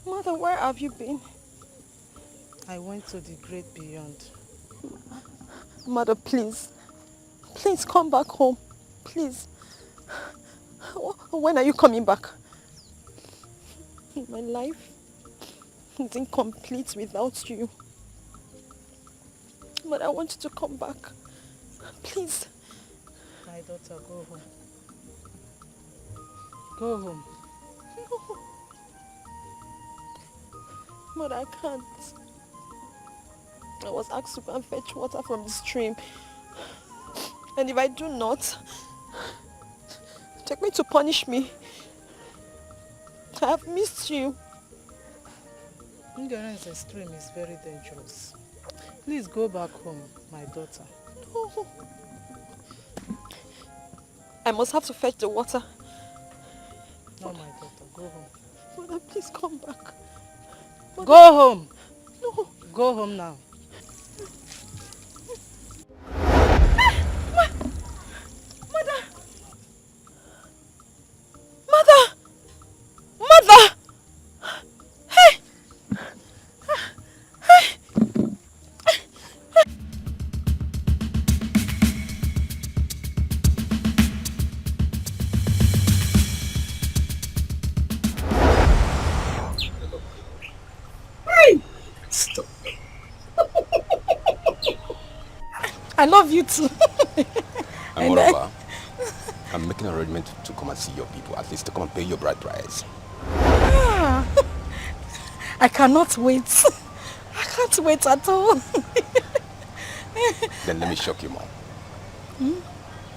Mother, where have you been? I went to the great beyond. Mother, please. Please come back home. Please. When are you coming back? My life is incomplete without you. But I want you to come back. Please. My daughter, go home. Go home. No. Mother, I can't. I was asked to go and fetch water from the stream. And if I do not, take me to punish me. I have missed you. Ignorance in stream is very dangerous. Please go back home, my daughter. No. I must have to fetch the water. No, my daughter, go home. Mother, please come back. Mother. Go home. No. Go home now. I love you too. And moreover, I'm making an arrangement to come and see your people, at least to come and pay your bride price. I cannot wait. I can't wait at all. Then let me shock you more.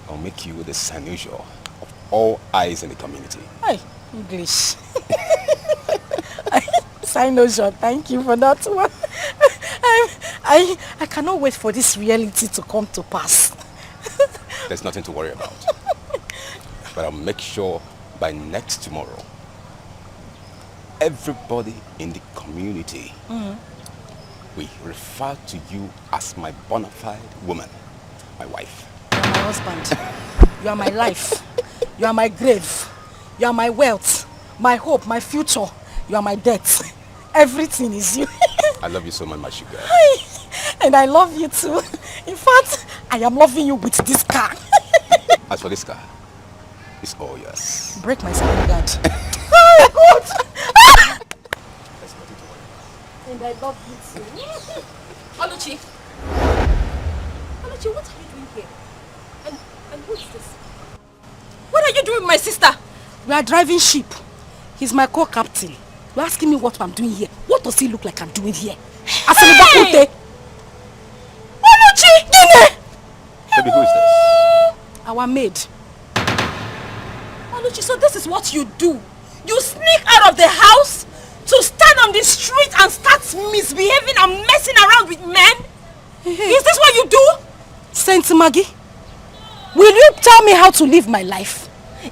I'll make you the Sanusia of all eyes in the community. Hey, English. Sanusia, thank you for that one. I cannot wait for this reality to come to pass. There's nothing to worry about. But I'll make sure by next tomorrow, everybody in the community will refer to you as my bona fide woman, my wife. You are my husband. You are my life. You are my grave. You are my wealth, my hope, my future. You are my death. Everything is you. I love you so much, my sugar. And I love you too. In fact, I am loving you with this car. As for this car, it's all yours. Break my spine guard. Oh God! There's nothing to worry about. And I love you too. Oluchi, what are you doing here? And who is this? What are you doing with my sister? We are driving ship. He's my co-captain. You're asking me what I'm doing here. What does he look like I'm doing here? Hey! Oluchi! Baby, who is this? Our maid. Oluchi, so this is what you do? You sneak out of the house to stand on the street and start misbehaving and messing around with men? Is this what you do? Saint Maggie, will you tell me how to live my life?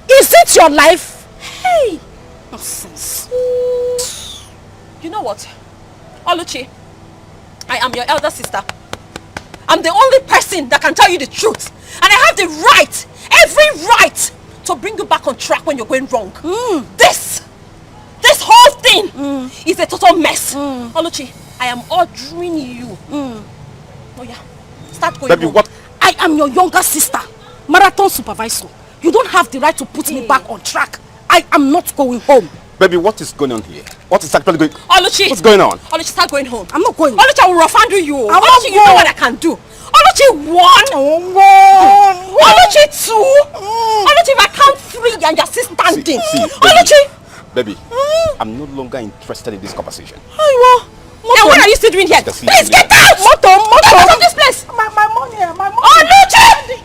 Is it your life? Hey! Nonsense. You know what? Oluchi, I am your elder sister. I'm the only person that can tell you the truth. And I have the right, every right, to bring you back on track when you're going wrong. This whole thing is a total mess. Oluchi, I am ordering you. Oh yeah, start going Baby, home. what? I am your younger sister, marathon supervisor. You don't have the right to put me back on track. I am not going home. Baby, what is going on here? What is actually going on? Oluchi! What's going on? Oluchi, start going home. I'm not going. Oluchi, I will rough handle you. I won't Oluchi, you know go. what I can do. Oluchi, 1. Oluchi, 2. Oluchi, if I count 3 and you're still standing. See, Oluchi! Baby, I'm no longer interested in this conversation. And what are you still doing here? Just Please see- get out! Get out of this place! My money, my money. Oluchi!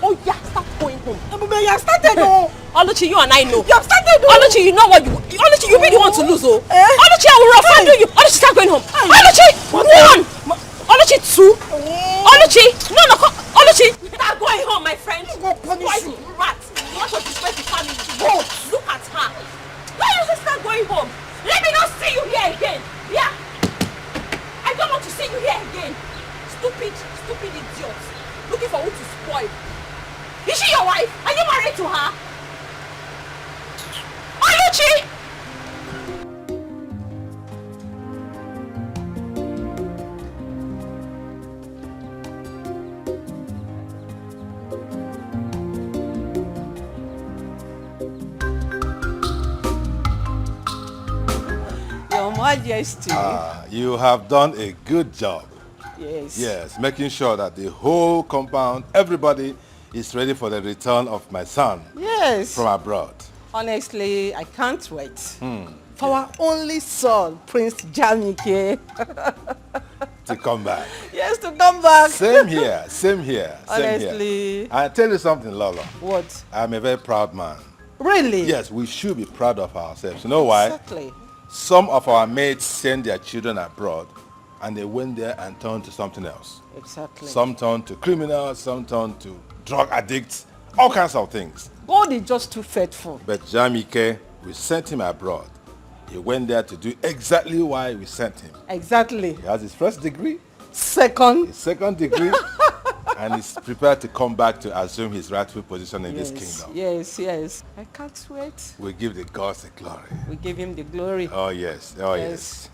Oh yeah, start going home. You have started. Oluchi, you and I know. You have started. Oluchi, you know what you... Oluchi, you really want to lose, oh? Oluchi, I will rough handle you. Oluchi, start going home. Oluchi, 1. Oluchi, 2. Oluchi, no, come. Oluchi, start going home, my friend. Why you rat? You want to disgrace the family. Whoa, look at her. Why don't you start going home? Let me not see you here again. Yeah. I don't want to see you here again. Stupid idiot. Looking for who to spoil. Is she your wife? Are you married to her? Oluchi! Majesty. You have done a good job. Yes. Yes, making sure that the whole compound, everybody is ready for the return of my son. Yes. From abroad. Honestly, I can't wait. For our only son, Prince Jamike. To come back. Yes, to come back. Same here, same here. Honestly. I tell you something, Lolo. What? I'm a very proud man. Really? Yes, we should be proud of ourselves. You know why? Exactly. Some of our mates send their children abroad and they went there and turned to something else. Exactly. Some turned to criminals, some turned to drug addicts, all kinds of things. God is just too faithful. But Jamike, we sent him abroad. He went there to do exactly why we sent him. Exactly. He has his first degree, Second. his second degree, and he's prepared to come back to assume his rightful position in this kingdom. Yes, yes. I can't wait. We give the gods the glory. We give him the glory. Oh yes, oh yes.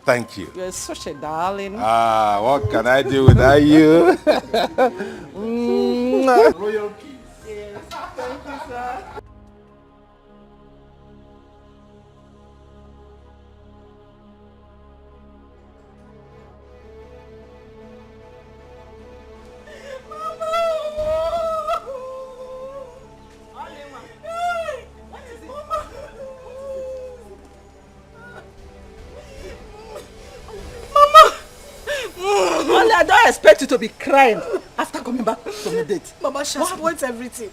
Thank you. You're such a darling. What can I do without you? Royal peace. Yes. Thank you, sir. I don't expect you to be crying after coming back from the date. Mama, she has spoiled everything.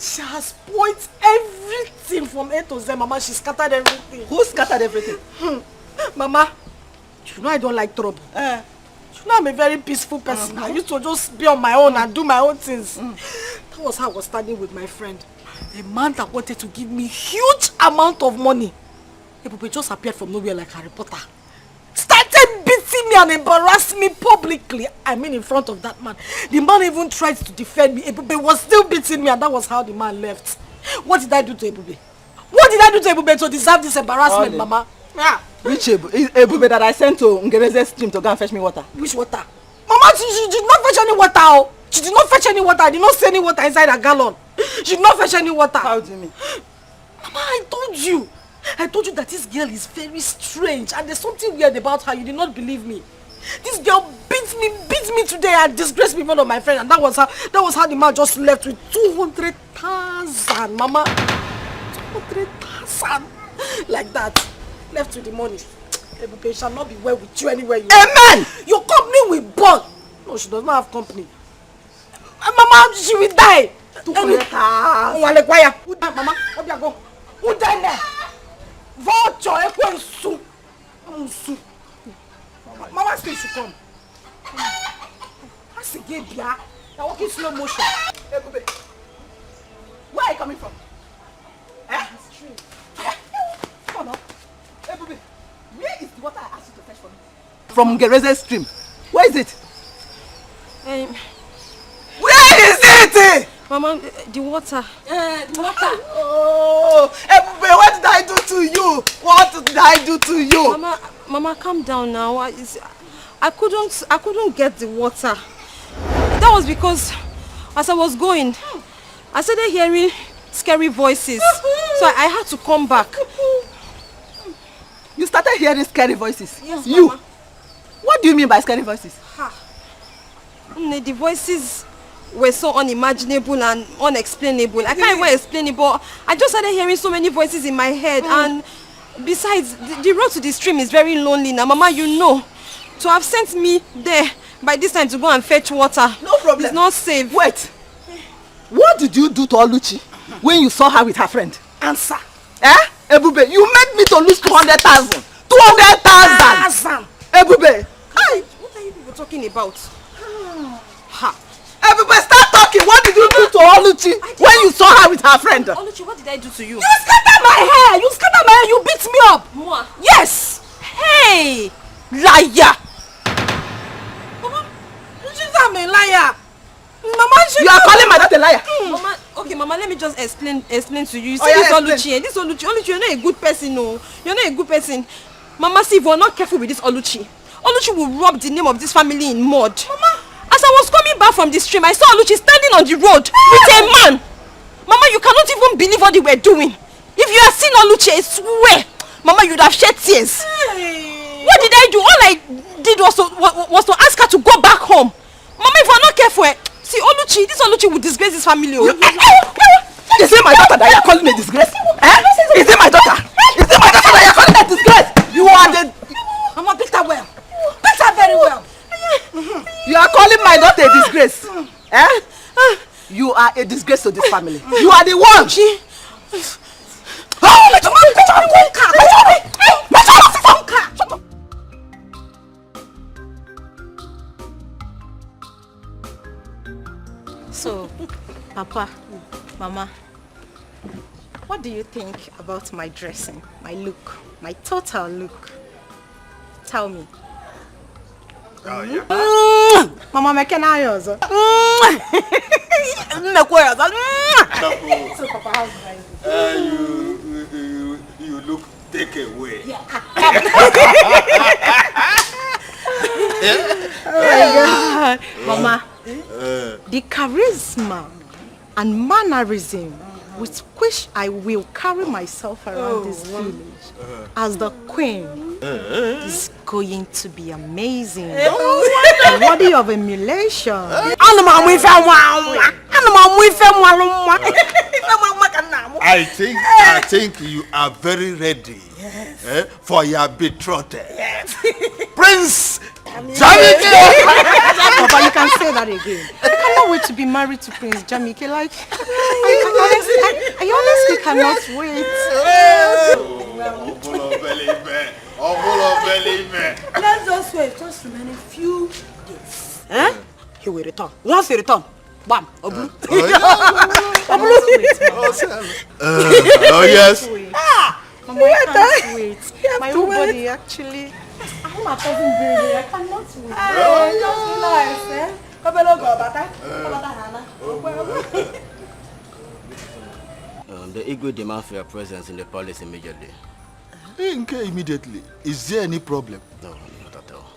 She has spoiled everything from A to Z. Mama, she scattered everything. Who scattered everything? Mama, you know I don't like trouble. You know I'm a very peaceful person. I used to just be on my own and do my own things. That was how I was standing with my friend. A man that wanted to give me huge amount of money. Ebube just appeared from nowhere like Harry Potter. Started beating me and embarrassing me publicly. I mean in front of that man. The man even tried to defend me. Ebube was still beating me and that was how the man left. What did I do to Ebube? What did I do to Ebube to deserve this embarrassment, Mama? Yeah. Which Ebube that I sent to Ngereze's stream to go and fetch me water? Which water? Mama, she did not fetch any water. Oh. She did not fetch any water. I did not see any water inside a gallon. She did not fetch any water. How do you mean? Mama, I told you that this girl is very strange and there's something weird about her. You did not believe me. This girl beat me today and disgraced me in front of my friend, and that was how the man just left with 200,000, Mama. 200,000. Like that. Left with the money. Ebube shall not be well with you anywhere you Amen! Your company will burn. No, she does not have company. Mama, she will die. 200,000. Mama, go. Who died there? Vulture, Ekwensu. Mama still should come. That's a gay bia. They're walking slow motion. Ebube, where are you coming from? The street. Come on. Ebube, where is the water I asked you to fetch for me? From Ngereze's stream. Where is it? Where is it? Mama, the water. The water. Oh, Ebube, what did I do to you? What did I do to you? Mama, calm down now. I couldn't get the water. That was because as I was going, I started hearing scary voices. So I had to come back. You started hearing scary voices? Yes, you? Mama. What do you mean by scary voices? The voices were so unimaginable and unexplainable. I can't even explain it, but I just started hearing so many voices in my head. And besides, the road to the stream is very lonely now. Mama, you know, to have sent me there by this time to go and fetch water, no problem. It's not safe. Wait. What did you do to Oluchi when you saw her with her friend? Answer. Ebube, you made me to lose 200,000. 200,000. Ebube. What are you people talking about? Ebube, start talking. What did you do to Oluchi when you saw her with her friend? Oluchi, what did I do to you? You scattered my hair. You beat me up. Moi? Yes. Hey! Liar. Mama, she's not a liar. Mama, you are calling my dad a liar. Mama, okay, Mama, let me just explain to you. You see Oluchi, Oluchi, you're not a good person, no. You're not a good person. Mama, see, if we're not careful with this Oluchi will rub the name of this family in mud. Mama, as I was coming back from the stream, I saw Oluchi standing on the road with a man. Mama, you cannot even believe what they were doing. If you have seen Oluchi, I swear, Mama, you'd have shed tears. Hey. What did I do? All I did was to ask her to go back home. Mama, if we're not careful, see, this Oluchi will disgrace his family. Is it my daughter that you're calling a disgrace? Is it my daughter? Is it my daughter that you're calling a disgrace? You are the... Mama, beat her well. Beat her very well. You are calling my daughter a disgrace? You are a disgrace to this family. You are the one. So, Papa, Mama, what do you think about my dressing, my look, my total look? Tell me. Oh, yeah. Mama, make an eye also. You look take away. Yeah. Oh my God. Mama, the charisma and mannerism with which I will carry myself around this village as the queen is going to be amazing and worthy of emulation. I think you are very ready for your betrothed. Yes. Prince Jamike! Papa, you can say that again. I cannot wait to be married to Prince Jamike. Like, I honestly cannot wait. Let's just wait. Just remain a few days. He will return. Once he return, bam, Oblu. Oh yes. Mama, I can't wait. My whole body actually. I'm a cousin baby. I cannot wait. Just relax, The Igwe demand for your presence in the palace immediately. Immediately. Is there any problem? No, not at all.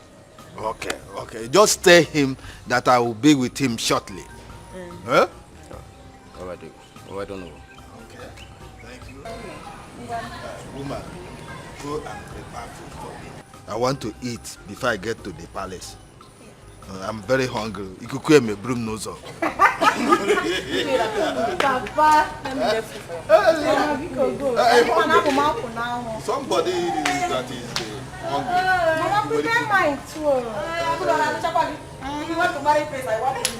Okay. Just tell him that I will be with him shortly. Huh? All right, I don't know. Okay. Thank you. Woman, go and prepare food for me. I want to eat before I get to the palace. I'm very hungry. Ikuku me broom nose up. Papa, let me let food for Somebody that is hungry. Mama, prepare mine too. You want to marry Prince, I want to.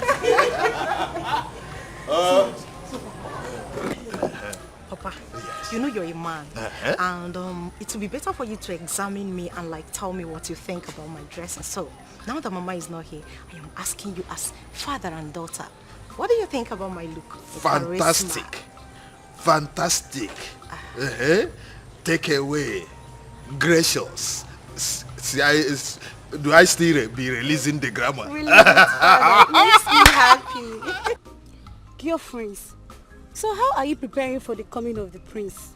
Papa, you know you're a man, and it will be better for you to examine me and like tell me what you think about my dressing. So now that Mama is not here, I am asking you as father and daughter, what do you think about my look? Fantastic. Take away. Gracious. Do I still be releasing the grammar? Really? Makes me happy. Dear friends, so how are you preparing for the coming of the prince?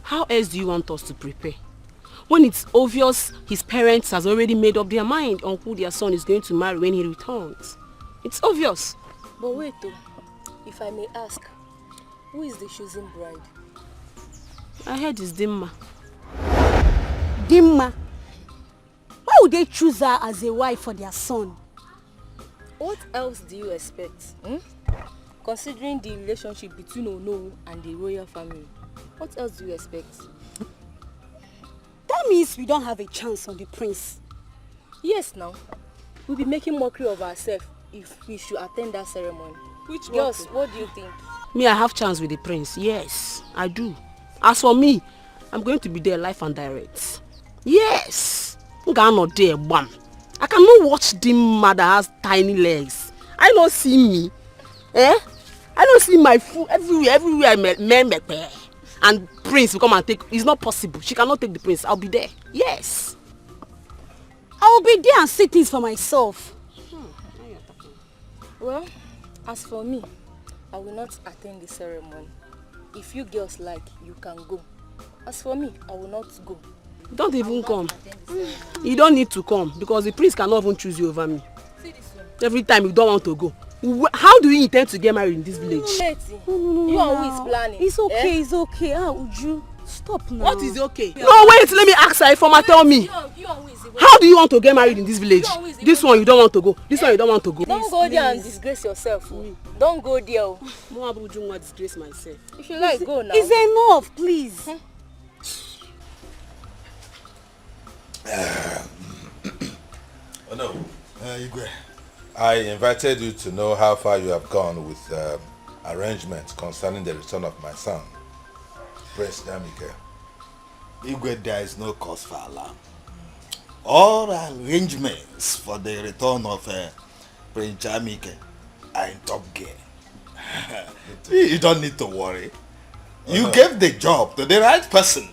How else do you want us to prepare? When it's obvious his parents has already made up their mind on who their son is going to marry when he returns. It's obvious. But wait though, if I may ask, who is the chosen bride? I heard it's Dimma. Dimma? Why would they choose her as a wife for their son? What else do you expect? Considering the relationship between Ono and the royal family, what else do you expect? That means we don't have a chance on the prince. Yes, now. We'll be making mockery of ourselves if we should attend that ceremony. Which Girls, what do you think? Me, I have chance with the prince. Yes, I do. As for me, I'm going to be there live and direct. Yes. I'm not there, bam. I cannot watch Dimma that has tiny legs. I don't see me. I don't see my food everywhere men and prince will come and take. It's not possible. She cannot take the prince. I'll be there. Yes. I will be there and see things for myself. Well, as for me, I will not attend the ceremony. If you girls like, you can go. As for me, I will not go. Don't even come. You don't need to come because the prince cannot even choose you over me. See this one. Every time you don't want to go. How do you intend to get married in this village? No, you are who is planning. It's okay, it's okay. Uju, Stop now. What is okay? No, wait, let me ask her. Informer, tell me. How do you want to get married in this village? This one you don't want to go. This one you don't want to go. Don't go there and disgrace yourself. Don't go there. No, I won't disgrace myself. If you like, go now. Is enough, please. Oh no, Igwe. I invited you to know how far you have gone with arrangements concerning the return of my son, Prince Jamike. Igwe, there is no cause for alarm. All arrangements for the return of Prince Jamike are in top gear. You don't need to worry. You gave the job to the right person,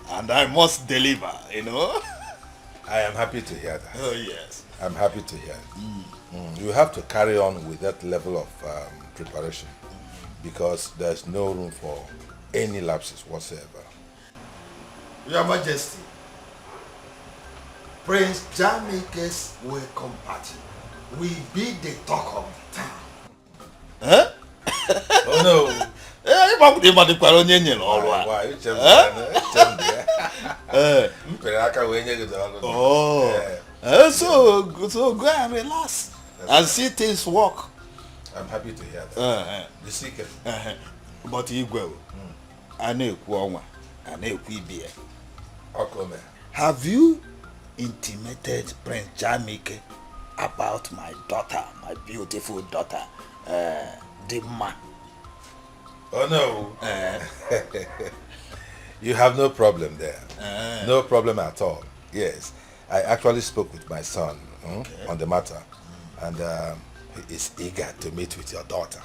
and I must deliver, you know. I am happy to hear that. Oh yes. I'm happy to hear it. You have to carry on with that level of preparation because there's no room for any lapses whatsoever. Your Majesty, Prince Jamike's welcome party will be the talk of the town. Huh? Oh no. Oh, so go and relax and see things work. I'm happy to hear that. The secret. But Igwe, I know Kwama, I know Kwibia. Have you intimated Prince Jamike about my daughter, my beautiful daughter, Dimma? Oh no. You have no problem there. No problem at all. Yes. I actually spoke with my son on the matter, and he is eager to meet with your daughter.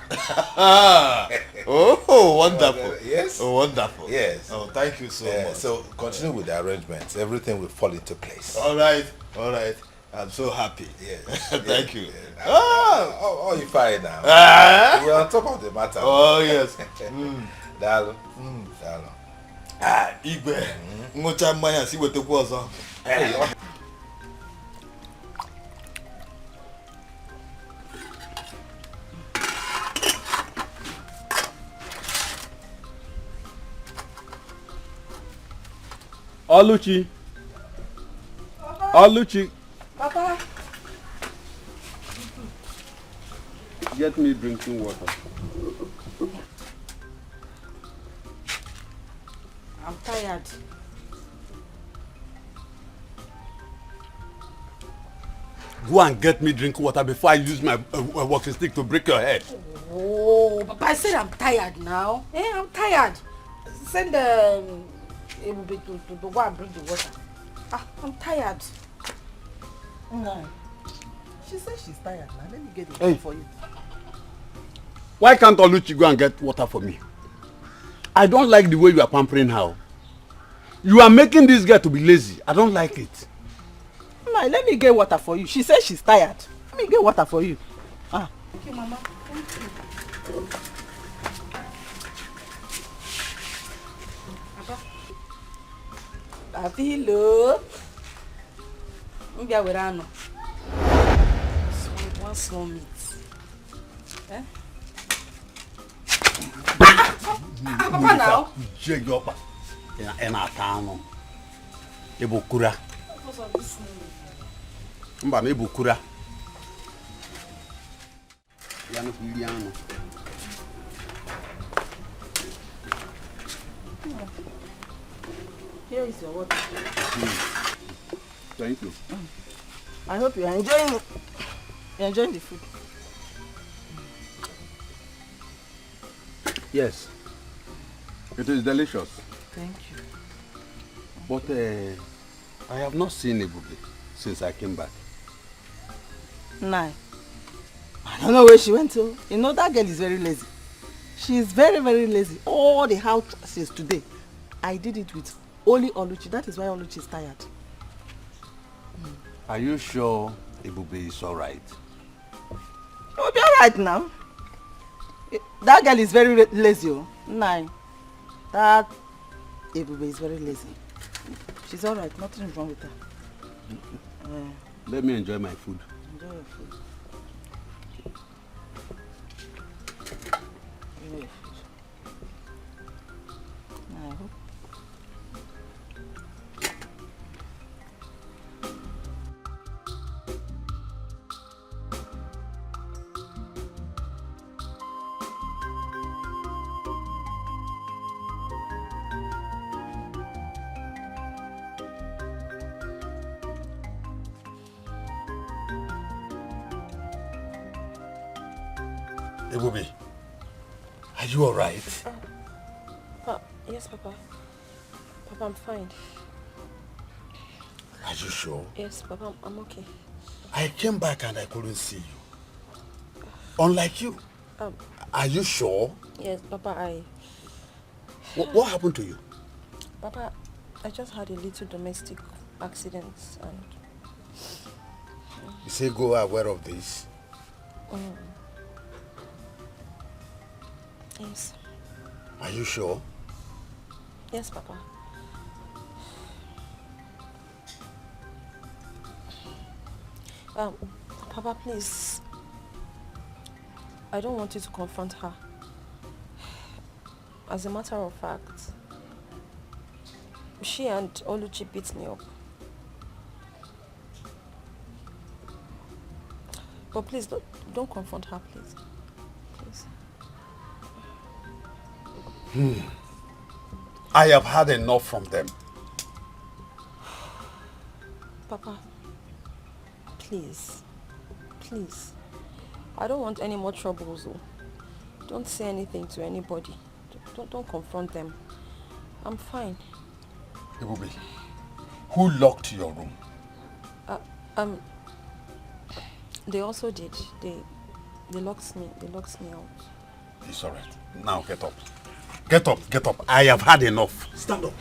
Oh, wonderful. Yes. Oh, wonderful. Yes. Oh, thank you so much. So continue with the arrangements. Everything will fall into place. All right. All right. I'm so happy. Yes. Thank you. Oh, you're fine now. You're on top of the matter. Oh, yes. Dalo. Igwe. Ngocha mmanya si wetekwu ọzọ. Oluchi. Oluchi. Papa. Get me drinking water. I'm tired. Go and get me drinking water before I use my walking stick to break your head. Oh, Papa, I said I'm tired now. I'm tired. Send to go and bring the water. I'm tired. No. She said she's tired now. Let me get it for you. Why can't Oluchi go and get water for me? I don't like the way you are pampering her. You are making this girl to be lazy. I don't like it. No, let me get water for you. She says she's tired. Let me get water for you. Thank you, Mama. Thank you. Papa. Hello. One small meat. Eh? Papa now. Jegopa. Ena tano. Ebukura. Mba na ebukura. Yanu kuliano. Here is your water. Thank you. I hope you are enjoying it. You're enjoying the food. Yes. It is delicious. Thank you. But I have not seen Ebube since I came back. Nah. I don't know where she went to. You know, that girl is very lazy. She is very, very lazy. All the houses today, I did it with only Oluchi. That is why Oluchi is tired. Are you sure Ebube is alright? It will be alright now. That girl is very lazy. Nah. That Ebube is very lazy. She's alright. Nothing is wrong with her. Let me enjoy my food. Enjoy your food. Enjoy your food. I hope Ebube, are you alright? Yes, Papa. Papa, I'm fine. Are you sure? Yes, Papa, I'm okay. I came back and I couldn't see you. Unlike you. Are you sure? Yes, Papa, What happened to you? Papa, I just had a little domestic accident and... You say go aware of this? Yes. Are you sure? Yes, Papa. Papa, please. I don't want you to confront her. As a matter of fact, she and Oluchi beat me up. But please, don't confront her, please. Please. I have had enough from them. Papa, please. Please. I don't want any more troubles. Don't say anything to anybody. Don't confront them. I'm fine. Ebube, who locked your room? They also did. They locked me out. It's alright. Now get up. Get up, get up. I have had enough. Stand up.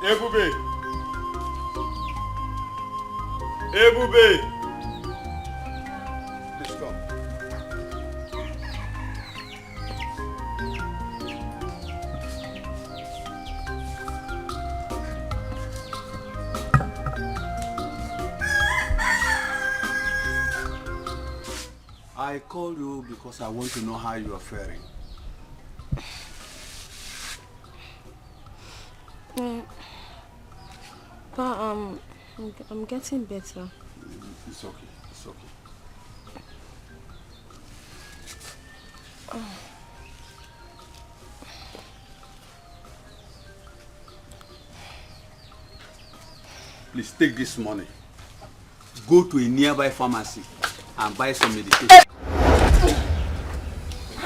Ebube! Ebube! Please come. I called you because I want to know how you are faring. But I'm getting better. It's okay. It's okay. Please take this money. Go to a nearby pharmacy and buy some medication.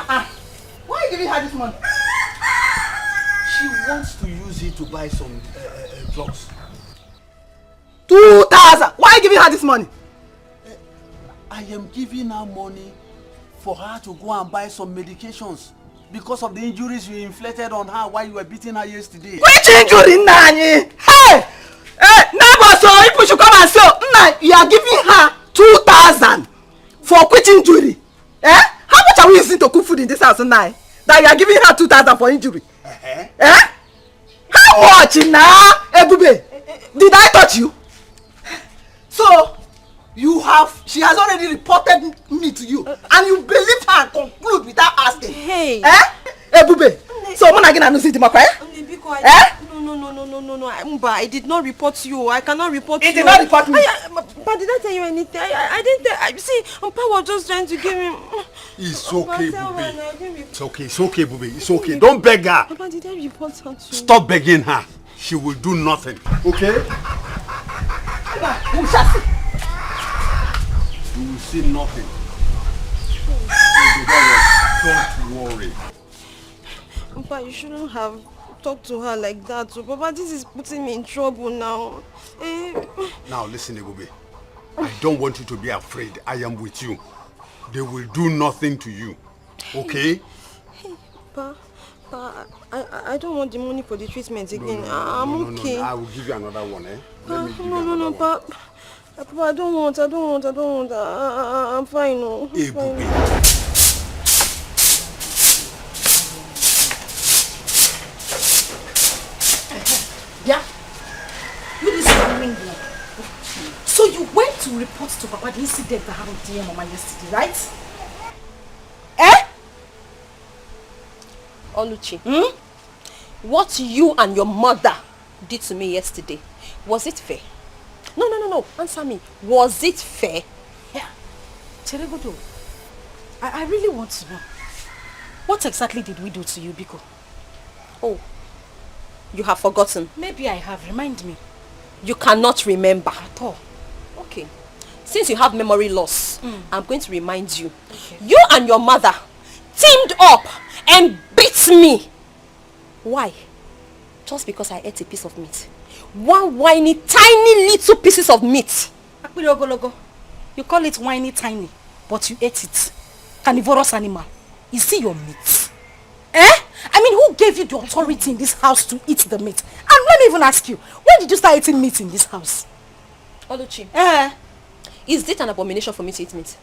Why are you giving her this money? She wants to use it to buy some drugs. 2,000! Why are you giving her this money? I am giving her money for her to go and buy some medications because of the injuries you inflicted on her while you were beating her yesterday. Which injury, Nani? Hey! Neighbor, so people should come and say, you are giving her 2,000 for quit injury. Eh? How much are we using to cook food in this house now? That you are giving her 2,000 for injury? Eh? How much now, Ebube? Did I touch you? So, she has already reported me to you, and you believed her and conclude without asking. Hey! Eh? Ebube, so when I get to see the eh? No, Mba, I did not report you. I cannot report you. It did not report me. But did I tell you anything? I didn't tell. See, Mpa was just trying to give me. It's okay, Bube. It's okay, Bube. It's okay. Don't beg her. Papa, did I report her to? Stop begging her. She will do nothing. Okay? We shall see. You will see nothing. Don't worry. Mpa, you shouldn't have talk to her like that. So, Papa, this is putting me in trouble now. Now listen, Egobe. I don't want you to be afraid. I am with you. They will do nothing to you. Okay? Hey, Pa, I don't want the money for the treatment again. I'm okay. No, I will give you another one, eh? No, Pa. Papa, I don't want. I'm fine, no. Hey, Bube. Yeah? You listen to me. So you went to report to Papa the incident that happened to your mama yesterday, right? Oluchi, what you and your mother did to me yesterday, was it fair? No. Answer me. Was it fair? Yeah. Cheregodo, I really want to know. What exactly did we do to you, Biko? Oh, you have forgotten. Maybe I have. Remind me. You cannot remember. At all. Okay. Since you have memory loss, I'm going to remind you. Okay. You and your mother teamed up and beat me. Why? Just because I ate a piece of meat. One whiny, tiny little pieces of meat. You call it whiny tiny, but you ate it. Carnivorous animal. Is it your meat? I mean, who gave you the authority in this house to eat the meat? And let me even ask you, when did you start eating meat in this house? Oluchi, is it an abomination for me to eat meat?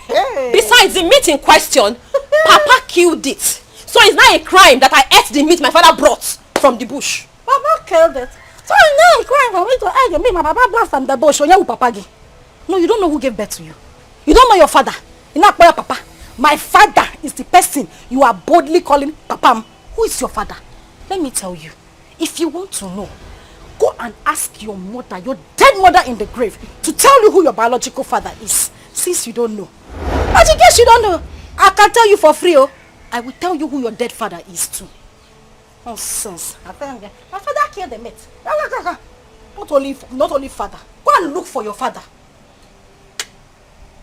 Hey. Besides the meat in question, Papa killed it. So it's not a crime that I ate the meat my father brought from the bush. Papa killed it. So it's not a crime for me to eat the meat my papa brought from the bush. No, you don't know who gave birth to you. You don't know your father. You're not your papa. My father is the person you are boldly calling Papa. Who is your father? Let me tell you. If you want to know, go and ask your mother, your dead mother in the grave, to tell you who your biological father is. Since you don't know. But in case you don't know, I can tell you for free. I will tell you who your dead father is too. Nonsense. I tell you, my father killed the meat. Not only father. Go and look for your father.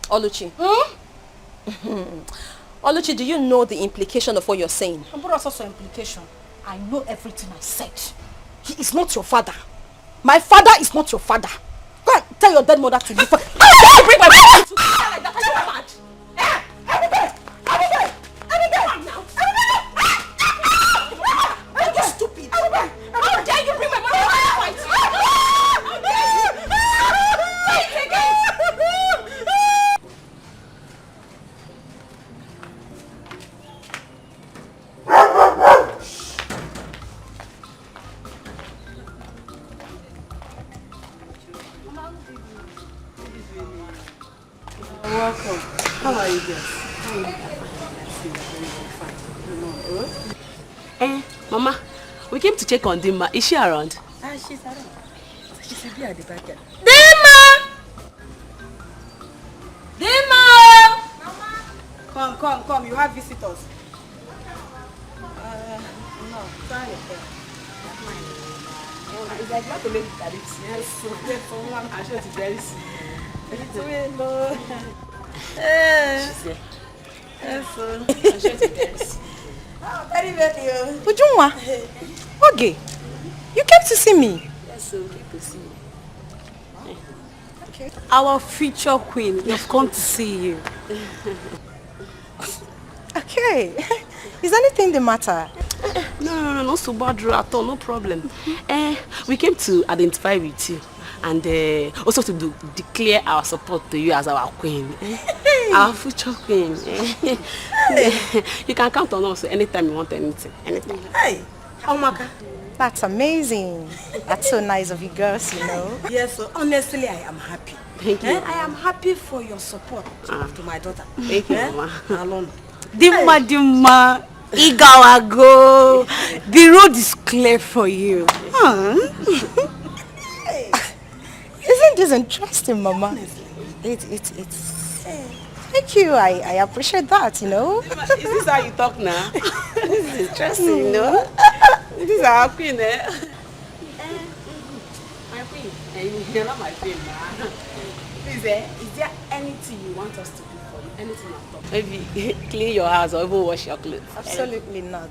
Oluchi. Oluchi, do you know the implication of what you're saying? What's also implication? I know everything I said. He is not your father. My father is not your father. Go and tell your dead mother to leave. Don't bring my mother to like that. Are you mad? Are you stupid? How dare you bring my mother to fight? How dare you? Say it again. Welcome. How are you guys? Mama, we came to check on Dima. Is she around? She's around. She should be at the back end. Dima! Mama! Come. You have visitors. No, sorry. It's like not to make it. Yes, so someone I'm sure it's very soon. It's hello. She's there. Yes, so I'm sure it's very soon. Very. Ujunwa, okay, you came to see me. Yes, so came to see you. Okay. Our future queen, we've come to see you. Okay. Is anything the matter? No so bad at all, no problem. We came to identify with you and also to declare our support to you as our queen. Our future queen. You can count on us anytime you want anything. Hey, Omaka. That's amazing. That's so nice of you girls, you know. Yes, so honestly, I am happy. Thank you. I am happy for your support to my daughter. Thank you, Mama. Alone. Dima, Igawago. The road is clear for you. Isn't this interesting, Mama? It's thank you. I appreciate that, you know. Is this how you talk now? This is interesting, you know. This is our queen, eh? My queen. You're not my queen, man. Please, is there anything you want us to do for you? Anything at all? Maybe clean your house or even wash your clothes. Absolutely not.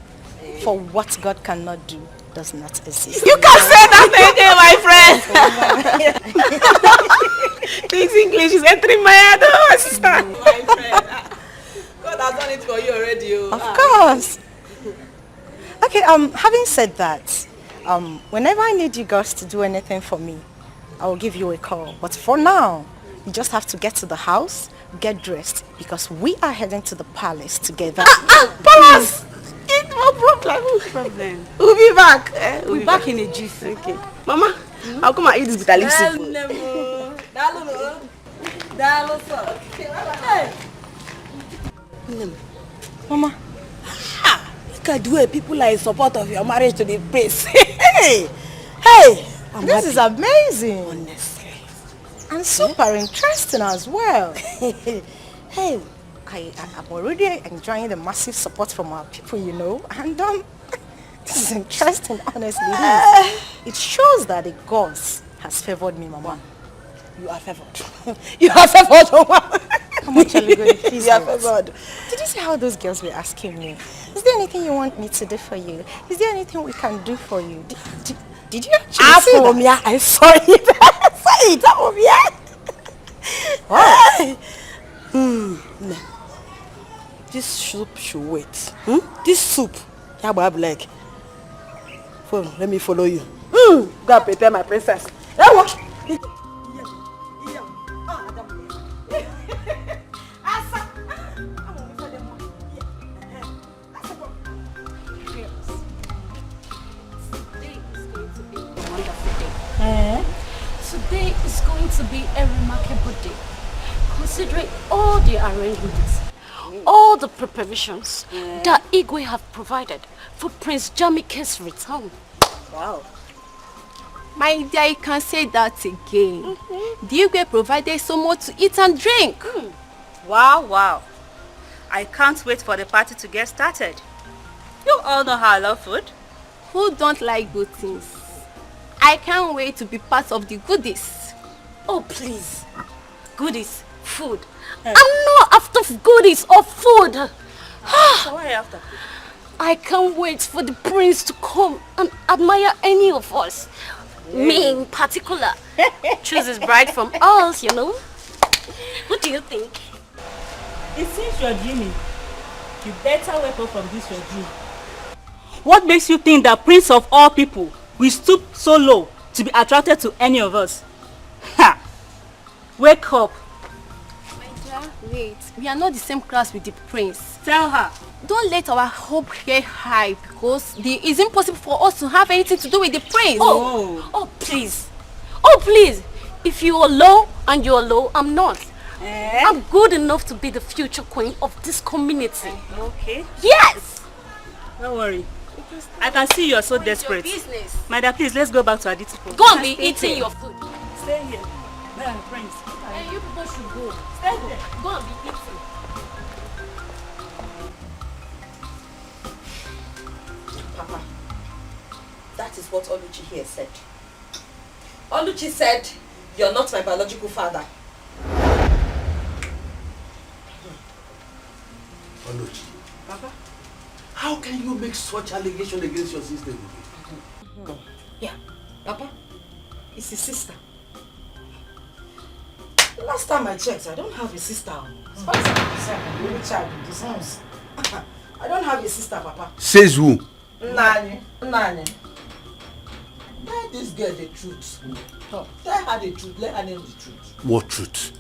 For what God cannot do does not exist. You can say that again, my friend. This English is entering my head. Oh, sister. My friend. God has done it for you already. Of course. Okay, having said that, whenever I need you girls to do anything for me, I will give you a call. But for now, you just have to get to the house, get dressed, because we are heading to the palace together. Palace! No problem. No problem. We'll be back. We'll be back in a jiff. Okay. Mama, I'll come and eat this bitter leaf soup. Mama. Look at the way people are in support of your marriage to the prince. Hey! Hey! This is amazing. Honestly. And super interesting as well. Hey, I'm already enjoying the massive support from our people, you know. And this is interesting, honestly. It shows that the gods has favored me, Mama. You are favored. You are favored, Mama. How much are we going to please? You are favored. Did you see how those girls were asking me? Is there anything you want me to do for you? Is there anything we can do for you? Did you actually see that? I saw it. I saw it. Wow. This soup should wait. This soup. Yeah, but I'm like, let me follow you. Go and prepare my princess. Today is going to be a remarkable day, considering all the arrangements, all the preparations that Igwe have provided for Prince Jamike's return. Wow. My dear, you can say that again. The Igwe provided so much to eat and drink. Wow. I can't wait for the party to get started. You all know how I love food. Who don't like good things? I can't wait to be part of the goodies. Oh, please. Goodies, food. I'm not after goodies or food. So what are you after? I can't wait for the prince to come and admire any of us. Me in particular. Choose his bride from us, you know. What do you think? It seems you're dreaming. You better wake up from this your dream. What makes you think that Prince of all people will stoop so low to be attracted to any of us? Ha! Wake up. My dear, wait. We are not the same class with the prince. Tell her. Don't let our hope get high because it is impossible for us to have anything to do with the prince. Oh, please. Oh, please. If you are low and you are low, I'm not. I'm good enough to be the future queen of this community. Okay. Yes. Don't worry. I can see you are so desperate. Mother, please, let's go back to our duty post. Go and be eating your food. Stay here. Prince. And you people should go. Stay there. Go and be eating. Papa, that is what Oluchi here said. Oluchi said, you're not my biological father. Oluchi. Papa? How can you make such allegation against your sister? Yeah, Papa, it's his sister. Last time I checked, I don't have a sister. As far as I'm concerned, I'm the only child in this house. I don't have a sister, Papa. Says who? Nani. Tell this girl the truth. Tell her the truth. Let her know the truth. What truth?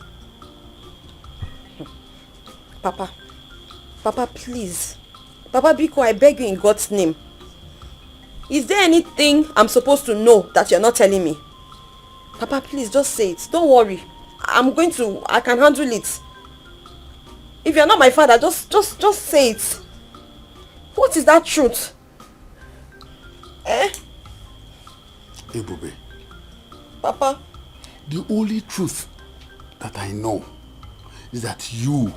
Papa, please. Papa Biko, I beg you in God's name. Is there anything I'm supposed to know that you're not telling me? Papa, please, just say it. Don't worry. I can handle it. If you're not my father, just say it. What is that truth? Ebube. Papa. The only truth that I know is that you,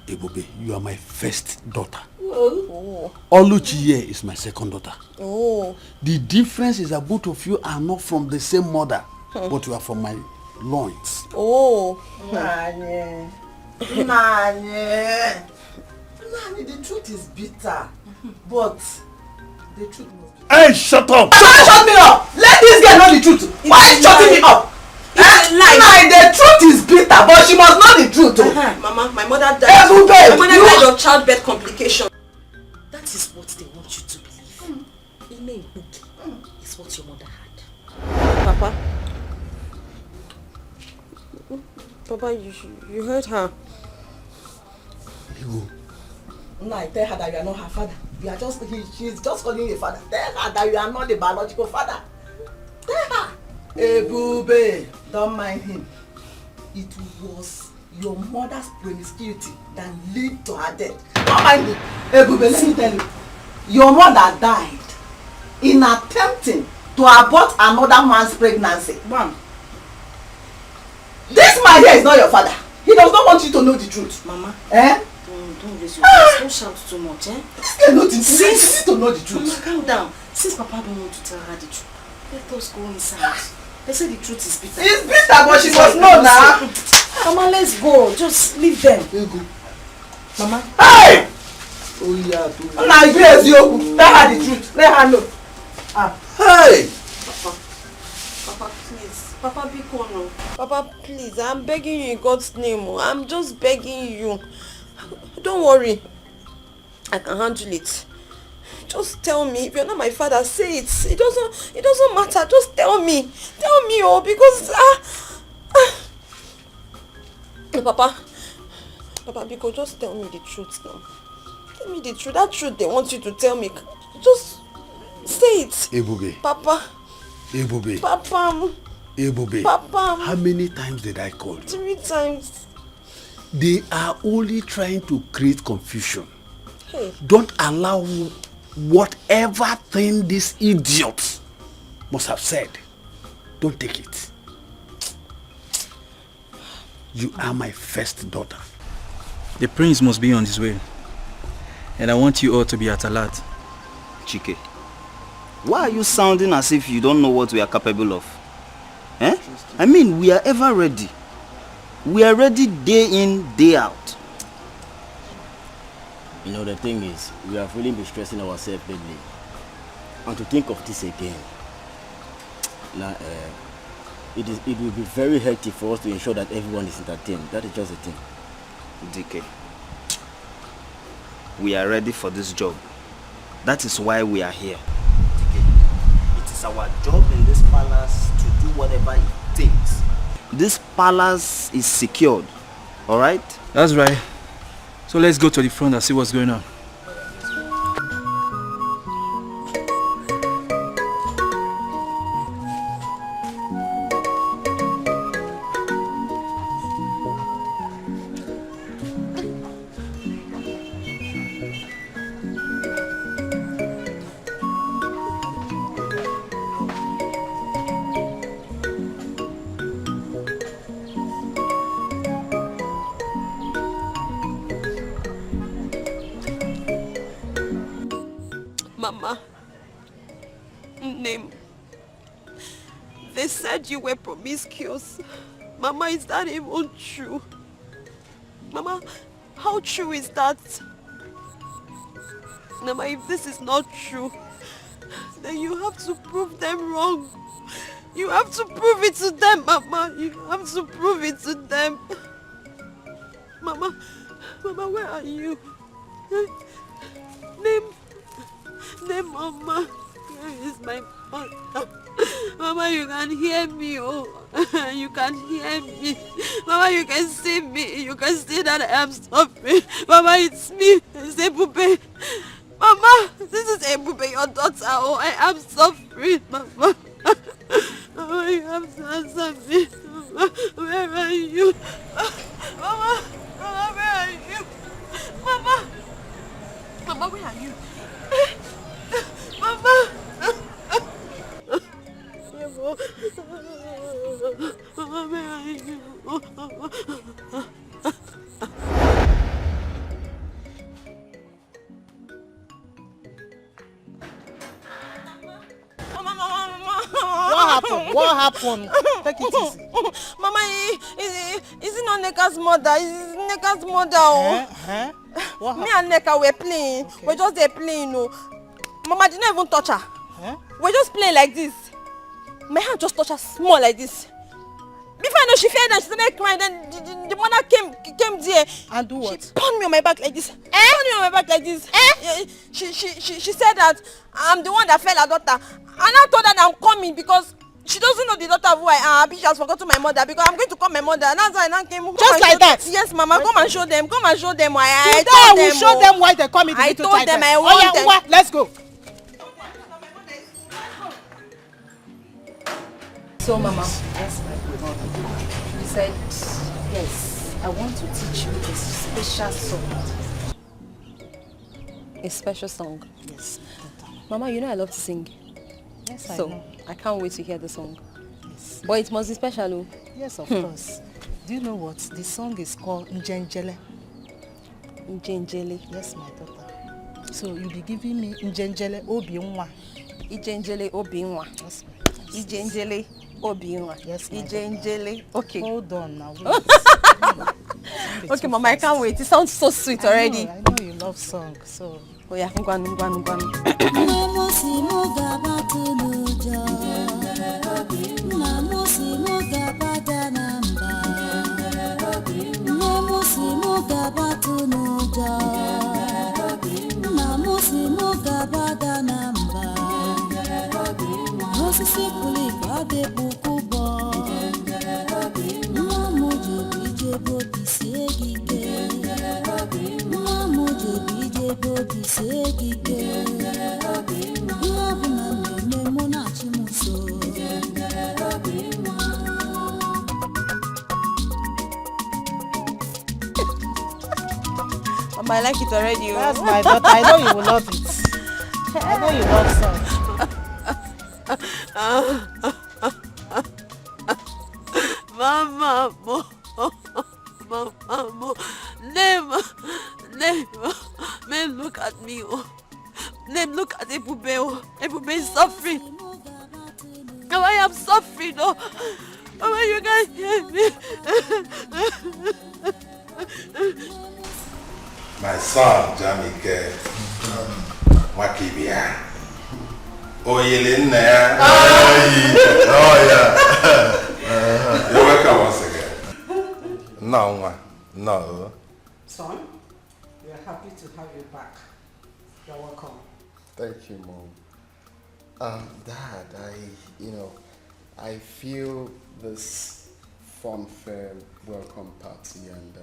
Ebube, you are my first daughter. Oh. Oluchi here is my second daughter. Oh. The difference is that both of you are not from the same mother, but you are from my loins. Oh. Nani, the truth is bitter, but The truth must be. Hey, shut up! Shut me up! Let this girl know the truth. Why are you shutting me up? It's a lie. The truth is bitter, but she must know the truth. Mama, my mother died. My mother died of childbirth complication. That is what they want you to believe. Ime Ibuki is what your mother had. Papa. Papa, you heard her. No, I tell her that you are not her father. You are just she's just calling you a father. Tell her that you are not the biological father. Tell her. Hey, Bube, don't mind him. It was your mother's promiscuity that led to her death. Don't mind him. Hey, Bube, let me tell you. Your mother died in attempting to abort another man's pregnancy. Mom. This man here is not your father. He does not want you to know the truth. Mama. Eh? Don't raise your voice. Don't shout too much, eh? This girl knows the truth. You need to know the truth. Mama, calm down. Since Papa don't want to tell her the truth, let us go inside. They say the truth is bitter. It's bitter, but she must know now. Mama, let's go. Just leave them. You go. Mama. Hey! Oh yeah. Now yes, you tell her the truth. Let her know. Hey! Papa, please. Papa, be calm. Papa, please. I'm begging you in God's name. I'm just begging you. Don't worry. I can handle it. Just tell me. If you're not my father, say it. It doesn't matter. Just tell me. Tell me, because Papa, Biko, just tell me the truth now. Tell me the truth. That truth they want you to tell me. Just say it. Ebube. Papa. Ebube. Papa. Ebube. Papa. How many times did I call you? 3 times. They are only trying to create confusion. Hey. Don't allow whatever thing these idiots must have said. Don't take it. You are my first daughter. The prince must be on his way. And I want you all to be at alert. Chike, why are you sounding as if you don't know what we are capable of? Eh? I mean, we are ever ready. We are ready day in, day out. You know, the thing is, we have really been stressing ourselves lately. And to think of this again, now, it will be very healthy for us to ensure that everyone is entertained. That is just the thing. DK, we are ready for this job. That is why we are here. DK, it is our job in this palace to do whatever it takes. This palace is secured, alright? That's right. So let's go to the front and see what's going on. Mama, name. They said you were promiscuous. Mama, is that even true? Mama, how true is that? Mama, if this is not true, then you have to prove them wrong. You have to prove it to them, Mama. You have to prove it to them. Mama, where are you? Name, Mama. Where is my mother? Mama, you can hear me, oh. You can hear me. Mama, you can see me. You can see that I am suffering. Mama, it's me. It's Ebube. Mama, this is Ebube, your daughter. Oh, I am suffering, Mama. Mama, you have to answer me. Mama, where are you? Mama, where are you? Mama, where are you? Mama! Mama, where are you? What happened? Take it easy. Mama, is it not Neka's mother? Is Neka's mother? Oh. What Me and Neka were playing. Okay. We're just there playing. Oh. Mama did not even touch her. Huh? We're just playing like this. My hand just touched her small like this. Before I know, she fell down, she started crying. Then the mother came there. And do what? She pounded me on my back like this. Pounded me on my back like this. She said that I'm the one that fell her daughter. And I told her that I'm coming because she doesn't know the daughter who I am. She has forgotten my mother because I'm going to call my mother. And that's why I now came. Just like that? Yes, Mama. Come and show them. Come and show them why I told them. Show them why they come in the I little told them I title. want them. Let's go. So, Mama, yes, my good. You said, yes, I want to teach you a special song. A special song? Yes. Mama, you know I love to sing. Yes, I so, know. I can't wait to hear the song. Yes. But it must be special, oh. Yes, of course. Do you know what? The song is called Njenjele. Njenjele? Yes, my daughter. So, you'll be giving me Njenjele Obiunwa. Njenjele Obiunwa. Yes, my Njenjele Obiunwa. Yes, my Njenjele. Okay. Hold on now. Okay, Mama, I can't wait. It sounds so sweet already. I know you love song, so. Oh yeah, ngwanu. Mama, I like it already. That's my daughter. I know you will love it. I know you love song. Mama, never, man, look at me. Then look at Ebube. Ebube is suffering. Now I am suffering. Oh, why you guys hear me? My son, Jamike, Wakibia. Oh, Yelena. Oh, yeah. You're welcome once again. No. Son, we are happy to have you back. You're welcome. Thank you, Mom. Dad, I feel this fun-fair welcome party and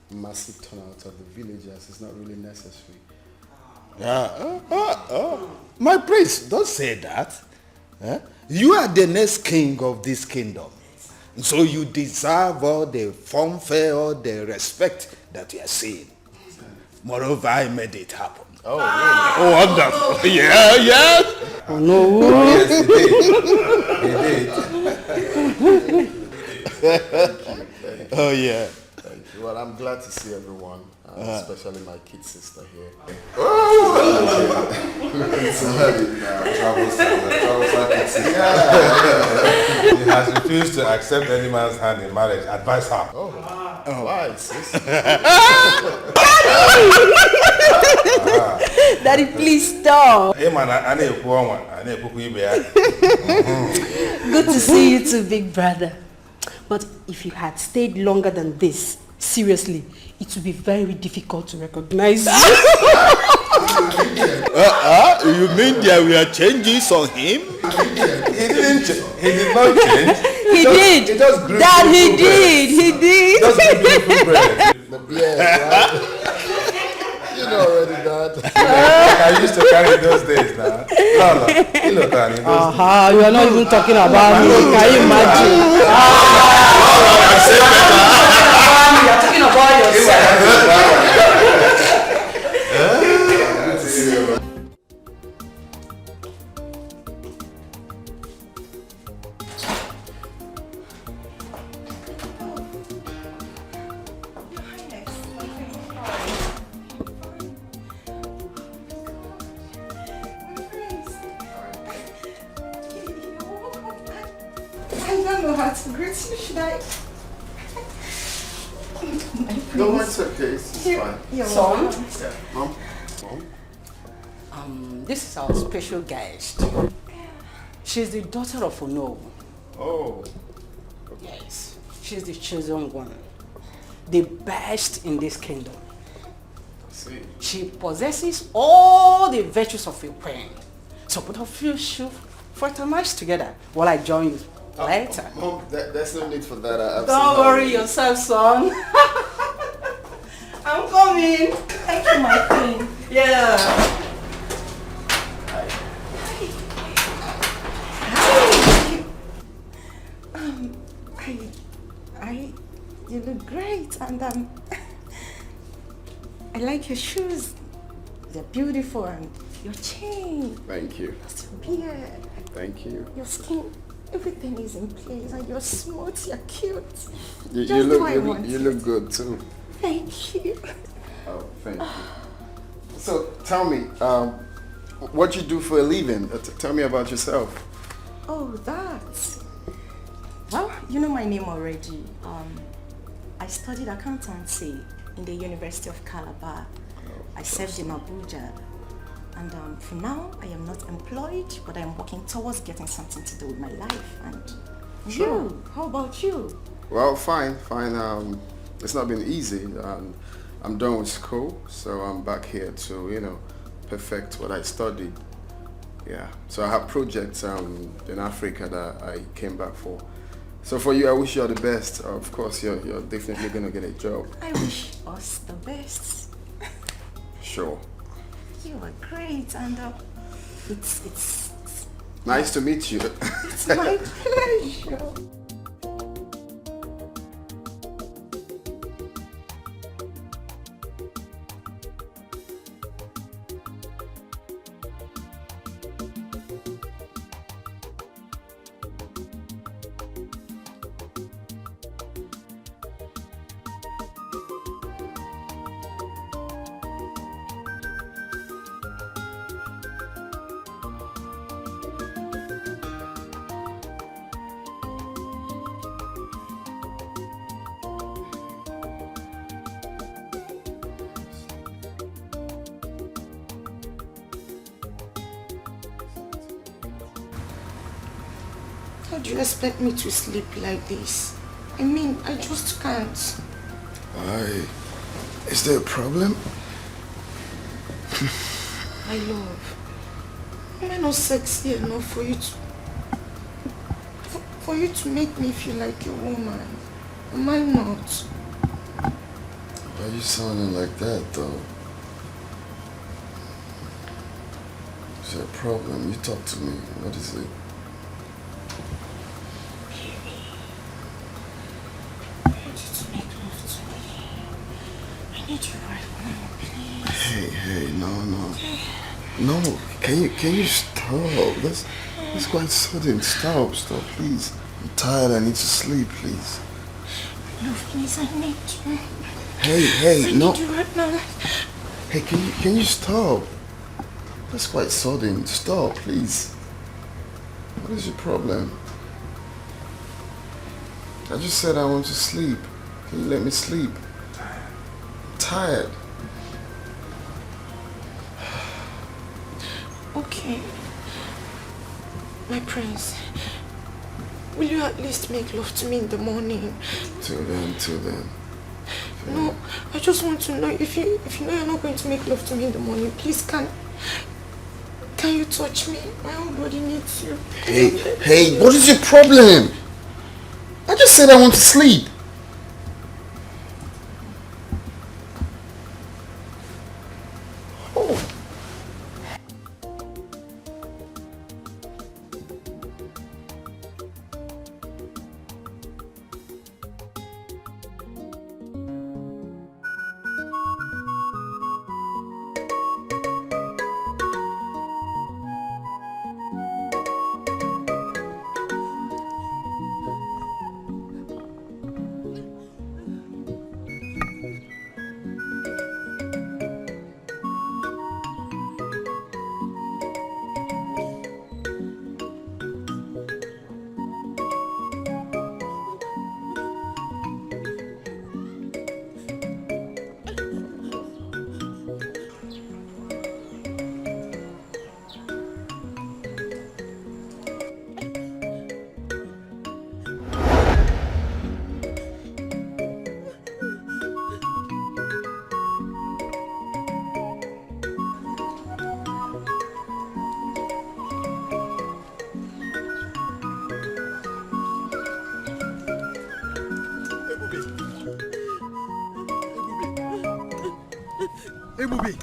massive turnout of the villagers is not really necessary. My prince, don't say that. You are the next king of this kingdom. So you deserve all the fanfare, all the respect that you are seeing. Moreover, I made it happen. Oh, really? Oh, wonderful. Yeah, yes. Oh, no. Oh, yes, he did. Oh, yeah. Thank you. Well, I'm glad to see everyone, especially my kid sister here. He has refused to accept any man's hand in marriage. Advise her. Why, sis? Daddy, please stop. Good to see you too, big brother. But if you had stayed longer than this, seriously, it would be very difficult to recognize you. You mean there were changes on him? He did not change. He did. Dad, he did. He did. Just beautiful bread. You know already, Dad. I used to carry in those days now. No, you know that in those days. You are not even talking about me. Can you imagine? You are talking about yourself. No, it's okay. It's fine. Son? Yeah. Mom? This is our special guest. She's the daughter of Ono. Oh. Yes, she's the chosen one. The best in this kingdom. See. She possesses all the virtues of a queen. So both of you should fight a match together while I join you later. Mom, there's no need for that. Don't worry yourself, son. I'm coming. Thank you, my queen. Yeah. You look great, and I like your shoes. They're beautiful, and your chain. Thank you. Your beard. Thank you. Your skin. Everything is in place, and you're smooth. You're cute. You look good too. Thank you. Oh, thank you. So tell me, what you do for a living? Tell me about yourself. Oh, that. Well, you know my name already. I studied accountancy in the University of Calabar. I served in Abuja. And for now, I am not employed, but I am working towards getting something to do with my life. And Sure. you, how about you? Well, fine. It's not been easy. I'm done with school, so I'm back here to, perfect what I studied. Yeah. So I have projects in Africa that I came back for. So for you, I wish you all the best. Of course, you're definitely gonna get a job. I wish us the best. Sure. You are great, and it's Nice to meet you. it's my pleasure. How do you expect me to sleep like this? I mean, I just can't. Why? Is there a problem? My love, am I not sexy enough for you to make me feel like a woman? Am I not? Why are you sounding like that, though? Is there a problem? You talk to me. What is it? I need you right now, please. Hey, no. Can you stop? That's quite sudden. Stop, please. I'm tired. I need to sleep, please. Love, please, I need you. Hey, no. I need you right now. Hey, can you stop? That's quite sudden. Stop, please. What is your problem? I just said I want to sleep. Can you let me sleep? I'm tired. Okay. My prince, will you at least make love to me in the morning? Till then. No, I just want to know if you know you're not going to make love to me in the morning, please can you touch me? My whole body needs you. Hey, what is your problem? I just said I want to sleep. Oh. Ibubi!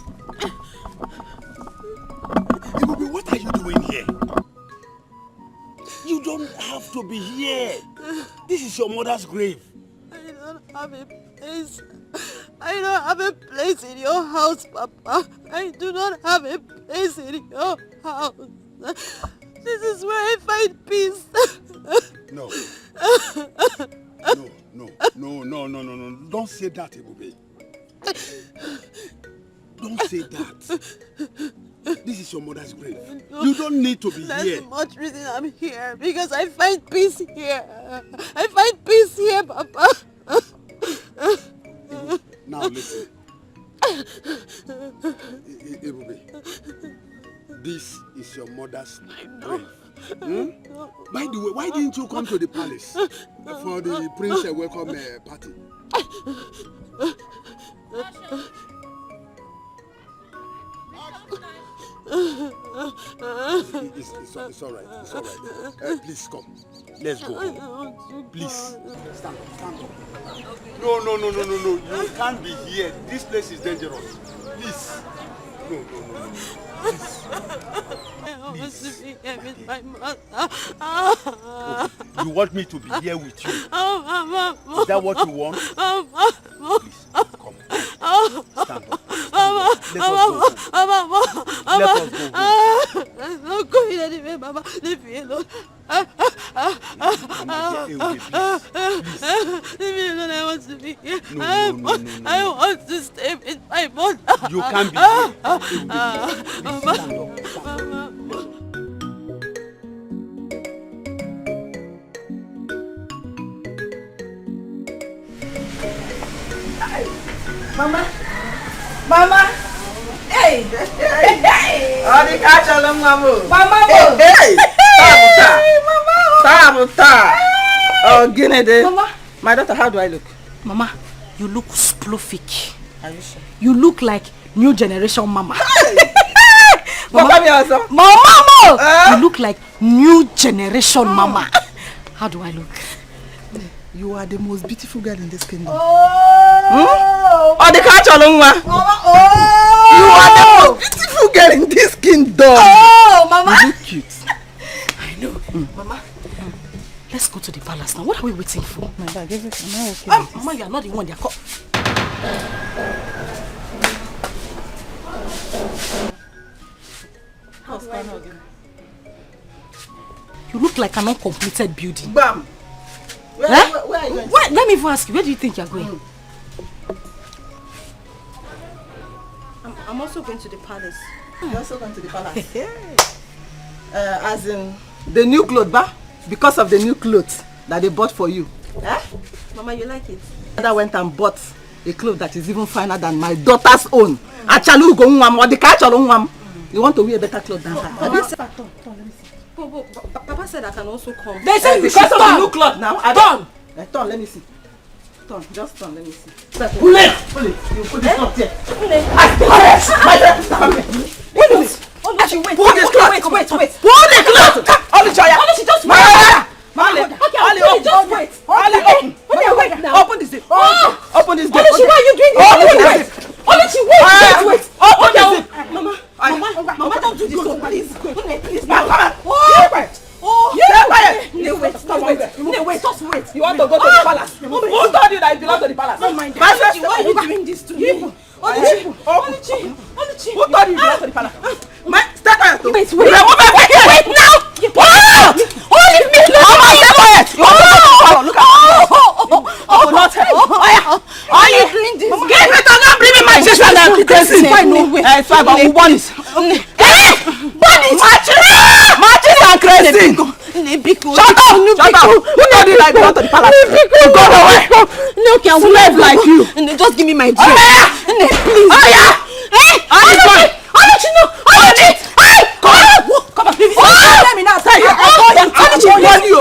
Ibubi, what are you doing here? You don't have to be here. This is your mother's grave. I don't have a place. I don't have a place in your house, Papa. I do not have a place in your house. This is where I find peace. No. No. Don't say that, Ibubi. Don't say that. This is your mother's grave. You don't need to be here. That's much reason I'm here. Because I find peace here. I find peace here, Papa. Now listen. Ibubi, this is your mother's grave. By the way, why didn't you come to the palace for the prince welcome party? It's all right. It's all right. Please come. Let's go. Please. Stand up. No. You can't be here. This place is dangerous. Please. No. Please. I want to be here with my mother. Okay. You want me to be here with you? Is that what you want? Please, come. Stand up. Let us go. I'm not going anywhere, Mama. Leave me alone. Leave me alone. I want to be here. I want to stay with my mother. You can't be here. Mama. Mama. Hey. Oh, the catch all of Mama. Hey. Tabuta. Oh, Guinea. Mama. My daughter, how do I look? Mama, you look splofik. Are you sure? You look like new generation mama. Mama. You look like new generation mama. How do I look? You are the most beautiful girl in this kingdom. Oh, the catch along one. You are the most beautiful girl in this kingdom. Oh, Mama. You look cute. I know. Mama, let's go to the palace now. What are we waiting for? My bag, everything. Am I okay? Mama, you are not the one they are called. How's going on? You look like an uncompleted building. Bam. Where are you going? Let me even ask you, where do you think you are going? I'm also going to the palace. You're also going to the palace? As in, the new clothes, ba? Because of the new clothes that they bought for you. Mama, you like it? I went and bought a cloth that is even finer than my daughter's own. Achalu go ngwam or the catch you want to wear a better clothes than her. Papa said I can also come. They said because of the new cloth now. Turn! Turn, let me see. Turn, just turn, let me see. Pull it! You put this cloth here. Pull it! Wait. Pull this cloth! Wait. Pull the cloth! Olichoya! Oluchi, just wait! Just wait. Open this zip. Open this zip. Oluchi, why are you doing this? Open this zip. Oluchi, wait. Open this zip. Mama, don't do this. Please. Come on. Wait, just wait. You want to go to the palace? Who told you that you belong to the palace? Oh my God. Why are you doing this to me? Oluchi. Who told you you belong to the palace? Stay quiet. Wait now. What? Leave me alone. Stay quiet. You want to go to the palace? Look at Why are you doing this? Get it and not bring me my sister and crazy. It's fine, but we want it. Matches and crazy. Shut up! Who told you that I belong to the palace? Go away! No, can slave like you. Just give me my drink. Please. Oluchi, no! Come on! Let me now tell you.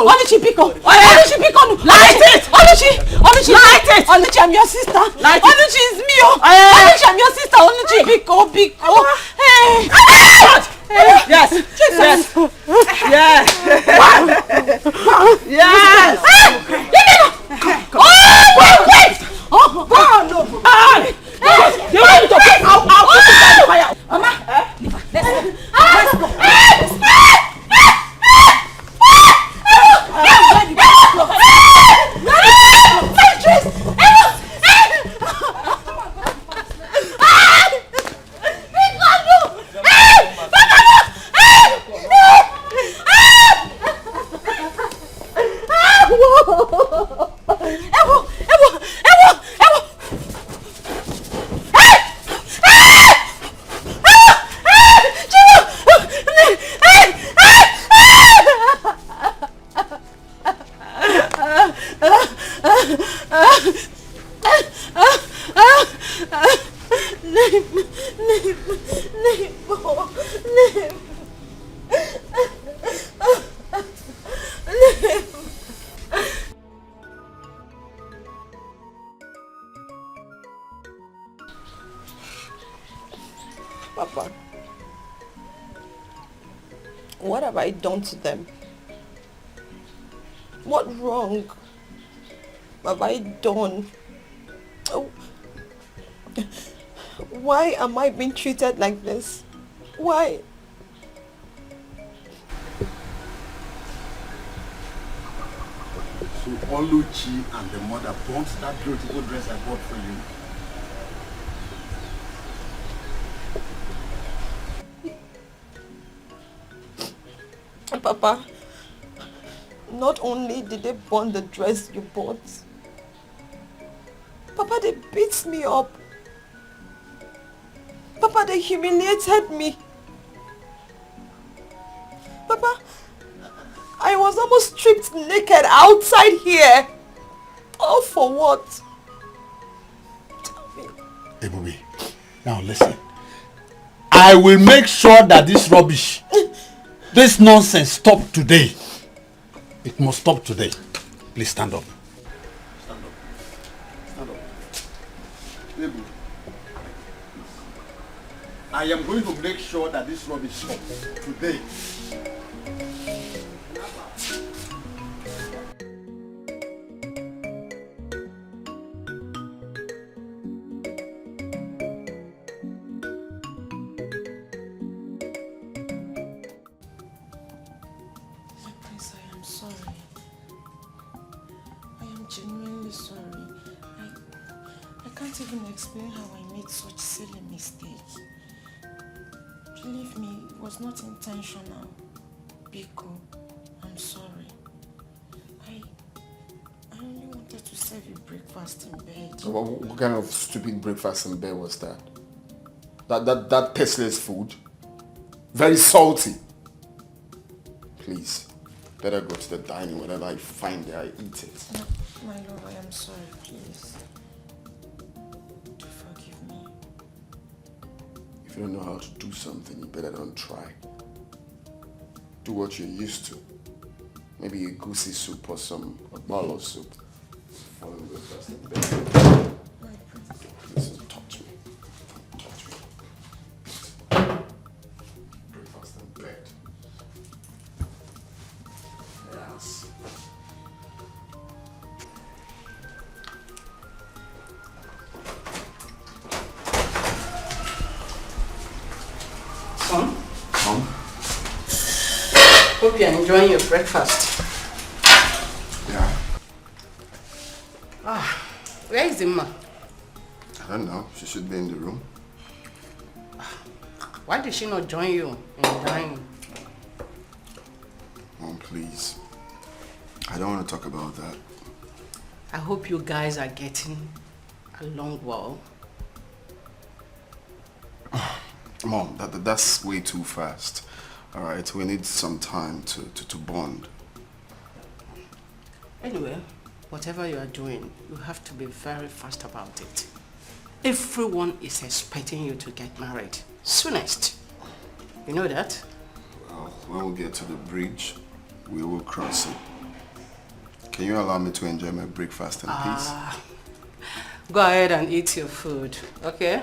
Oluchi, pick up. Light it! Oluchi, light it! Oluchi, I'm your sister. Oluchi is me. Oluchi, I'm your sister. Oluchi, pick up. Hey! Yes. Wait! You want me to pick out? Papa, what have I done to them? What wrong have I done? Oh, why am I being treated like this? Why? So Oluchi and the mother bought that beautiful dress I bought for you. Papa, not only did they burn the dress you bought, Papa, they beat me up. Papa, they humiliated me. Papa, I was almost stripped naked outside here. All for what? Tell me. Ebube, now listen. I will make sure that this rubbish, this nonsense stop today. It must stop today. Please stand up. Stand up. Stand up. Ebube, I am going to make sure that this rubbish stops today. Explain how I made such silly mistake. Believe me, it was not intentional. Biko, I'm sorry. I only wanted to serve you breakfast in bed. What kind of stupid breakfast in bed was that? That tasteless food? Very salty. Please, better go to the dining. Whatever I find there, I eat it. No, my love, I am sorry, please. If you don't know how to do something, you better don't try. Do what you're used to. Maybe a goosey soup or a bowl of soup. Follow the breakfast in bed. Please don't touch me. Don't touch me. Breakfast in bed. Yes. Hope you're enjoying your breakfast. Yeah. Where is Emma? I don't know. She should be in the room. Why did she not join you in dining? Mom, please. I don't want to talk about that. I hope you guys are getting along well. Mom, that's way too fast. All right, we need some time to bond. Anyway, whatever you are doing, you have to be very fast about it. Everyone is expecting you to get married soonest. You know that? Well, when we get to the bridge, we will cross it. Can you allow me to enjoy my breakfast in peace? Go ahead and eat your food, okay?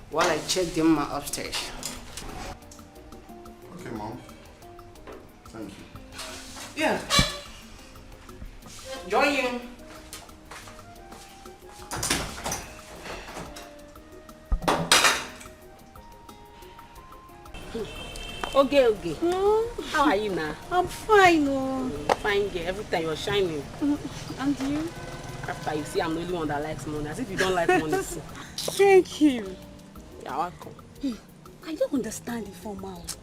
While I check them upstairs. Okay, Mom. Thank you. Yeah. Join you. Okay. How are you now? I'm fine. Oh. Fine girl. Every time you're shining. And you? After you see I'm the only one that likes money. As if you don't like money. Thank you. You're welcome. I don't understand Ifeoma.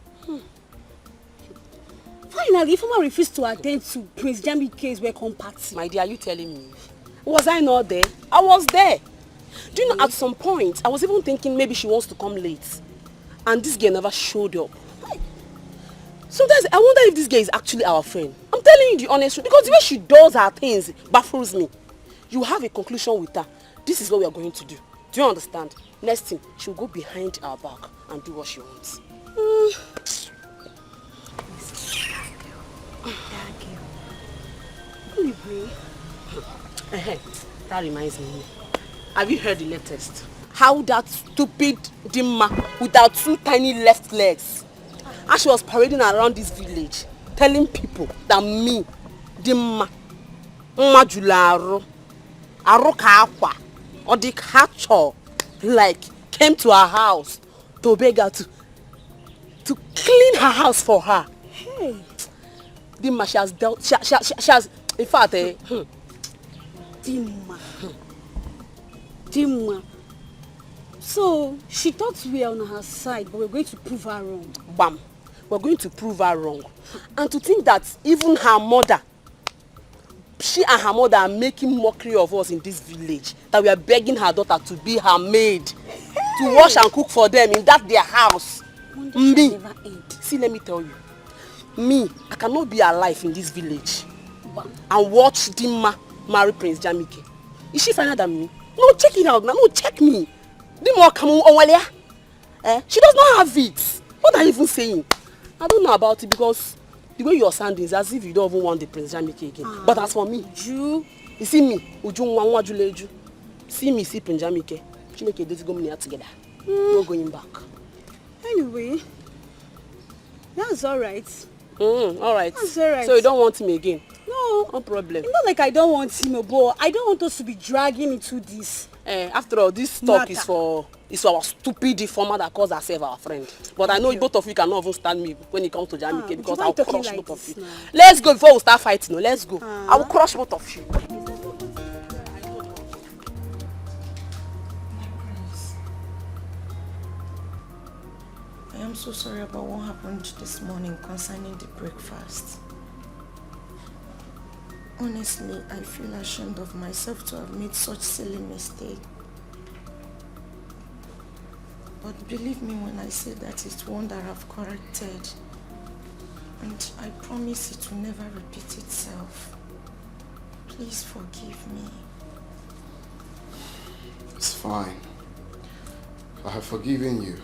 Finally, Ifeoma refused to attend to Prince Jamike's welcome party. My dear, are you telling me? Was I not there? I was there. Do you know, at some point, I was even thinking maybe she wants to come late. And this girl never showed up. Sometimes I wonder if this girl is actually our friend. I'm telling you the honest truth. Because the way she does her things baffles me. You have a conclusion with her. This is what we are going to do. Do you understand? Next thing, she'll go behind our back and do what she wants. That reminds me. Have you heard the latest? How that stupid Dimma with her 2 tiny left legs, how she was parading around this village, telling people that me, Dimma, Majularo, Aroka Aqua, or the catcher, like, came to her house to beg her to clean her house for her. Hey, Dimma, she has dealt, she has, in fact, Dimma. So, she thought we are on her side, but we're going to prove her wrong. Bam. We're going to prove her wrong. And to think that even her mother, she and her mother are making mockery of us in this village, that we are begging her daughter to be her maid, to wash and cook for them in that their house. Me, see, let me tell you, me, I cannot be alive in this village and watch Dimma marry Prince Jamike. Is she finer than me? No, check it out now. No, check me. Dimma come on, she does not have it. What are you even saying? I don't know about it because the way you're sounding is as if you don't even want the Prince Jamike again. But as for me, you see me, Uju, see me, see Prince Jamike. She make a date go near together. No going back. Anyway, that's alright. Alright. That's alright. So you don't want me again? No. No problem. It's not like I don't want him, but I don't want us to be dragging into this. After all, this talk is for our stupid deformer that calls herself our friend. But I know both of you cannot even stand me when it comes to Jamike because I'll crush both of you. Let's go before we start fighting. Let's go. I will crush both of you. I am so sorry about what happened this morning concerning the breakfast. Honestly, I feel ashamed of myself to have made such silly mistake. But believe me when I say that it's one that I've corrected. And I promise it will never repeat itself. Please forgive me. It's fine. I have forgiven you.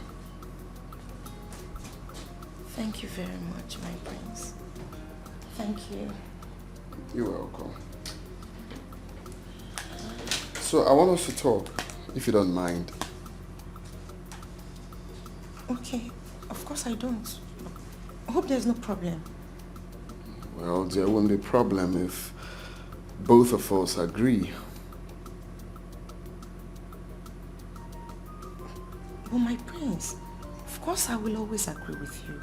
Thank you very much, my prince. Thank you. You're welcome. So I want us to talk, if you don't mind. Okay, of course I don't. I hope there's no problem. Well, there won't be a problem if both of us agree. But my prince, of course I will always agree with you.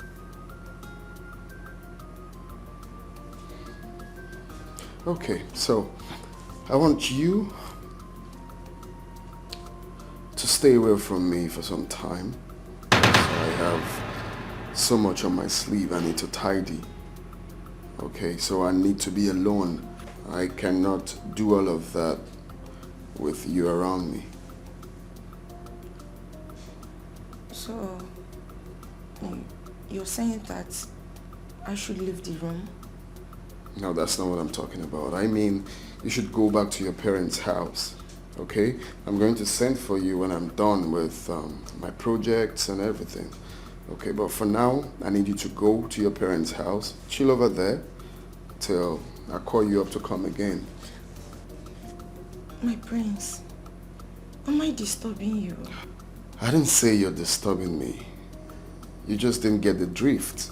Okay, so I want you to stay away from me for some time. So I have so much on my sleeve I need to tidy. Okay, so I need to be alone. I cannot do all of that with you around me. So, you're saying that I should leave the room? No, that's not what I'm talking about. I mean, you should go back to your parents' house, okay? I'm going to send for you when I'm done with my projects and everything, okay? But for now, I need you to go to your parents' house, chill over there till I call you up to come again. My prince, am I disturbing you? I didn't say you're disturbing me. You just didn't get the drift.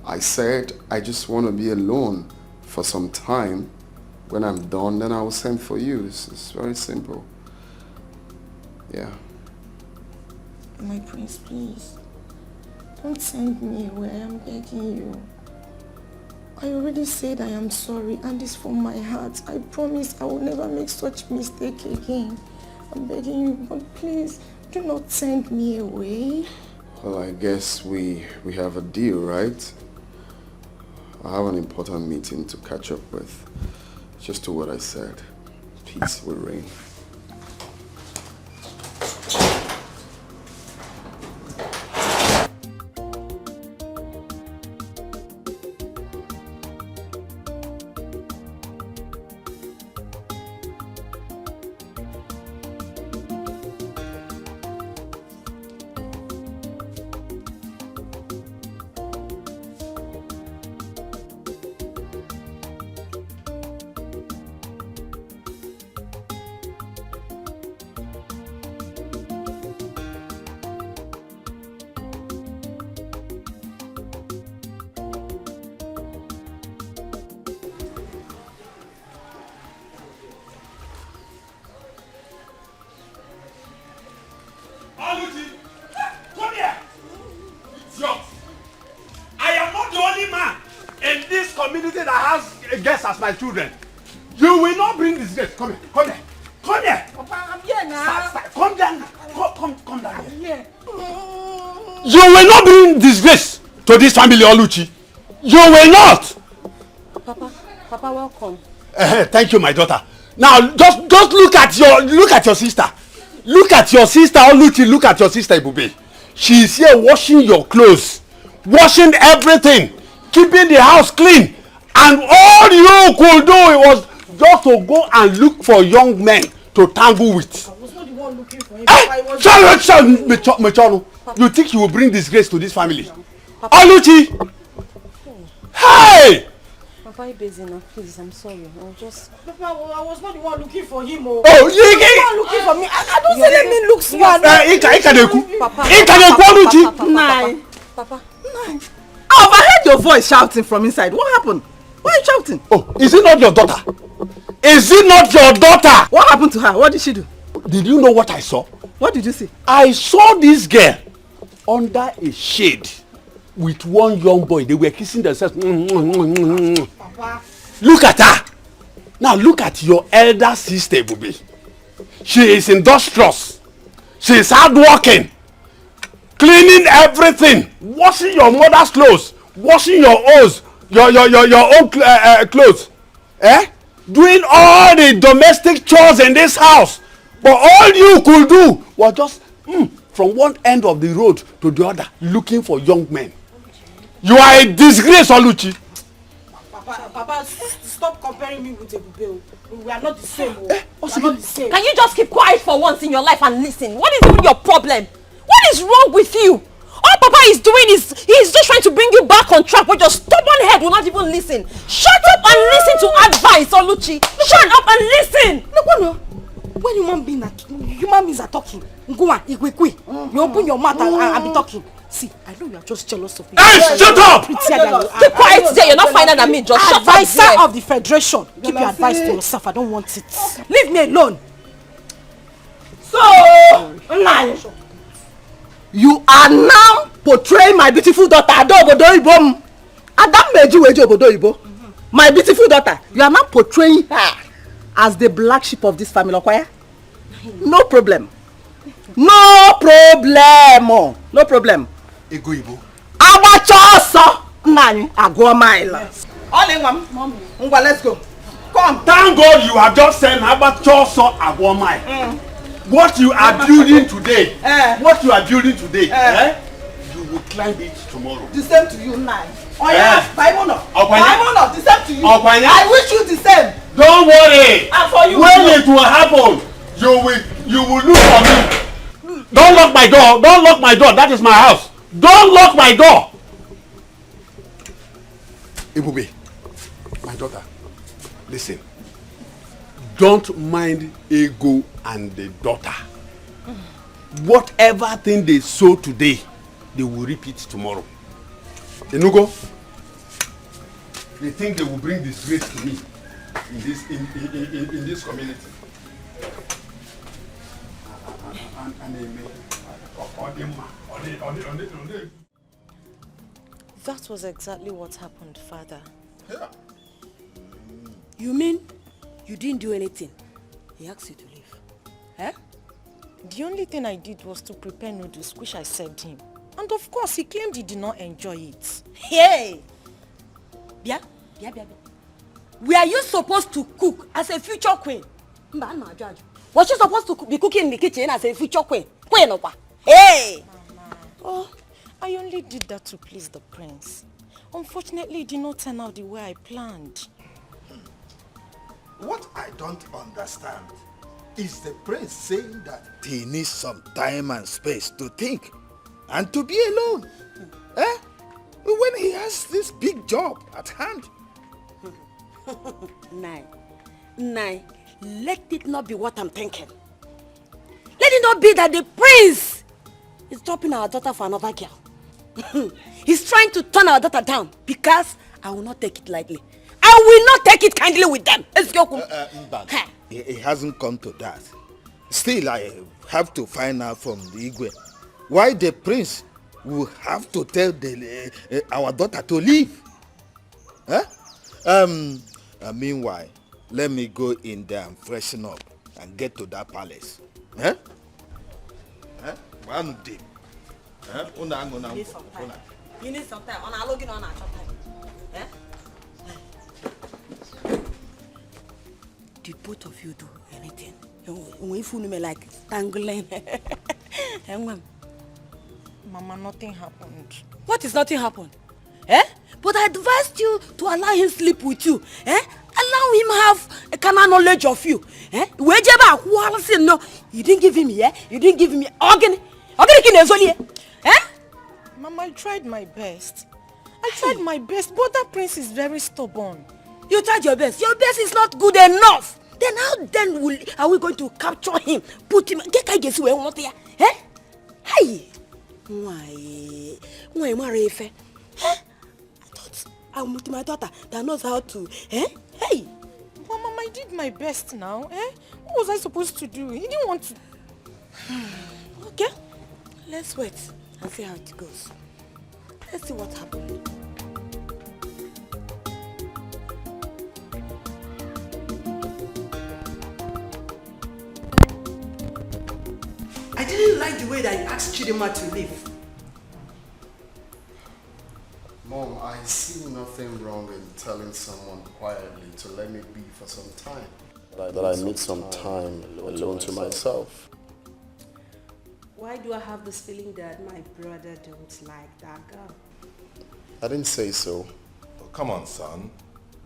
I said I just want to be alone for some time. When I'm done, then I will send for you. It's very simple. Yeah. My prince, please. Don't send me away. I'm begging you. I already said I am sorry and it's from my heart. I promise I will never make such mistake again. I'm begging you, but please, do not send me away. Well, I guess we have a deal, right? I have an important meeting to catch up with. Just do what I said. Peace will reign. as my children. You will not bring disgrace. Come here. Come here. Come here. Papa, I'm here now. Start. Come down. Come down here. You will not bring disgrace to this family, Oluchi. You will not. Papa, welcome. Thank you, my daughter. Now, just look at your sister. Look at your sister, Oluchi. Look at your sister, Ibube. She is here washing your clothes, washing everything, keeping the house clean, and all you could do was just to go and look for young men to tangle with. I was not the one looking for him. Mechonu, you think you will bring disgrace to this family? Oluchi! Hey! Papa, you busy now, please. I'm sorry. I'll just. Papa, I was not the one looking for him. Oh, you are looking for me. I don't say let me look smart. Papa. I overheard your voice shouting from inside. What happened? Why are you shouting? Oh, is it not your daughter? Is it not your daughter? What happened to her? What did she do? Did you know what I saw? What did you see? I saw this girl under a shade with one young boy. They were kissing themselves. Papa. Look at her. Now look at your elder sister, Bubi. She is industrious. She is hardworking. Cleaning everything. Washing your mother's clothes. Washing your own clothes. Doing all the domestic chores in this house. But all you could do was just from one end of the road to the other looking for young men. You are a disgrace, Oluchi. Papa, stop comparing me with Ebube. We are not the same. We are not the same. Can you just keep quiet for once in your life and listen? What is even your problem? What is wrong with you? All Papa is doing is he's just trying to bring you back on track, but your stubborn head will not even listen. Shut up and listen to advice, Oluchi. Shut up and listen. Look, when human beings are talking, go on, you open your mouth and be talking. See, I know you are just jealous of me. Hey, shut up! Keep quiet there. You're not finer than me. Just shut up. Advisor of the Federation. Keep your advice to yourself. I don't want it. Leave me alone. So, you are now portraying my beautiful daughter, my beautiful daughter. You are now portraying her as the black sheep of this family, okay? No problem. No problem. No problem. Egoibo. Abachoso. Nani, agwa mile. All in one. Mommy. Let's go. Come. Thank God you have just said Abachoso agwa mile. What you are building today, you will climb it tomorrow. The same to you, Nai. Oh yeah, Baimono. Baimono, the same to you. I wish you the same. Don't worry. And for you. When it will happen, you will look for me. Don't lock my door. Don't lock my door. That is my house. Don't lock my door. Ibube, my daughter, listen. Don't mind Ego and the daughter. Whatever thing they sow today, they will reap it tomorrow. Enugo, they think they will bring disgrace to me in this community. That was exactly what happened, Father. Yeah. You mean you didn't do anything? He asked you to leave. Eh? The only thing I did was to prepare noodles, which I served him. And of course, he claimed he did not enjoy it. Hey! Bia. Were you supposed to cook as a future queen? Was she supposed to be cooking in the kitchen as a future queen? Hey! Mama. Oh, I only did that to please the prince. Unfortunately, it did not turn out the way I planned. What I don't understand is the prince saying that he needs some time and space to think and to be alone. When he has this big job at hand. Nai, let it not be what I'm thinking. Let it not be that the prince is dropping our daughter for another girl. He's trying to turn our daughter down because I will not take it lightly. I will not take it kindly with them. It hasn't come to that. Still, I have to find out from the Igwe why the prince will have to tell our daughter to leave. Meanwhile, let me go in there and freshen up and get to that palace. Eh? Eh? One day. Eh? You need some time. You need some time. On our login on our time. Eh? The both of you do anything. When you me like tangling. Mama, nothing happened. What is nothing happened? Eh? But I advised you to allow him sleep with you. Eh? Allow him have a carnal knowledge of you. Eh? No, you didn't give him, yeah? You didn't give him organ. Eh? Mama, I tried my best. But that prince is very stubborn. You tried your best. Your best is not good enough. Then how are we going to capture him? Put him. Get I guess where want here? Eh? Hey. Why Marife? Eh? I thought I'm with my daughter that knows how to. Eh? Hey. But Mama, I did my best now. Eh? What was I supposed to do? He didn't want to. Okay. Let's wait and see how it goes. Let's see what happens. I didn't like the way that you asked Chidima to leave. Mom, I see nothing wrong in telling someone quietly to let me be for some time. That I need some time alone to myself. Why do I have this feeling that my brother don't like that girl? I didn't say so. Oh, come on, son.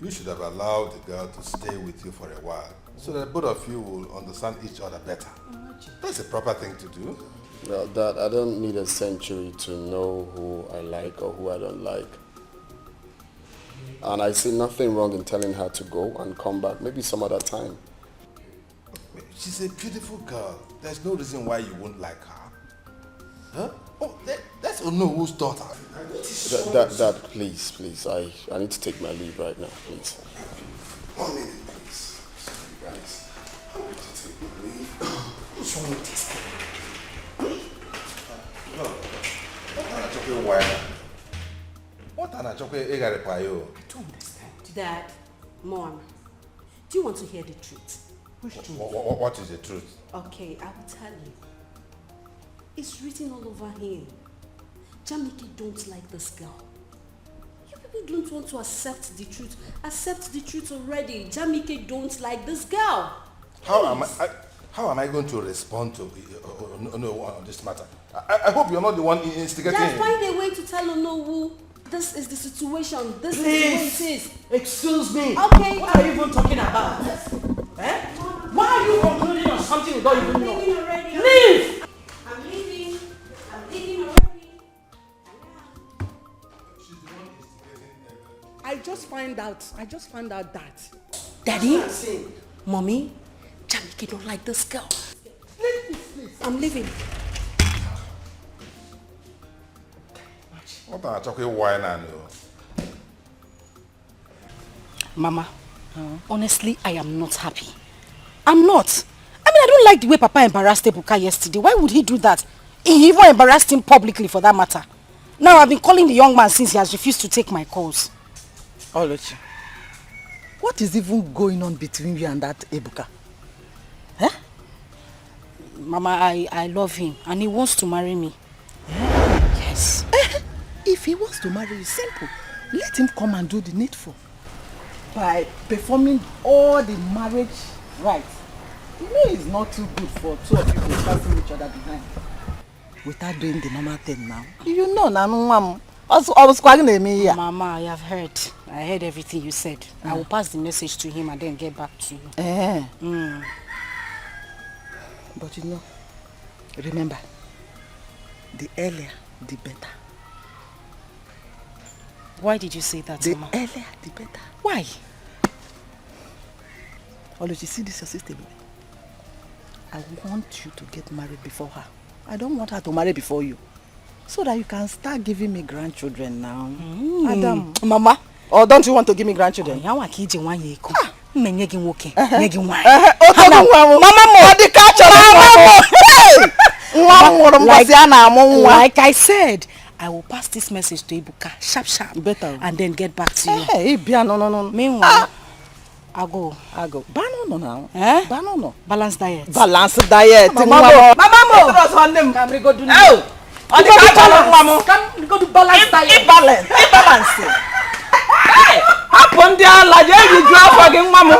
You should have allowed the girl to stay with you for a while so that both of you will understand each other better. That's a proper thing to do. Well, Dad, I don't need a century to know who I like or who I don't like. And I see nothing wrong in telling her to go and come back, maybe some other time. She's a beautiful girl. There's no reason why you won't like her. Huh? Oh, that's Onowo's daughter. Dad, please. I need to take my leave right now, please. 1 minute, please. Sorry, guys. I need to take my leave. What's wrong with this guy? What an I don't understand. Dad, Mom, do you want to hear the truth? What is the truth? Okay, I will tell you. It's written all over him. Jamike don't like this girl. You people don't want to accept the truth. Accept the truth already. Jamike don't like this girl. How am I going to respond to on this matter? I hope you're not the one instigating him. Just find a way to tell Onowu this is the situation. This is the way it is. Excuse me. Okay. What are you even talking about? Eh? Why are you concluding on something you don't even know? Leave! I'm leaving. I'm leaving already. I just found out that. Daddy, Mommy, Jamike don't like this girl. Please. I'm leaving. What are you talking wine and Mama, honestly, I am not happy. I'm not. I mean, I don't like the way Papa embarrassed Ebuka yesterday. Why would he do that? He even embarrassed him publicly for that matter. Now I've been calling the young man since he has refused to take my calls. Oluchi, what is even going on between you and that Ebuka? Huh? Mama, I love him and he wants to marry me. Yeah. Yes. If he wants to marry you, simple. Let him come and do the needful. By performing all the marriage rites. You know it's not too good for two of you to passing each other behind. Without doing the normal thing now. You know, Mama, I have heard. I heard everything you said. I will pass the message to him and then get back to you. But you know, remember, the earlier, the better. Why did you say that, Mama? The earlier, the better. Why? Oluchi, see this your sister, baby. I want you to get married before her. I don't want her to marry before you. So that you can start giving me grandchildren now. Adam. Mama. Or don't you want to give me grandchildren? Mama, like I said, I will pass this message to Ebuka sharp, better, and then get back to you. Hey, no. Meanwhile, I go. Banono now. Eh? Banono. Balanced diet. Balanced diet. Mama. Come we go do. Oh. On the balance. Come we go do balanced diet. Imbalance. Hey. Happen ndi ala je you draw for gin mamu.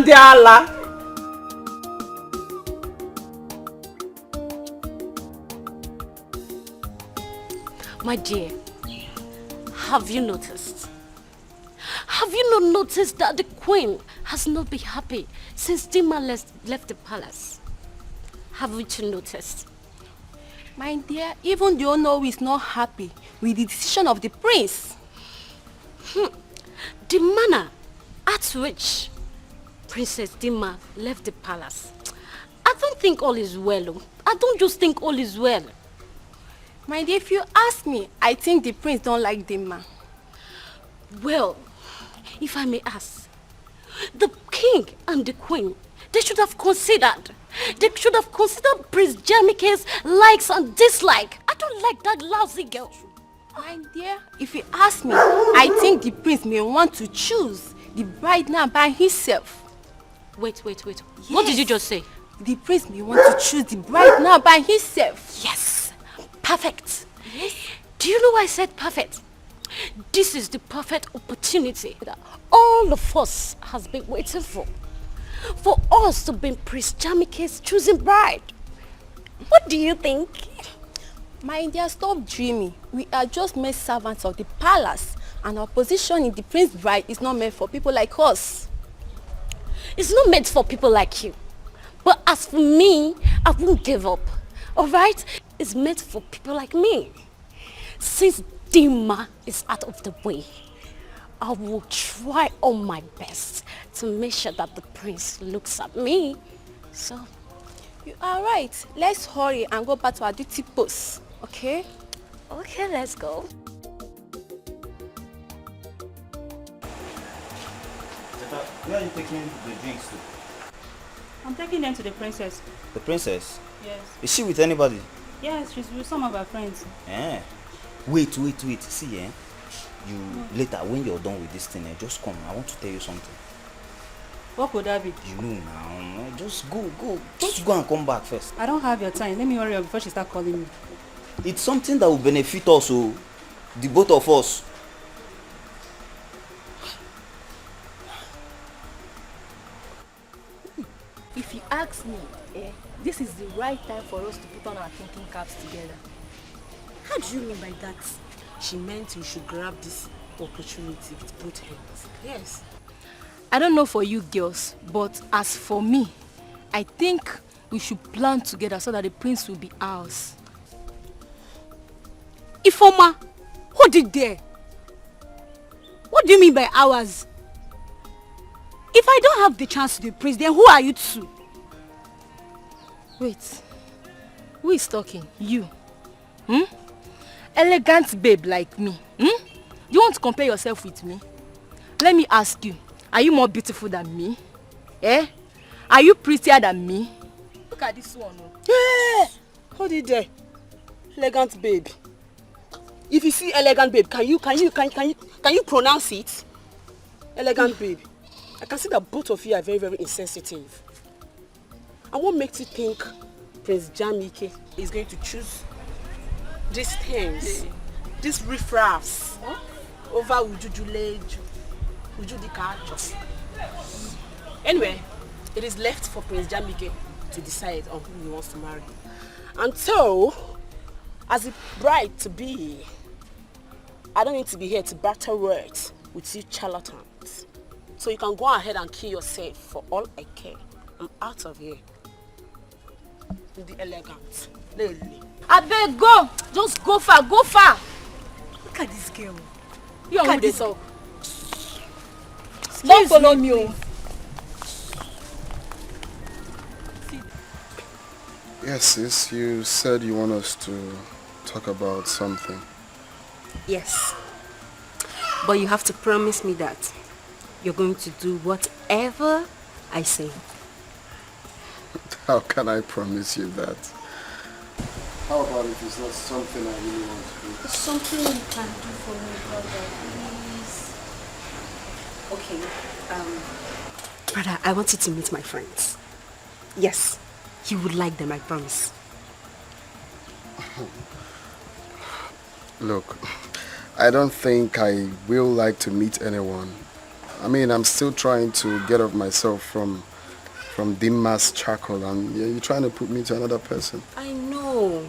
Ndi ala. My dear, have you noticed? Have you not noticed that the queen has not been happy since Dima left the palace? Haven't you noticed? My dear, even the owner is not happy with the decision of the prince. The manner at which Princess Dima left the palace, I don't think all is well. I don't just think all is well. My dear, if you ask me, I think the prince don't like Dima. Well, if I may ask, the king and the queen, they should have considered Prince Jamike's likes and dislikes. I don't like that lousy girl. My dear, if you ask me, I think the prince may want to choose the bride now by himself. Wait. Yes. What did you just say? The prince may want to choose the bride now by himself. Yes. Perfect. Yes. Do you know why I said perfect? This is the perfect opportunity that all of us has been waiting for us to be Prince Jamike's choosing bride. What do you think? My dear, stop dreaming. We are just mere servants of the palace, and our position in the prince's bride is not meant for people like us. It's not meant for people like you. But as for me, I won't give up. Alright? It's meant for people like me. Since Dima is out of the way, I will try all my best to make sure that the prince looks at me. So, you are right. Let's hurry and go back to our duty post. Okay? Okay, let's go. Where are you taking the drinks to? I'm taking them to the princess. The princess? Yes. Is she with anybody? Yes, she's with some of her friends. Eh. Wait. See, you later, when you're done with this thing, just come. I want to tell you something. What could that be? You know now. Just go. Just go and come back first. I don't have your time. Let me hurry up before she starts calling me. It's something that will benefit us, the both of us. If you ask me, this is the right time for us to put on our thinking caps together. How do you mean by that? She meant you should grab this opportunity with both hands. Yes. I don't know for you girls, but as for me, I think we should plan together so that the prince will be ours. Ifoma, hold it there. What do you mean by ours? If I don't have the chance to be prince, then who are you to? Wait, who is talking? You? Elegant babe like me. Do you want to compare yourself with me? Let me ask you, are you more beautiful than me? Are you prettier than me? Look at this one. Hold it there. Elegant babe. If you see elegant babe, can you pronounce it? Elegant babe. I can see that both of you are very, very insensitive. And what makes you think Prince Jamike is going to choose these things, these riffraffs, over Uju Okoli? Anyway, it is left for Prince Jamike to decide on who he wants to marry. And so, as a bride to be, I don't need to be here to battle words with you charlatans. So you can go ahead and kill yourself for all I care. I'm out of here. With the elegant. Lily. I beg, go! Just go far, go far! Look at this girl. You Look are at this. up. Don't follow me. Yes, sis, you said you want us to talk about something. Yes. But you have to promise me that you're going to do whatever I say. How can I promise you that? How about if it's not something I really want to do? It's something you can do for me, brother, Okay, brother, I want you to meet my friends. Yes, you would like them, I promise. Look, I don't think I will like to meet anyone. I mean, I'm still trying to get off myself from Dimma's charcoal, and you're trying to put me to another person. I know,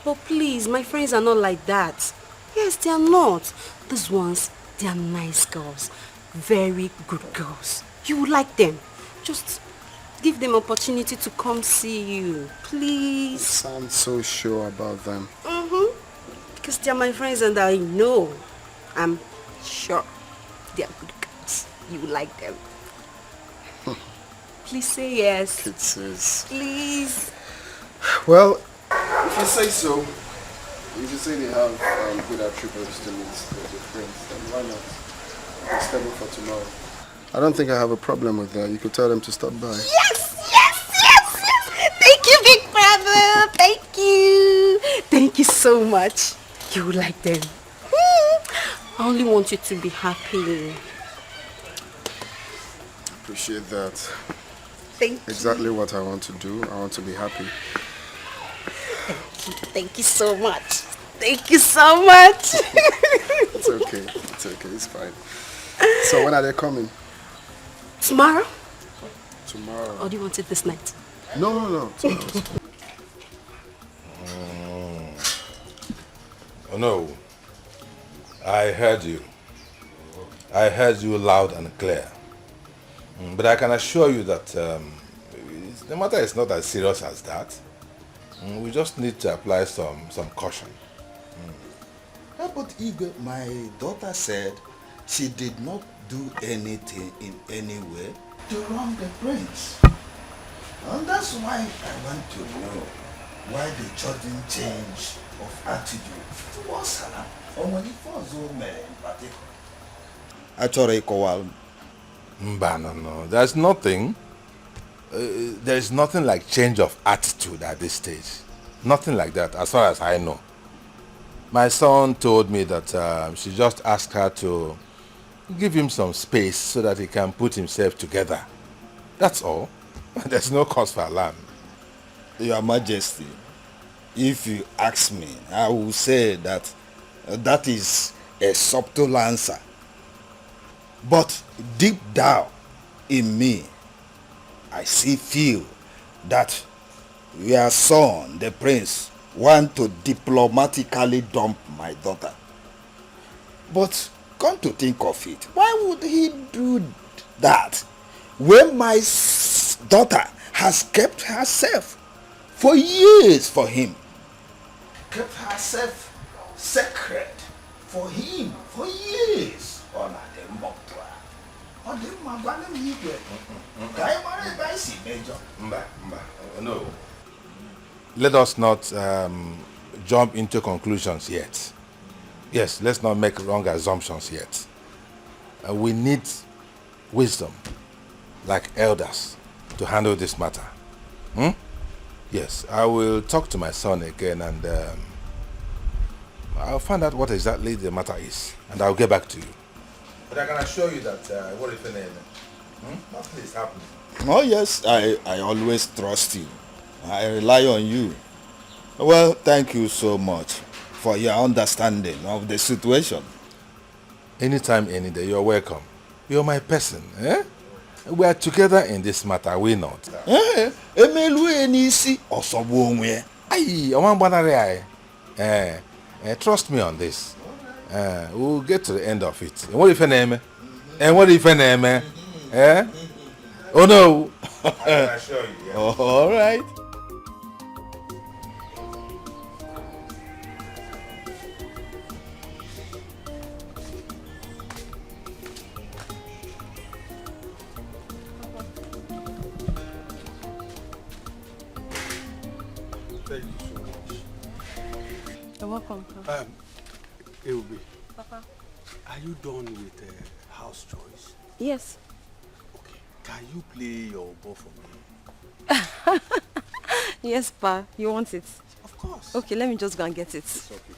but please, my friends are not like that. Yes, they are not. These ones, they are nice girls. Very good girls. You would like them. Just give them opportunity to come see you. Please. You sound so sure about them. Because they are my friends and I know. I'm sure they are good girls. You would like them. Please say yes. Kisses. Please. Well, if you say so, if you say they have good attributes to meet your friends, then why not? It's scheduled for tomorrow. I don't think I have a problem with that. You could tell them to stop by. Yes! Thank you, big brother. Thank you. Thank you so much. You would like them. I only want you to be happy. Appreciate that. Thank you. Exactly what I want to do. I want to be happy. Thank you so much. Thank you so much. It's okay. It's okay. It's fine. So when are they coming? Tomorrow? Tomorrow. Or do you want it this night? No. Tomorrow. Oh no. I heard you. I heard you loud and clear. But I can assure you that the matter is not as serious as that. We just need to apply some caution. Yeah, but Igwe, my daughter said she did not do anything in any way to wrong the prince. And that's why I want to know why the sudden change of attitude towards her, or when it was in particular. Actually, Kowal. No. There's nothing. There's nothing like change of attitude at this stage. Nothing like that, as far as I know. My son told me that she just asked her to give him some space so that he can put himself together. That's all. There's no cause for alarm. Your Majesty, if you ask me, I will say that that is a subtle answer. But deep down in me, I feel that your son, the prince, want to diplomatically dump my daughter. But come to think of it, why would he do that when my daughter has kept herself for years for him? Kept herself sacred for him for years. No. Let us not jump into conclusions yet. Yes, let's not make wrong assumptions yet. We need wisdom, like elders, to handle this matter. Yes, I will talk to my son again and I'll find out what exactly the matter is and I'll get back to you. But I can assure you that what if nothing is happening. Oh yes, I always trust you. I rely on you. Well, thank you so much for your understanding of the situation. Anytime, any day, you're welcome. You're my person, eh? We are together in this matter, are we not? Trust me on this. We'll get to the end of it. And what if your name? Eh? Oh no! I can assure you. Yeah. All right. Thank you so much. You're welcome. Eubi, Papa. are you done with house chores? Yes. Okay. Can you play your ball for me? Yes, Pa. You want it? Of course. Okay, let me just go and get it. It's okay.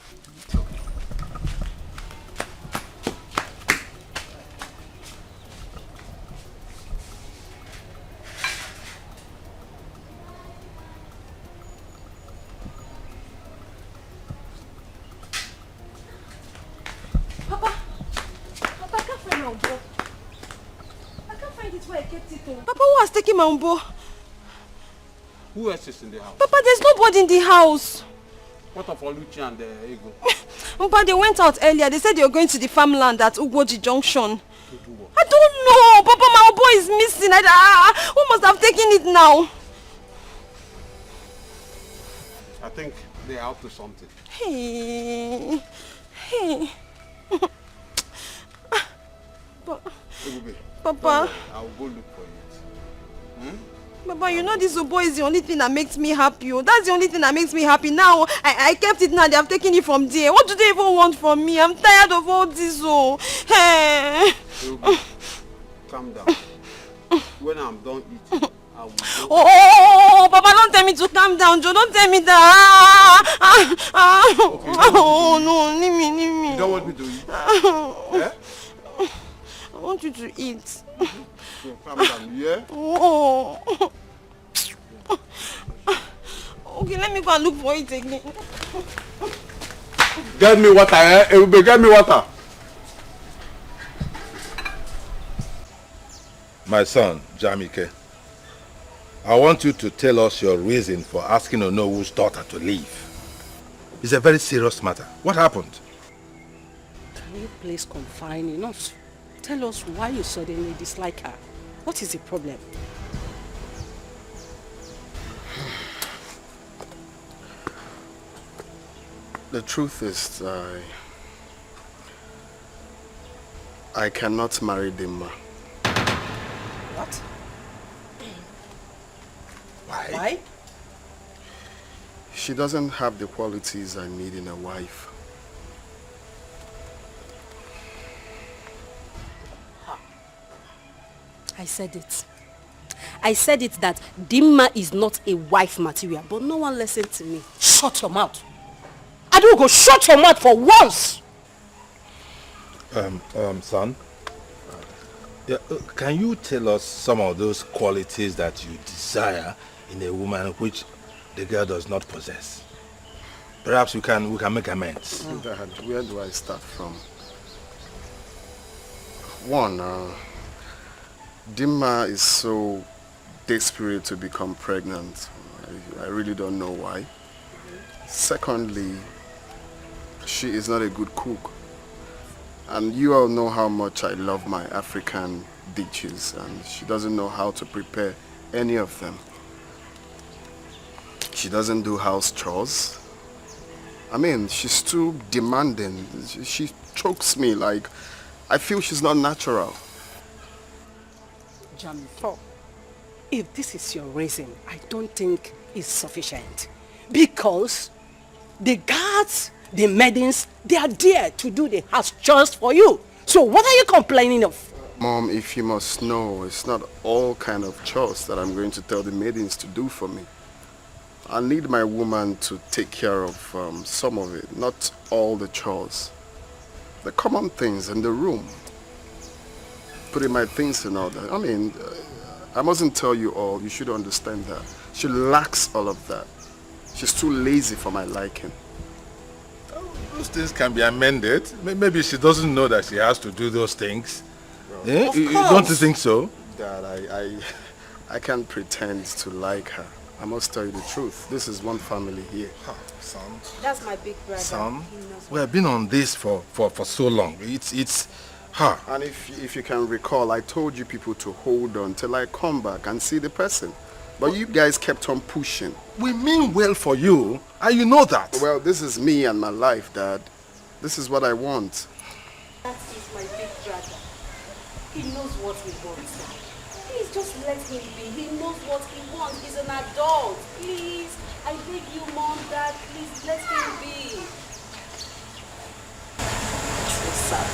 Mambo. Who else is in the house? Papa, there's nobody in the house. What of Oluchi and Ego? Papa, they went out earlier. They said they were going to the farmland at Ugwoji Junction. I don't know. Papa, my boy is missing. Who must have taken it now? I think they are up to something. Hey. Papa. I'll go look for it. Papa, you know this boy is the only thing that makes me happy. That's the only thing that makes me happy. Now, I kept it now. They have taken it from there. What do they even want from me? I'm tired of all this. Hey. Calm down. When I'm done eating, I will go. Oh, Papa, don't tell me to calm down, Joe. Don't tell me that. Okay, no, leave me. You don't want me to eat? Yeah? I want you to eat. So calm down, yeah? Oh. Okay, let me go and look for it again. Get me water, eh? Ebube, get me water. My son, Jamike, I want you to tell us your reason for asking Onowu's daughter to leave. It's a very serious matter. What happened? Can you please confine us? Tell us why you suddenly dislike her. What is the problem? The truth is, I cannot marry Dimma. What? Why? She doesn't have the qualities I need in a wife. I said it. I said it that Dimma is not a wife material, but no one listened to me. Shut your mouth. I don't go shut your mouth for once. Son, can you tell us some of those qualities that you desire in a woman which the girl does not possess? Perhaps we can make amends. Dad, where do I start from? One, Dimma is so desperate to become pregnant. I really don't know why. Secondly, she is not a good cook. And you all know how much I love my African dishes, and she doesn't know how to prepare any of them. She doesn't do house chores. I mean, she's too demanding. She chokes me like I feel she's not natural. Jamike, if this is your reason, I don't think it's sufficient. Because the guards, the maidens, they are there to do the house chores for you. So what are you complaining of? Mom, if you must know, it's not all kind of chores that I'm going to tell the maidens to do for me. I need my woman to take care of some of it, not all the chores. The common things in the room. Putting my things in order. I mean, I mustn't tell you all, you should understand that. She lacks all of that. She's too lazy for my liking. Those things can be amended. Maybe she doesn't know that she has to do those things. Of course. Don't you think so? Dad, I can't pretend to like her. I must tell you the truth. This is one family here. Son. That's my big brother. Son, we have been on this for so long. It's her. And if you can recall, I told you people to hold on till I come back and see the person. But you guys kept on pushing. We mean well for you, and you know that. Well, this is me and my life, Dad. This is what I want. That is my big brother. He knows what he wants. Please just let him be. He knows what he wants. He's an adult. Please, I beg you, Mom, Dad, please let him be. So sad,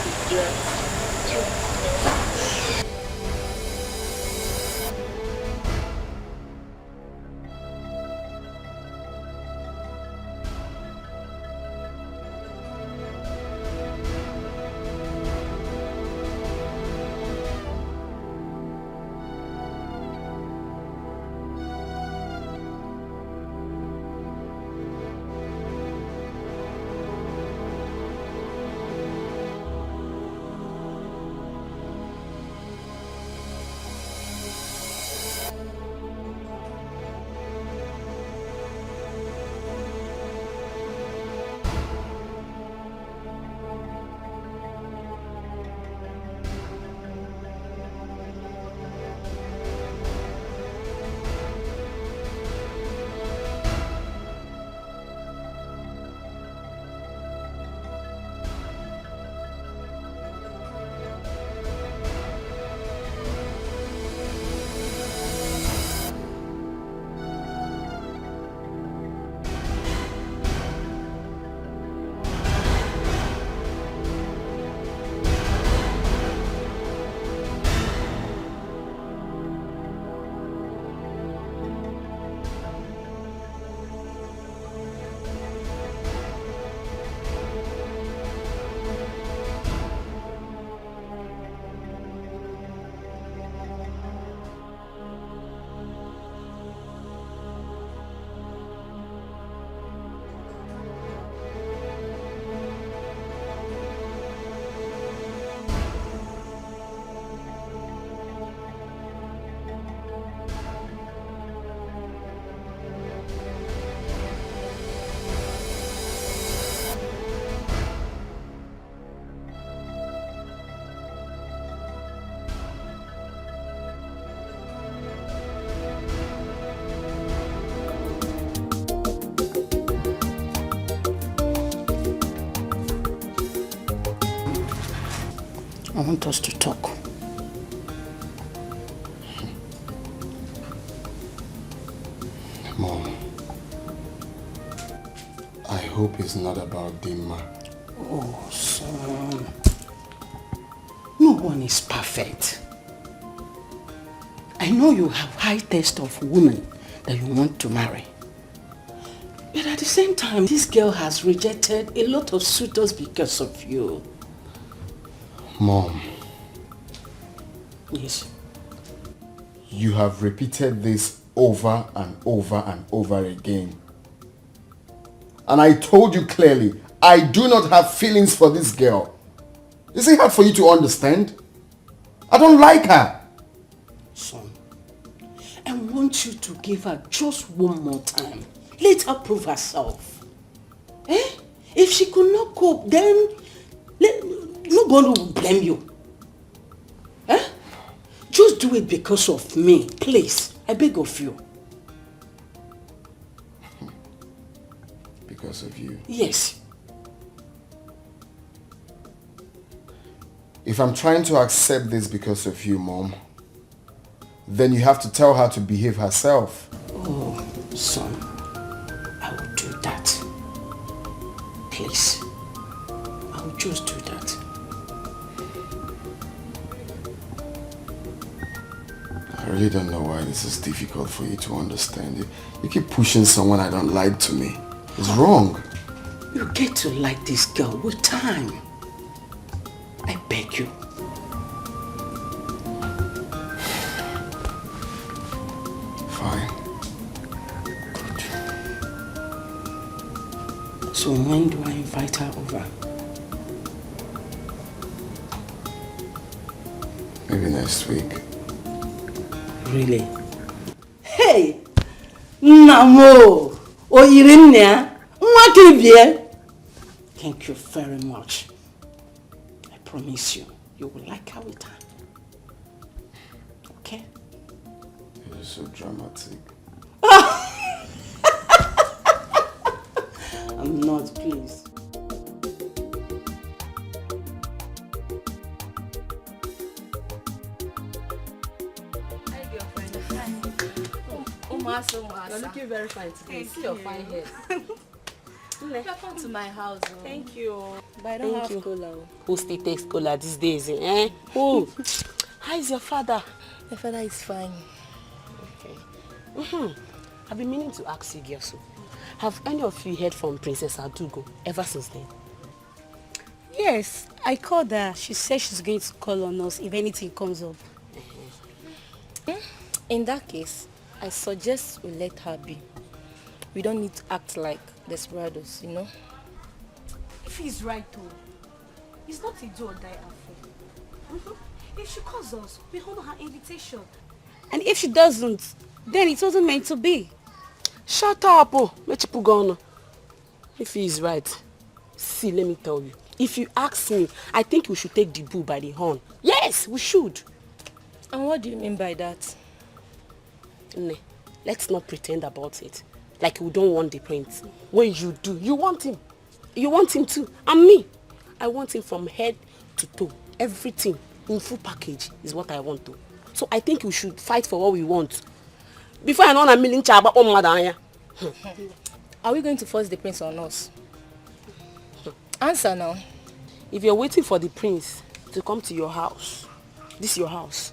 I want us to talk. Mom, I hope it's not about Dimma. Oh, son. No one is perfect. I know you have high taste of women that you want to marry. But at the same time, this girl has rejected a lot of suitors because of you. Mom. Yes. You have repeated this over and over and over again. And I told you clearly, I do not have feelings for this girl. Is it hard for you to understand? I don't like her. Son, I want you to give her just one more time. Let her prove herself. Eh? If she could not cope, then nobody will blame you. Eh? Just do it because of me, please. I beg of you. Because of you? Yes. If I'm trying to accept this because of you, Mom, then you have to tell her to behave herself. Oh, son, I will do that. Please. I will just do that. I really don't know why this is difficult for you to understand. You keep pushing someone I don't like to me. It's wrong. You get to like this girl with time. I beg you. Fine. So when do I invite her over? Maybe next week. Really? Hey! Namo! Oyirinne! Mwakibie! Thank you very much. I promise you, you will like her with her. Okay? You're so dramatic. I'm not, please. You're looking very fine today. See your fine hair. Welcome to my house. Oh. Thank you. But I don't have cola. Who still takes cola these days? Eh? Who? How is your father? My father is fine. Okay. I've been meaning to ask you, Gyosu. Have any of you heard from Princess Adugo ever since then? Yes, I called her. She said she's going to call on us if anything comes up. In that case, I suggest we let her be. We don't need to act like desperados, you know? If he's right though, it's not a do or die affair. If she calls us, we honor her invitation. And if she doesn't, then it wasn't meant to be. Shut up, Mechipugono. If he is right, see, let me tell you. If you ask me, I think we should take the bull by the horn. Yes, we should. And what do you mean by that? Ne, let's not pretend about it. Like we don't want the prince. When you do, you want him. You want him too. And me. I want him from head to toe. Everything in full package is what I want to. So I think we should fight for what we want. Before I know a million chaba on madanya. Are we going to force the prince on us? Answer now. If you're waiting for the prince to come to your house, this is your house,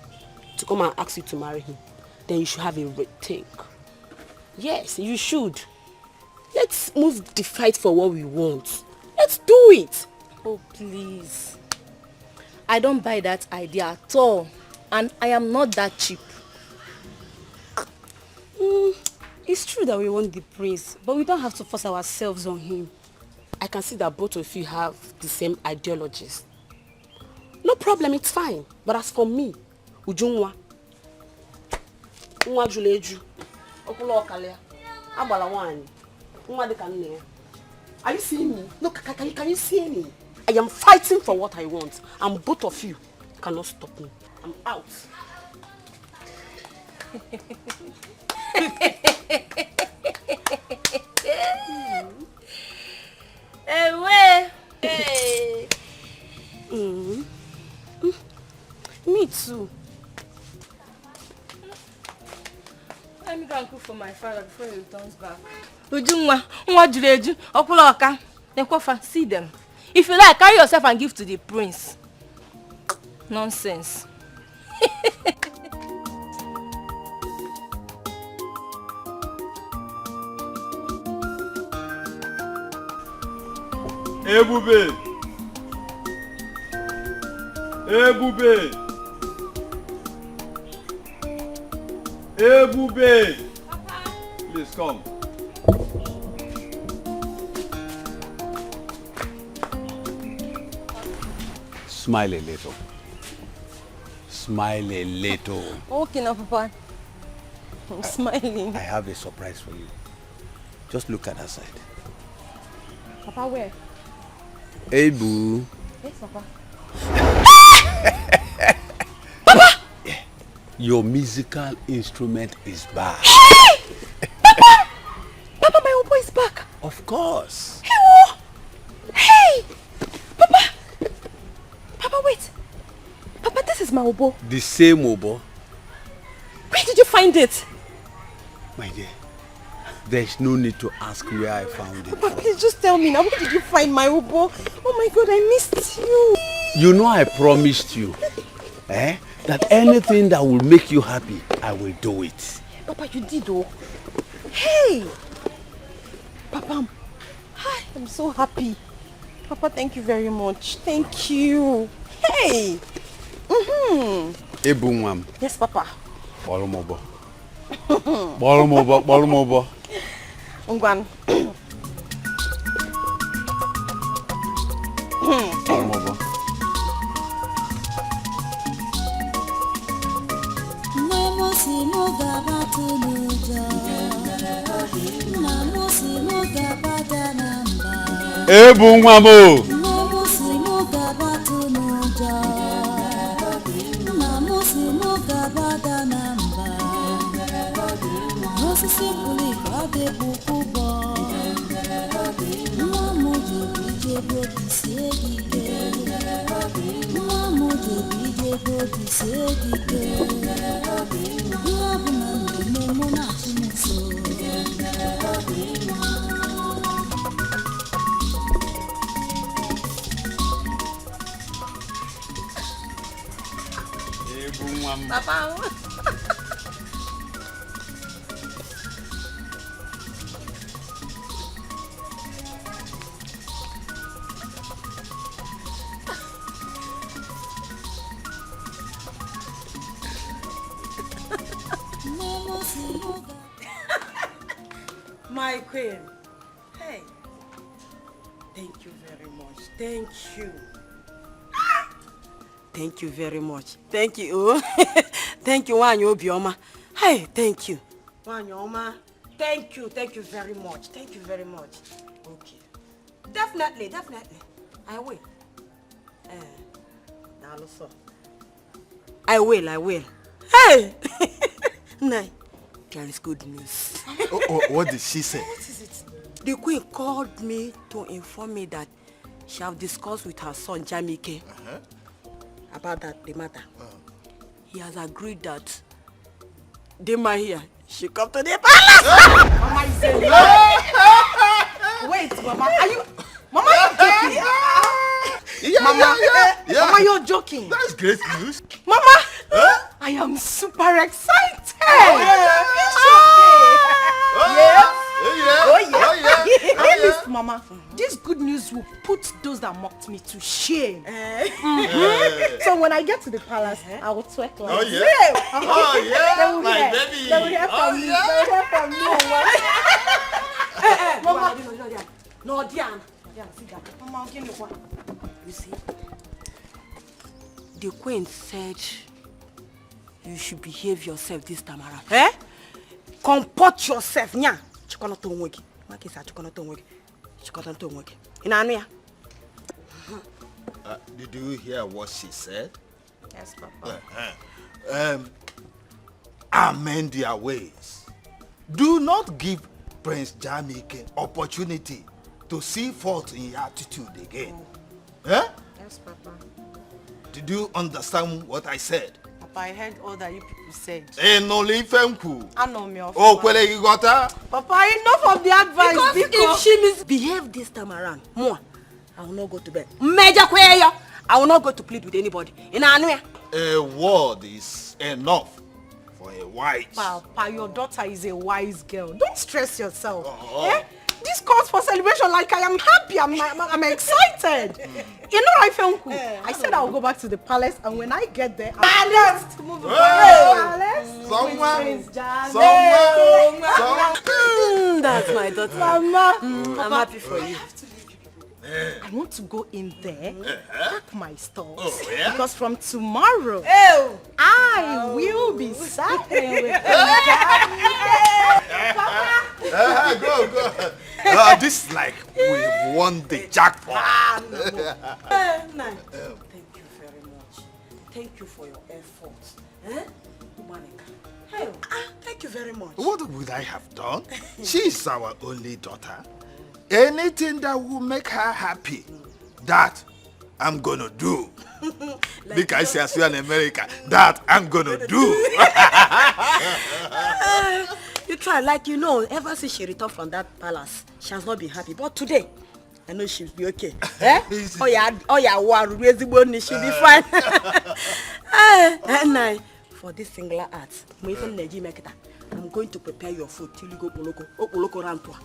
to come and ask you to marry him, then you should have a rethink. Yes, you should. Let's move the fight for what we want. Let's do it. Oh, please. I don't buy that idea at all. And I am not that cheap. It's true that we want the prince, but we don't have to force ourselves on him. I can see that both of you have the same ideologies. No problem, it's fine. But as for me, Ujunwa, Nwa Juleju, Okulo Okalia, Abala Wani, Nwa Dekane. Are you seeing me? No, can you see me? I am fighting for what I want, and both of you cannot stop me. I'm out. Hey. father before he returns back. Ujunwa, nwa juru eju, okula oka. Nekwafa, see them. If you like, carry yourself and give to the prince. Nonsense. Ebube! Ebube! Ebube! Please come. Smile a little. Smile a little. Okay now, Papa. I'm smiling. I have a surprise for you. Just look at that side. Papa, where? Hey, boo. Yes, Papa. Papa! Your musical instrument is back. Papa! Papa, my oboe is back. Of course. Hey! Papa! Papa, wait. Papa, this is my oboe. The same oboe. Where did you find it? My dear, there's no need to ask where I found it. Papa, please just tell me now. Where did you find my oboe? Oh my God, I missed you. You know I promised you, that anything that will make you happy, I will do it. Papa, you did though. Hey! Papa, hi, I'm so happy. Papa, thank you very much. Thank you. Hey! Ebunwam. Yes, Papa. Bolomobo. Bolomobo, bolomobo. Ungwan. Bolomobo. Ebunwamo. Papa. My queen. Hey. Thank you very much. Thank you. Thank you very much. Thank you. Thank you, Wanyo Obioma. Hey, thank you. Wanyoma. Thank you. Thank you very much. Thank you very much. Okay. Definitely, definitely. I will. I will. Hey! Nay, there is good news. What did she say? What is it? The queen called me to inform me that she have discussed with her son Jamike about the matter. He has agreed that the man here should come to the palace. Mama is a Wait, Mama, are you? Mama, Mama, you're joking. That's great news. Mama, I am super excited. Listen, Mama, this good news will put those that mocked me to shame. So when I get to the palace, I will twerk like Oh yeah, my baby. They will hear from me. Mama, no, Diana. Mama, give me one. You see, the queen said you should behave yourself this time around. Comport yourself, nya. Chikono to nweki. Makisa chikono to nweki. Chikono to nweki. Inania. Did you hear what she said? Yes, Papa. Amend their ways. Do not give Prince Jamike opportunity to see fault in your attitude again. Yes, Papa. Did you understand what I said? Papa, I heard all that you people said. Enoli Femku. I know me. Oh, Kwele, you got her? Papa, enough of the advice. Because if she misbehave this time around, more, I will not go to bed. Major Kweya, I will not go to plead with anybody. In Anuya. A word is enough for a wise. Papa, your daughter is a wise girl. Don't stress yourself. Eh? This calls for celebration. Like I am happy. I'm excited. You know, I said I will go back to the palace, and when I get there, I'll to move to the palace. That's my daughter. Mama, I'm happy for you. I want to go in there, pack my stores, Because from tomorrow, I will be sapping with Go. This is like we won the jackpot. Thank you very much. Thank you for your efforts. Thank you very much. What would I have done? She's our only daughter. Anything that will make her happy, that I'm gonna do. Because as you are in America, that I'm gonna do. You try, ever since she returned from that palace, she has not been happy. But today, I know she'll be okay. She'll be fine. And for this singular art, I'm going to prepare your food till you go Poloko Rantwa.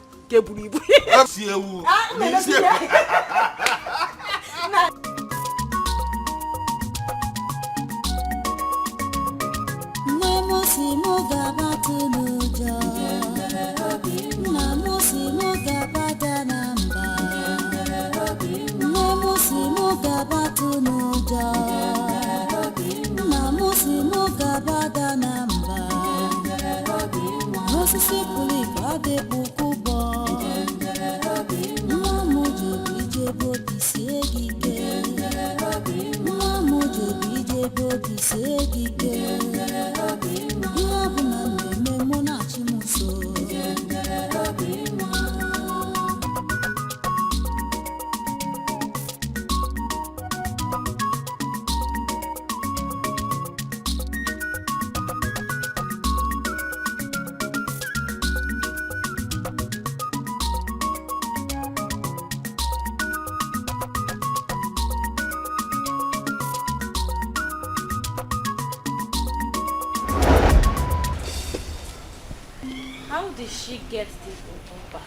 How did she get the Obo back?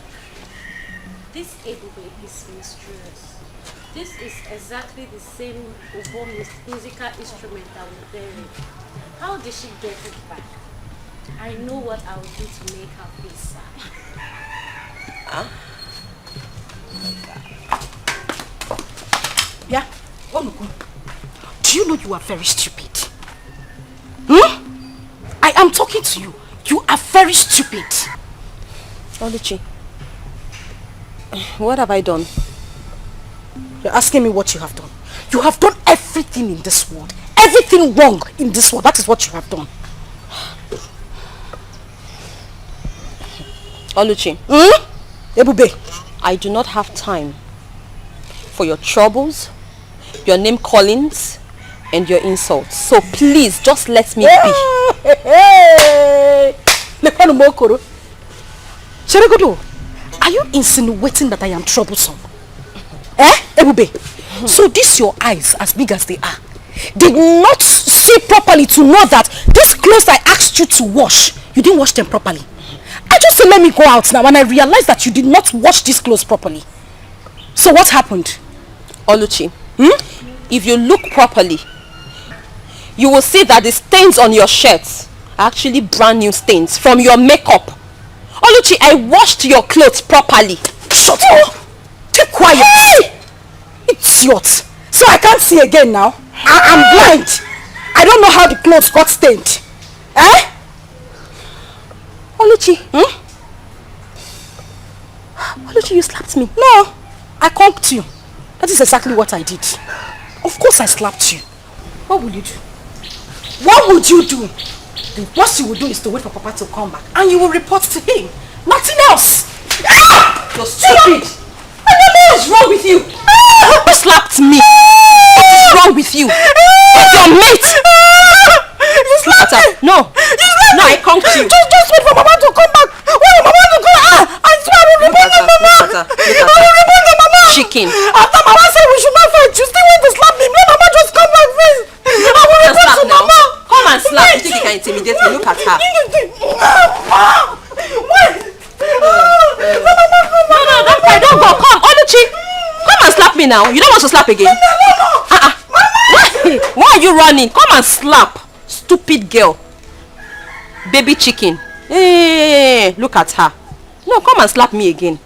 This Ebube is mysterious. This is exactly the same Obo musical instrument that was buried. How did she get it back? I know what I will do to make her feel sad. Yeah. Do you know you are very stupid? I am talking to you. You are very stupid. Oluchi, what have I done? You're asking me what you have done. You have done everything in this world. Everything wrong in this world. That is what you have done. Oluchi. Ebube. I do not have time for your troubles, your name callings, and your insults. So please, just let me be. Cheregodo, are you insinuating that I am troublesome? Ebube? So these your eyes, as big as they are, did not see properly to know that these clothes I asked you to wash, you didn't wash them properly. I just said let me go out now and I realized that you did not wash these clothes properly. So what happened? Oluchi, if you look properly, you will see that the stains on your shirts are actually brand new stains from your makeup. Oluchi, I washed your clothes properly. Shut up! Keep quiet! Hey! Idiot! So I can't see again now? I'm blind! I don't know how the clothes got stained. Oluchi, Oluchi, you slapped me. No, I conked you. That is exactly what I did. Of course I slapped you. What will you do? What would you do? The worst you will do is to wait for Papa to come back and you will report to him. Nothing else. You're stupid. What is wrong with you? Who slapped me? What is wrong with you? It's your mate. her. Mama. Chicken. After Mama said we should not fight, you still want to slap me. Let Mama just come back first. I will report to Mama. Come and slap. You think you can intimidate me? Look at her. Wait. No, don't cry. Don't go. Come, Oluchi. Come and slap me now. You don't want to slap again? No. Why are you running? Come and slap. Stupid girl. Baby chicken. Hey, look at her. No, come and slap me again.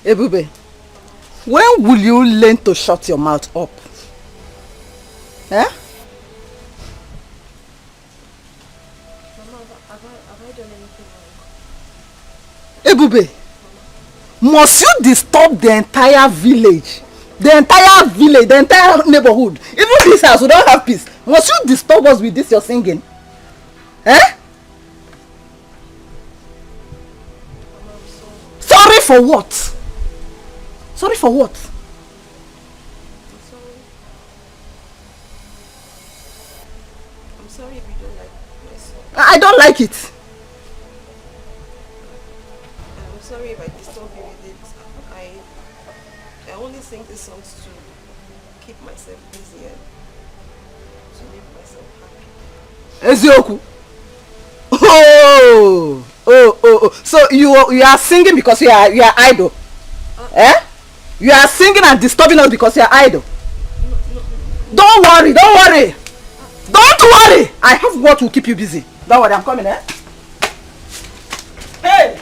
Ebube, when will you learn to shut your mouth up? Eh? Have I done anything wrong? Ebube, must you disturb the entire village? The entire neighborhood? Even this house, we don't have peace. Must you disturb us with this your singing? Eh? Sorry for what? Sorry for what? I'm sorry if you don't like my song. I don't like it. I'm sorry if I disturb you with it. I only sing these songs to keep myself busy and to make myself happy. Ezioku. Oh. So you are singing because you are idle. Eh? You are singing and disturbing us because you are idle. Don't worry. Don't worry. I have what will keep you busy. Don't worry, I'm coming, eh? Hey!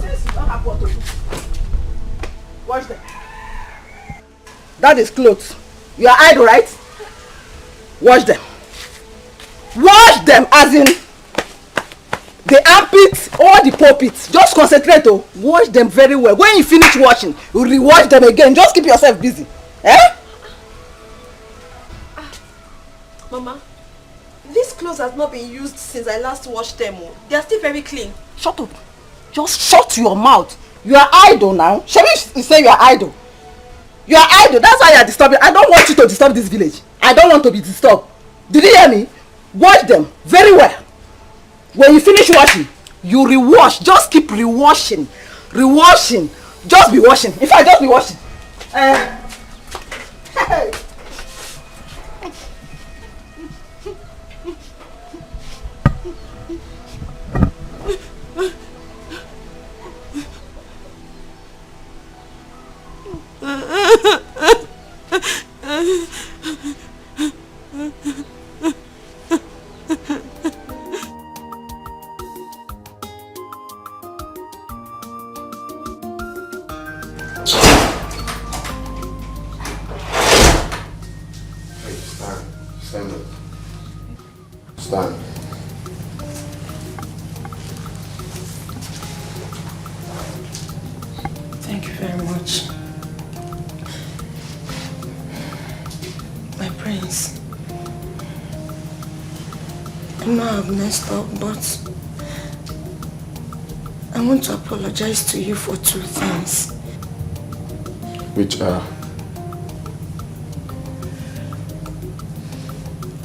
Since you don't have what to do, wash them. That is clothes. You are idle, right? Wash them. Wash them as in the armpits or the pulpits. Just concentrate, oh. Wash them very well. When you finish washing, you re-wash them again. Just keep yourself busy. Eh? Mama, these clothes have not been used since I last washed them. They are still very clean. Shut up. Just shut your mouth. You are idle now. Shall we say you are idle? You are idle. That's why you are disturbing. I don't want you to disturb this village. I don't want to be disturbed. Did you hear me? Wash them very well. When you finish washing, you re-wash. Just keep re-washing. Re-washing. Just be washing. In fact, just be washing. Hey. Stand. Thank you very much. My prince. I know I've messed up, but I want to apologize to you for 2 things. Which are?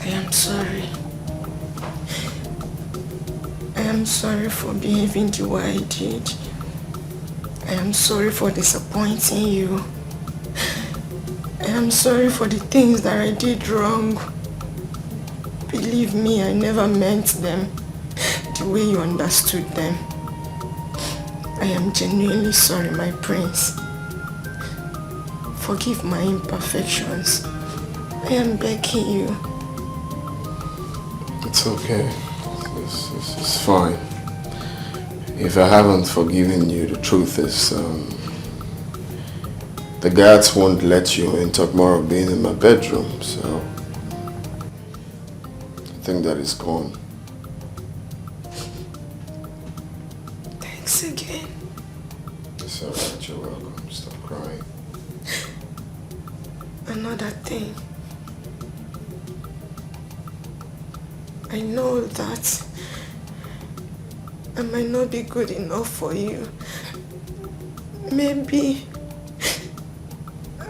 I am sorry. I am sorry for behaving the way I did. I am sorry for disappointing you. I am sorry for the things that I did wrong. Believe me, I never meant them the way you understood them. I am genuinely sorry, my prince. Forgive my imperfections. I am begging you. It's okay. It's fine. If I haven't forgiven you, the truth is, the guards won't let you in tomorrow being in my bedroom, so I think that is gone. Thanks again. It's alright, you're welcome. Stop crying. Another thing. I know that I might not be good enough for you. Maybe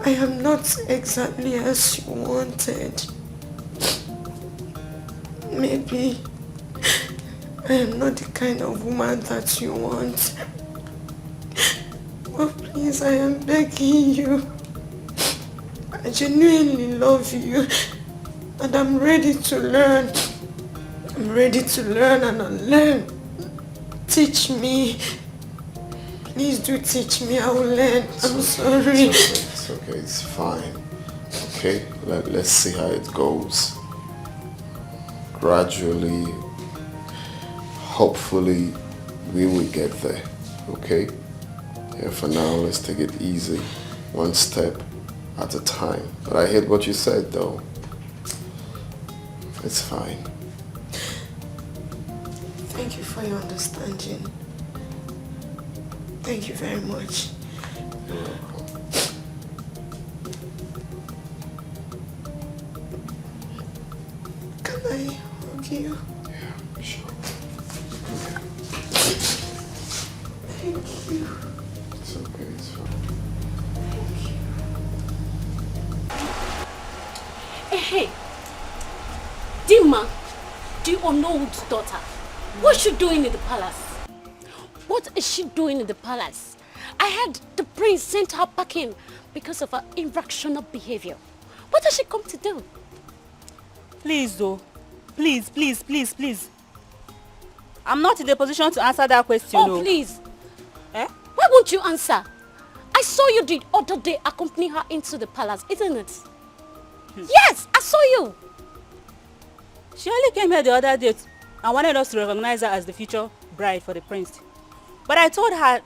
I am not exactly as you wanted. Maybe I am not the kind of woman that you want. But please, I am begging you. I genuinely love you and I'm ready to learn. I'm ready to learn and unlearn. Teach me. Please do teach me. I will learn. I'm sorry. It's okay. It's fine. Okay? Let's see how it goes. Gradually, hopefully, we will get there. Okay? Yeah, for now, let's take it easy. One step at a time. But I heard what you said, though. It's fine. Thank you for your understanding. Thank you very much. You're welcome. Can I hug you? Yeah, sure. Thank you. It's okay, it's fine. Hey, Dima, the unknown's daughter, what's she doing in the palace? What is she doing in the palace? I heard the prince sent her packing because of her irrational behavior. What has she come to do? Please, though. Please, please, please, please. I'm not in the position to answer that question. Oh, please. Eh? Why won't you answer? I saw you the other day accompany her into the palace, isn't it? Yes, I saw you. She only came here the other day and wanted us to recognize her as the future bride for the prince. But I told her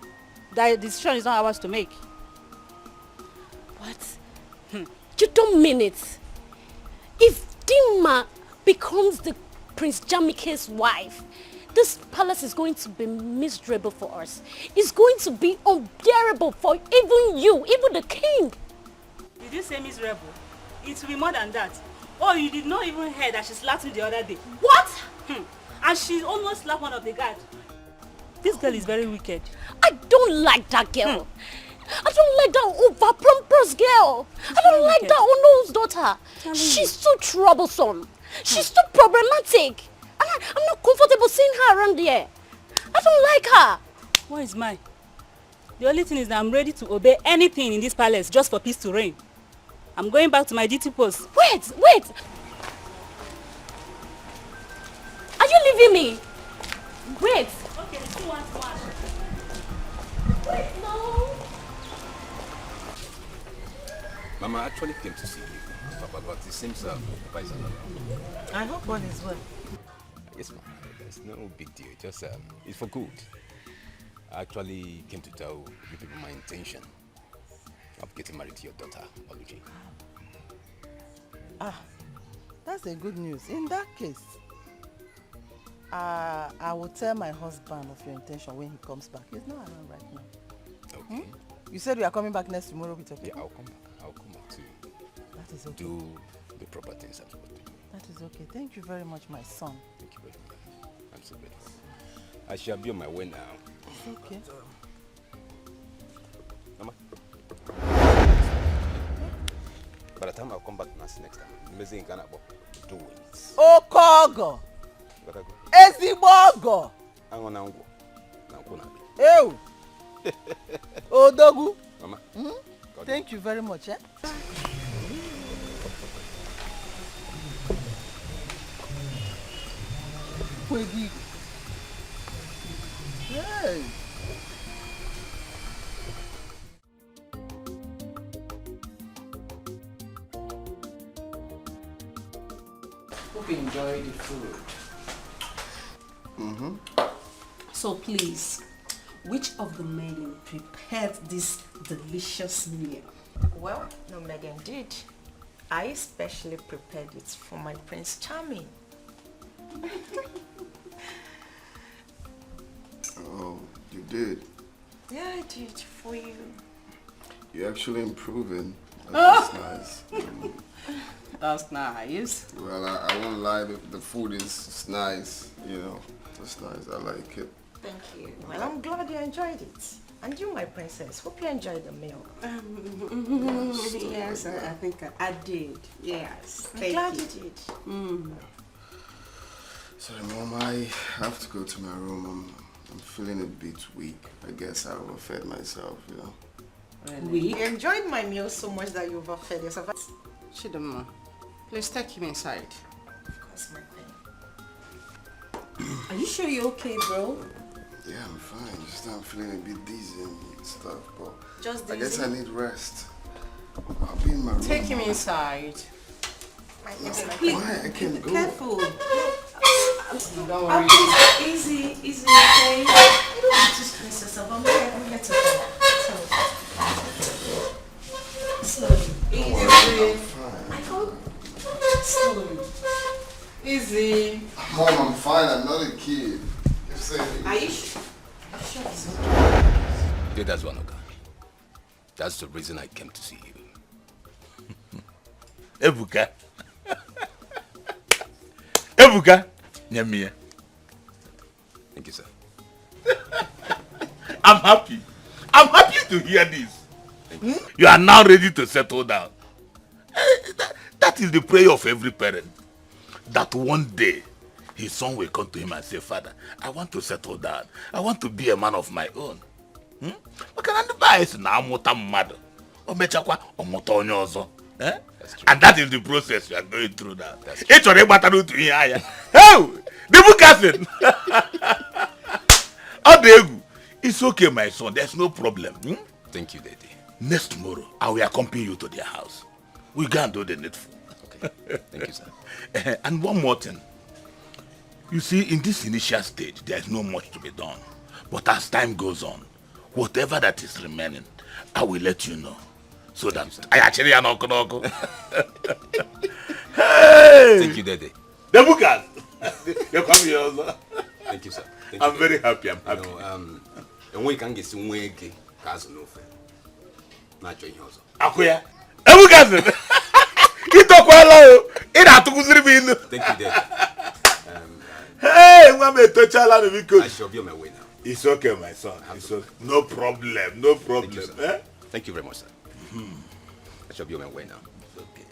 that the decision is not ours to make. What? You don't mean it. If Dima becomes the Prince Jamike's wife, this palace is going to be miserable for us. It's going to be unbearable for even you, even the king. Did you say miserable? It will be more than that. Oh, you did not even hear that she slapped me the other day. What? And she almost slapped one of the guards. This girl is very wicked. I don't like that girl. I don't like that over-pompous girl. I don't like that unknown's daughter. She's too troublesome. She's too problematic. I'm not comfortable seeing her around here. I don't like her. What is mine? The only thing is that I'm ready to obey anything in this palace just for peace to reign. I'm going back to my duty post. Wait! Are you leaving me? Wait! Okay, see one. Wait, no! Mama actually came to see you, Papa, but it seems Papa is alone. I hope one is well. Yes, ma'am. There's no big deal. Just it's for good. I actually came to tell you people my intention of getting married to your daughter, Oluchi. That's a good news. In that case, I will tell my husband of your intention when he comes back. He's not around right now. Okay. You said we are coming back next tomorrow with your people? Yeah, I'll come back. I'll come back to That is okay. do the proper things I'm supposed to do. That is okay. Thank you very much, my son. Thank you very much. I'm so grateful. I shall be on my way now. It's okay. Mama. By the time I'll come back next time, amazing kind of do it. Okogo! Gotta go. Ezimogo! I'm on Nango. Ew! Odogu! Mama. Thank you very much, eh? Hey! Hope you enjoy the food. So please, which of the men prepared this delicious meal? Well, no, Megan did. I especially prepared it for my Prince Charming. Oh, you did? Yeah, I did for you. You're actually improving. That's nice. That's nice. Well, I won't lie, the food is nice, you know. It's nice, I like it. Thank you. Well, I'm glad you enjoyed it. And you, my princess, hope you enjoyed the meal. Yes, I think I did. Yes. I'm glad you did. Sorry, Mom, I have to go to my room. I'm feeling a bit weak. I guess I overfed myself, you know. You enjoyed my meal so much that you overfed yourself. Chidama, please take him inside. Of course, my queen. Are you sure you're okay, bro? Yeah, I'm fine. Just I'm feeling a bit dizzy and stuff, but Just I guess dizzy? I need rest. I'll be in my room. Take him inside. Please, why? I can't go. Careful. Don't worry. Easy, okay? You don't have to stress yourself. I'm here to help. Slowly. Easy. I hope. Slowly. Easy. Mom, I'm fine. I'm not a kid. Just say it. Are you sure? I'm sure it's okay. Yeah, that's one, okay. That's the reason I came to see you. Ebuka. Ebuka. Nyamie. Thank you, sir. I'm happy. I'm happy to hear this. You are now ready to settle down. That is the prayer of every parent. That one day, his son will come to him and say, Father, I want to settle down. I want to be a man of my own. And that is the process you are going through now. It's already matter to hear. Oh, the book has it. It's okay, my son. There's no problem. Thank you, Daddy. Next tomorrow, I will accompany you to their house. We go and do the needful. Okay. Thank you, sir. And one more thing. You see, in this initial stage, there is no much to be done. But as time goes on, whatever that is remaining, I will let you know. So that I actually am not going. Hey! Thank you, Daddy. The bookers. You come here also. Thank you, sir. Thank I'm you, very happy. I'm happy. And we can get some way cousin no friend. Not join you also. Akuya. The bookers. You talk well. It had to go through me. Thank you, Daddy. Hey, I'm a touch alarm because I shall be on my way now. It's okay, my son. It's okay. No problem. No problem. Thank you very much, sir. I shall be on my way now. Okay.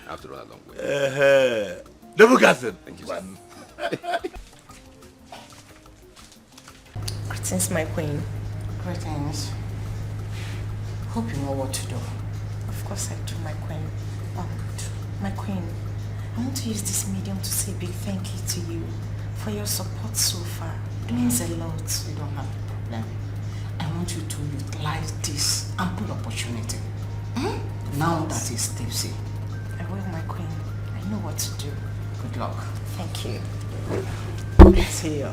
I have to run a long way. The bookers. Thank you, sir. Greetings, my queen. Greetings. Hope you know what to do. Of course I do, my queen. My queen, I want to use this medium to say a big thank you to you for your support so far. It means a lot. You don't have a problem. I want you to utilize this ample opportunity. Now that it's tipsy. I will, my queen. I know what to do. Good luck. Thank you. See you.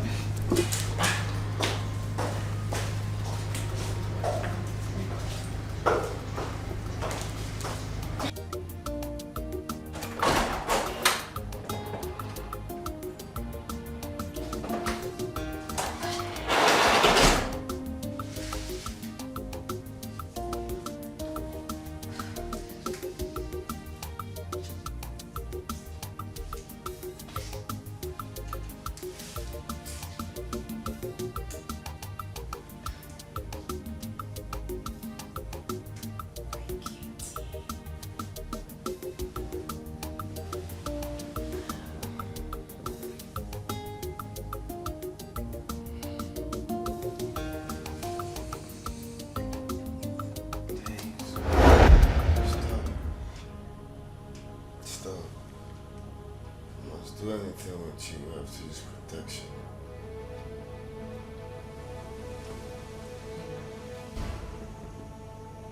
Do anything with you, I have to use protection.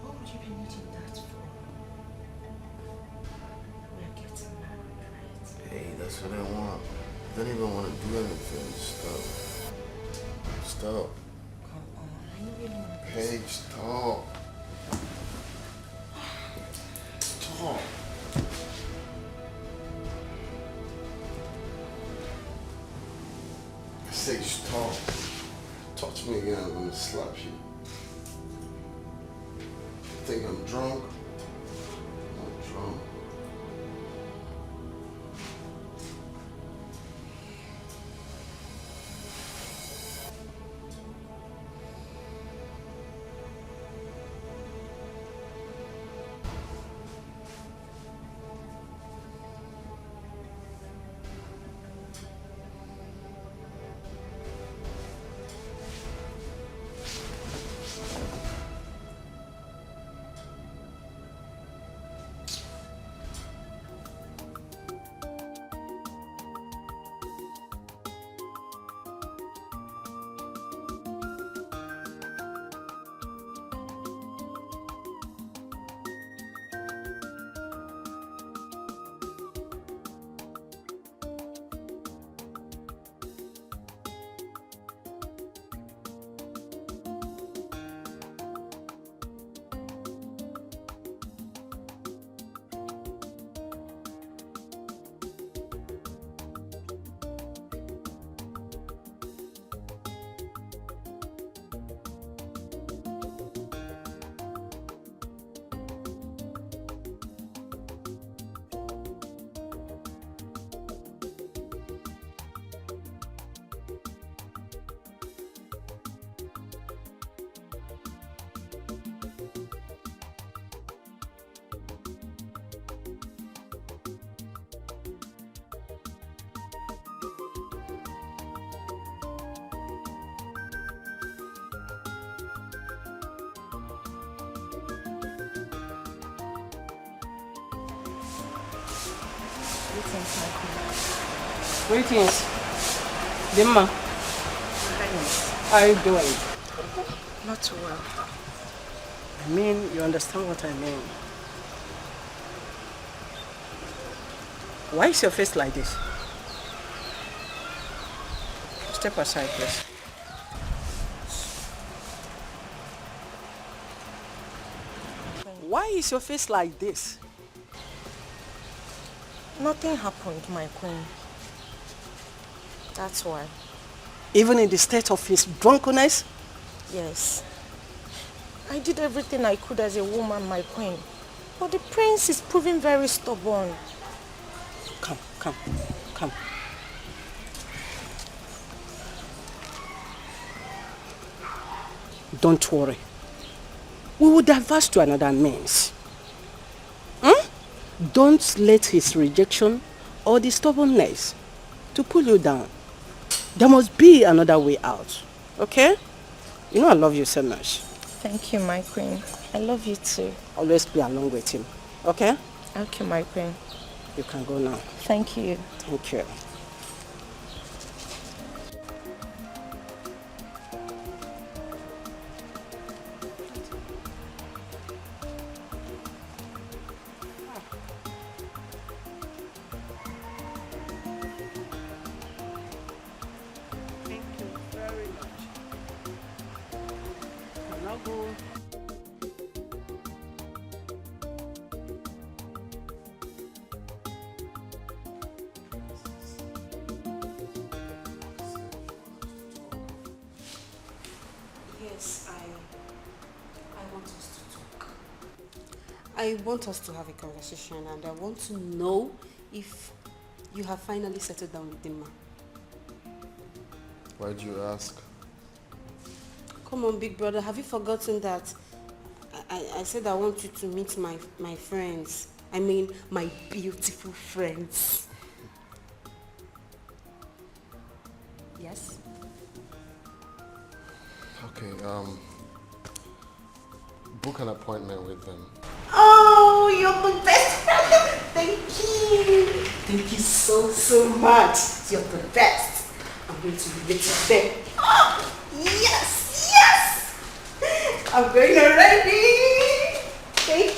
What would you be needing that for? We're getting married, right? Hey, that's what I want. I don't even want to do anything. Stop. Stop. Come on, I know you don't want to. Hey, stop. Stop. I say stop. Touch me again, I'm gonna slap you. Think I'm drunk? I'm not drunk. Greetings, my queen. Greetings. Dimma. How are you doing? Not too well. I mean, you understand what I mean. Why is your face like this? Step aside, please. Why is your face like this? Nothing happened, my queen. That's why. Even in the state of his drunkenness? Yes. I did everything I could as a woman, my queen. But the prince is proving very stubborn. Come. Don't worry. We will diverse to another means. Don't let his rejection or the stubbornness to pull you down. There must be another way out. Okay? You know I love you so much. Thank you, my queen. I love you too. Always be along with him. Okay? Okay, my queen. You can go now. Thank you. Thank you. I want us to have a conversation, and I want to know if you have finally settled down with Dimma. Why'd you ask? Come on, big brother, have you forgotten that I said I want you to meet my friends? I mean, my beautiful friends. Yes? Okay, book an appointment with them. Oh, you're the best friend. Thank you. Thank you so much. You're the best. I'm going to be with them. Oh, yes. I'm going already. Thank you.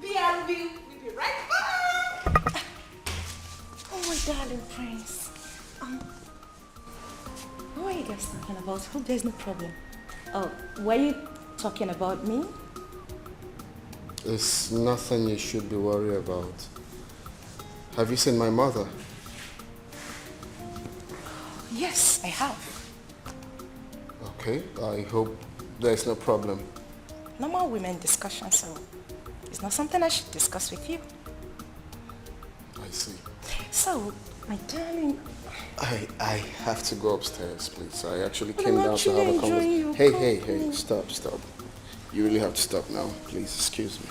We'll be right back. Oh, my darling prince. What are you guys talking about? Hope there's no problem. Oh, were you talking about me? It's nothing you should be worried about. Have you seen my mother? Yes, I have. Okay, I hope there's no problem. Normal women discussion, so it's not something I should discuss with you. I see. So, my darling... I have to go upstairs, please. I actually came down to have a conversation. Hey, stop. You really have to stop now. Please, excuse me.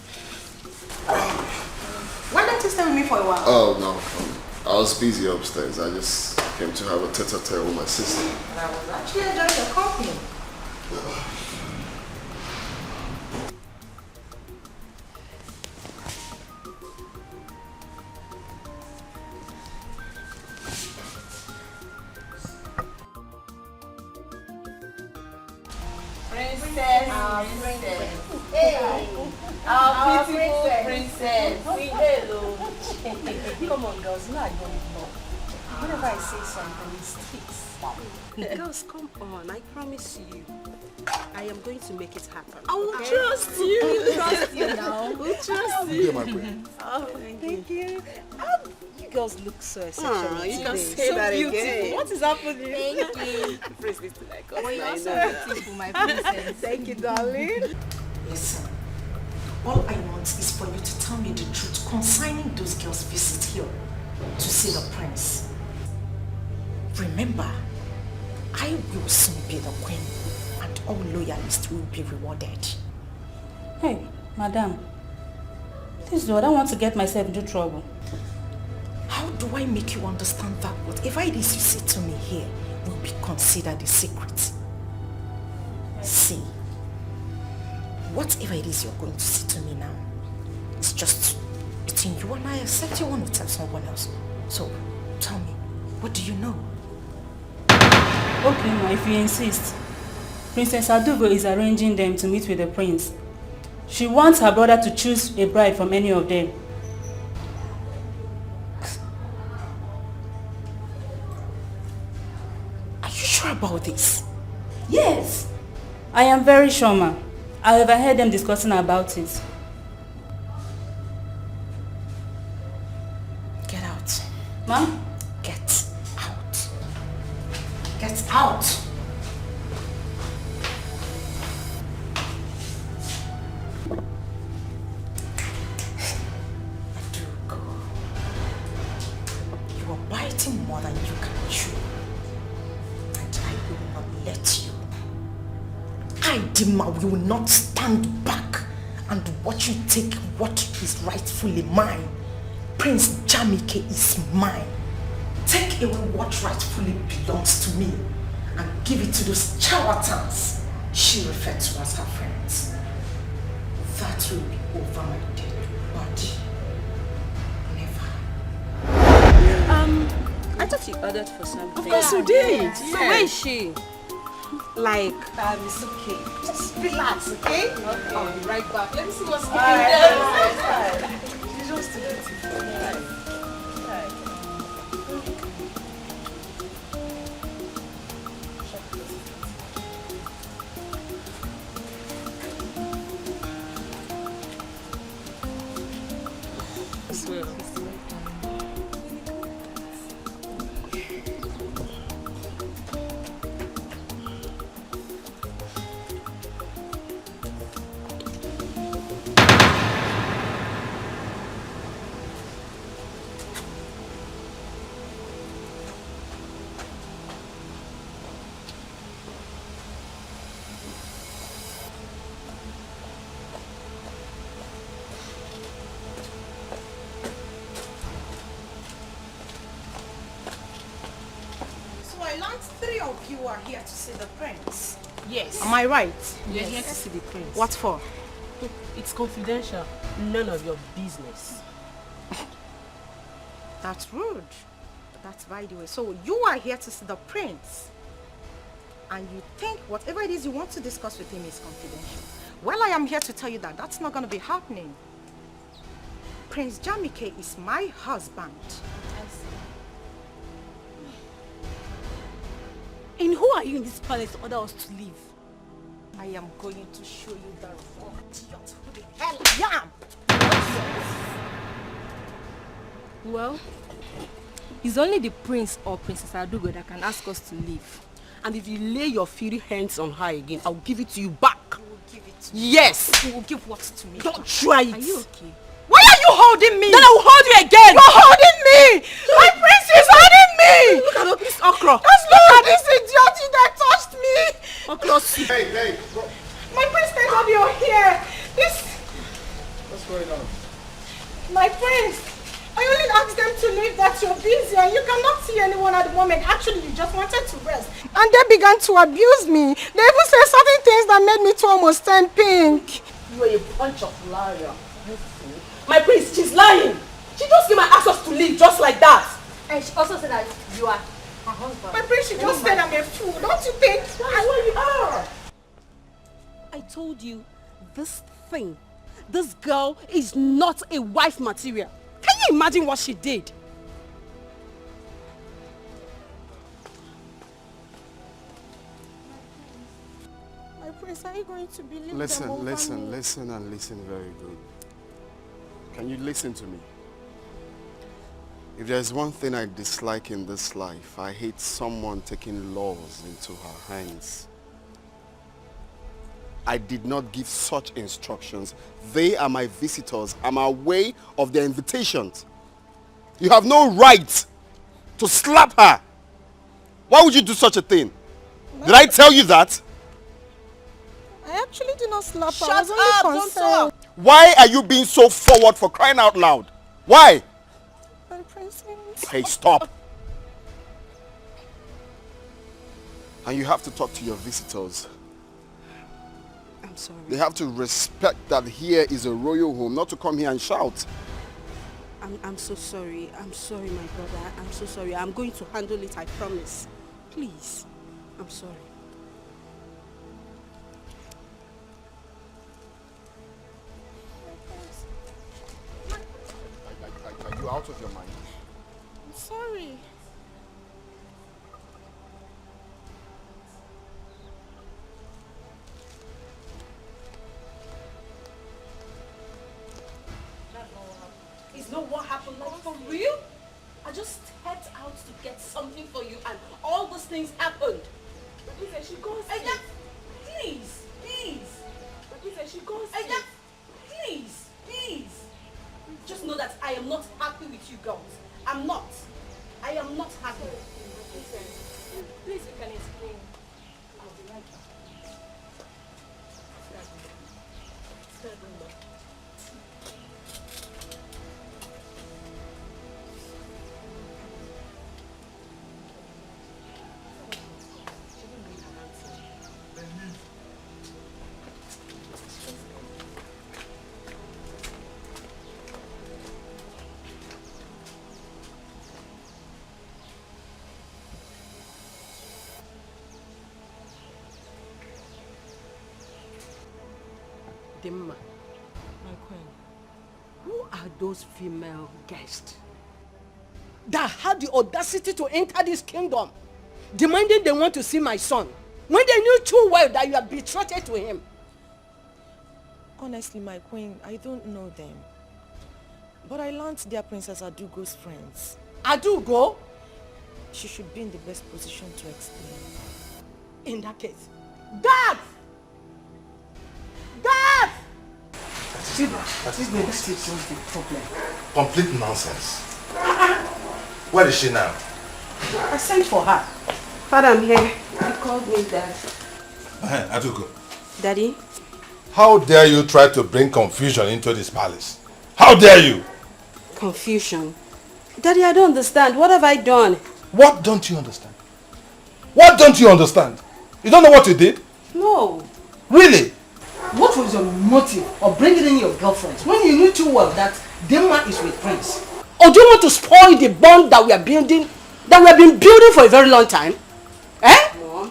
Why don't you stay with me for a while? Oh, no. I was busy upstairs. I just came to have a tete-a-tete with my sister. And I was actually enjoying your company. Our beautiful princess. Hello. Come on, girls. No, I don't know. Whenever I say something, it sticks. Girls, come on. I promise you. I am going to make it happen. I will okay? trust you. We'll trust you now. We'll trust you. My friend. Oh, thank you. You girls look so exceptional. You can today. say so that beautiful. again. What is happening? Thank you. Praise be to thy God. Oh, you're so beautiful, my princess. Thank you, darling. Listen, all I want is for you to tell me the truth concerning those girls' visit here to see the prince. Remember, I will soon be the queen, and all loyalists will be rewarded. Hey, madam. Please do, I don't want to get myself into trouble. How do I make you understand that whatever it is you say to me here will be considered a secret? See, whatever it is you're going to say to me now, it's just between you and I, except you want to tell someone else. So, tell me, what do you know? Okay, ma, if you insist. Princess Adugo is arranging them to meet with the prince. She wants her brother to choose a bride from any of them. Are you sure about this? Yes. I am very sure, ma. I overheard them discussing about it. Get out. Ma'am? Get out. Get out. You are biting more than you can chew. And I will not let you. I, Dima, will not stand back and watch you take what is rightfully mine. Prince Jamike is mine. Take away what rightfully belongs to me and give it to those charlatans she referred to as her friends. That will be over my dead body. I thought you ordered for something. Of course you did. Yeah. So where is she? Like, it's okay. Just relax, okay? Okay. I'll be right back. Let me see what's going on. She's just too beautiful. Three of you are here to see the prince. Yes. Am I right? You're here to see the prince. What for? It's confidential. None of your business. That's rude. That's by the way. So you are here to see the prince. And you think whatever it is you want to discuss with him is confidential. Well, I am here to tell you that that's not going to be happening. Prince Jamike is my husband. And who are you in this palace to order us to leave? I am going to show you the raw idiot who the hell I am. Well, it's only the prince or Princess Adugo that can ask us to leave. And if you lay your filthy hands on her again, I'll give it to you back. You will give it to me. Yes. You will give what to me? Don't try it. Are you okay? Why are you holding me? Then I will hold you again. You're holding me. My prince is holding me. Look at this okra. Just look at this idiot that touched me. Okra. Hey, my prince, thank God you're here. This. What's going on? My prince. I only asked them to leave that you're busy and you cannot see anyone at the moment. Actually, you just wanted to rest. And they began to abuse me. They even said certain things that made me to almost turn pink. You are a bunch of liars. My prince, she's lying. She just came and asked us to leave just like that. And she also said that you are her husband. My prince, she just said I'm a fool. Don't you think? That's what you are. I told you, this girl is not a wife material. Can you imagine what she did? My prince, are you going to believe them Listen over listen very good. Can you listen to me? If there's one thing I dislike in this life, I hate someone taking laws into her hands. I did not give such instructions. They are my visitors. I'm aware of their invitations. You have no right to slap her. Why would you do such a thing? Did I tell you that? I actually did not slap her. Shut I was only up, concerned. don't talk. Why are you being so forward for crying out loud? Why? My prince. Hey, stop. And you have to talk to your visitors. I'm sorry. They have to respect that here is a royal home, not to come here and shout. I'm so sorry. I'm sorry, my brother. I'm so sorry. I'm going to handle it, I promise. Please. I'm sorry. Are you out of your mind? I'm sorry. Is not what happened, like for real? I just stepped out to get something for you and all those things happened. But she goes please, please. But she goes please, please. Just know that I am not happy with you girls. I'm not. I am not happy. Please, you can explain. I'll be right back. Dimma, my queen, who are those female guests that had the audacity to enter this kingdom, demanding they want to see my son, when they knew too well that you are betrothed to him? Honestly, my queen, I don't know them. But I learned they are Princess Adugo's friends. Adugo? She should be in the best position to explain. In that case, Dad! Dad! That is the problem. Complete nonsense. Where is she now? I sent for her. Father, I'm here. You called me, Dad. Adugo. Daddy? How dare you try to bring confusion into this palace? How dare you? Confusion? Daddy, I don't understand. What have I done? What don't you understand? What don't you understand? You don't know what you did? No. Really? What was your motive of bringing in your girlfriends when you knew too well that Demma is with Prince? Or do you want to spoil the bond that we are building, that we have been building for a very long time? Eh? No.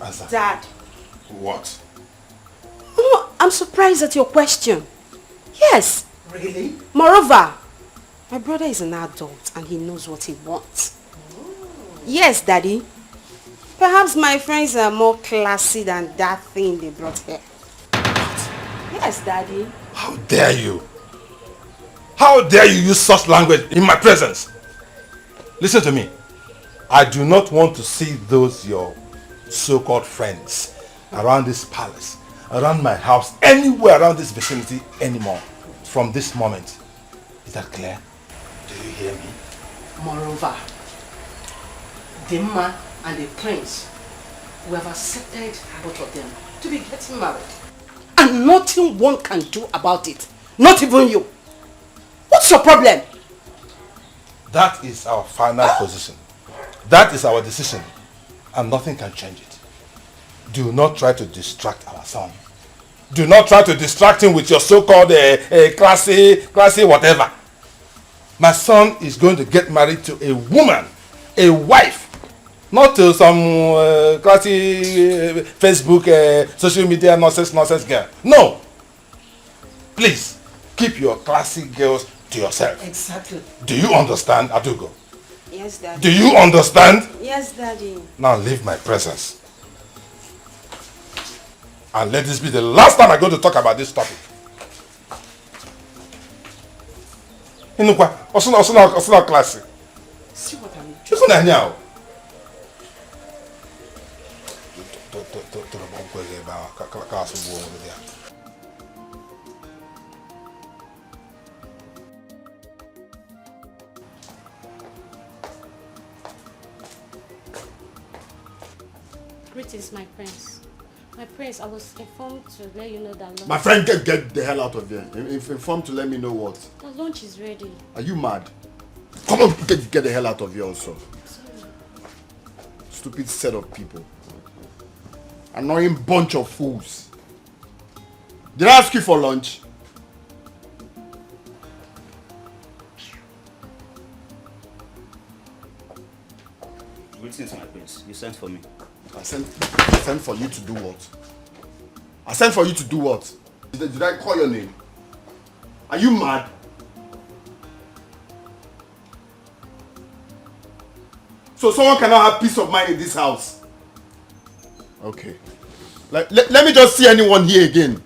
Answer. Dad. What? No, I'm surprised at your question. Yes. Really? Moreover, my brother is an adult and he knows what he wants. Yes, Daddy. Perhaps my friends are more classy than that thing they brought here. Yes, Daddy. How dare you? How dare you use such language in my presence? Listen to me. I do not want to see those your so-called friends around this palace, around my house, anywhere around this vicinity anymore from this moment. Is that clear? Do you hear me? Moreover, Demma and the prince, we have accepted both of them to be getting married. And nothing one can do about it. Not even you. What's your problem? That is our final position. That is our decision. And nothing can change it. Do not try to distract our son. Do not try to distract him with your so-called classy whatever. My son is going to get married to a woman, a wife. Not to some classy Facebook, social media nonsense girl. No. Please, keep your classy girls to yourself. Exactly. Do you understand, Adugo? Yes, Daddy. Do you understand? Yes, Daddy. Now leave my presence. And let this be the last time I'm going to talk about this topic. Inukwa, osuna classy. See what I mean? Isn't now? Greetings, my prince. My prince, I was informed to let you know that lunch... My friend, get the hell out of here. Informed to let me know what? The lunch is ready. Are you mad? Come on, get the hell out of here also. Sorry. Stupid set of people. Annoying bunch of fools. Did I ask you for lunch? Greetings, my prince. You sent for me. I sent for you to do what? I sent for you to do what? Did I call your name? Are you mad? So someone cannot have peace of mind in this house? Okay. Let me just see anyone here again.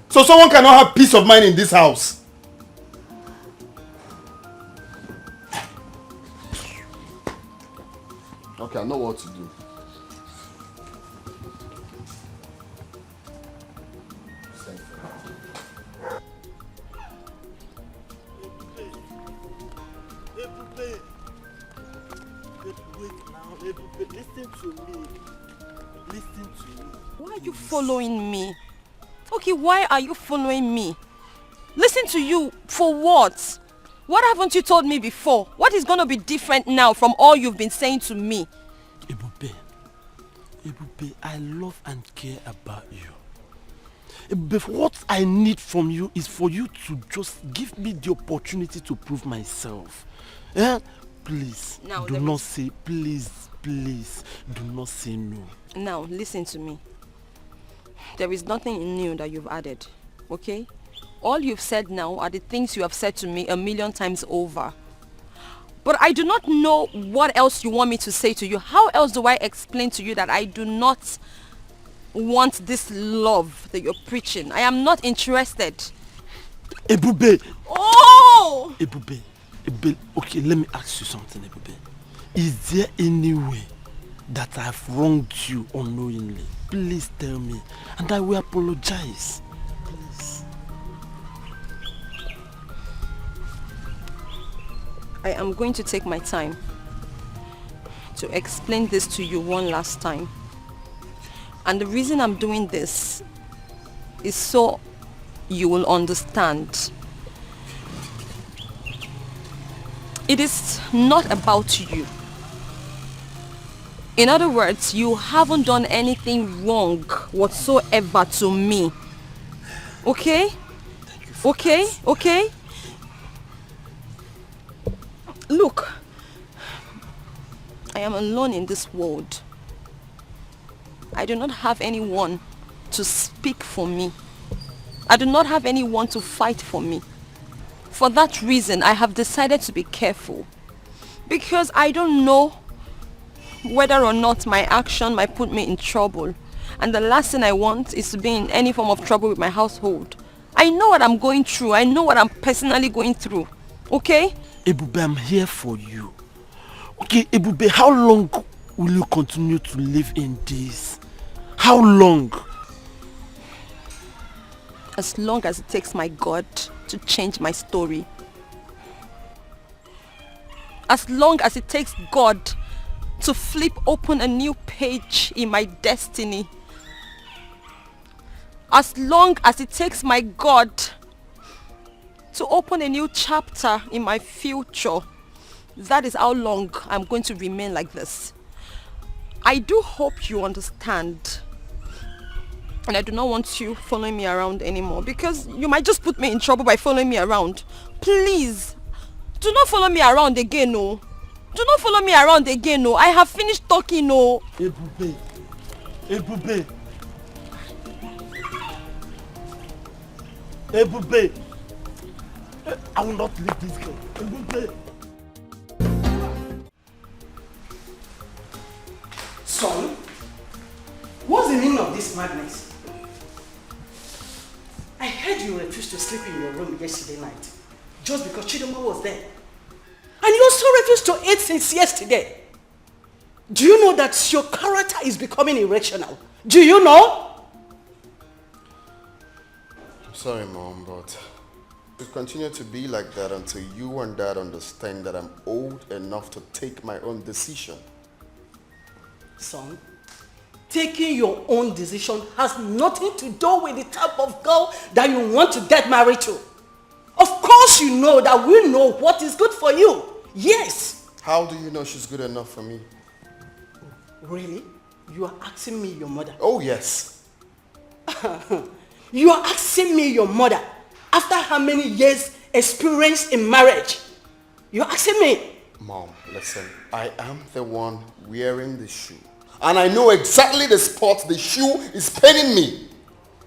So someone cannot have peace of mind in this house? Okay, I know what to do. Listen to me. Listen to me. Why are you following me? Okay, why are you following me? Listen to you for what? What haven't you told me before? What is going to be different now from all you've been saying to me? Ebube, I love and care about you. Ebube, what I need from you is for you to just give me the opportunity to prove myself. Eh? Please, Now, do not say, please, do not say no. Now, listen to me. There is nothing new that you've added, okay? All you've said now are the things you have said to me 1,000,000 times over. But I do not know what else you want me to say to you. How else do I explain to you that I do not want this love that you're preaching? I am not interested. Ebube! Oh! Ebube, okay, let me ask you something, Ebube. Is there any way that I've wronged you unknowingly? Please tell me, and I will apologize. Please. I am going to take my time to explain this to you one last time. And the reason I'm doing this is so you will understand. It is not about you. In other words, you haven't done anything wrong whatsoever to me. Okay? Okay? Okay? Look, I am alone in this world. I do not have anyone to speak for me. I do not have anyone to fight for me. For that reason, I have decided to be careful. Because I don't know whether or not my action might put me in trouble. And the last thing I want is to be in any form of trouble with my household. I know what I'm going through. I know what I'm personally going through. Okay? Ebube, I'm here for you. Okay, Ebube, how long will you continue to live in this? How long? As long as it takes my God to change my story. As long as it takes God to flip open a new page in my destiny. As long as it takes my God to open a new chapter in my future. That is how long I'm going to remain like this. I do hope you understand. And I do not want you following me around anymore, because you might just put me in trouble by following me around. Please, do not follow me around again, no. Do not follow me around again, no. I have finished talking, no. Ebube. Ebube. Ebube. I will not leave this girl. Ebube. Son, what's the meaning of this madness? I heard you refused to sleep in your room yesterday night just because Chidoma was there. And you also refused to eat since yesterday. Do you know that your character is becoming irrational? Do you know? I'm sorry, Mom, but it will continue to be like that until you and Dad understand that I'm old enough to take my own decision. Son, taking your own decision has nothing to do with the type of girl that you want to get married to. Of course you know that we know what is good for you. Yes. How do you know she's good enough for me? Really? You are asking me your mother? Oh, yes. You are asking me your mother after how many years experience in marriage? You're asking me? Mom, listen, I am the one wearing the shoe. And I know exactly the spot the shoe is paining me.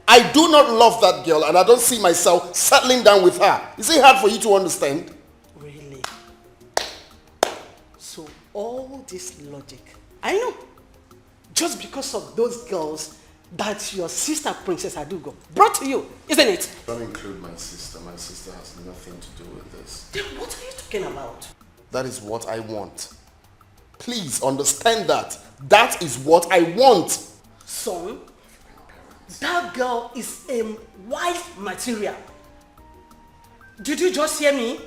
I do not love that girl and I don't see myself settling down with her. Is it hard for you to understand? Really? So all this logic, I know, just because of those girls that your sister Princess Adugo brought to you, isn't it? Don't include my sister. My sister has nothing to do with this. Then what are you talking about? That is what I want. Please understand that. That is what I want. Son, that girl is a wife material. Did you just hear me?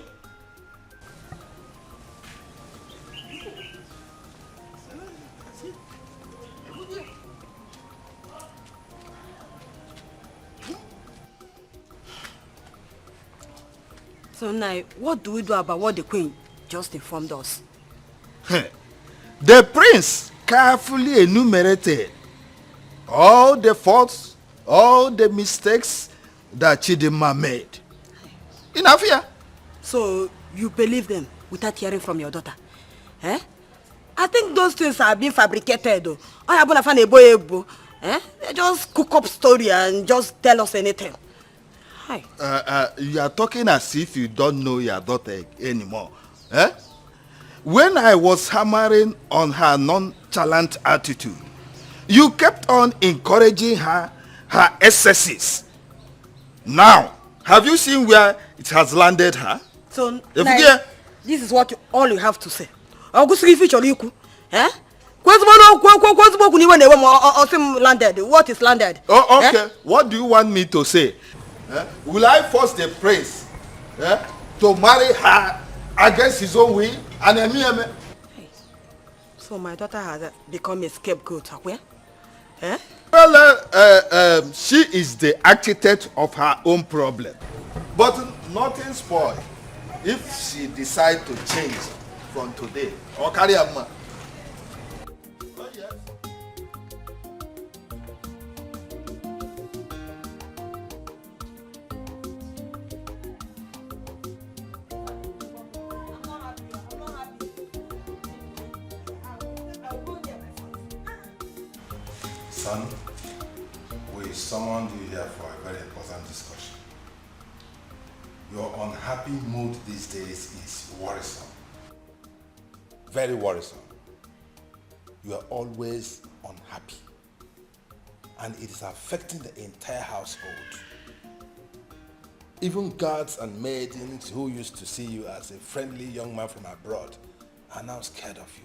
So now, what do we do about what the queen just informed us? The prince carefully enumerated all the faults, all the mistakes that Chidinma made. Enough here. So you believe them without hearing from your daughter? Eh? I think those things are being fabricated though. They just cook up story and just tell us anything. Hi. You are talking as if you don't know your daughter anymore. Eh? When I was hammering on her nonchalant attitude, you kept on encouraging her excesses. Now, have you seen where it has landed her? So, now, this is what all you have to say. Eh? Landed. What is landed? Oh, okay. Eh? What do you want me to say? Eh? Will I force the prince to marry her against his own will? So my daughter has become a scapegoat. Eh? Well, she is the architect of her own problem. But nothing spoiled if she decides to change from today or carry a man. Son, we summoned you here for a very important discussion. Your unhappy mood these days is worrisome. Very worrisome. You are always unhappy. And it is affecting the entire household. Even guards and maidens who used to see you as a friendly young man from abroad are now scared of you.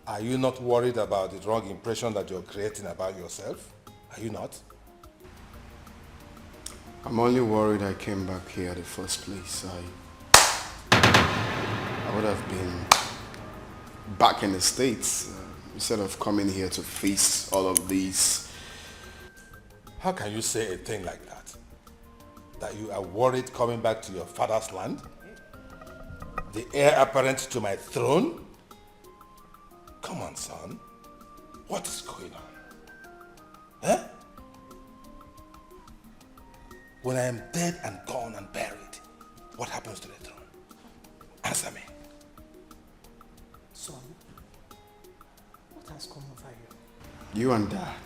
Are you not worried about the wrong impression that you're creating about yourself? Are you not? I'm only worried I came back here in the first place. I would have been back in the States instead of coming here to face all of these. How can you say a thing like that? That you are worried coming back to your father's land? The heir apparent to my throne? Come on, son. What is going on? Eh? When I am dead and gone and buried, what happens to the throne? Answer me. Son, what has come over you? You and Dad.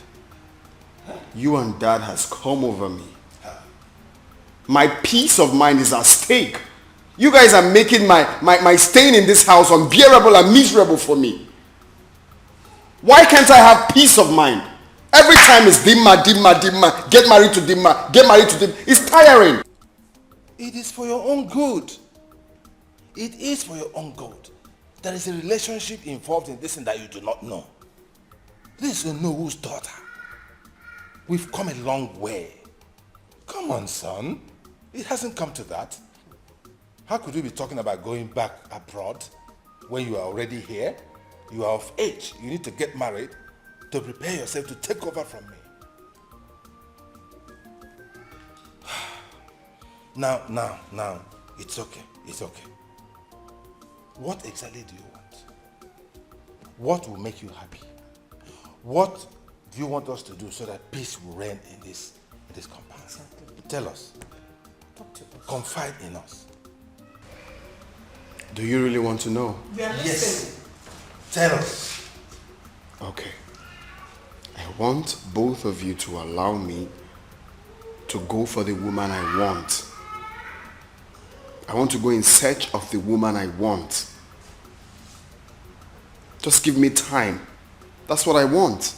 You and Dad has come over me. My peace of mind is at stake. You guys are making my staying in this house unbearable and miserable for me. Why can't I have peace of mind? Every time it's Dimma, Dimma, Dimma. Get married to Dimma. Get married to Dimma. It's tiring. It is for your own good. It is for your own good. There is a relationship involved in this thing that you do not know. This is Nohu's daughter. We've come a long way. Come on, son. It hasn't come to that. How could we be talking about going back abroad when you are already here? You are of age. You need to get married to prepare yourself to take over from me. Now, it's okay. It's okay. What exactly do you want? What will make you happy? What do you want us to do so that peace will reign in this compound? Exactly. Tell us. Talk to us. Confide in us. Do you really want to know? Yes. Tell us. Okay. I want both of you to allow me to go for the woman I want. I want to go in search of the woman I want. Just give me time. That's what I want.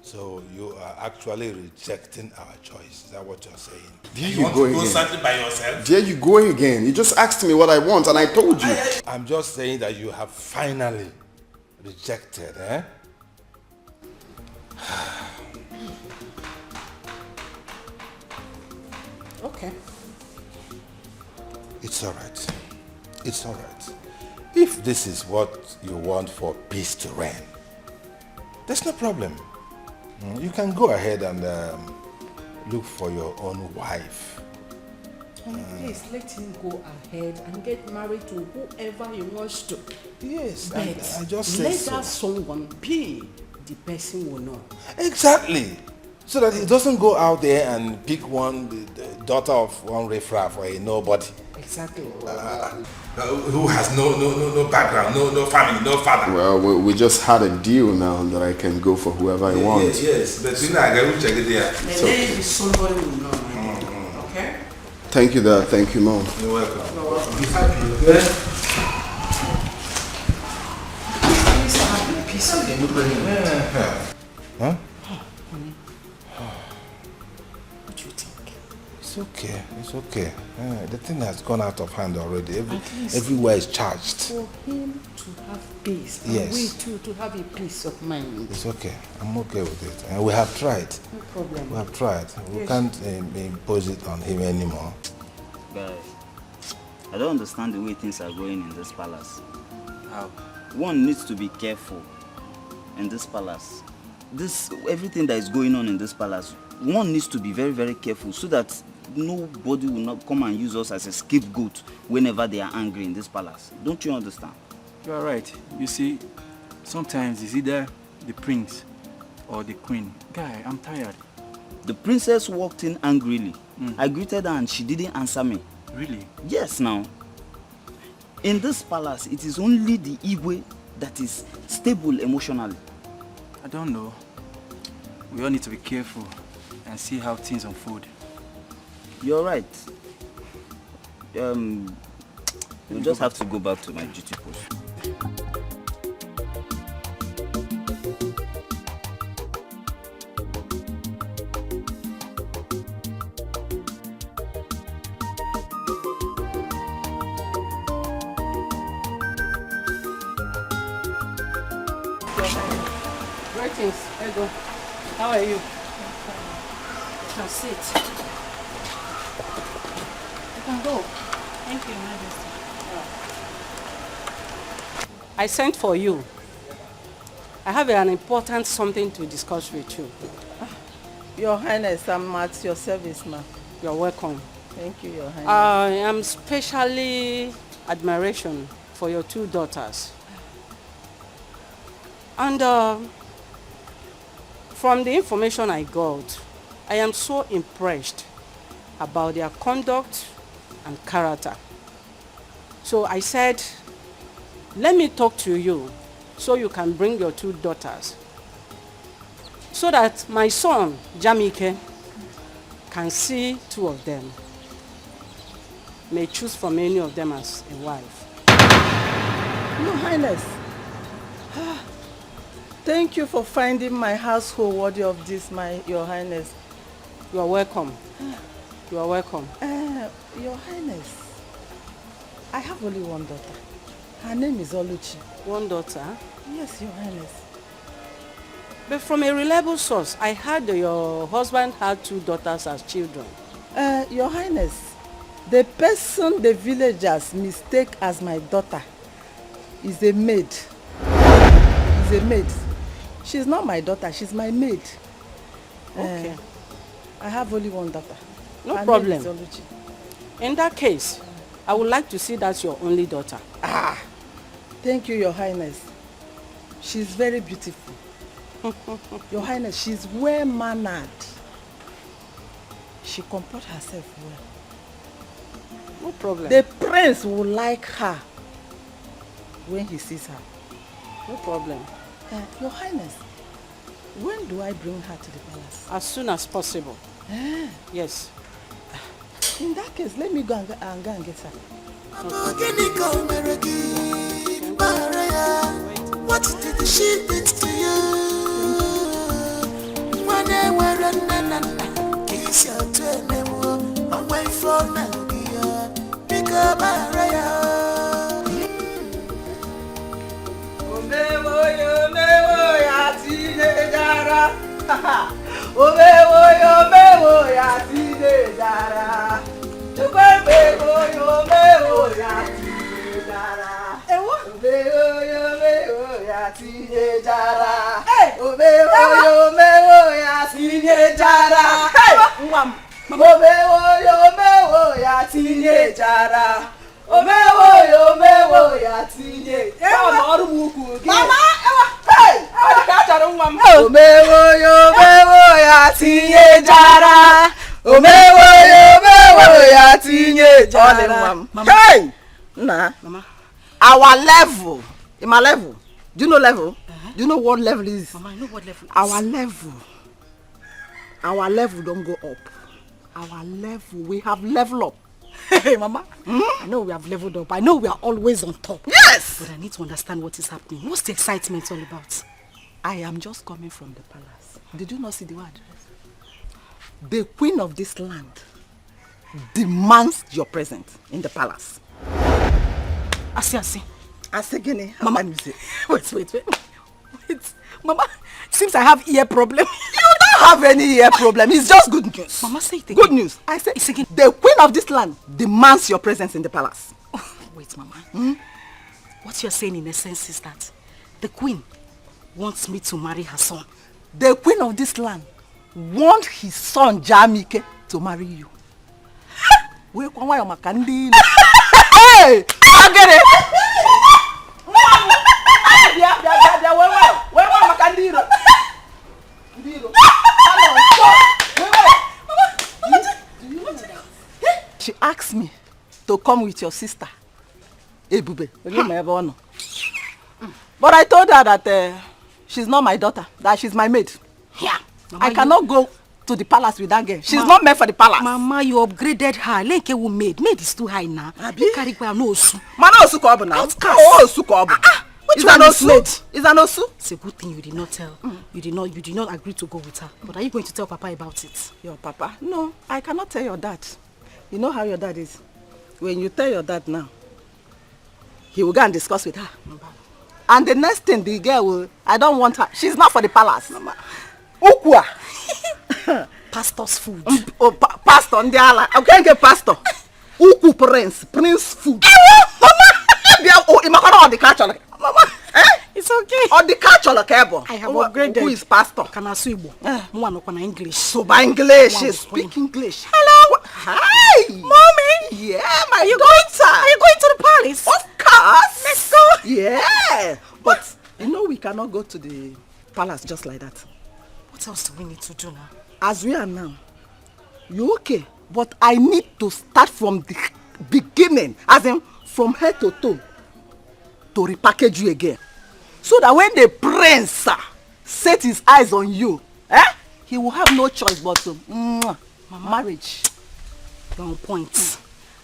So you are actually rejecting our choice. Is that what you're saying? There you you want go to go again. something by yourself? There you go again. You just asked me what I want and I told you. I'm just saying that you have finally rejected, eh? Okay. It's all right. It's all right. If this is what you want for peace to reign, there's no problem. You can go ahead and look for your own wife. And please let him go ahead and get married to whoever he wants to. Yes, but I just said let so. that someone be the person we know. Exactly. So that he doesn't go out there and pick the daughter of one riffraff or a nobody. Exactly. Who has no background, no family, no father. Well, we just had a deal now that I can go for whoever I want. Yes, but you know, I got to check it there. Let it be somebody we know. Okay? Thank you, Dad. Thank you, Mom. You're welcome. You're welcome. Be happy, okay? Peace again. Huh? What do you think? It's okay. It's okay. The thing has gone out of hand already. Everywhere is charged. For him to have peace. Yes. And we too to have a peace of mind. It's okay. I'm okay with it. And we have tried. No problem. We have tried. We Yes. can't impose it on him anymore. Guys, I don't understand the way things are going in this palace. How? One needs to be careful in this palace. Everything that is going on in this palace, one needs to be very, very careful so that nobody will not come and use us as a scapegoat whenever they are angry in this palace. Don't you understand? You are right. You see, sometimes it's either the prince or the queen. Guy, I'm tired. The princess walked in angrily. I greeted her and she didn't answer me. Really? Yes, now. In this palace, it is only the Igwe that is stable emotionally. I don't know. We all need to be careful and see how things unfold. You're right. We'll just have to go back to my duty post. Greetings, Ego. How are you? Can sit. You can go. Thank you, Majesty. I sent for you. I have an important something to discuss with you. Your Highness, I'm at your service, ma'am. You're welcome. Thank you, Your Highness. I am specially admiration for your two daughters. And from the information I got, I am so impressed about their conduct and character. So I said, let me talk to you so you can bring your two daughters so that my son, Jamike, can see two of them. May choose from any of them as a wife. Your Highness, thank you for finding my household worthy of this, Your Highness. You are welcome. You are welcome. Your Highness, I have only one daughter. Her name is Oluchi. One daughter? Yes, Your Highness. But from a reliable source, I heard that your husband had two daughters as children. Your Highness, the person the villagers mistake as my daughter is a maid. Is a maid. She's not my daughter, she's my maid. Okay. I have only one daughter. No Her problem. name is Oluchi. In that case, I would like to see that's your only daughter. Thank you, Your Highness. She's very beautiful. Your Highness, she's well-mannered. She comports herself well. No problem. The prince will like her when he sees her. No problem. Your Highness, when do I bring her to the palace? As soon as possible. Yes. In that case, let me go and get her. What did she do to you? When they were in kiss your twin, away from Nadia, pick up Maria. Omewo ya teenagera. Omewo ya teenagera. Omewo ya teenagera. Omewo ya teenagera. Omewo ya teenagera. Omewo ya teenagera. Omewo ya teenagera. Mama, hey! Omewo ya teenagera. Omewo ya teenagera. Hey! Nah. Mama. Our level. In my level. Do you know level? Do you know what level is? Mama, I know what level is. Our level don't go up. Our level, we have level up. Hey, Mama. I know we have leveled up. I know we are always on top. Yes! But I need to understand what is happening. What's the excitement all about? I am just coming from the palace. Did you not see the word? The queen of this land demands your presence in the palace. I see. Asegene, Mama, wait. Mama, seems I have ear problem. You don't have any ear problem. It's just good news. Mama, say it again. Good news. I say the queen of this land demands your presence in the palace. Wait, Mama. What you're saying in essence is that the queen wants me to marry her son. The queen of this land wants his son Jamike to marry you. Hey! I get it. She asked me to come with your sister, Ebube. But I told her that she's not my daughter, that she's my maid. Yeah. Mama, I cannot go to the palace with that girl. She's not meant for the palace. Mama, you upgraded her. Lenke will maid. Maid is too high now. Carry no osu. Mana osu ko obu now. Oh, osu ko obu. Is an osu? Is an osu? It's a good thing you did not tell. You did not agree to go with her. But are you going to tell Papa about it? Your Papa? No, I cannot tell your dad. You know how your dad is. When you tell your dad now, he will go and discuss with her. And the next thing the girl will, I don't want her. She's not for the palace. Mama. Ukwa. Pastor's food. Pastor, ndiala. I can't get pastor. Uku prince food. Mama. The catch. Mama. It's okay. Or the catch on the cable. I have upgraded. Who is pastor? Can I speak English? So by English, speak English. Hello. Hi. Mommy. Yeah, my daughter. Are you going to the palace? Of course. Let's go. Yeah. But you know we cannot go to the palace just like that. What else do we need to do now? As we are now, you okay? But I need to start from the beginning, as in from head to toe, to repackage you again. So that when the prince set his eyes on you, he will have no choice but to marriage. You're on point.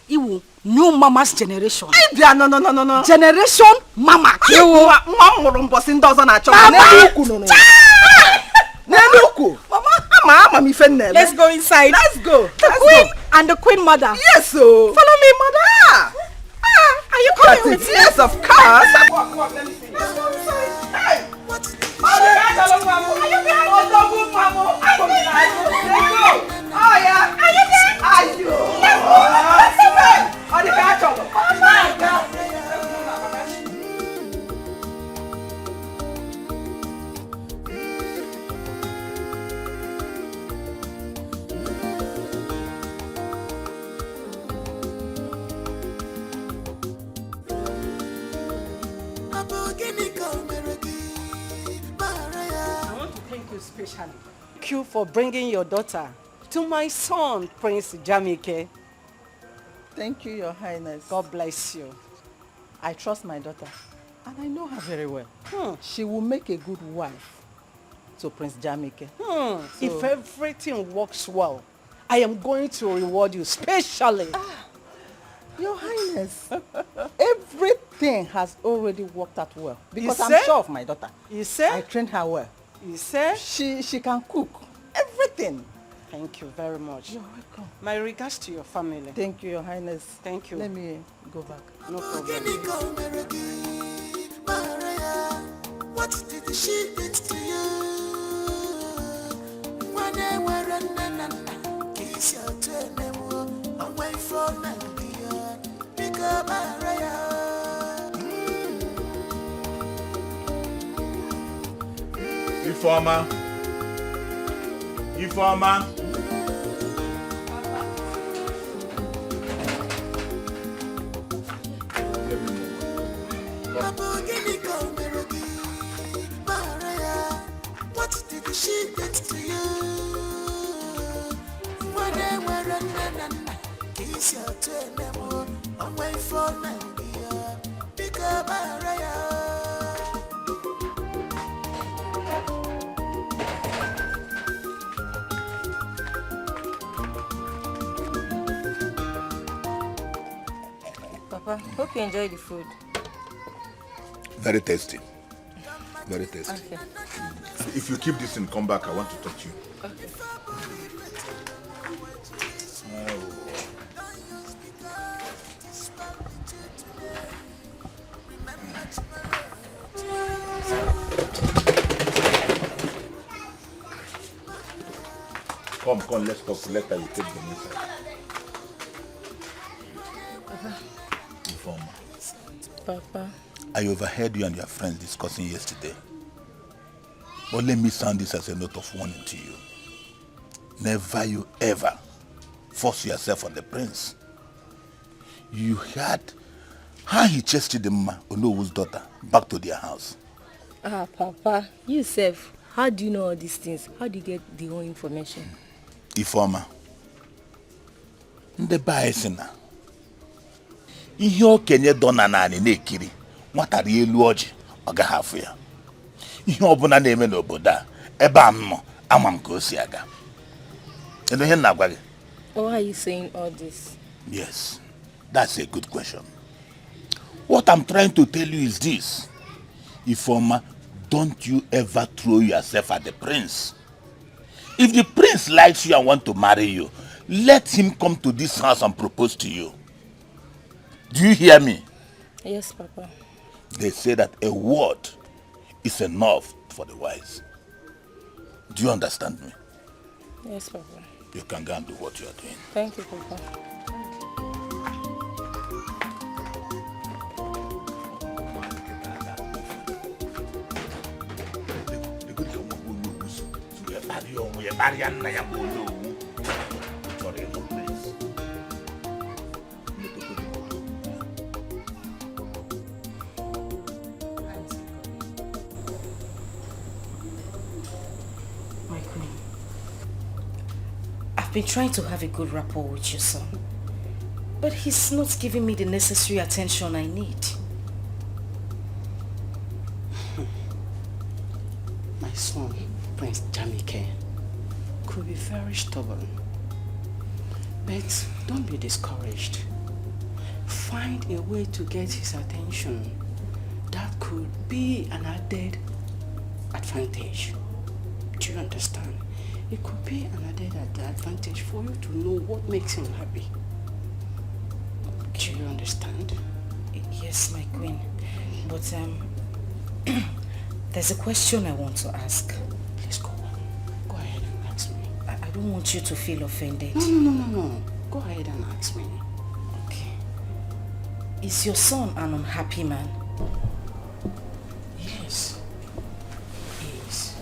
He will know Mama's generation. No. Generation Mama. Let's go inside. Let's go. The queen and the queen mother. Yes, so. Follow me, mother. Are you coming with me? Yes, of course. Walk, let me see. Let's go inside. Hey. What? Are you behind? Oh, yeah. Are you there? Are you? Let's go. Oh, the catch up. Oh, my God. especially. Thank you for bringing your daughter to my son, Prince Jamike. Thank you, Your Highness. God bless you. I trust my daughter, and I know her very well. She will make a good wife to Prince Jamike. If everything works well, I am going to reward you specially. Your Highness, everything has already worked out well. Because I'm say? sure of my daughter. You say? I trained her well. You say? She can cook. Everything. Thank you very much. You're welcome. My regards to your family. Thank you, Your Highness. Thank you. Let me go back. No problem. What did she do to you? When they were in kiss your turn, away from Nigeria, become a raya. Informer. What did she do to you? When they were in kiss your turn, away from Nigeria, become a raya. Papa, hope you enjoy the food. Very tasty. Very tasty. Okay. If you keep this and come back, I want to touch you. Okay. Come, let's talk. Later you take the inside. Informer. Papa. I overheard you and your friends discussing yesterday. But let me sound this as a note of warning to you. Never you ever force yourself on the prince. You heard how he chased the Onowo's daughter back to their house. Papa, you self, how do you know all these things? How do you get the whole information? Informer. Ndị bae si na ihe okenye dọ na naanị na-ekiri nwata rie elu ọjị ọ gaghị afụ ya. Ihe ọbụla na-eme n'obodo a ebe a m nọ ama m ka o si aga. Kedu ihe na-agwa gị? Why are you saying all this? Yes, that's a good question. What I'm trying to tell you is this. Informer, don't you ever throw yourself at the prince. If the prince likes you and wants to marry you, let him come to this house and propose to you. Do you hear me? Yes, Papa. They say that a word is enough for the wise. Do you understand me? Yes, Papa. You can go and do what you are doing. Thank you, Papa. My queen, I've been trying to have a good rapport with your son, but he's not giving me the necessary attention I need. My son, Prince Jamike, could be very stubborn. But don't be discouraged. Find a way to get his attention. That could be an added advantage. Do you understand? It could be an added advantage for you to know what makes him happy. Do you understand? Yes, my queen. But there's a question I want to ask. Please go on. Go ahead and ask me. I don't want you to feel offended. No. Go ahead and ask me. Okay. Is your son an unhappy man? Yes. He is.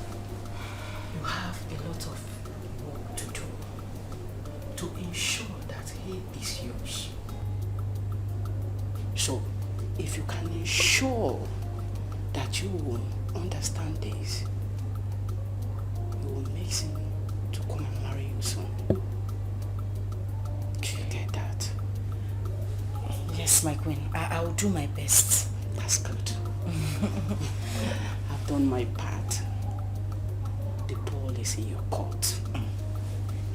You have a lot of work to do to ensure that he is yours. So, if you can ensure that you will understand this, you will make him to come and marry you soon. Do you get that? Yes, my queen. I will do my best. That's good. I've done my part. The ball is in your court.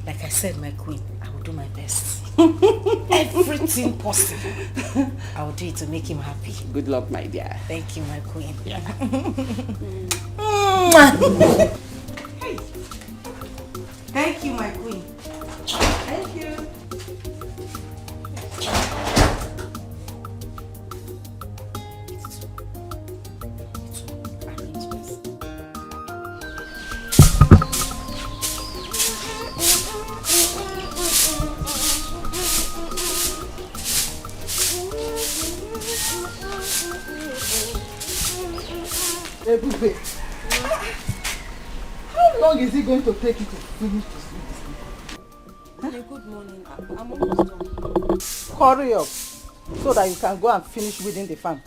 Like I said, my queen, I will do my best. Everything possible. I will do it to make him happy. Good luck, my dear. Thank you, my queen. Yeah. Hey. Thank you, my queen. Thank you. Ebube, how long is it going to take you to finish this sleep? Good morning. I'm almost done. Hurry up so that you can go and finish weeding the farm.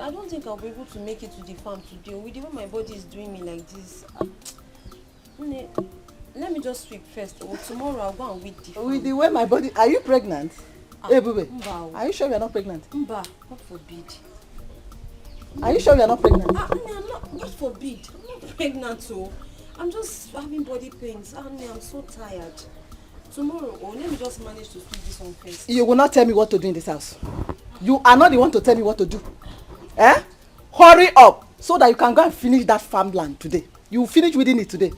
I don't think I'll be able to make it to the farm today. With the way my body is doing me like this. Let me just sweep first. Or tomorrow I'll go and weed the farm. With the way my body... Are you pregnant? Ebube, Mba. are you sure you are not pregnant? Mba, God forbid. Are you sure you are not pregnant? I'm not, God forbid. I'm not pregnant, so I'm just having body pains. I'm so tired. Tomorrow, let me just manage to sweep this one first. You will not tell me what to do in this house. You are not the one to tell me what to do. Eh? Hurry up so that you can go and finish that farmland today. You will finish weeding it today.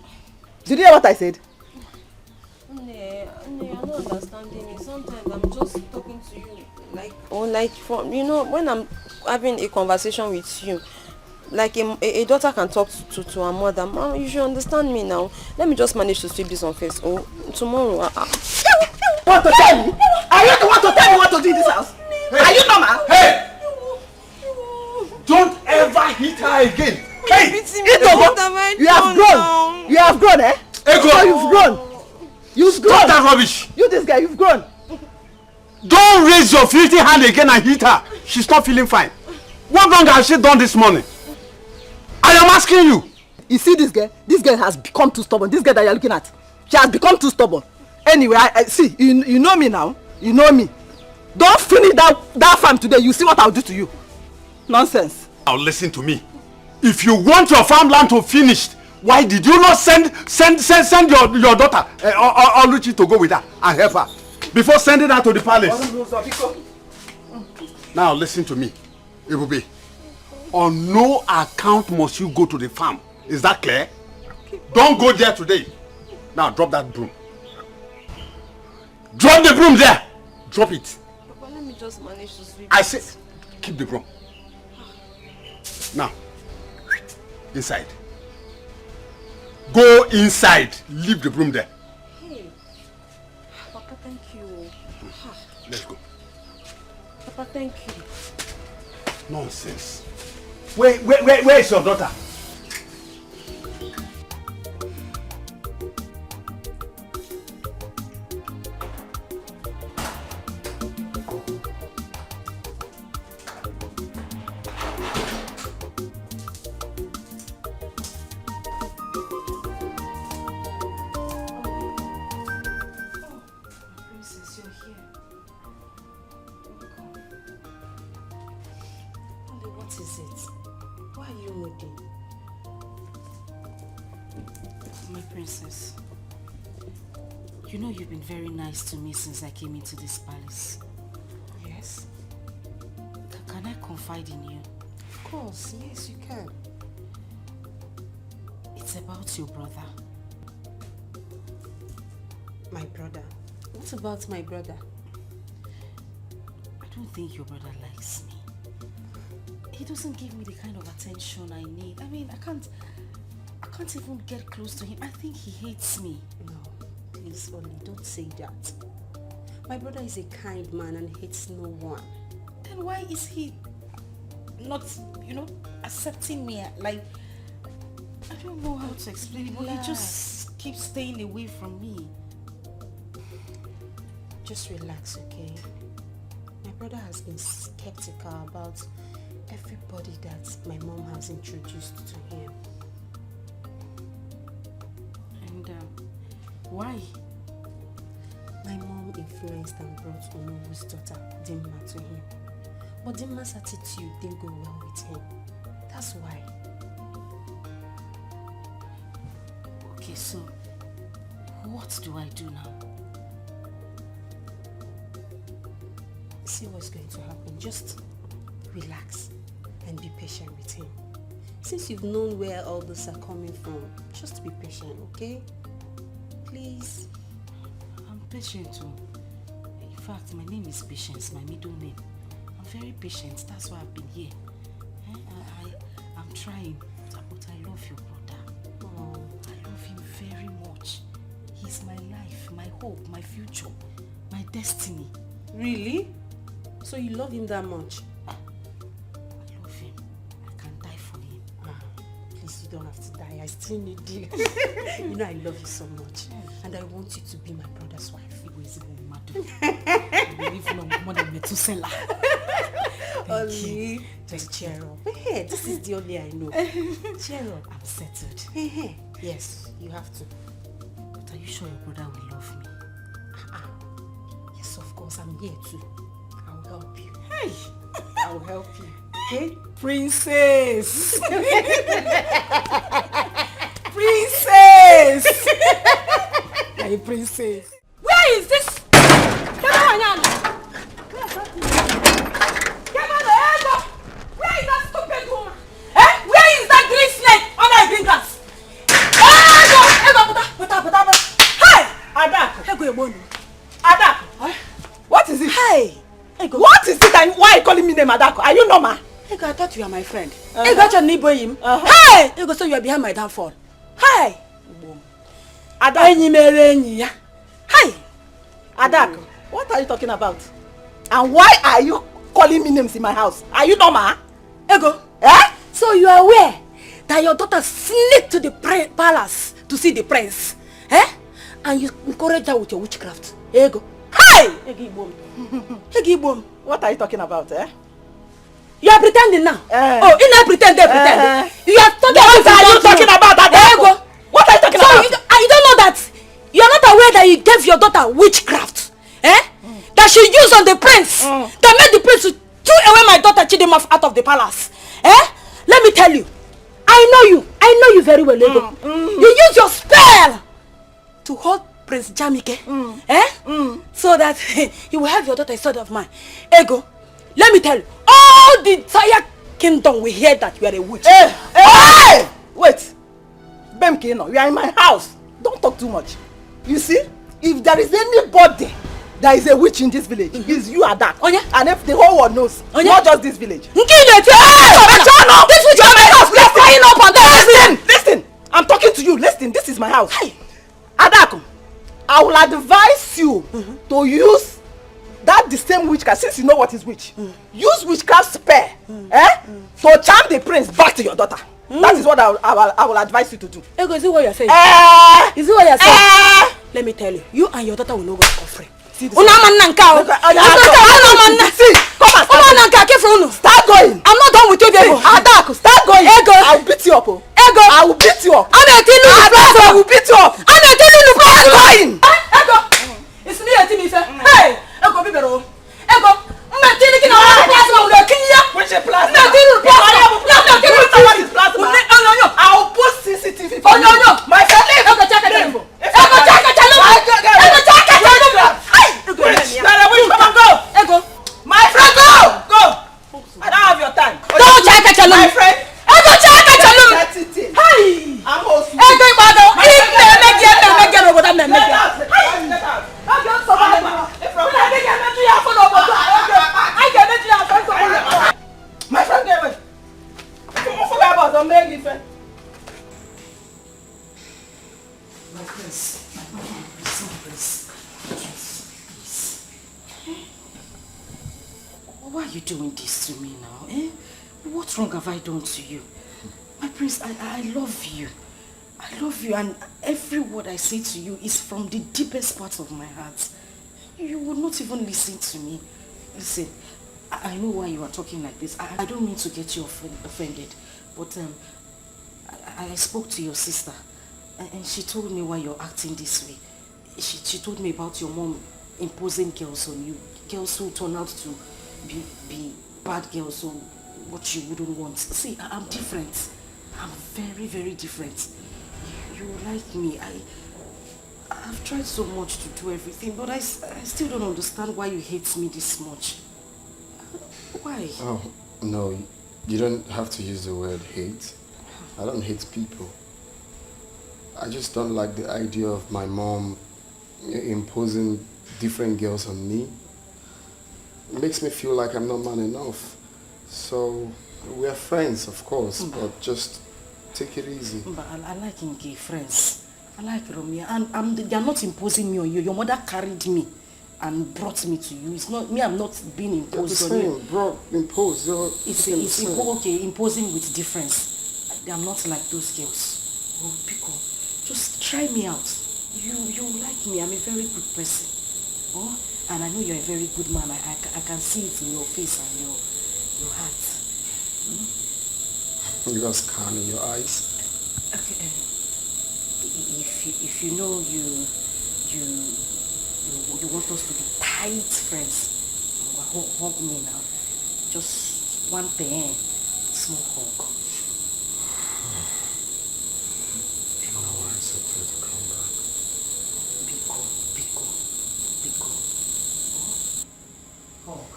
Did you hear what I said? You're not understanding me. Sometimes I'm just talking to you like from when I'm having a conversation with you, like a daughter can talk to her mother. Mom, you should understand me now. Let me just manage to sweep this on first. Tomorrow. Want to tell me? Are you the one to tell me what to do in this house? Hey. Are you normal? Hey! Don't ever hit her again. Hey! You have grown. You have grown, eh? Ego! So you've grown. You've grown. Stop that rubbish! You this guy, you've grown. Don't raise your filthy hand again and hit her. She's not feeling fine. What wrong has she done this morning? I am asking you. You see this girl? This girl has become too stubborn. This girl that you're looking at, she has become too stubborn. Anyway, I see. You know me now. You know me. Don't finish that farm today. You see what I'll do to you. Nonsense. Now listen to me. If you want your farmland to finish, why did you not send your daughter Oluchi to go with her and help her before sending her to the palace? Now listen to me, Ebube. On no account must you go to the farm. Is that clear? Don't go there today. Now drop that broom. Drop the broom there. Drop it. Papa, let me just manage to sweep. I say, keep the broom. Now, inside. Go inside. Leave the broom there. Hey, Papa, thank you. Let's go. Papa, thank you. Nonsense. Where is your daughter? You know you've been very nice to me since I came into this palace. Yes? Can I confide in you? Of course, yes you can. It's about your brother. My brother? What about my brother? I don't think your brother likes me. He doesn't give me the kind of attention I need. I mean, I can't even get close to him. I think he hates me. No. Please, Oli, don't say that. My brother is a kind man and hates no one. Then why is he not, accepting me? Like, I don't know how to explain it, but he just keeps staying away from me. Just relax, okay? My brother has been skeptical about everybody that my mom has introduced to him. And why? My mom influenced and brought Onobu's daughter, Dimma, to him. But Dimma's attitude didn't go well with him. That's why. Okay, so what do I do now? See what's going to happen. Just relax and be patient with him. Since you've known where all this are coming from, just be patient, okay? Please. I'm patient too. In fact, my name is Patience, my middle name. I'm very patient, that's why I've been here. I'm trying, but I love your brother. Oh, I love him very much. He's my life, my hope, my future, my destiny. Really? So you love him that much? I love him. I can die for him. Please, you don't have to die. I still need you. You know I love you so much. And I want you to be my brother's wife. Only just cheer up. Hey, this is the only I know. Cheer up. I'm settled. Yes, you have to. But are you sure your brother will love me? Yes, of course. I'm here too. I'll help you. Hey! I'll help you. Okay? Princess! Princess! Hey, princess! Where is this? Where is that stupid woman? Where is that green snake under the green grass? Hey! Adako! What is it? Hey! What is it and why are you calling me name Adako? Are you normal? I thought you are my friend. I got your neighbor him. Hey! So you are behind my downfall. Hey! Adako. Hey! Adako, what are you talking about? And why are you calling me names in my house? Are you normal? Ego. So you are aware that your daughter sneaked to the palace to see the prince? And you encourage her with your witchcraft? Ego. Hey! What are you talking about, You are pretending now. Oh, you not pretend, they pretend. You are talking what are you talking about? Ego. What are you talking about? You don't know that you are not aware that you gave your daughter witchcraft, that she used on the prince, that made the prince to throw away my daughter Chidima out of the palace. Let me tell you, I know you very well, Ego. You use your spell to hold Prince Jamike, so that you will have your daughter a sword of mine. Ego, let me tell you, all the entire kingdom will hear that you are a witch. Hey! Wait. Bemkino, you are in my house. Don't talk too much. You see, if there is anybody that is a witch in this village, it's you are that. And if the whole world knows, not just this village. This witch is my house. We are flying up on that. Listen, I'm talking to you. Listen, this is my house. Adako, I will advise you to use that the same witchcraft, since you know what is witch. Use witchcraft spell to charm the prince back to your daughter. That is what I will advise you to do. Ego, is it what you're saying? Is it what you're saying? Let me tell you, you and your daughter will not go offering. See, come on, start going. I'm not done with you, Ego. Adako, start going. Ego, I will beat you up. Ego, I will beat you up. I will beat you up. Start going. Ego, it's me and Timmy. Hey, Ego, be better. Ego, I'm thinking about which is plasma? I will put CCTV for you. My friend, Ego, my friend, go. I don't have your time. Don't check it, my friend. Ego, check it, Hey, I'm hosting. My friend, David. My prince. Why are you doing this to me now? What wrong have I done to you? My prince, I love you. I love you, and every word I say to you is from the deepest part of my heart. You would not even listen to me. Listen, I know why you are talking like this. I don't mean to get you offended, but I spoke to your sister, and she told me why you're acting this way. She told me about your mom imposing girls on you, girls who turn out to be bad girls, or what you wouldn't want. See, I'm different. I'm very, very different. You like me. I've tried so much to do everything, but I still don't understand why you hate me this much. Why? Oh, no, you don't have to use the word hate. I don't hate people. I just don't like the idea of my mom imposing different girls on me. It makes me feel like I'm not man enough. So, we are friends, of course, but just take it easy. But I like gay friends. I like Romeo, and they are not imposing me on you. Your mother carried me and brought me to you. It's not me. I'm not being imposed on you. Imposed. It's okay. Imposing with difference. I'm not like those girls. Oh, Pico, just try me out. You like me. I'm a very good person. Oh, and I know you're a very good man. I can see it in your face and your heart. You got scan in your eyes. Okay. If you know you want us to be tight friends, hug me now. Just one thing, small hug. No, I accepted to come back. Biko. Hug.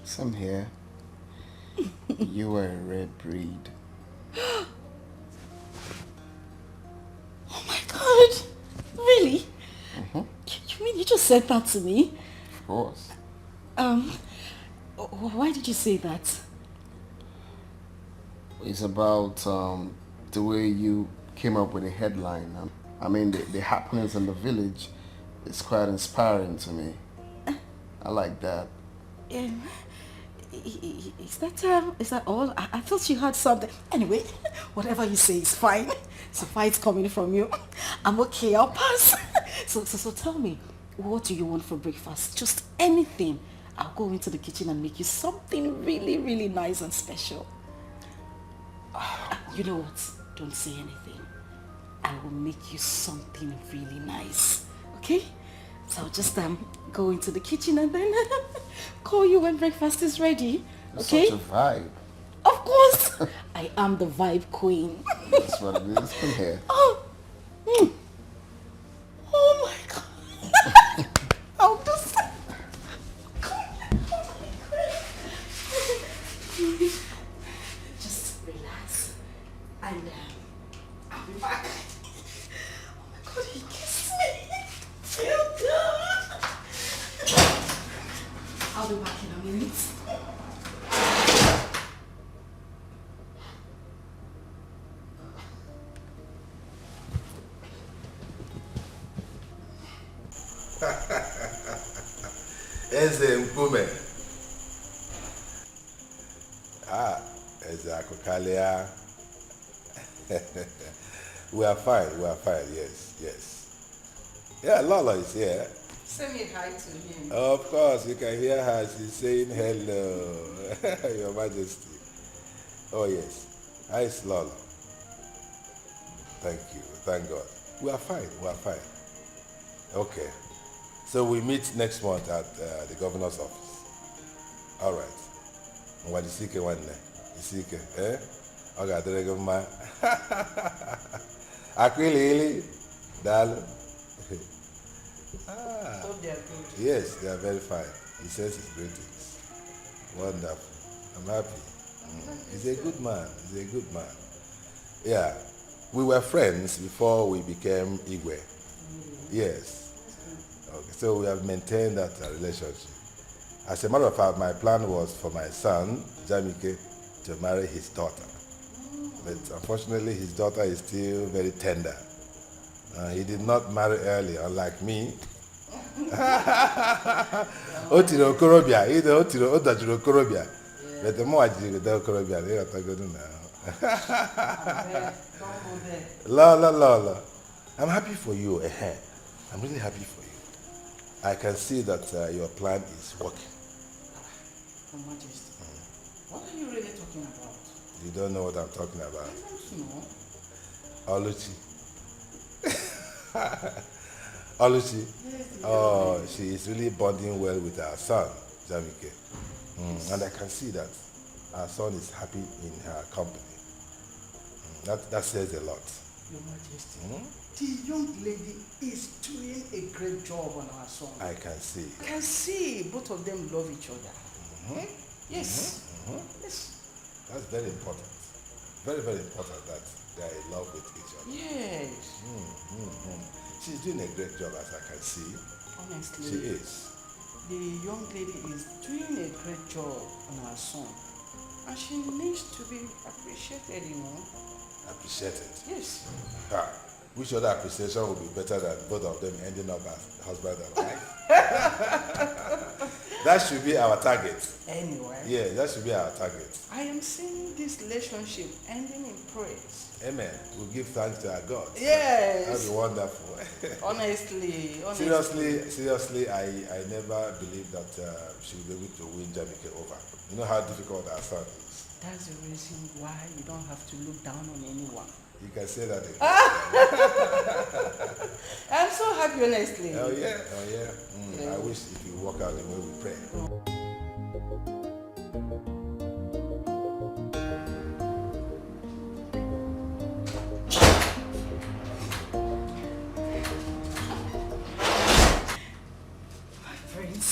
Same here. You are a rare breed. Oh my God! Really? Mm-hmm. You mean you just said that to me? Of course. Why did you say that? It's about the way you came up with a headline. I mean, the happenings in the village is quite inspiring to me. I like that. Is that all? I thought you had something. Anyway, whatever you say is fine. So far it's coming from you. I'm okay, I'll pass. So tell me, what do you want for breakfast? Just anything. I'll go into the kitchen and make you something really, really nice and special. You know what? Don't say anything. I will make you something really nice. Okay? So I'll just go into the kitchen and then call you when breakfast is ready. Okay? Such a vibe. Of course. I am the vibe queen. That's what it is. Come here. Oh. Oh my God. I'll just... Just relax. And I'll be back. Oh my God, he kissed me. Feel good. I'll be back in a minute. Eze Mkume. Eze Akokalia. We are fine, yes. Yeah, Lola is here. Say me hi to him. Of course, you can hear her. She's saying hello, Your Majesty. Oh yes. Hi, it's Lola. Thank you, thank God. We are fine. Okay. So we meet next month at the governor's office. All right. What is it? Isike, eh? Okay, there you go, Akwili, darling. Hope they are good. Yes, they are very fine. He says his greetings. Wonderful. I'm happy. He's a good man. Yeah. We were friends before we became Igwe. Yes. Okay, so we have maintained that relationship. As a matter of fact, my plan was for my son, Jamike, to marry his daughter. But unfortunately, his daughter is still very tender. He did not marry early, unlike me. Otiro Korobia, either Otiro Odajiro Korobia. But the more I do the Korobia, they are talking now. La. I'm happy for you. I'm really happy for you. I can see that your plan is working. Your Majesty, what are you really talking about? You don't know what I'm talking about. I don't know. Oluchi. Oluchi. Oh, she is really bonding well with our son, Jamike. And I can see that our son is happy in her company. That says a lot. Your Majesty, the young lady is doing a great job on our son. I can see. I can see both of them love each other. Yes. Yes. That's very important. Very, very important that they are in love with each other. Yes. She's doing a great job, as I can see. Honestly. She is. The young lady is doing a great job on our son. And she needs to be appreciated, you know. Appreciated? Yes. Which other appreciation would be better than both of them ending up as husband and wife? That should be our target. Anyway. Yeah, that should be our target. I am seeing this relationship ending in praise. Amen. We'll give thanks to our God. Yes. That would be wonderful. Honestly. Seriously, I never believed that she would be able to win Jamike over. You know how difficult our son is. That's the reason why you don't have to look down on anyone. You can say that again. I'm so happy, honestly. Oh yeah. I wish it would work out the way we pray. My prince,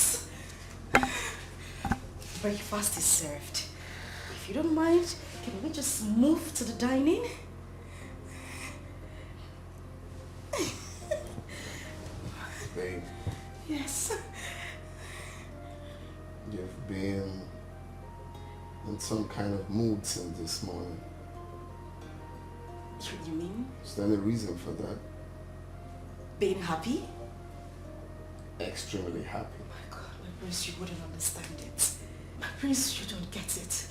breakfast is served. If you don't mind, can we just move to the dining? Babe. Yes. You've been in some kind of mood since this morning. What do you mean? Is there any reason for that? Being happy? Extremely happy. My God, my prince, you wouldn't understand it. My prince, you don't get it.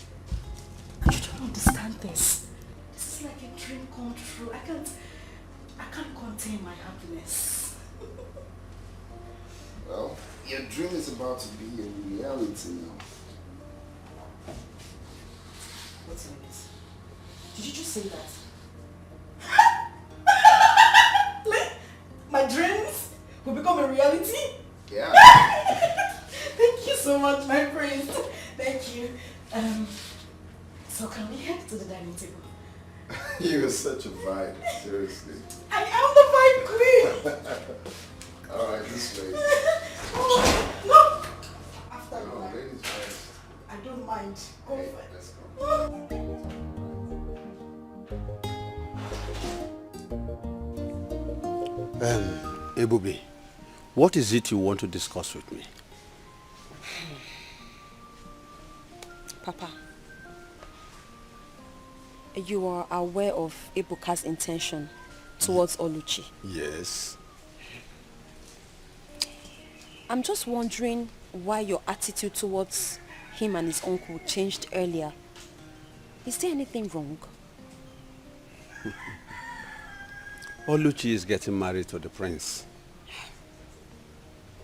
You don't understand this. This is like a dream come true. I can't contain my happiness. Well, your dream is about to be a reality now. What's in it? Did you just say that? My dreams will become a reality? Yeah. Thank you so much, my prince. Thank you. So can we head to the dining table? You're such a vibe, seriously. I am the vibe queen! Alright, this way. Oh, no! After No, ladies first. I don't mind. Go Hey, for it. let's go. Ebube, what is it you want to discuss with me? Papa, you are aware of Ebuka's intention towards Oluchi. Yes. I'm just wondering why your attitude towards him and his uncle changed earlier. Is there anything wrong? Oluchi is getting married to the prince.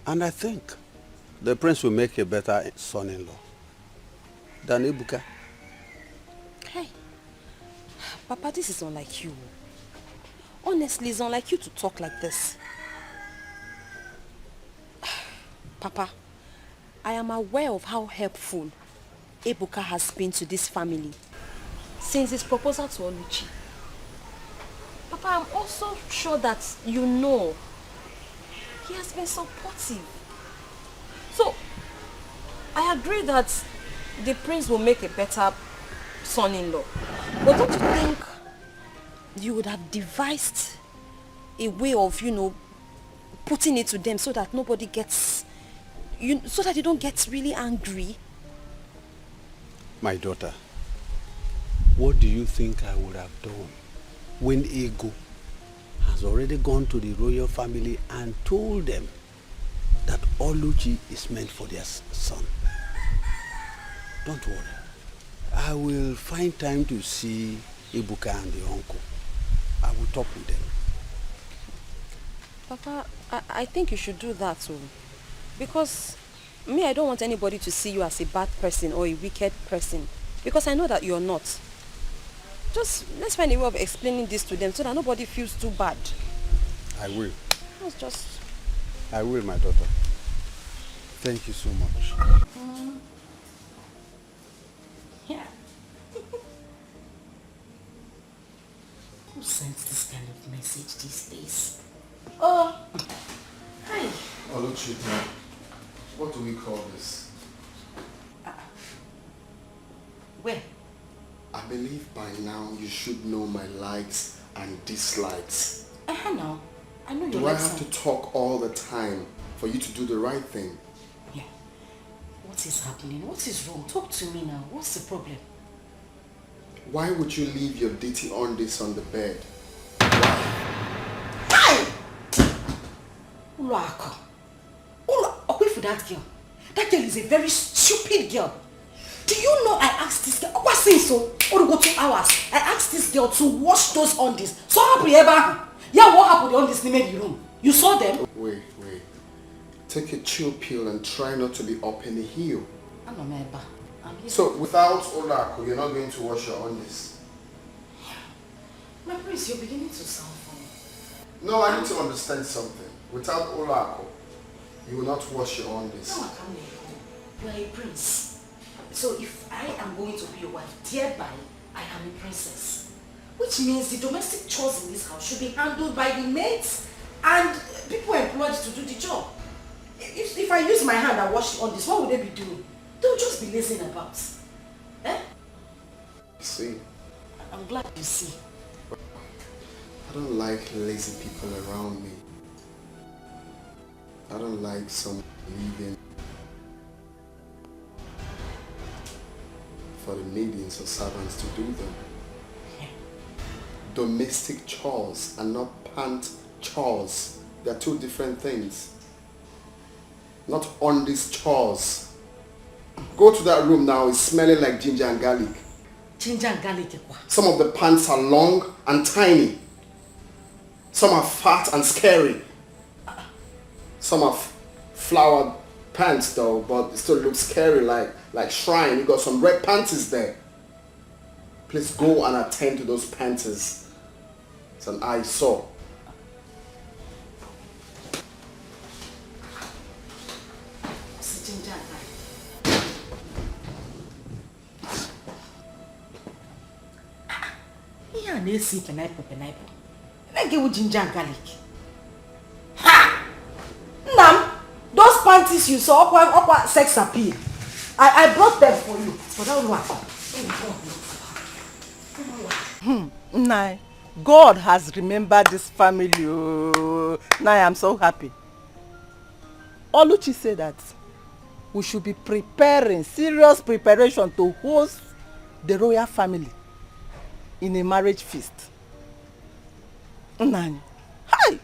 And I think the prince will make a better son-in-law than Ebuka. Hey, Papa, this is unlike you. Honestly, it's unlike you to talk like this. Papa, I am aware of how helpful Ebuka has been to this family since his proposal to Oluchi. Papa, I'm also sure that you know he has been supportive. So, I agree that the prince will make a better son-in-law. But don't you think you would have devised a way of, putting it to them so that nobody gets, so that you don't get really angry? My daughter, what do you think I would have done when ego has already gone to the royal family and told them that Oluchi is meant for their son. Don't worry. I will find time to see Ibuka and the uncle. I will talk with them. Papa, I think you should do that too. Because me, I don't want anybody to see you as a bad person or a wicked person. Because I know that you're not. Just let's find a way of explaining this to them so that nobody feels too bad. I will. That's just... I will, my daughter. Thank you so much. Yeah. Who sends this kind of message these days? Oh, hi. Oluchi, what do we call this? Where? I believe by now you should know my likes and dislikes. No. I know you Do like I have to talk all the time for you to do the right thing? Yeah. What is happening? What is wrong? Talk to me now. What's the problem? Why would you leave your dirty undies on the bed? Uluako. Away for that girl. That girl is a very stupid girl. Do you know I asked this girl, what since so? Or go 2 hours. I asked this girl to wash those undies. So happy ever. Yeah, what happened to the undies in the room? You saw them? Wait. Take a chill pill and try not to be up in the heel. I know, my So without Olako, you're not going to wash your undies? My prince, you're beginning to sound funny. No, I need to understand something. Without Olako, you will not wash your undies. No, I can't let you. You are a prince. So if I am going to be your wife, thereby I am a princess. Which means the domestic chores in this house should be handled by the maids and people employed to do the job. If I use my hand and wash on this, what would they be doing? They'll just be lazing about. Eh? See? I'm glad you see. I don't like lazy people around me. I don't like someone leaving for the maidens or servants to do them. Yeah. Domestic chores and not pant chores. They're two different things. Not on these chores. Go to that room now, it's smelling like ginger and garlic. Ginger and garlic? Some of the pants are long and tiny. Some are fat and scary. Some are flowered pants though, but it still looks scary like shrine. You got some red panties there. Please go and attend to those panties. It's an eyesore. Yeah, they see pineapple. Let's get with ginger and garlic. Ha! Nam, those panties you saw, upper sex appeal. I brought them for you. For that one. Nai, God has remembered this family. Oh. Nai, I'm so happy. Oluchi said that we should be preparing, serious preparation to host the royal family in a marriage feast. Nai, hi!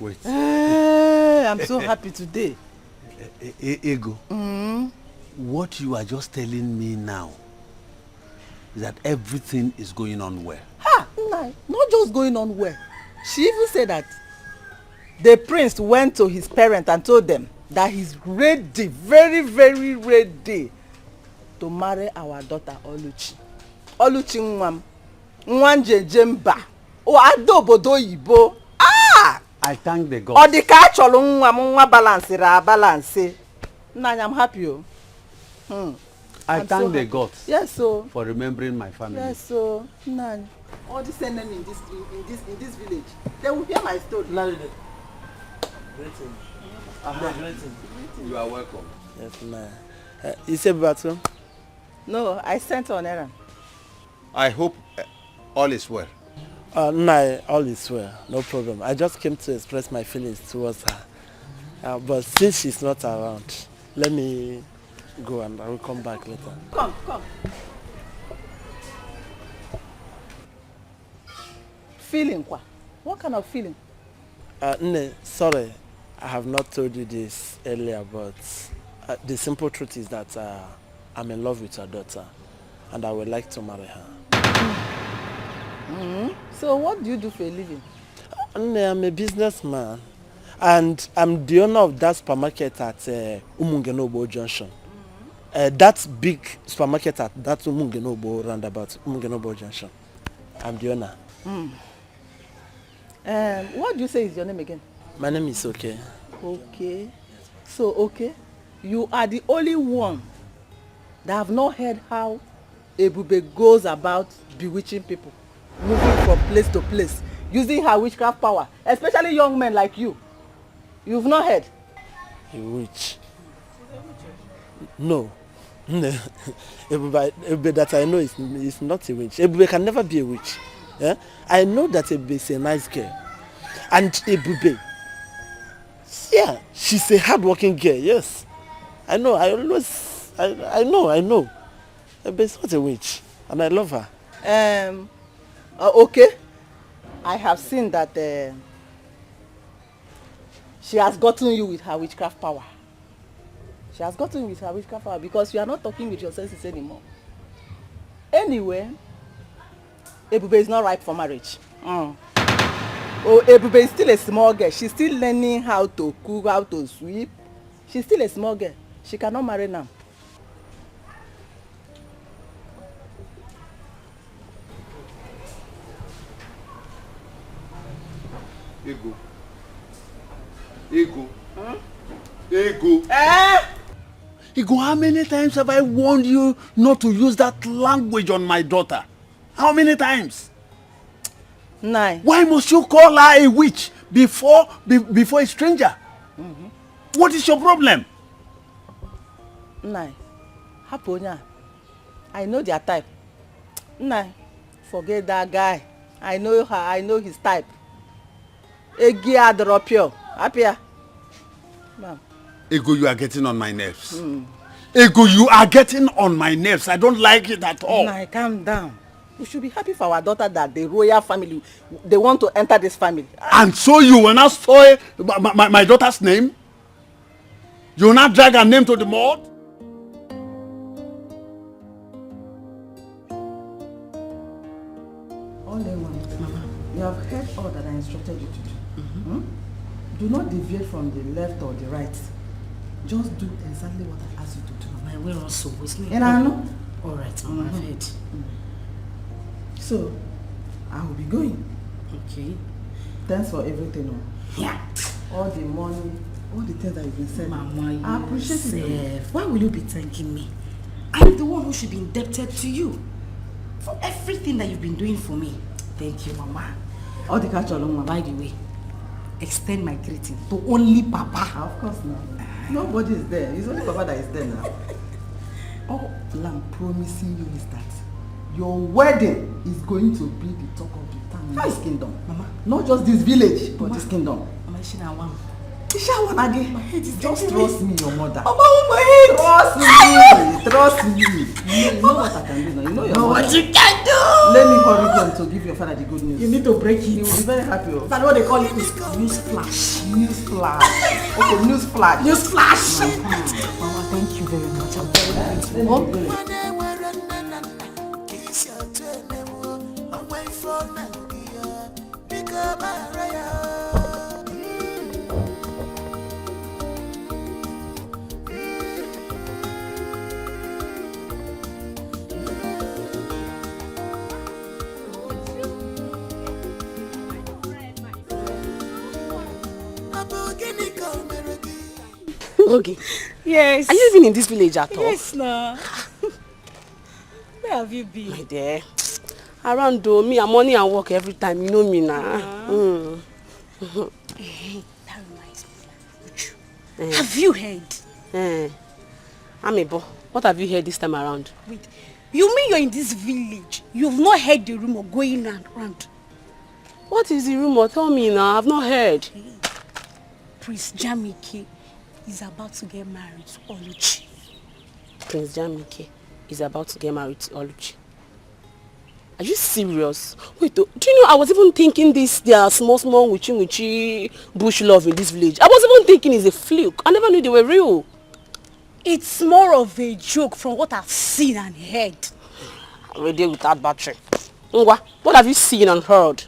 Wait. I'm so happy today. Ego, what you are just telling me now is that everything is going on well. Ha! Nai, not just going on well. She even said that the prince went to his parents and told them that he's ready, very, very ready to marry our daughter Oluchi. Oluchi Nwam. Nwanje Jemba. O adobodo Igbo. Ah! I thank the gods. Odika acholo nwa balance. Nanya, I'm happy. I thank the gods. Yes, so. For remembering my family. Yes, so. Nanya. All these enemies in this village, they will hear my story. Greeting. You are welcome. Yes, ma'am. You said Batu? No, I sent on errand. I hope all is well. No, all is well. No problem. I just came to express my feelings towards her. But since she's not around, let me go and I will come back later. Come. Feeling quoi? What kind of feeling? Nne, sorry, I have not told you this earlier, but the simple truth is that I'm in love with your daughter, and I would like to marry her. So what do you do for a living? Nne, I'm a businessman, and I'm the owner of that supermarket at Umungenobo Junction. That big supermarket at that Umungenobo roundabout, Umungenobo Junction. I'm the owner. What do you say is your name again? My name is Okay. Okay. So, okay, you are the only one that have not heard how Ebube goes about bewitching people, moving from place to place, using her witchcraft power, especially young men like you. You've not heard? A witch? No. Ebube that I know is not a witch. Ebube can never be a witch. Yeah? I know that Ebube is a nice girl. And Ebube, yeah, she's a hard-working girl, yes. I know, I know. Ebube is not a witch. And I love her. Okay. I have seen that she has gotten you with her witchcraft power. She has gotten you with her witchcraft power because you are not talking with your senses anymore. Anyway, Ebube is not ripe for marriage. Oh, Ebube is still a small girl. She's still learning how to cook, how to sweep. She's still a small girl. She cannot marry now. Ego. Ego, how many times have I warned you not to use that language on my daughter? How many times? 9. Why must you call her a witch before a stranger? What is your problem? 9. Haponya. I know their type. 9. Forget that guy. I know her. I know his type. Egia Dropio. Apia. Ma'am. Ego, you are getting on my nerves. Ego, you are getting on my nerves. I don't like it at all. Nah, calm down. We should be happy for our daughter that the royal family, they want to enter this family. And so you will not spoil my daughter's name? You will not drag her name to the mud? All they want, Mama, you have heard all that I instructed you to do. Do not deviate from the left or the right. Just do exactly what I asked you to do. Mama, we're also listening. And I know. All right, Mama, I've heard. So, I will be going. Okay. Thanks for everything. Yeah. All the money, all the things that you've been saying. Mama, I appreciate it. Why will you be thanking me? I'm the one who should be indebted to you for everything that you've been doing for me. Thank you, Mama. All the catch along, Mama. By the way, extend my greeting to only Papa. Of course not. Nobody is there. It's only Papa that is there now. All I'm promising you is that your wedding is going to be the talk of the town in this kingdom. Mama. Not just this village, but this kingdom. Mama, she now one. Just trust me, your mother. Mama, my head. Trust me. You know what I can do now. You know your mother. What you can do. Let me hurry home to give your father the good news. You need to break it. He will be very happy. That's what they call it. News flash. News flash. Okay, news flash. News flash. Mama, thank you very much. I'm very grateful. Okay. Yes. Are you even in this village at all? Yes, no. Where have you been? My dear. Around though, me and money and work every time. You know me now. That reminds me. Have you heard? Amebo, what have you heard this time around? Wait, you mean you're in this village? You've not heard the rumor going around? What is the rumor? Tell me now. I've not heard. Prince Jamike is about to get married to Oluchi. Prince Jamike is about to get married to Oluchi. Are you serious? Wait, do you know I was even thinking they are small witchy bush love in this village. I was even thinking it's a fluke. I never knew they were real. It's more of a joke from what I've seen and heard. I'm ready with that battery. Ngwa, what have you seen and heard?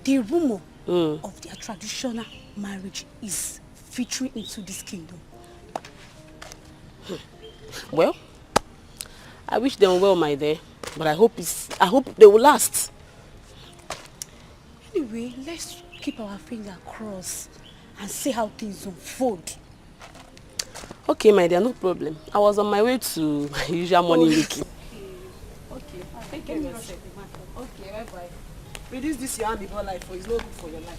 The rumor of their traditional marriage is filtering into this kingdom. Well, I wish them well, my dear. But I hope they will last. Anyway, let's keep our finger crossed and see how things unfold. Okay, my dear, no problem. I was on my way to my usual morning making. Okay, thank you. Okay, bye-bye. Reduce this your ambivalent life, for it's not good for your life.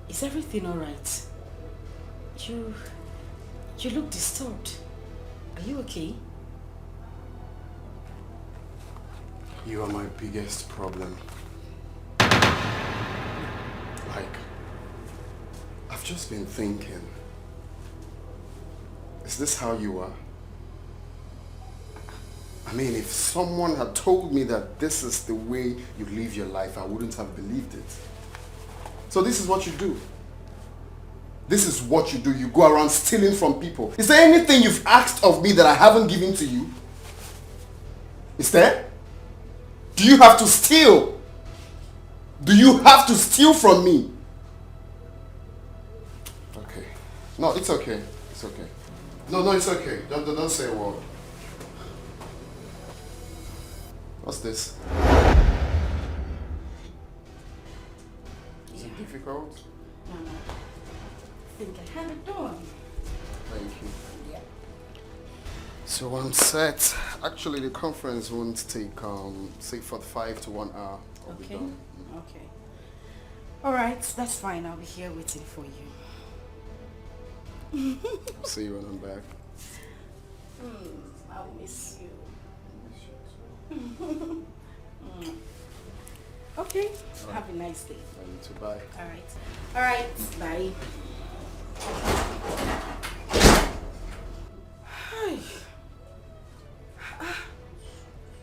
Is everything all right? You look disturbed. Are you okay? You are my biggest problem. Like, I've just been thinking, is this how you are? I mean, if someone had told me that this is the way you live your life, I wouldn't have believed it. So this is what you do. This is what you do. You go around stealing from people. Is there anything you've asked of me that I haven't given to you? Is there? Do you have to steal? Do you have to steal from me? Okay. No, it's okay. It's okay. No, it's okay. Don't say a word. What's this? Is it difficult? No. I think I have it done. Thank you. Yeah. So I'm set. Actually, the conference won't take, say, 45 to 1 hour. I'll be done. Okay. All right, that's fine. I'll be here waiting for you. See you when I'm back. I'll miss you. Okay. Right. Have a nice day. You too. Bye. All right. Bye.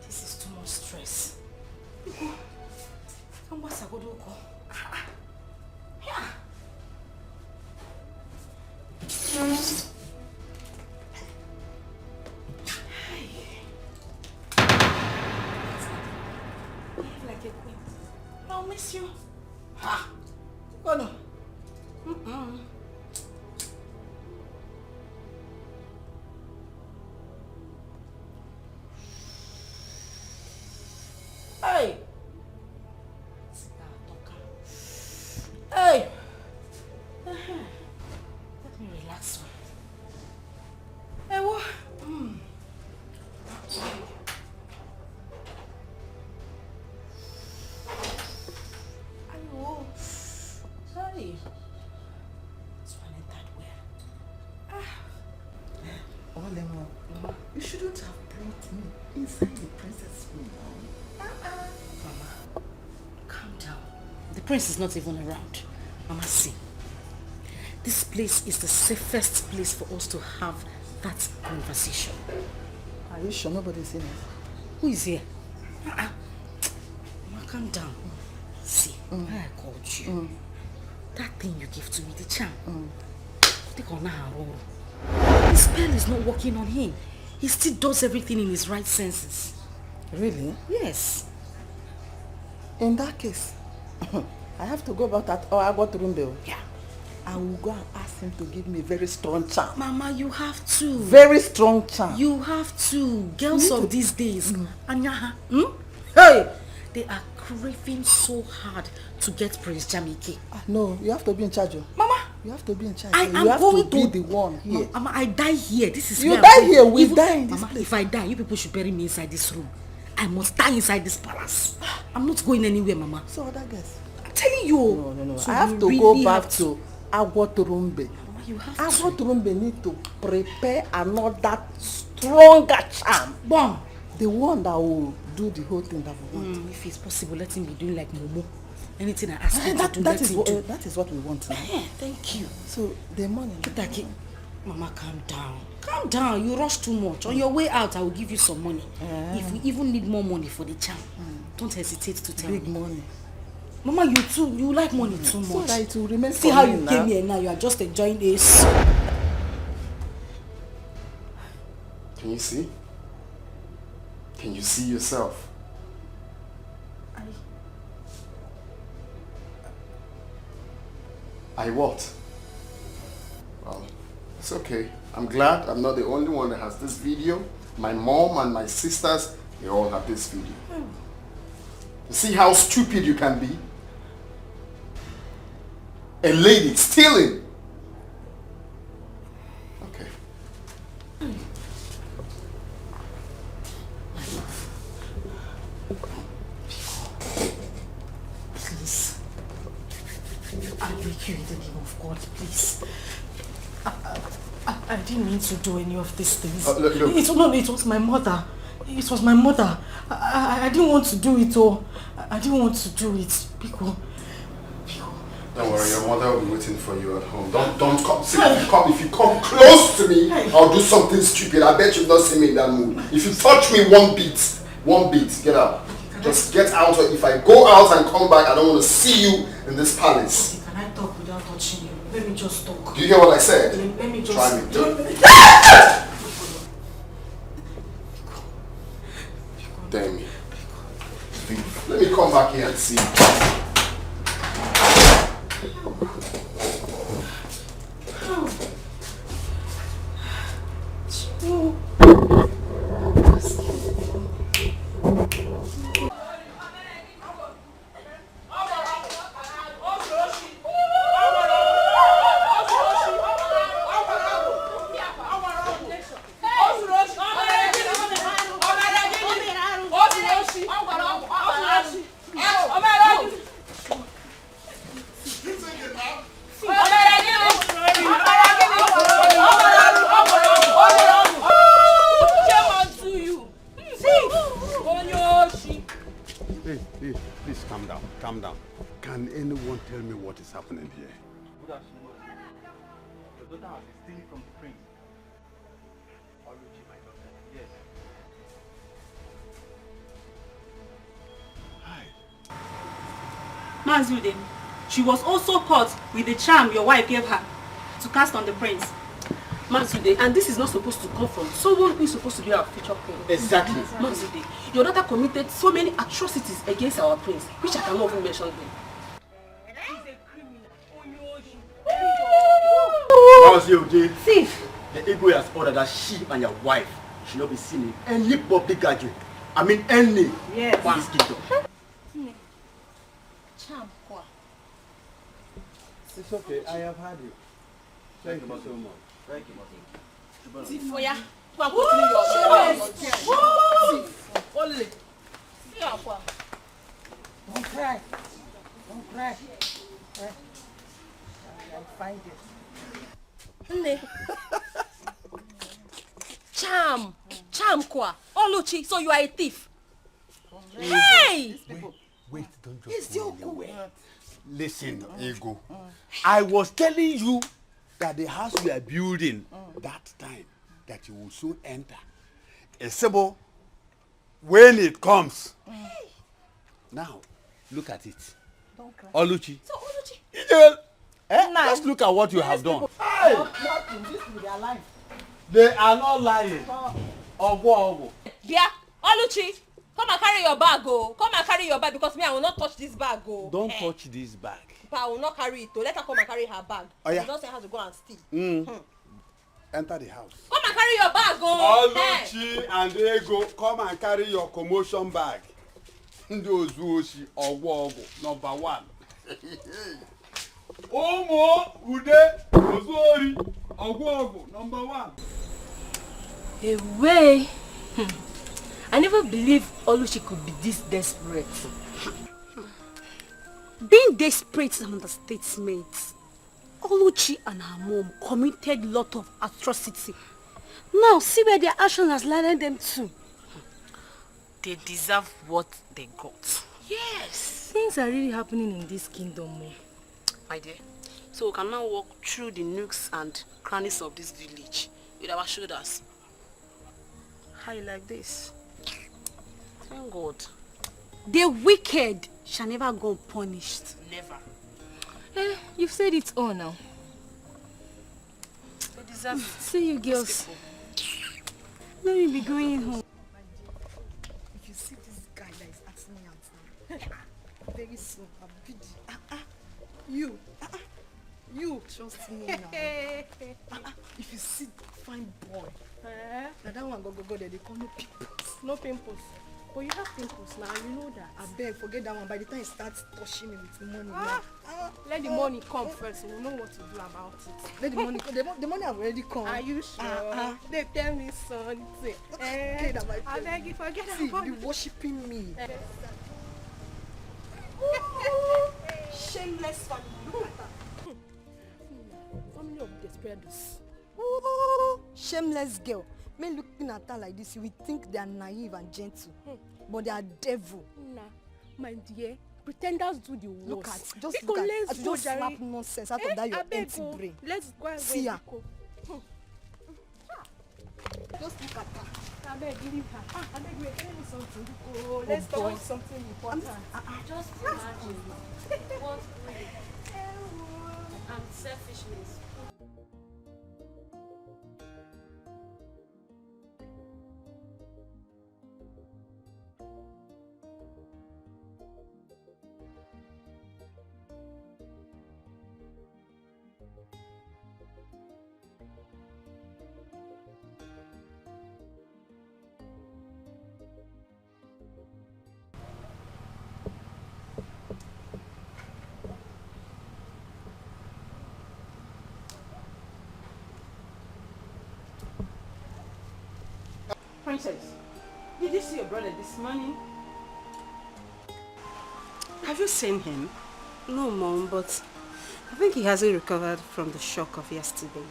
This is too much stress. Like a queen. I'll miss you. Ha! Oh no. Hey! Hey! Let me relax. Hey, what? Hey. This one ain't that well. Olemo, you shouldn't have brought me inside the princess room. Mama, calm down. The prince is not even around. Mama, see. This place is the safest place for us to have that conversation. Are you sure nobody's in it? Who is here? Mama, calm down. See, why I called you. That thing you gave to me, the charm. The spell is not working on him. He still does everything in his right senses. Really? Yes. In that case, I have to go about that or I got room bill. Yeah. I will go and ask him to give me a very strong charm. Mama, you have to. Very strong charm. You have to. Girls of these days, Anyaha, Hey! they are craving so hard to get Prince Jamike. No, you have to be in charge. Mama, you have to be in charge. I you am have going to be the one here. Mama, I die here. This is You where die I'm going. here, we Even- die in this Mama, place. if I die, you people should bury me inside this room. I must die inside this palace. I'm not going anywhere, Mama. So other girls. I'm telling you. No. So I have you to really go back have to Agwoturumbe. You have Agwoturumbe need to prepare another stronger charm. Bomb. The one that will do the whole thing that we want. If it's possible, let him be doing like Momo. Anything I ask him to do, that let is him what do. that is what we want now. Thank you. So the money. Mama, calm down. Calm down. You rush too much. On your way out, I will give you some money. If we even need more money for the charm, don't hesitate to tell me. Big money. Mama, you too. You like money too So much. that it will remain See for how me you now. came here now. You are just enjoying this. Can you see? Can you see yourself? I what? Well, it's okay. I'm glad I'm not the only one that has this video. My mom and my sisters, they all have this video. You see how stupid you can be? A lady stealing. Okay. Please. I beg you in the name of God, please. I didn't mean to do any of these things. Look. It was my mother. It was my mother. I didn't want to do it, oh. I didn't want to do it. Pico. Don't worry, your mother will be waiting for you at home. Don't come. See, if you come close to me, I'll do something stupid. I bet you've not seen me in that mood. If you touch me one beat, get out. Just get out. Or if I go out and come back, I don't want to see you in this palace. Can I talk without touching you? Let me just talk. Do you hear what I said? Let me just... Try me. Damn me. Let me come back here and see. Please calm down. Calm down. Can anyone tell me what is happening here? Good afternoon. Your daughter has been stealing from the prince. Oluchi, my daughter. Yes. Mazude, she was also caught with the charm your wife gave her to cast on the prince. Mazude, and this is not supposed to come from someone who is supposed to be our future queen. Exactly. Mazude, your daughter committed so many atrocities against our prince, which I cannot even mention them. Thief. The ego has ordered that she and your wife should not be seen in any public gathering. I mean any. Yes. In this kingdom. It's okay, I have had you. Thank you so much. Thank you, Thief, for ya. Only. Don't cry. Don't cry. I'll find it. Charm kwa. Oluchi, so you are a thief. Hey! Wait, don't just go anywhere. Listen, Ego. I was telling you that the house we are building that time that you will soon enter. Esebo, when it comes. Now, look at it. Don't cry. Oluchi. So Oluchi. Just look at what you have done. Hey! Nothing. This will be their life. They are not lying. Ogo. Bia, Oluchi, come and carry your bag, oh. Come and carry your bag because me, I will not touch this bag, oh. Don't touch this bag. I will not carry it. Let her come and carry her bag. Oh, yeah. You don't say her to go and steal. Enter the house. Come and carry your bag, oh! Oluchi and Ego, come and carry your commotion bag. Those Ozuoshi Ogwogo, number 1. Omo Ude Ozori Ogwogo, number 1. Away. I never believed Oluchi could be this desperate. Being desperate is an understatement. Oluchi and her mom committed lot of atrocity. Now see where their action has landed them to. They deserve what they got. Yes. Things are really happening in this kingdom. My dear, so we can now walk through the nooks and crannies of this village with our shoulders. How you like this? Thank God. The wicked shall never go unpunished. Never. You've said it all now. They deserve it. See you girls. Let me be going home. If you see this guy that is asking me out now, very soon I'll be you trust me now. If you see fine boy, now that one go there, they call no pimples. No pimples. But you have pimples now, you know that. I beg, forget that one. By the time he starts touching me with money, Let the money come first. We'll know what to do about it. Let the money come. The money have already come. Are you sure? They tell me something. Okay, that my I beg you, forget see, about you worshipping me. Shameless family. Look at that. Family of desperados. Shameless girl. Men looking at her like this, you would think they are naive and gentle, but they are devil. Nah, my dear, pretenders do the worst. Look at, just look at, just slap nonsense out of that your empty brain. Let's go and see her. Just look at her. I beg, leave her. I beg, wait, tell me something. Let's talk about something important. Just imagine what and selfishness. Princess, did you see your brother this morning? Have you seen him? No, Mom, but I think he hasn't recovered from the shock of yesterday.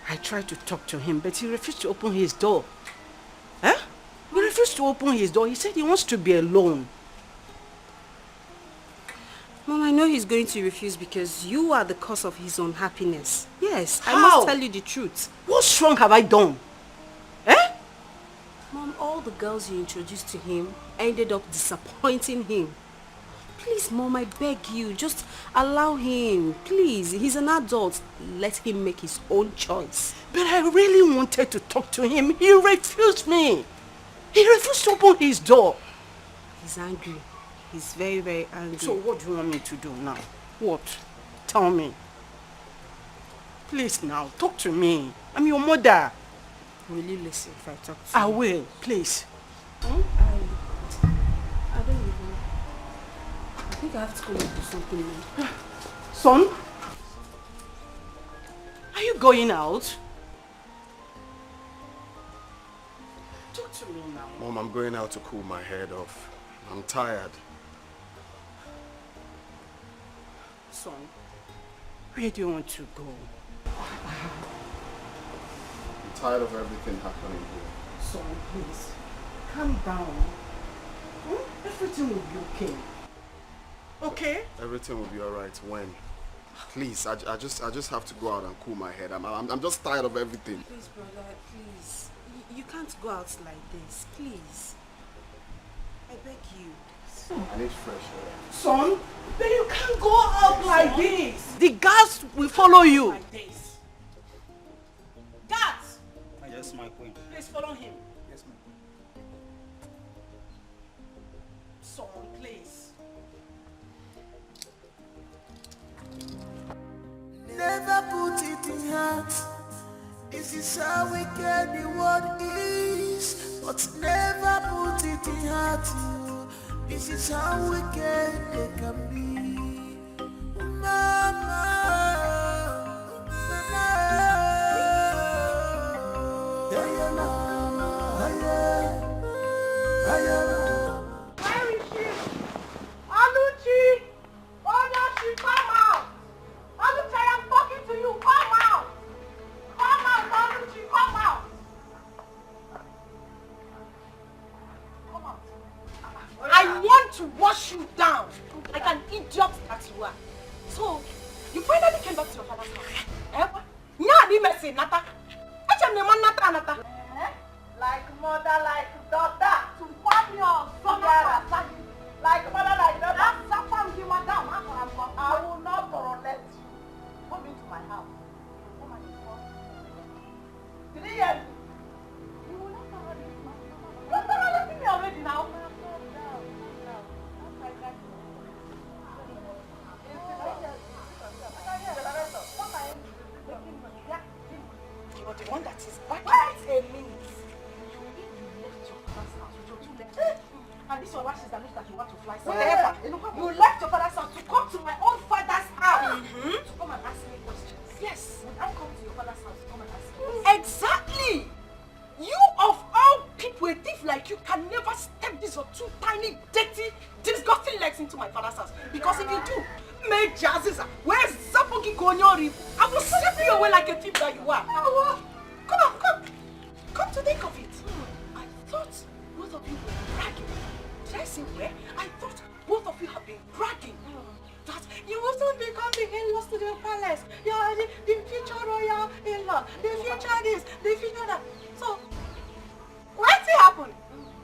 I tried to talk to him, but he refused to open his door. Huh? He refused to open his door. He said he wants to be alone. Mom, I know he's going to refuse because you are the cause of his unhappiness. Yes, How? I must tell you the truth. What wrong have I done? Mom, all the girls you introduced to him ended up disappointing him. Please, Mom, I beg you, just allow him. Please, he's an adult. Let him make his own choice. But I really wanted to talk to him. He refused me. He refused to open his door. He's angry. He's very, very angry. So what do you want me to do now? What? Tell me. Please now, talk to me. I'm your mother. Will you listen if I talk to you? I will, please. I don't even... I think I have to come up with something now. Son? Are you going out? Talk to me now. Mom, I'm going out to cool my head off. I'm tired. Son, where do you want to go? I'm tired of everything happening here. Son, please, calm down. Everything will be okay. Okay? Everything will be alright when? Please, I just have to go out and cool my head. I'm just tired of everything. Please, brother, please. You can't go out like this, please. I beg you. I need fresh air. Son, but you can't go out like this. The guards will follow you. Like this. Guards! Yes, my queen. Please follow him. Yes, my queen. Son, please. heart. This is how wicked the world is, but never put it in heart. This is how wicked they can be. Mama, Where is she? Aluchi! Oh, no, she come out! Aluchi, I am talking to you. Come out! Come out, Aluchi, come out! Come out. I want to wash you down like an idiot that you are. So, you finally came back to your father's house. Eh? Nya ni messy, Nata. Echa ne man Nata, Nata. Like mother, like daughter. To farm your son, like mother, like daughter. That's a farm you, madam. I will not tolerate you. Come into my house. Come and inform me. Did you hear me? You will not tolerate me. You're tolerating me already now. You're the one that is back in a minute. And this is what that means that you want to fly somewhere. You left your father's house to come to my own father's house to come and ask me questions. Yes. Would I come to your father's house to come and ask you? Exactly. You of all people, a thief like you can never step these your two tiny, dirty, disgusting legs into my father's house. Because if you do, make Jaziza, where's Zapogi Gonyori? I will slap you away like a thief that you are. Come on, come. Come to think of it. I thought both of you were bragging. Did I say where? I thought both of you have been bragging. That you will soon become the in-laws to the palace. You are the future royal in-law. The future this, the future that. So, what's it happen?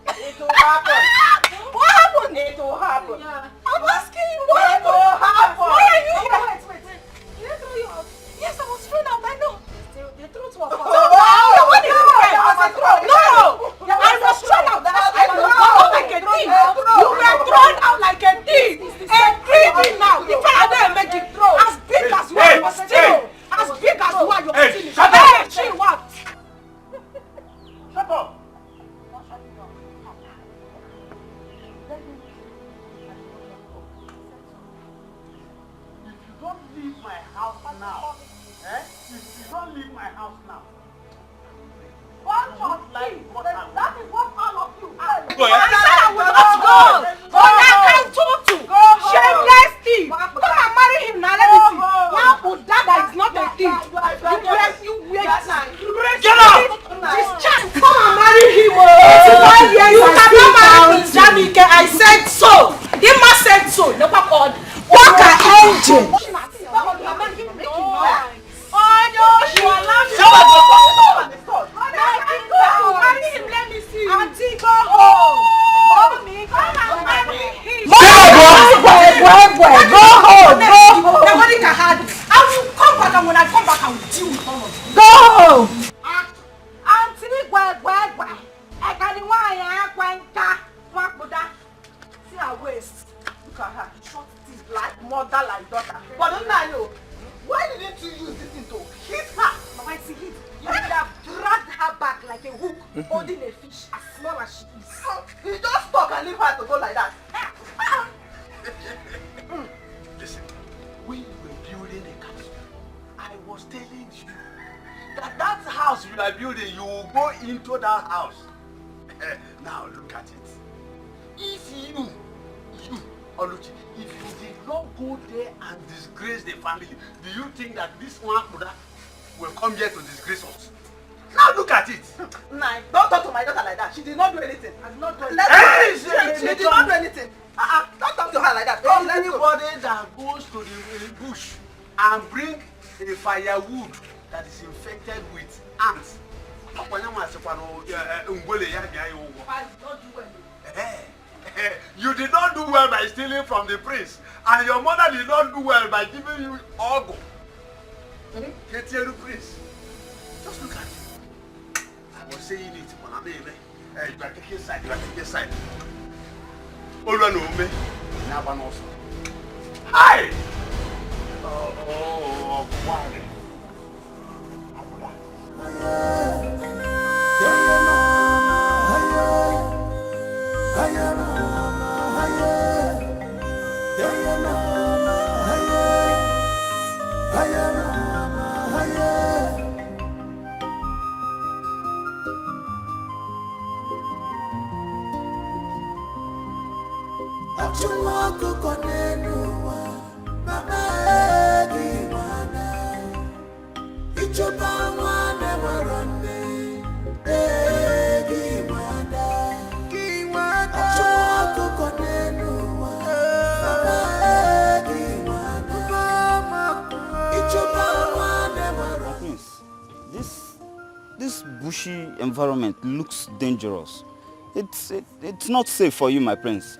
It will happen. What happened? It will happen. Yeah. I'm asking you what happened. It will happen. Why are you here? Wait. Did I throw you out? Yes, I was thrown out. I know. The truth was false. No! I was thrown out. I was thrown out like a thief. You were thrown out like a thief. A thief now. You can't make it throw. As big as you are, you are still. As big as you are, you are still. Shut up! She what? Shut up! If you don't leave my house now, if you don't leave my house now, that is what all of you are. I said I will not go. But I can't talk to. Shameless thief. Come and marry him now. Let me see. Now Udada is not a thief. You wait. Get out. This child, come and marry him. You cannot marry Jamike. I said so. Dima said so. Never called. Walker engine. Oh no, you are laughing. Let me see. Auntie, go home. Mommy, come and marry him. Go home. Nobody can hide. I will come back, and when I come back, I will deal with all of you. Go home. Auntie, where? I can't see her waist. Look at her. Short teeth like mother, like daughter. But don't I know? Why didn't you use this thing to hit her? Mama, it's a hit. You would have dragged her back like a hook, holding a fish as small as she is. You just talk and leave her to go like that. Listen, when you were building a castle, I was telling you that house you are building, you will go into that house. Now look at it. If you, Oluchi, if you did not go there and disgrace the family, do you think that this one will come here to disgrace us? Now look at it. Nah, don't talk to my daughter like that. She did not do anything. I did not do anything. She did not do anything. Don't talk to her like that. Anybody that goes to the bush and bring a firewood that is infected with ants, I don't do well. You did not do well by stealing from the prince, and your mother did not do well by giving you ogo. Get here, prince. Just look at it. I was saying it, but I'm hey, you are taking side. You are taking side. Olu no me. Now one also. Hi. Oh, why? This bushy environment looks dangerous. It's not safe for you, my prince.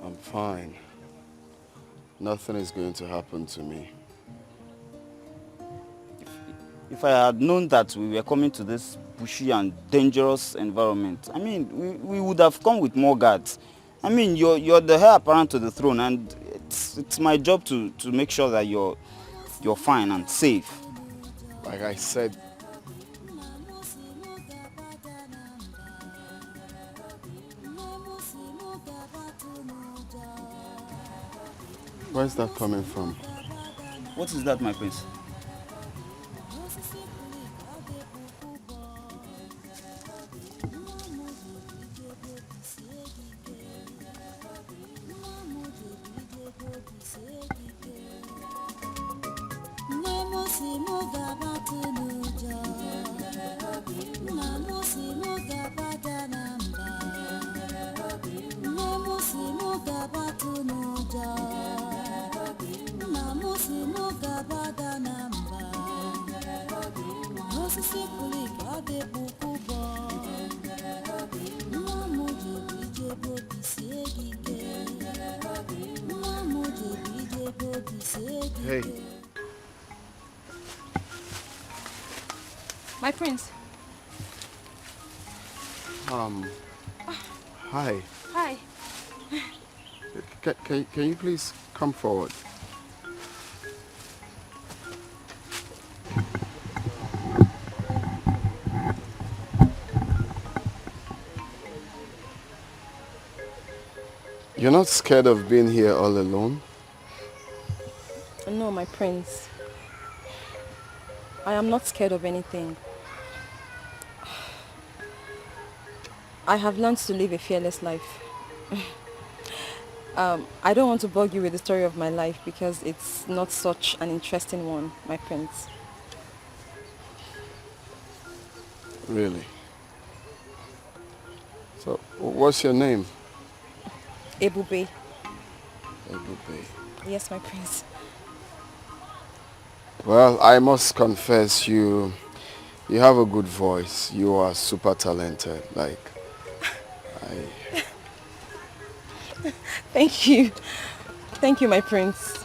I'm fine. Nothing is going to happen to me. If I had known that we were coming to this bushy and dangerous environment, I mean, we would have come with more guards. I mean, you're the heir apparent to the throne, and it's my job to make sure that you're fine and safe. Like I said, where's that coming from? What is that, my prince? Hey. My prince. Hi. Hi. Can you please come forward? You're not scared of being here all alone? No, my prince. I am not scared of anything. I have learned to live a fearless life. I don't want to bug you with the story of my life because it's not such an interesting one, my prince. Really? So, what's your name? Ebube. Ebube. Yes, my prince. Well, I must confess you have a good voice. You are super talented. Thank you. Thank you, my prince.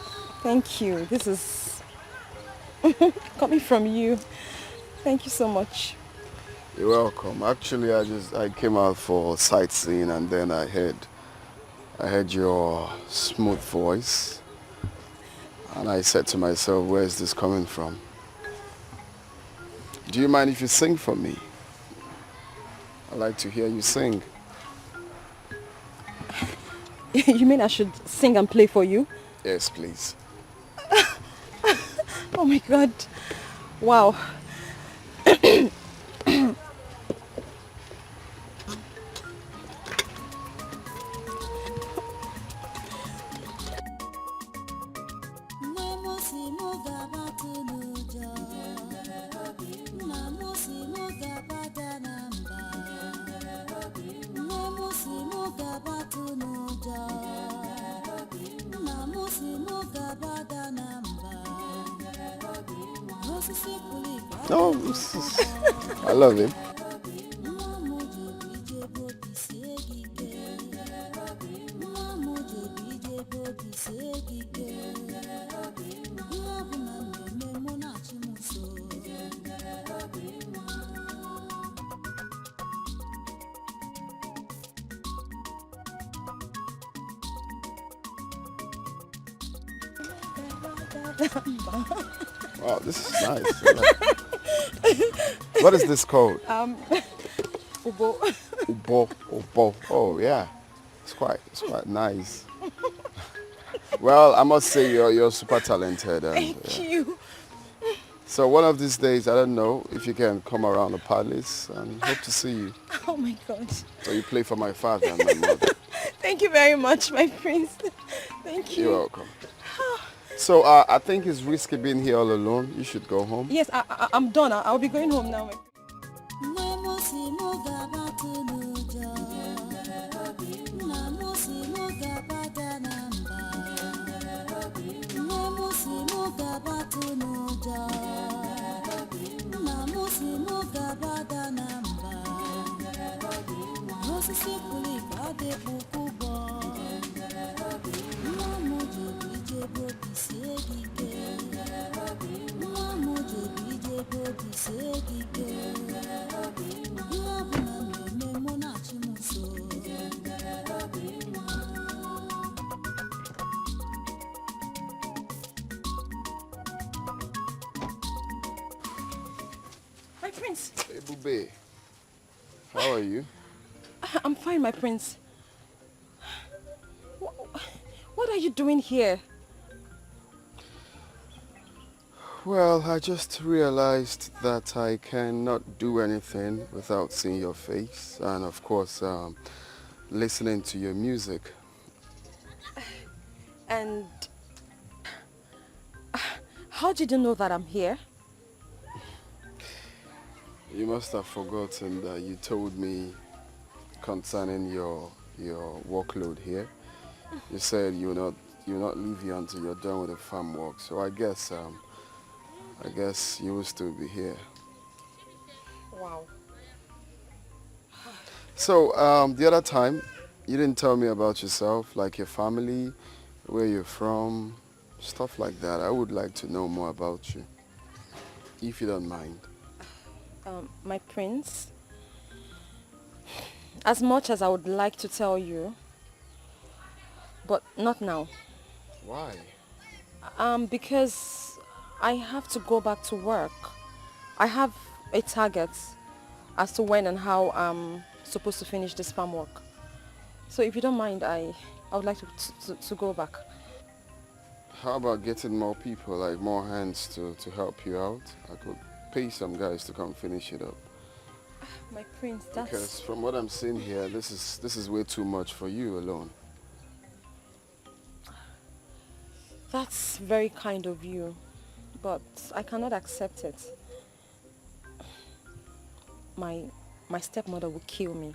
Thank you. This is coming from you. Thank you so much. You're welcome. Actually, I came out for sightseeing and then I heard your smooth voice. And I said to myself, where is this coming from? Do you mind if you sing for me? I'd like to hear you sing. You mean I should sing and play for you? Yes, please. Oh my God. Wow. No, I love him. Wow, this is nice. What is this called? Ubo. Ubo. Oh yeah, it's quite nice. Well, I must say you're super talented. And, Thank you. So one of these days, I don't know if you can come around the palace and hope to see you. Oh my God. So you play for my father and my mother. Thank you very much, my prince. Thank you. You're welcome. So I think it's risky being here all alone. You should go home. Yes, I'm done. I'll be going home now. My prince. Hey, Bube. How are you? I'm fine, my prince. What are you doing here? Well, I just realized that I cannot do anything without seeing your face and, of course, listening to your music. And how did you know that I'm here? You must have forgotten that you told me concerning your workload here. You said you'll not leave here until you're done with the farm work. So I guess you will still be here. Wow. So the other time, you didn't tell me about yourself, like your family, where you're from, stuff like that. I would like to know more about you, if you don't mind. My prince, as much as I would like to tell you, but not now. Why? Because I have to go back to work. I have a target as to when and how I'm supposed to finish this farm work. So if you don't mind, I would like to go back. How about getting more people, like more hands to help you out? I could pay some guys to come finish it up. My prince, that's... Because from what I'm seeing here, this is way too much for you alone. That's very kind of you, but I cannot accept it. My stepmother will kill me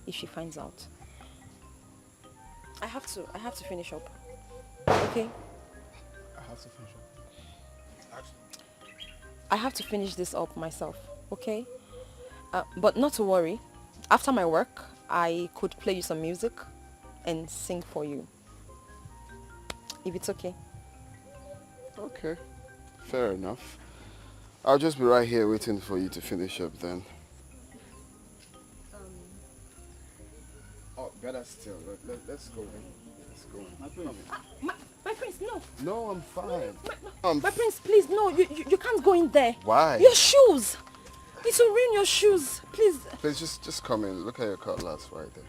if she finds out. I have to finish up. Okay? I have to finish up. I have to finish this up myself, okay? But not to worry. After my work, I could play you some music and sing for you. If it's okay. Okay, fair enough. I'll just be right here waiting for you to finish up then. Oh, better still. Let's go in. Let's go in. My prince, no. No, I'm fine. My prince, please, no. You can't go in there. Why? Your shoes. It will ruin your shoes. Please. Please, just come in. Look at your cutlass right there.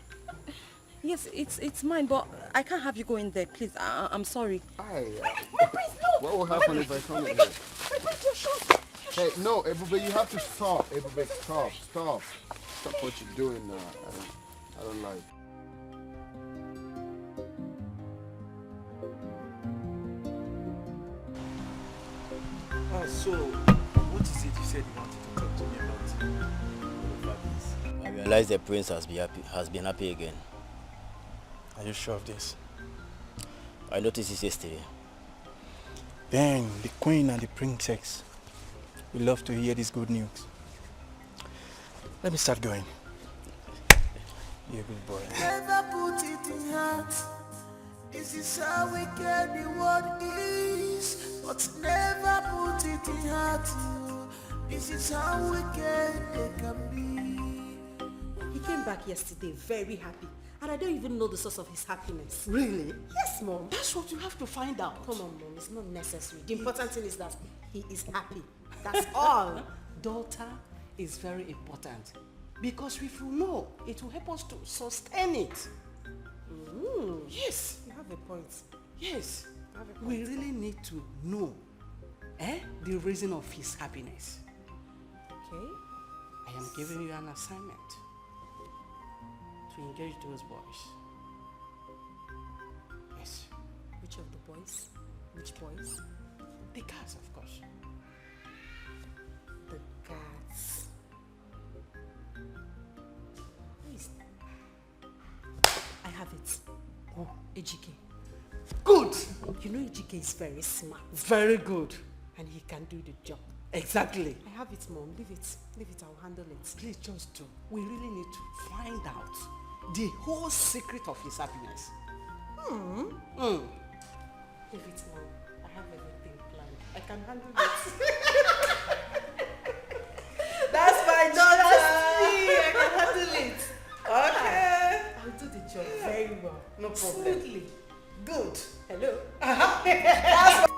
Yes, it's mine, but I can't have you go in there, please. I'm sorry. Hi. My prince, no. What will happen if I come in here? My prince, your shoes. Hey, no, Ebube, you have to stop. Ebube, stop. Stop what you're doing now. I don't like. So, what is it you said you wanted to talk to me about? I realize the prince has been happy again. Are you sure of this? I noticed this yesterday. Then the queen and the princess will love to hear this good news. Let me start going. You're a good boy. Never put it in heart. This is how wicked the world is. But never put it in heart. This is how wicked they can be. He came back yesterday very happy. And I don't even know the source of his happiness. Really? Yes, Mom. That's what you have to find out. Come on, Mom. It's not necessary. The important thing is that he is happy. That's all. Daughter is very important. Because if you know, it will help us to sustain it. Yes. You have a point. Yes. We really need to know the reason of his happiness. Okay. I am giving you an assignment to engage those boys. Yes. Which of the boys? Which boys? The cats, of course. The cats. Please. I have it. Oh. Ejike. Good. You know Ejike is very smart. Very good. And he can do the job. Exactly. I have it, Mom. Leave it. Leave it. I'll handle it. Please just do. We really need to find out the whole secret of his happiness. Hmm. Mm. Leave it, Mom. I have everything planned. I can handle it. That's my daughter. Trust me. I can handle it. Okay. I'll do the job very well. No problem. Smoothly. Good. Hello. That's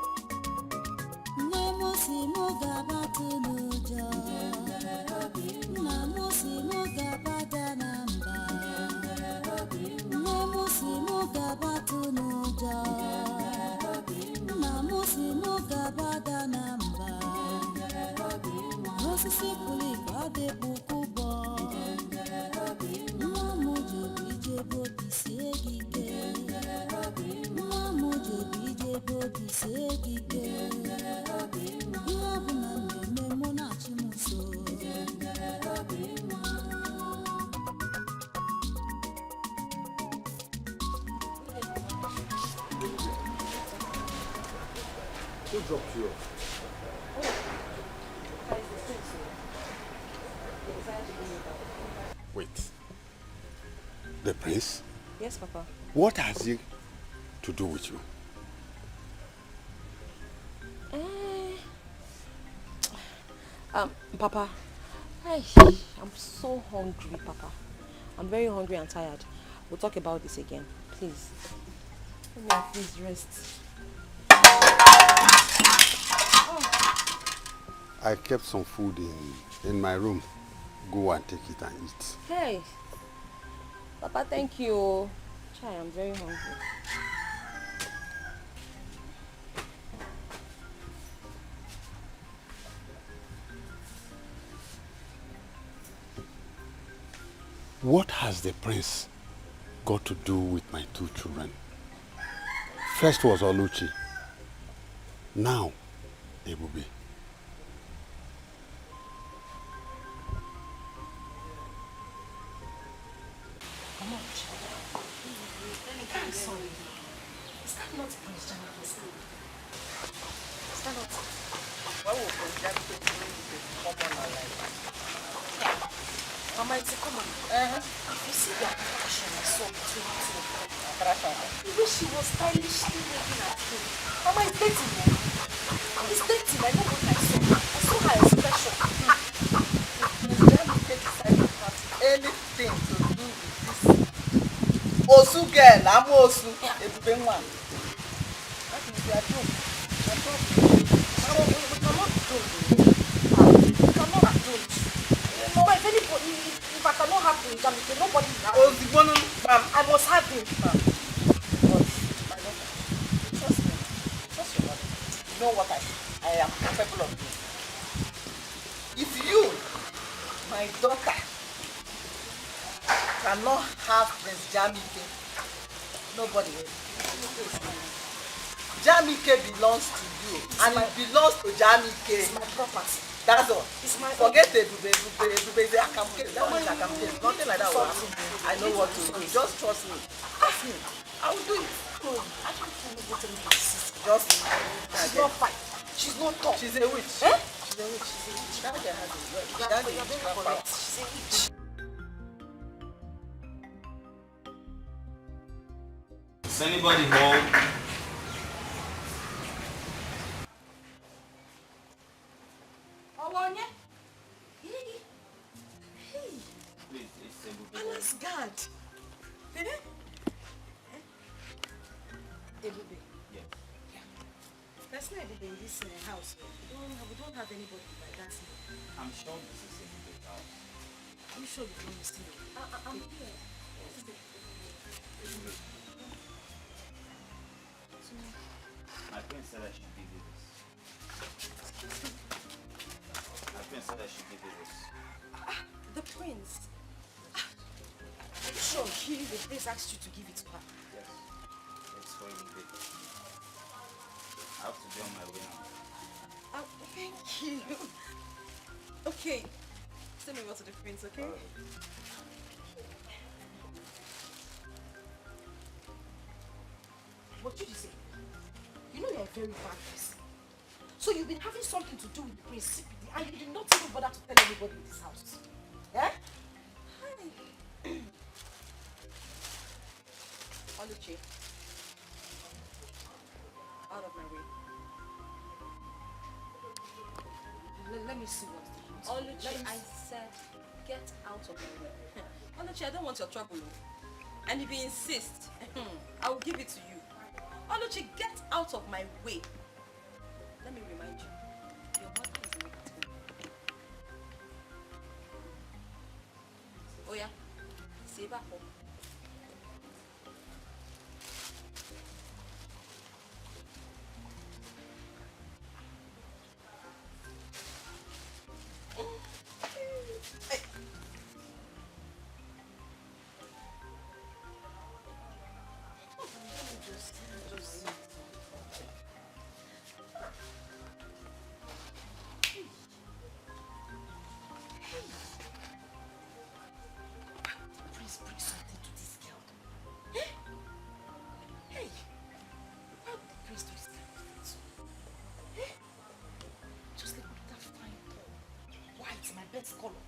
Who dropped you off? Wait. The prince? Yes, Papa. What has he to do with you? Papa, I'm so hungry, Papa. I'm very hungry and tired. We'll talk about this again, please. Let me please rest. I kept some food in my room. Go and take it and eat. Hey, Papa, thank you. Chai, I'm very hungry. What has the prince got to do with my two children? First was Oluchi. Now, Ebube. I'm sorry. Is that not Prince Jamike's name? Is that not? Why would Prince Jamike come on our life? Mama, it's a common. If you see the attraction I saw between the two of them, the way she was stylishly looking at him. Mama, it's dating, man. It's dating. I know what I saw. I saw her expression. Prince Jamike decided to have anything to do with this Osu girl, I'm Osu. Ebube nwa. That is their joke. Their problem. So, we cannot do it. We cannot do it. Mama, if anybody, if I cannot have Prince Jamike, nobody will have him. I must have him. My daughter, trust me. Trust your mother. You know what I am capable of doing. If you, my daughter, cannot have Prince Jamike, nobody will. Jamike belongs to you, and it belongs to Jamike. It's my property. That's all. It's my Forget Ebube. Ebube is a campaign. That one is a campaign. Nothing like that will happen. I know what to do. Just trust me. Trust me. I will do it. I can't tell you what to do. Just she's not fine. She's not tough. She's a witch. Eh? She's a witch. She's a witch. That girl has a witch. You're very correct. She's a witch. Is anybody home? Please, it's Palace guard. Ebube. Yes. There's no Ebube in this house. We don't have anybody like that here. I'm sure this is a good house. Are you sure you don't see me? I'm here. My friend said I should give you this. the prince asked you to give it to her. Yes. It's for you. I have to be on my way now. Oh, thank you. Okay. Send me over to the prince, okay? What did you say? You know you're a very bad person. So you've been having something to do with the prince secretly and you did not even bother to tell anybody in this house. Yeah? Oluchi. Out of my way. Let me see what's the truth. Oluchi, I said, get out of my way. Oluchi, I don't want your trouble. And if you insist, I will give it to you. Oluchi, get out of my way. Let me remind you, your mother is not at home. Oh yeah, save her home. Best color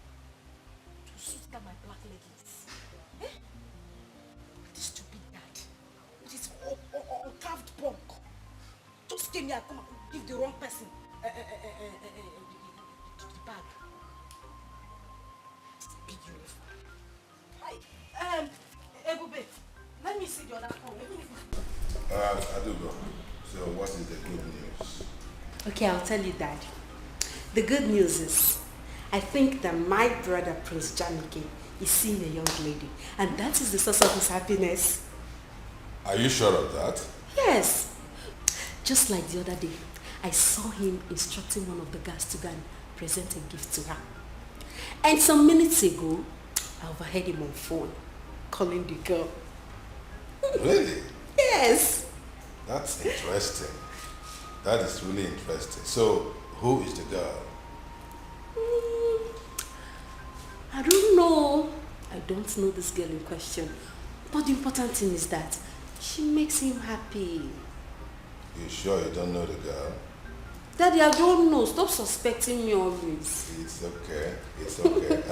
to suit that my black leggings. Eh? This stupid dad with his carved punk just came here and come and give the wrong person the bag. Big uniform. Ebube, let me see the other phone. I do go. So what is the good news? Okay, I'll tell you, Dad. The good news is, I think that my brother, Prince Jamike, is seeing a young lady. And that is the source of his happiness. Are you sure of that? Yes. Just like the other day, I saw him instructing one of the guys to go and present a gift to her. And some minutes ago, I overheard him on phone, calling the girl. Really? Yes. That's interesting. That is really interesting. So, who is the girl? I don't know. I don't know this girl in question. But the important thing is that she makes him happy. You sure you don't know the girl? Daddy, I don't know. Stop suspecting me always. It's okay. It's okay.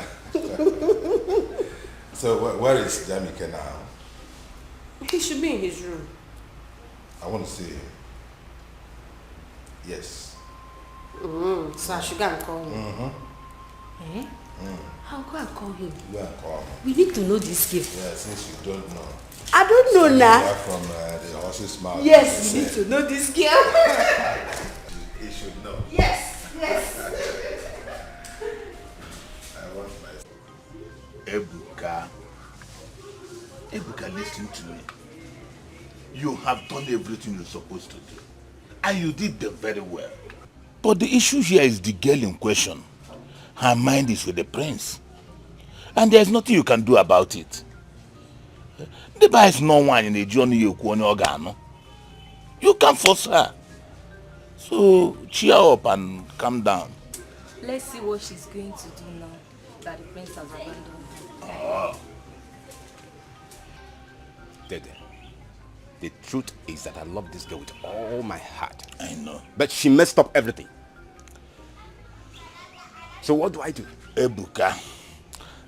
So, where is Jamike now? He should be in his room. I want to see him. Yes. So I should go and call him. Mm-hmm. Eh? I'll go and call him. Go and call him. We need to know this gift. Yeah, since you don't know. I don't know now. From the horse's mouth. Yes, you need to know this girl. He should know. Yes, yes. I want my... Ebuka, listen to me. You have done everything you're supposed to do. And you did them very well. But the issue here is the girl in question. Her mind is with the prince. And there's nothing you can do about it. The boy is no one in the journey you can't force her. So cheer up and calm down. Let's see what she's going to do now that the prince has abandoned her. Oh. Dede, the truth is that I love this girl with all my heart. I know. But she messed up everything. So what do I do? Ebuka,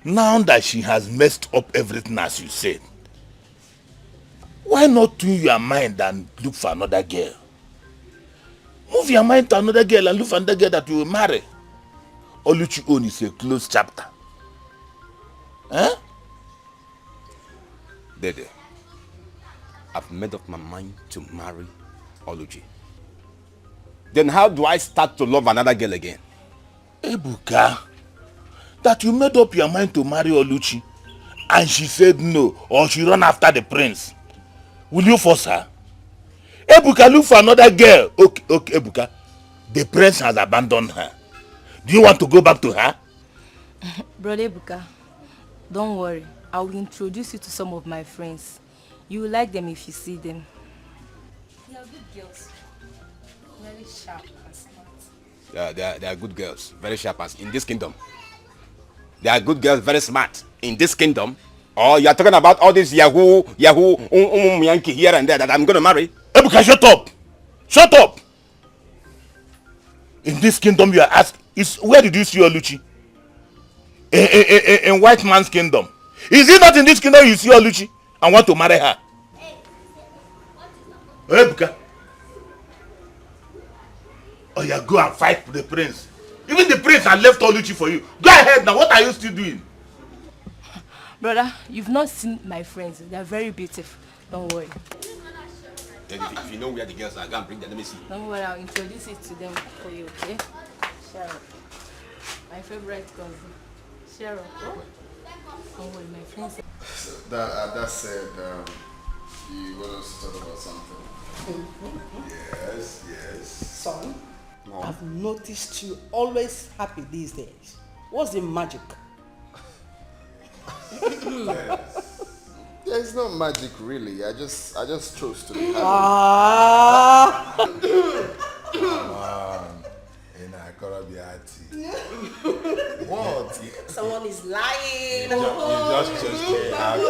now that she has messed up everything as you said, why not tune your mind and look for another girl? Move your mind to another girl and look for another girl that you will marry. Oluchi own is a closed chapter. Huh? Dede, I've made up my mind to marry Oluchi. Then how do I start to love another girl again? Ebuka, that you made up your mind to marry Oluchi and she said no, or she run after the prince. Will you force her? Ebuka, look for another girl. Okay, Ebuka. The prince has abandoned her. Do you want to go back to her? Brother Ebuka, don't worry. I will introduce you to some of my friends. You will like them if you see them. They are good girls. Very sharp and smart. They are good girls, very sharp as in this kingdom. They are good girls, very smart in this kingdom. Or you are talking about all this Yahoo, Yankee here and there that I'm going to marry? Ebuka, shut up! Shut up! In this kingdom you are asked, where did you see Oluchi? In white man's kingdom. Is it not in this kingdom you see Oluchi and want to marry her? Ebuka. Oh yeah, go and fight the prince. Even the prince had left Oluchi for you. Go ahead now, what are you still doing? Brother, you've not seen my friends. They are very beautiful. Don't worry. If you know where the girls are, go and bring them. Let me see. Don't worry, I'll introduce it to them for you, okay? Cheryl. My favorite cousin. Cheryl. Oh. Don't worry, my friends. So that said, you want us to talk about something? Yes, yes. Son, Mom. I've noticed you always happy these days. What's the magic? There's no magic really. I just chose to be happy. Come on. What? Someone is lying. You just chose to be happy.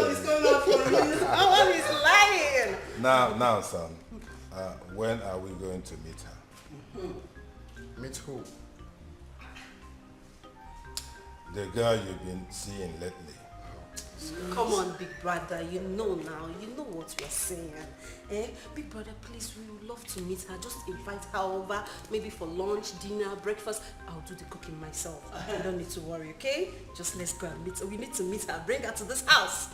Someone is lying. Now, son. When are we going to meet her? Meet who? The girl you've been seeing lately. Come on, big brother, you know now, you know what we are saying. Big brother, please, we would love to meet her. Just invite her over, maybe for lunch, dinner, breakfast. I'll do the cooking myself. You don't need to worry, okay? Just let's go and meet her. We need to meet her, bring her to this house.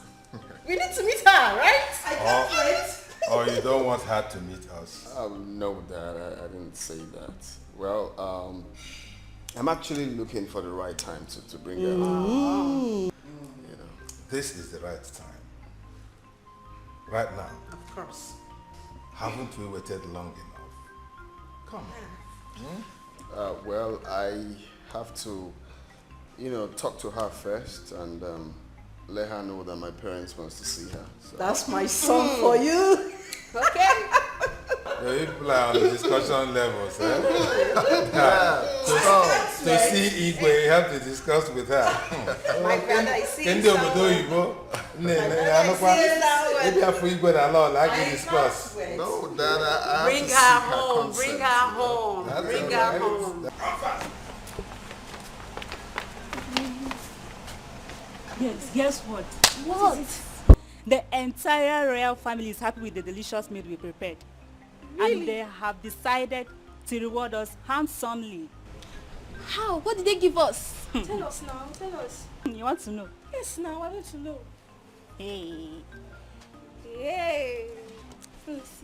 We need to meet her, right? I can't wait. Or you don't want her to meet us? No, Dad, I didn't say that. Well, I'm actually looking for the right time to bring her out. This is the right time. Right now. Of course. Haven't we waited long enough? Come on. Well, I have to, talk to her first and let her know that my parents wants to see her. So. That's my son for you. Okay. You play on the discussion levels, eh? To see Igwe, you have to discuss with her. My brother is seeing Maybe after Igwe and all, like we discuss. No, Dad, I have Bring to her seek home, consent. bring her home, bring her home. Yes, guess what? What? The entire royal family is happy with the delicious meal we prepared. Really? And they have decided to reward us handsomely. How? What did they give us? Tell us now, tell us. You want to know? Yes, now I want to know. Hey. Yay.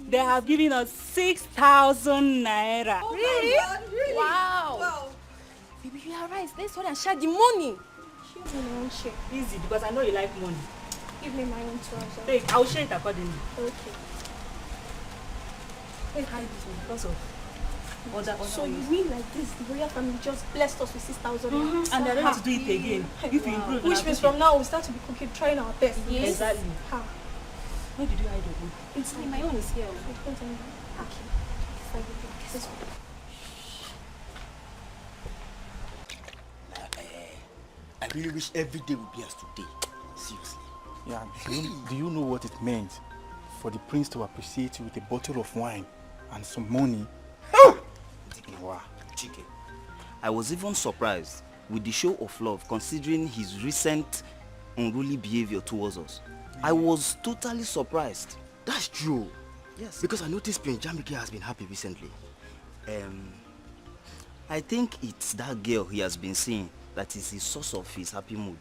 They have given us 6,000 naira. Oh really? My God, really? Wow. Baby, you are right. Let's go and share the money. Share my own share. Easy, because I know you like money. Give me my own trouser. Hey, I'll share it accordingly. Okay. Hey, hide this one because of other So you mean like this, the royal family just blessed us with 6,000 naira? And they're ready to do it again. If you improve. Which means from now we start to be cooking, trying our best. Yes. Exactly. How? Where did you hide your book? Inside my own is here. Okay. This one. I really wish every day would be as today. Seriously. Yeah, do you know what it meant for the prince to appreciate you with a bottle of wine and some money? Wow. Chike, I was even surprised with the show of love considering his recent unruly behavior towards us. I was totally surprised. That's true. Yes. Because I noticed Prince Jamike has been happy recently. I think it's that girl he has been seeing that is the source of his happy mood.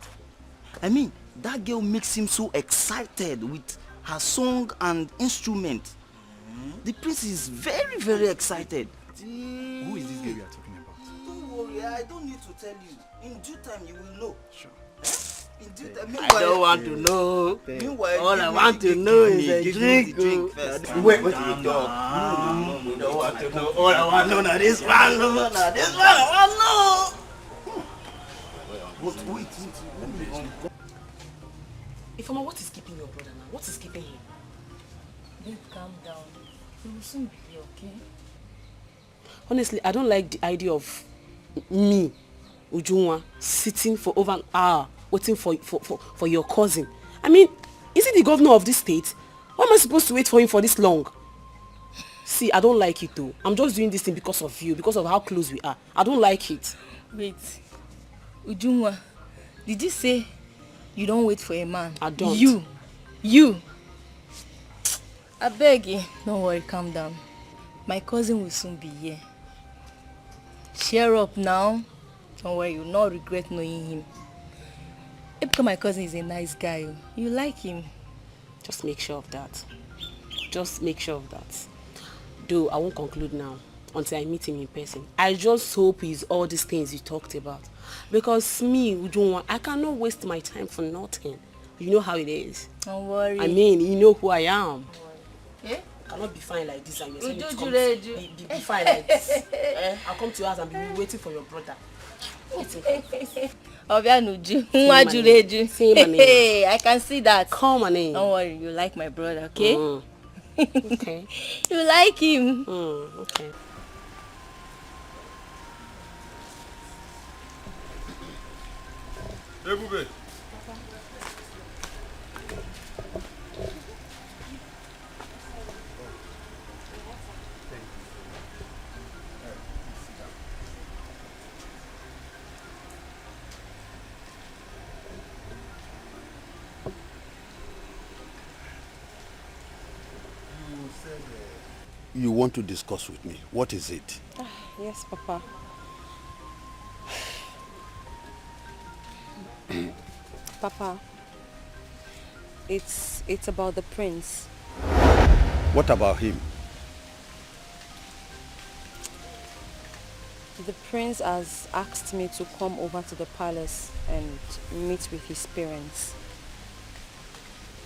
I mean, that girl makes him so excited with her song and instrument. The prince is very, very excited. Who is this girl you are talking about? Don't worry, I don't need to tell you. In due time, you will know. Sure. In due time. I don't want to know. Meanwhile, all I want to know is a drink. Wait, what you talk? We don't want to know. All I want to know now this one. Now this one I want to know. Wait. Ifeoma, what is keeping your brother now? What is keeping him? Babe, calm down. We will soon be here, okay? Honestly, I don't like the idea of me, Ujunwa, sitting for over an hour waiting for your cousin. I mean, is he the governor of this state? Why am I supposed to wait for him for this long? See, I don't like it though. I'm just doing this thing because of you, because of how close we are. I don't like it. Wait. Ujunwa, did you say you don't wait for a man? I don't. You. I beg you. Don't worry, calm down. My cousin will soon be here. Cheer up now. Don't worry, you'll not regret knowing him. Because my cousin is a nice guy. You like him. Just make sure of that. Just make sure of that. Though I won't conclude now until I meet him in person. I just hope he's all these things you talked about. Because me, Ujunwa, I cannot waste my time for nothing. You know how it is. Don't worry. I mean, you know who I am. Eh? I cannot be fine like this and you're saying Uju, be fine like this. I'll come to your house and be waiting for your brother. Obianuju. Hey, I can see that. Come on in. Don't worry, you like my brother, okay? Okay. You like him. Okay. Ebube. You want to discuss with me. What is it? Yes, Papa. Papa, it's about the prince. What about him? The prince has asked me to come over to the palace and meet with his parents.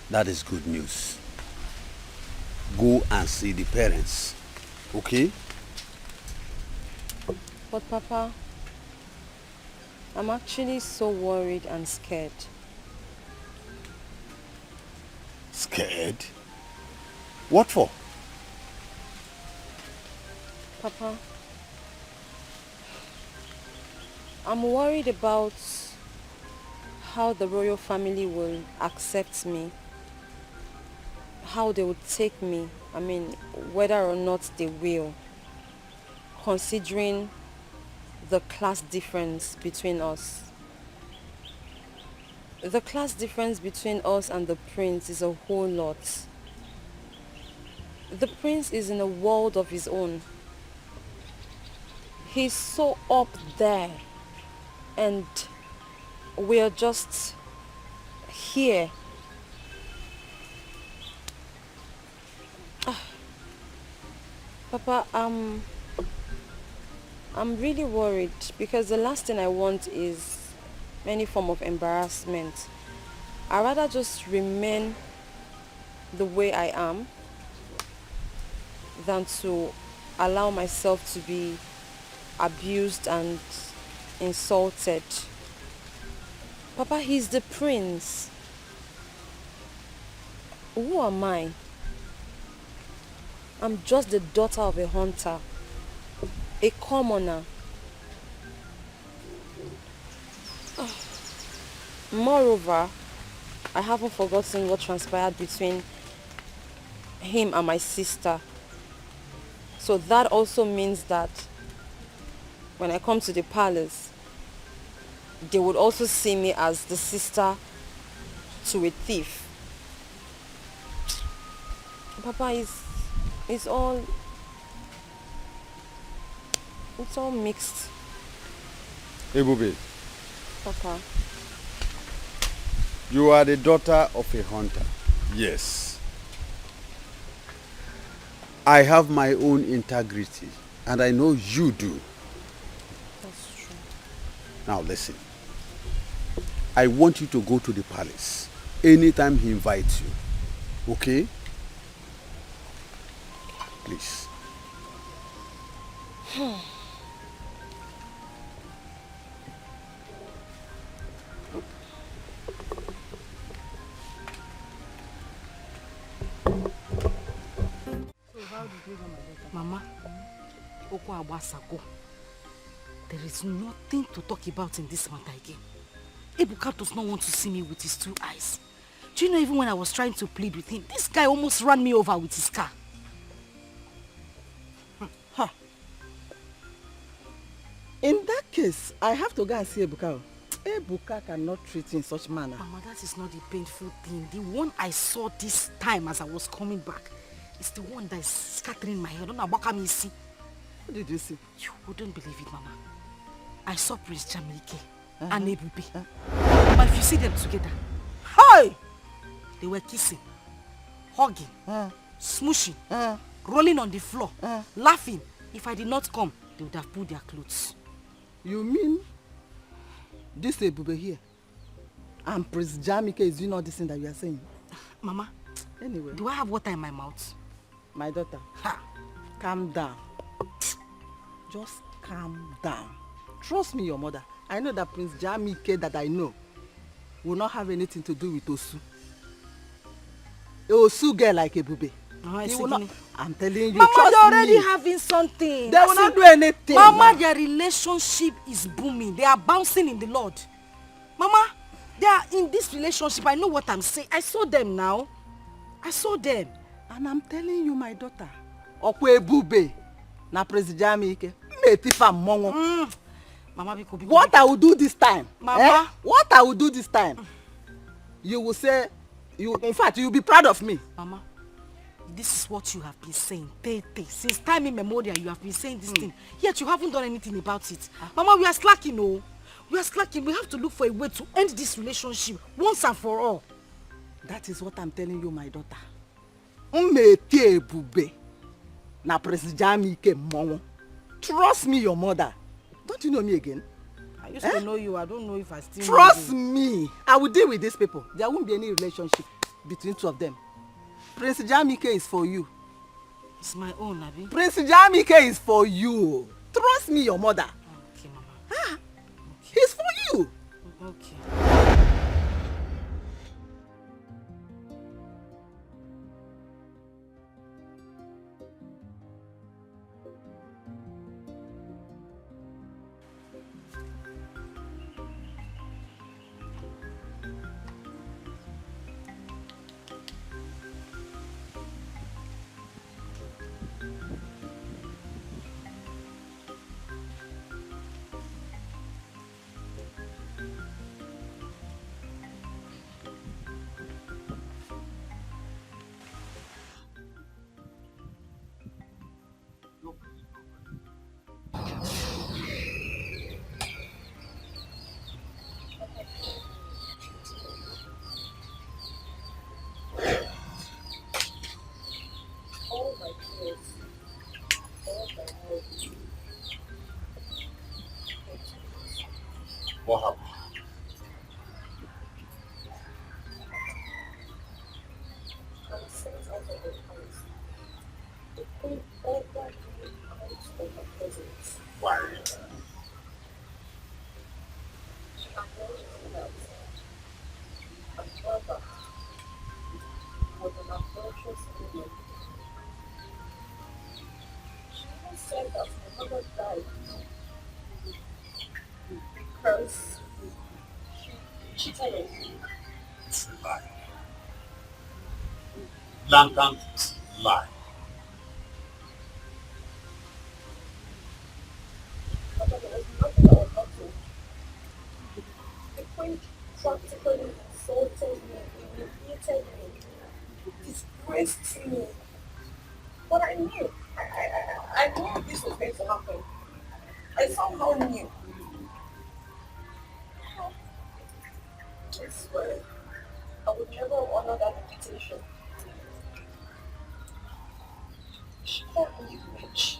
That is good news. Go and see the parents, okay? But Papa, I'm actually so worried and scared. Scared? What for? Papa, I'm worried about how the royal family will accept me, how they will take me, I mean, whether or not they will, considering the class difference between us. The class difference between us and the prince is a whole lot. The prince is in a world of his own. He's so up there, and we're just here. Papa, I'm really worried because the last thing I want is any form of embarrassment. I'd rather just remain the way I am than to allow myself to be abused and insulted. Papa, he's the prince. Who am I? I'm just the daughter of a hunter, a commoner. Moreover, I haven't forgotten what transpired between him and my sister. So that also means that when I come to the palace, they would also see me as the sister to a thief. Papa, it's all mixed. Ebube, Papa. you are the daughter of a hunter. Yes. I have my own integrity, and I know you do. That's true. Now listen. I want you to go to the palace anytime he invites you. Okay? Please. Mama, Oko Awasago. There is nothing to talk about in this matter again. Ebuka does not want to see me with his 2 eyes. Do you know, even when I was trying to plead with him, this guy almost ran me over with his car. Huh. In that case, I have to go and see Ebuka. Ebuka cannot treat in such manner. Mama, that is not the painful thing. The one I saw this time as I was coming back is the one that is scattering my head. What did you see? You wouldn't believe it, Mama. I saw Prince Jamike and Ebube. But if you see them together, hi! They were kissing, hugging, smooshing, rolling on the floor, laughing. If I did not come, they would have pulled their clothes. You mean this Ebube here and Prince Jamike is doing all this thing that you are saying? Mama, anyway, do I have water in my mouth? My daughter, calm down. Just calm down. Trust me, your mother. I know that Prince Jamike that I know will not have anything to do with Osu. A Osu girl like Ebube. He will not. I'm telling you, Mama, trust they're already me. having something. They will not do anything. Mama, their relationship is booming. They are bouncing in the Lord. Mama, they are in this relationship. I know what I'm saying. I saw them now. I saw them. And I'm telling you, my daughter, Okwe Ebube, na Prince Jamike, Mama, what I will do this time? Mama, what I will do this time? You will say, in fact, you will be proud of me. Mama, this is what you have been saying. Since time immemorial, you have been saying this thing. Yet you haven't done anything about it. Mama, we are slacking, oh. We are slacking. We have to look for a way to end this relationship once and for all. That is what I'm telling you, my daughter. Umeti Ebube na Prince Jamike Momo. Trust me, your mother. Don't you know me again? I used to know you. I don't know if I still Trust know you. me. I will deal with these people. There won't be any relationship between two of them. Prince Jamike is for you. It's my own, Abi. Prince Jamike is for you. Trust me, your mother. Okay, Mama. Okay. He's for you. Okay. What happened? Why? Said that my mother died because she cheated on me. It's a lie. Blatant lie. But there was nothing I was not to. The queen practically insulted me, humiliated me, disgraced me. But I knew. I knew this was going to happen. I somehow knew. I swear, I would never honor that invitation. She called me rich.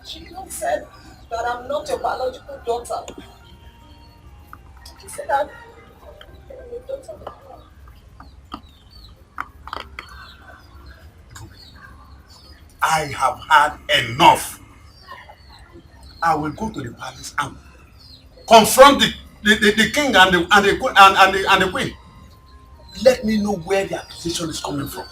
She even said that I'm not your biological daughter. She said that I'm your daughter. I have had enough. I will go to the palace and confront the king and the queen. Let me know where the accusation is coming from.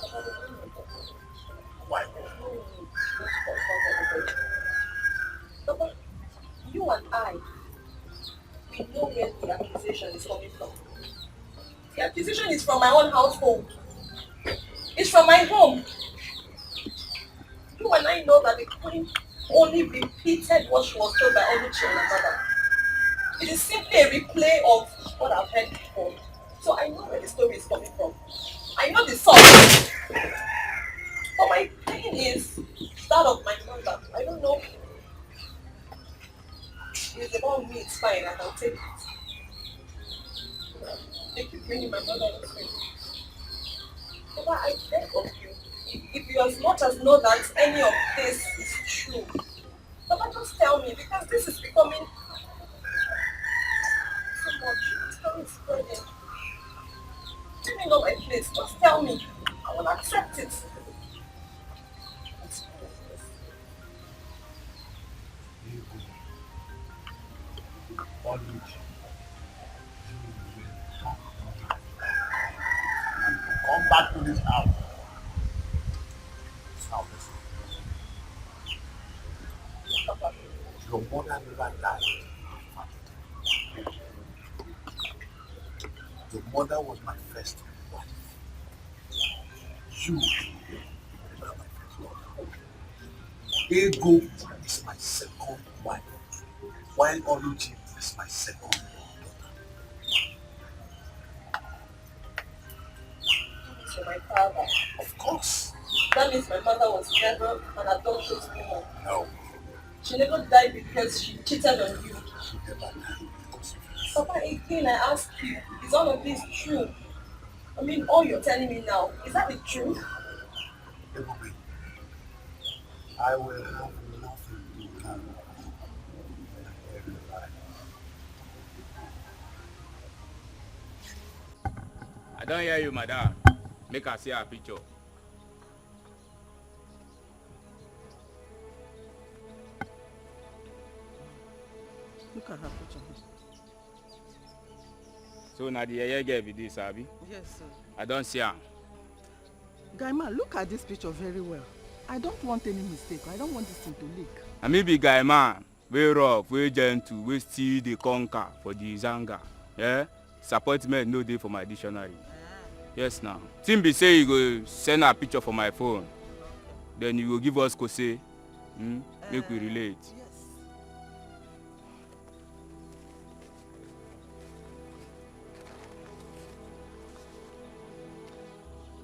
you and I, we know where the accusation is coming from. The accusation is from my own household. It's from my home. You and I know that the queen only repeated what she was told by Oluchi and her mother. It is simply a replay of what I've heard before. So I know where the story is coming from. I know the source. But my pain is that of my mother. I don't know. It's about me, it's fine, I can take it. They keep bringing my mother into it. Papa, I beg of you, if you as much as know that any of this is true, Papa, just tell me, because this is becoming so much. Tell me it's spreading. Give me know my place, just tell me. I will accept it. Come back to this house. Now listen. Your mother never died. Your mother was my first wife. You were my first wife. Ego is my second wife, while Oluchi is my second daughter. To my father. Of course. That means my mother was never an adulterous woman. No. She never died because she cheated on you. She never died because of you. Papa, again, I ask you, is all of this true? I mean, all you're telling me now, is that the truth? I will have nothing to carry on when I hear you lie. I don't hear you, madam. Make her see her picture. Look at her picture. So now the yeye girl be this, Abi? Yes, sir. I don't see her. Guy man, look at this picture very well. I don't want any mistake. I don't want this thing to leak. I may be guy man, very rough, very gentle, we still the conquer for the zanga. Yeah? Disappointment no day for my dictionary. Yes now. Timbi say you go send a picture for my phone. Then you will give us kose. Make we relate. Yes.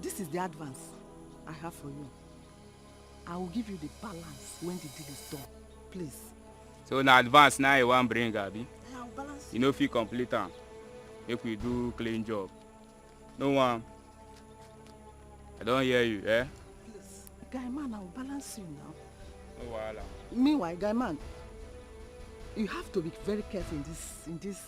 This is the advance I have for you. I will give you the balance when the deal is done. Please. So now advance now you want bring Abi. I will balance. You know if you complete am. Make we do clean job. No one. I don't hear you, eh? Please. Guy man, I will balance you now. No wahala. Meanwhile, guy man, you have to be very careful in this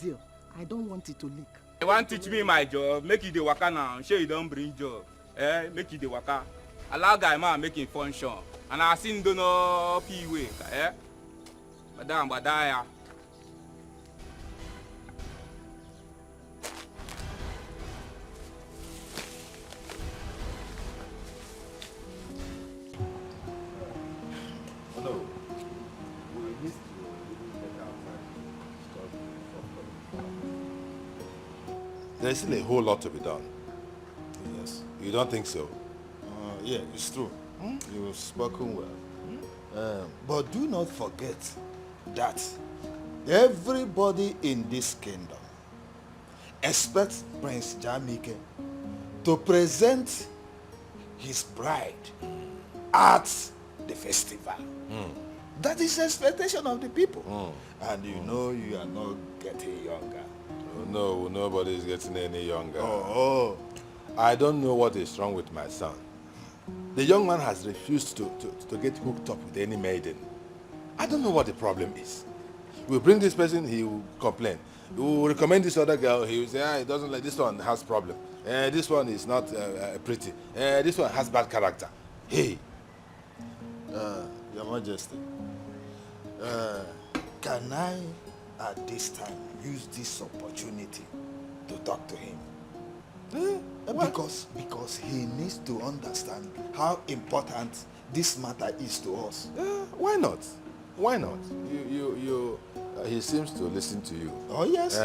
deal. I don't want it to leak. You want to teach me my job? Make you the waka now. Sure you don't bring job. Eh? Make you the waka. Allow guy man make it function. And I seen do no pee way. Eh? Madam, badaya. Hello. There's still a whole lot to be done. Yes. You don't think so? Yeah, it's true. You've spoken well. But do not forget that everybody in this kingdom expects Prince Jamike to present his bride at the festival. That is the expectation of the people. And you know you are not getting younger. Oh, no, nobody is getting any younger. Oh. I don't know what is wrong with my son. The young man has refused to get hooked up with any maiden. I don't know what the problem is. We'll bring this person, he will complain. We will recommend this other girl, he will say, he doesn't like, this one has problem. This one is not pretty. This one has bad character. Hey. Your Majesty, can I, at this time, use this opportunity to talk to him? Because he needs to understand how important this matter is to us. Why not? Why not? He seems to listen to you. Oh, yes.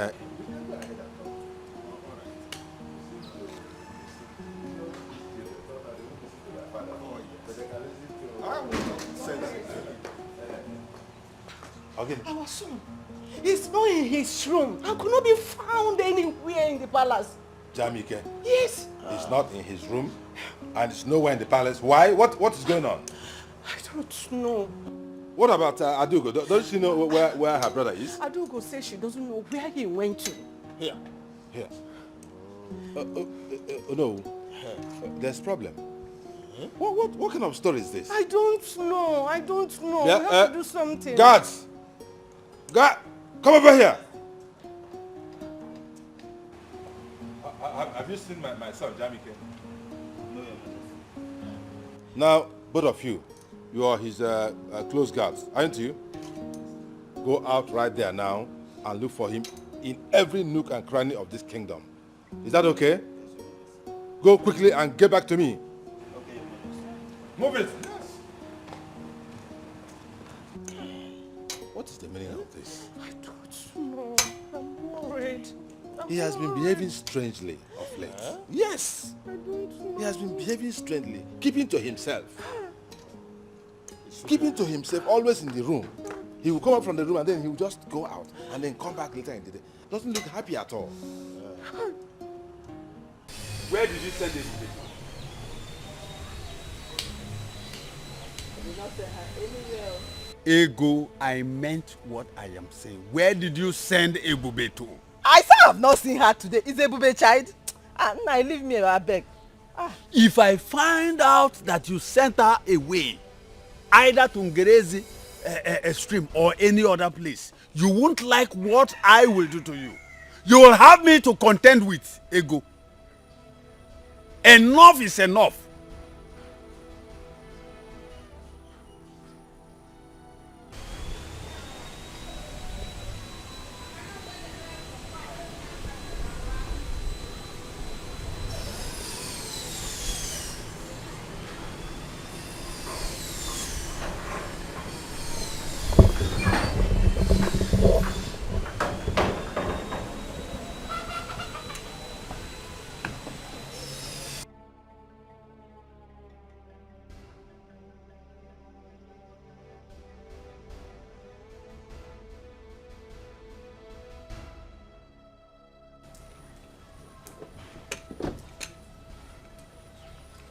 Okay. Our son is not in his room and could not be found anywhere in the palace. Jamike? Yes. He's not in his room and he's nowhere in the palace. Why? What is going on? I don't know. What about Adugo? Don't she know where her brother is? Adugo says she doesn't know where he went to. Here. No. There's problem. What kind of story is this? I don't know. Yeah, we have to do something. Guards! Guard! Come over here! Have you seen my son, Jamike? No, Now, both of you, you are his close guards, aren't you? Go out right there now and look for him in every nook and cranny of this kingdom. Is that okay? Go quickly and get back to me. Okay. Move it! What is the meaning of this? I don't know. I'm worried. He has been behaving strangely of late. Yes. I don't know. He has been behaving strangely, keeping to himself. Keeping to himself, always in the room. He will come up from the room and then he will just go out and then come back later in the day. Doesn't look happy at all. Where did you send this? I did not send her anywhere. Ego, I meant what I am saying. Where did you send Ebube to? I say I have not seen her today. Is Ebube child? Now leave me, I beg. If I find out that you sent her away, either to Ngerezi stream or any other place, you won't like what I will do to you. You will have me to contend with, Ego. Enough is enough.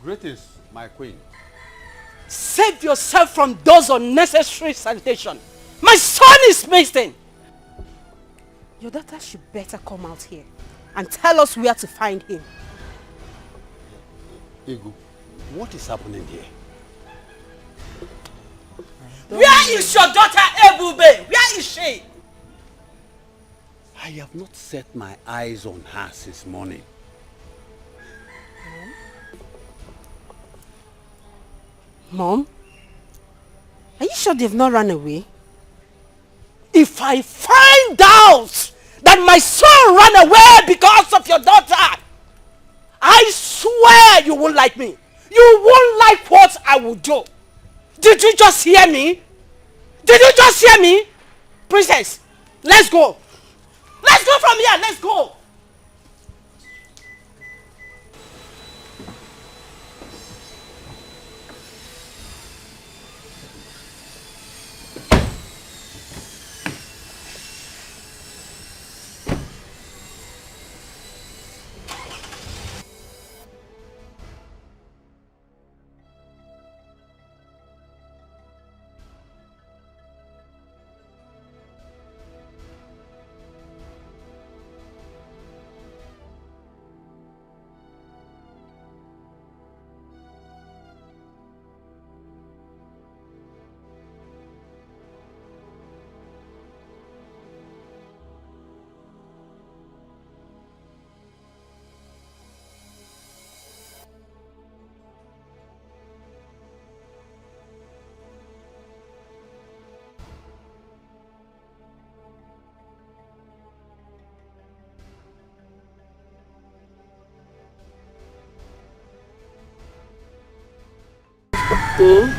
Greetings, my queen. Save yourself from those unnecessary salutations. My son is missing. Your daughter should better come out here and tell us where to find him. Ego, what is happening here? Where is your daughter Ebube? Where is she? I have not set my eyes on her since morning. Mom? Are you sure they've not run away? If I find out that my son ran away because of your daughter, I swear you won't like me. You won't like what I will do. Did you just hear me? Did you just hear me? Princess, let's go. Let's go from here. Let's go.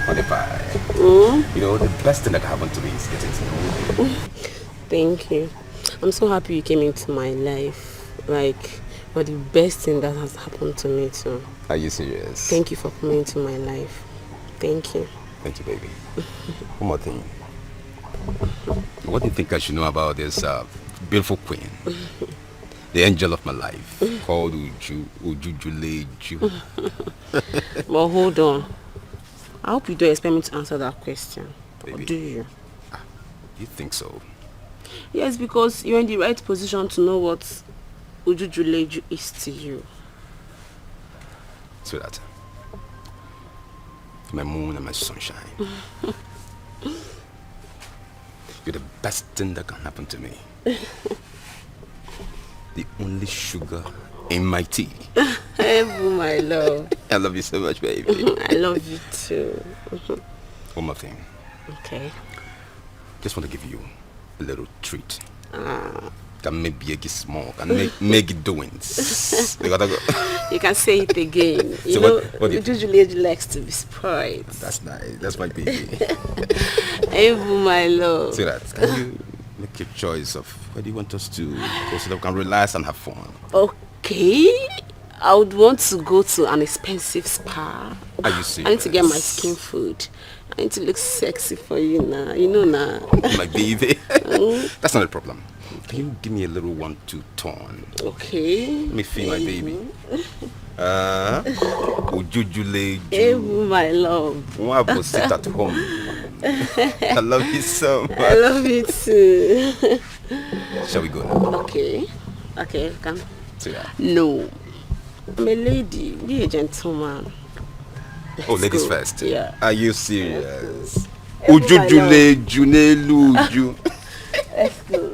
On the pie. You know, the best thing that can happen to me is getting to know you. Thank you. I'm so happy you came into my life. Like, you're the best thing that has happened to me too. Are you serious? Thank you for coming into my life. Thank you. Thank you, baby. One more thing. What do you think I should know about this beautiful queen? The angel of my life, called Uju Okoli. But hold on. I hope you don't expect me to answer that question. Baby. Or do you? You think so? Yes, because you're in the right position to know what Uju Okoli is to you. So that my moon and my sunshine. You're the best thing that can happen to me. The only sugar in my tea. Ebu, my love. I love you so much, baby. I love you too. One more thing. Okay. Just want to give you a little treat. Can make big small, can make it doings. You gotta go. You can say it again. You So know, what do you Uju Okoli likes to be spoiled. That's nice. That's my baby. Ebu, my love. See that? Can you make your choice of where do you want us to go so that we can relax and have fun? Okay. I would want to go to an expensive spa. Are you serious? I need to get my skin food. I need to look sexy for you now. You know now. My baby. That's not a problem. Can you give me a little 1-2 turn? Okay. Let me feel my baby. Uju Okoli. Ebu, my love. One will sit at home. I love you so much. I love you too. Shall we go now? Okay. Okay, come. See that? No. I'm a lady. Be a gentleman. Oh, ladies go. first. Yeah. Are you serious? Ebu, Uju my Okoli, Junelu, Uju. Let's go.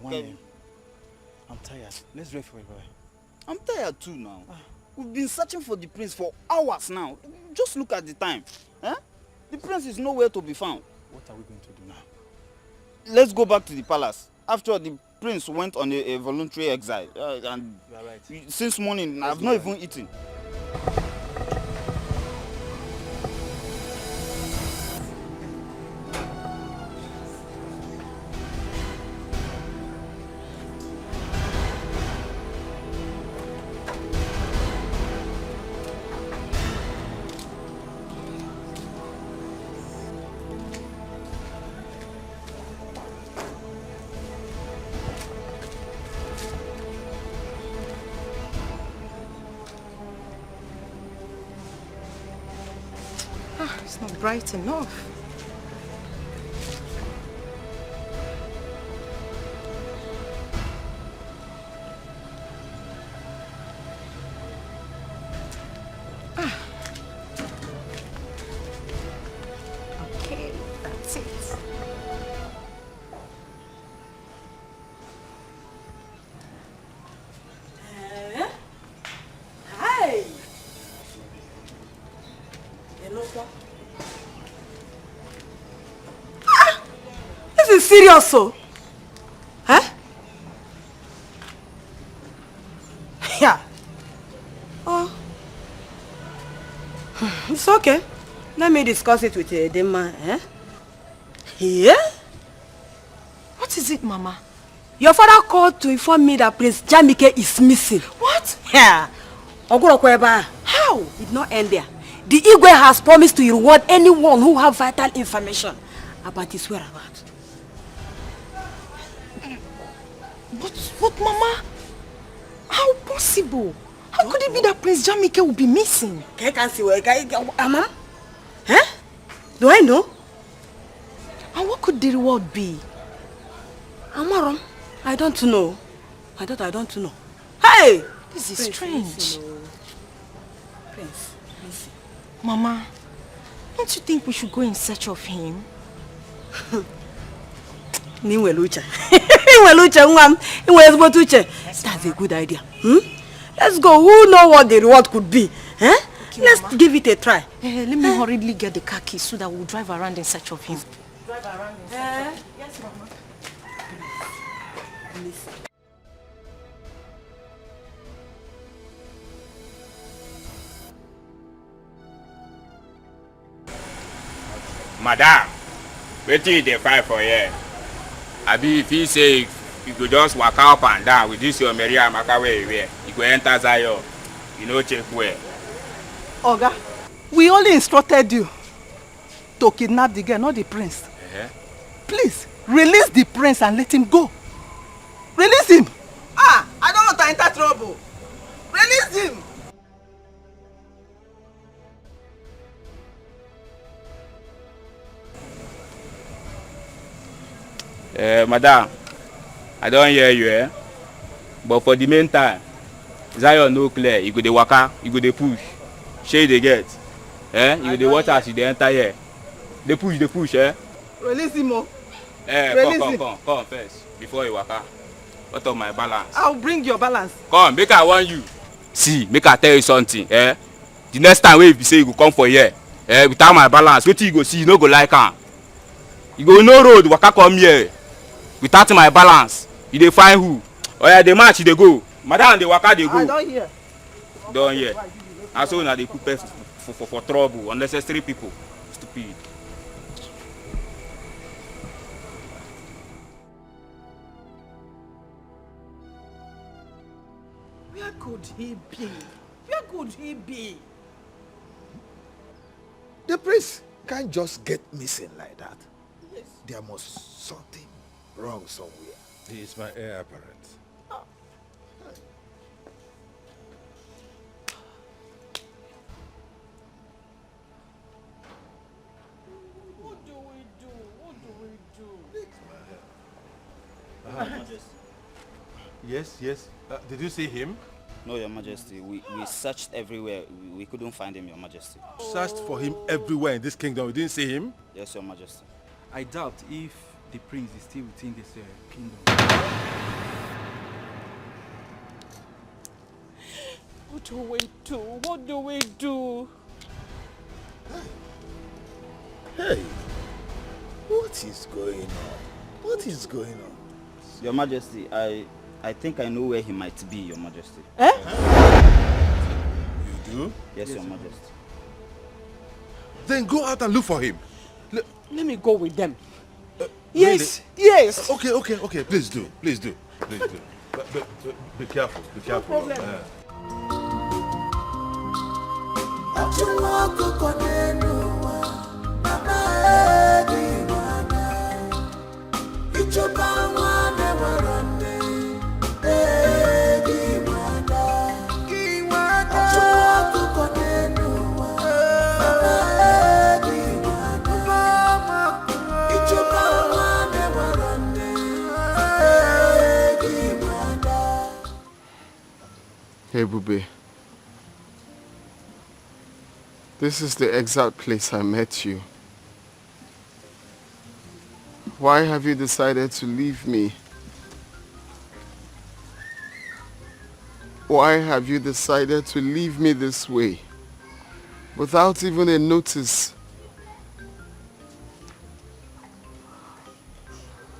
Man, I'm tired. Let's wait for a boy. I'm tired too now. We've been searching for the prince for hours now. Just look at the time. Eh? The prince is nowhere to be found. What are we going to do now? Let's go back to the palace. After all, the prince went on a voluntary exile. And you are right. Since morning, I've not even eaten. It's not bright enough. Okay, that's it. Hi. This is serious, so. Huh? Yeah. Oh. It's okay. Let me discuss it with the man. Eh? Yeah? What is it, Mama? Your father called to inform me that Prince Jamike is missing. What? Yeah. Ogurokweba. How? It did not end there. The Igwe has promised to reward anyone who have vital information. about his whereabouts. But Mama, how possible? How could it be that Prince Jamike will be missing? I can't see where Mama? Huh? Do I know? And what could the reward be? Amarom, I don't know. I don't know. Hey! This is Prince, strange. listen, Prince, listen. Mama, don't you think we should go in search of him? That's a good idea. Let's go. Who know what the reward could be? Eh? Okay, Let's Mama. give it a try. Let me hurriedly get the car keys so that we'll drive around in search of him. Drive around in search of Yes, Mama. Listen. Madam, wetin you dey fight for here? Abi if he say you go just waka up and down with this your Mary Amaka wey you wear, you go enter Zion, you no check well. Oga, we only instructed you to kidnap the girl, not the prince. Please, release the prince and let him go. Release him. Ah, I don't want to enter trouble. Release him. Madam, I don hear you, but for the meantime, Zion no clear, you go dey waka, you go dey push, shey you dey get, you go dey watch as you dey enter here, dey push, Release him, oh. Come first, before you waka, what of my balance? I'll bring your balance. Come, make I warn you. See, make I tell you something, the next time wey you say you go come for here, without my balance, wetin you go see, you no go like am. You go no road, waka come here. Without my balance, you dey find who? Oya dey match, you dey go. Madam dey waka dey go. I don't hear. Don hear. And so una dey put person for trouble, unnecessary people. Stupid. Where could he be? Where could he be? The prince can't just get missing like that. Yes. There must something wrong somewhere. He is my heir apparent. What do we do? What do we do? Yes. Did you see him? No, Your Majesty. We searched everywhere. We couldn't find him, Your Majesty. Searched for him everywhere in this kingdom. We didn't see him? Yes, Your Majesty. I doubt if the prince is still within this kingdom. What do we do? What do we do? Hey, what is going on? What is going on? Your Majesty, I think I know where he might be, Your Majesty. You do? Yes, Your Majesty. Then go out and look for him. Let me go with them. Yes, really? Yes. Okay. Please do. But be careful. No problem. Hey, Bube. This is the exact place I met you. Why have you decided to leave me? Why have you decided to leave me this way? Without even a notice.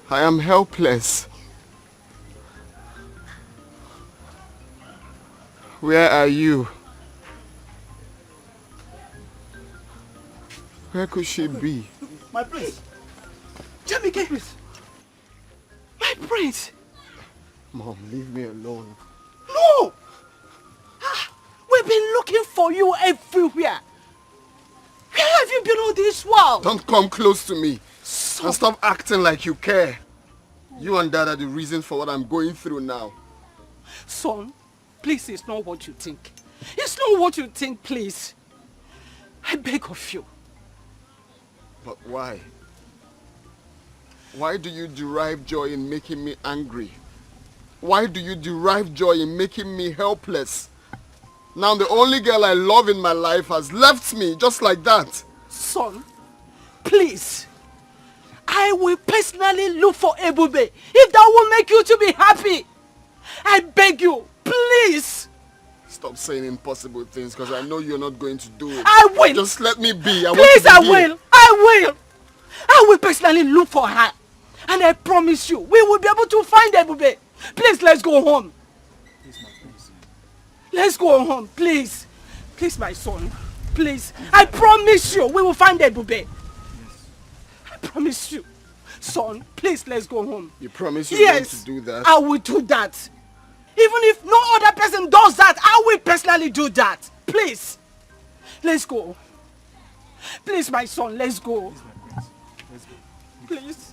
I am helpless. Where are you? Where could she be? My prince. Jamike. My prince. Mom, leave me alone. No! We've been looking for you everywhere. Where have you been all this while? Don't come close to me. Son And stop acting like you care. You and Dad are the reason for what I'm going through now. Son, please, it's not what you think. It's not what you think, please. I beg of you. But why? Why do you derive joy in making me angry? Why do you derive joy in making me helpless? Now the only girl I love in my life has left me just like that. Son, please. I will personally look for Ebube if that will make you to be happy. I beg you, please. Stop saying impossible things because I know you're not going to do it. I will. Just let me be. Please, I will. I will personally look for her. And I promise you, we will be able to find Ebube. Please, let's go home. Let's go home, please. Please, my son. Please. I promise you, we will find Ebube. I promise you. Son, please, let's go home. You promise you're going to do that? I will do that. Even if no other person does that, I will personally do that. Please. Let's go. Please, my son, let's go. Please.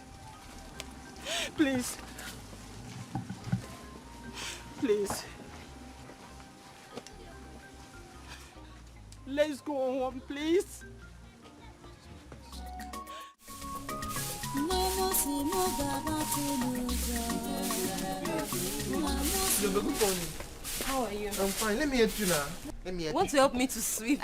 Please. Please. Let's go home, please. How are you? I'm fine. Let me help you now. Want to help me to sweep?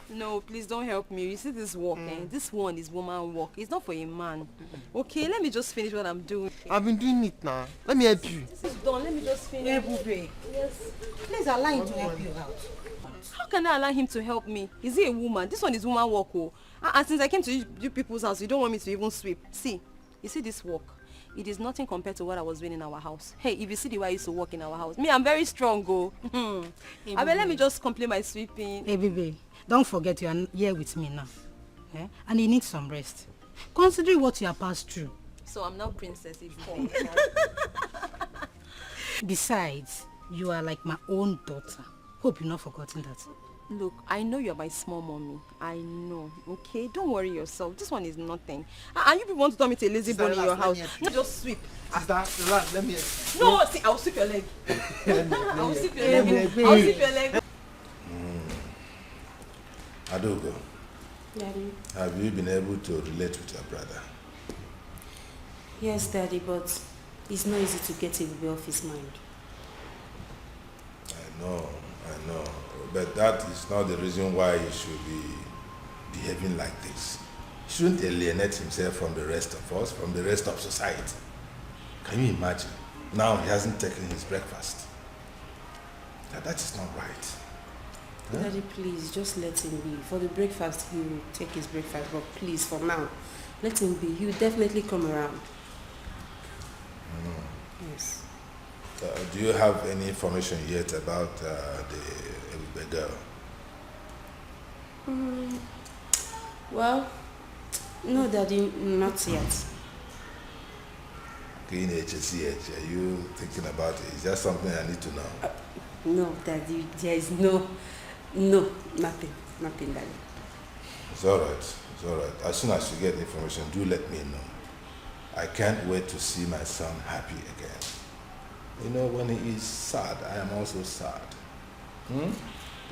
No, please don't help me. You see this work, this one is woman work. It's not for a man. Okay, let me just finish what I'm doing. I've been doing it now. Let me help you. This is done. Let me just finish. Ebube. Yes. Please allow him to help you out. How can I allow him to help me? Is he a woman? This one is woman work. Oh. And since I came to you people's house, you don't want me to even sweep. See, you see this work? It is nothing compared to what I was doing in our house. Hey, if you see the way I used to work in our house, me, I'm very strong, go. Hey, I mean, let me just complete my sweeping. Hey, baby, don't forget you are here with me now. Eh? And you need some rest. Considering what you have passed through. So I'm now princess. Besides, you are like my own daughter. Hope you've not forgotten that. Look, I know you're my small mommy. I know, okay? Don't worry yourself. This one is nothing. And you people want to tell me to lazy bone in your house. No, just sweep. Sister, let me help you. No, see, I'll sweep your leg. I'll sweep your leg. I'll sweep your leg. Adogo, Daddy. have you been able to relate with your brother? Yes, Daddy, but it's not easy to get Ebube off his mind. I know. But that is not the reason why he should be behaving like this. He shouldn't alienate himself from the rest of us, from the rest of society. Can you imagine? Now he hasn't taken his breakfast. That is not right. Huh? Daddy, please, just let him be. For the breakfast, he will take his breakfast, but please, for now, let him be. He will definitely come around. Yes. Do you have any information yet about the girl? Well, no, Daddy, not yet. Are you thinking about it? Is that something I need to know? No, Daddy, there is nothing, Daddy. It's all right. As soon as you get the information, do let me know. I can't wait to see my son happy again. You know, when he is sad, I am also sad.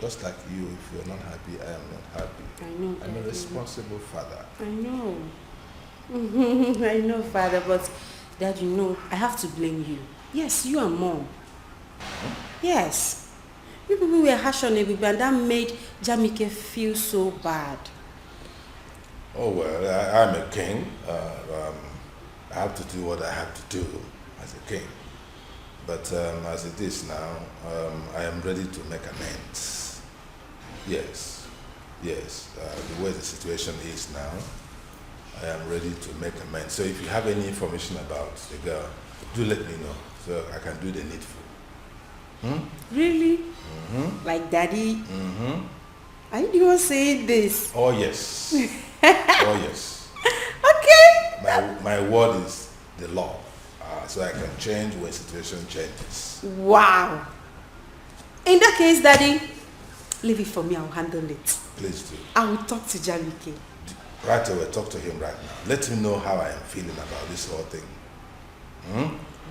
Just like you, if you're not happy, I am not happy. I know, I'm a responsible father. I know. I know, Father, but Dad, you know, I have to blame you. Yes, you and Mom. Yes. You people were harsh on Ebube and that made Jamike feel so bad. Oh, well, I'm a king. I have to do what I have to do as a king. But as it is now, I am ready to make amends. Yes. The way the situation is now, I am ready to make amends. So if you have any information about the girl, do let me know so I can do the needful. Really? Like Daddy? Are you the one saying this? Oh, yes. Okay. My word is the law. So I can change when situation changes. Wow. In that case, Daddy, leave it for me. I'll handle it. Please do. I will talk to Jamike. Right away, talk to him right now. Let him know how I am feeling about this whole thing.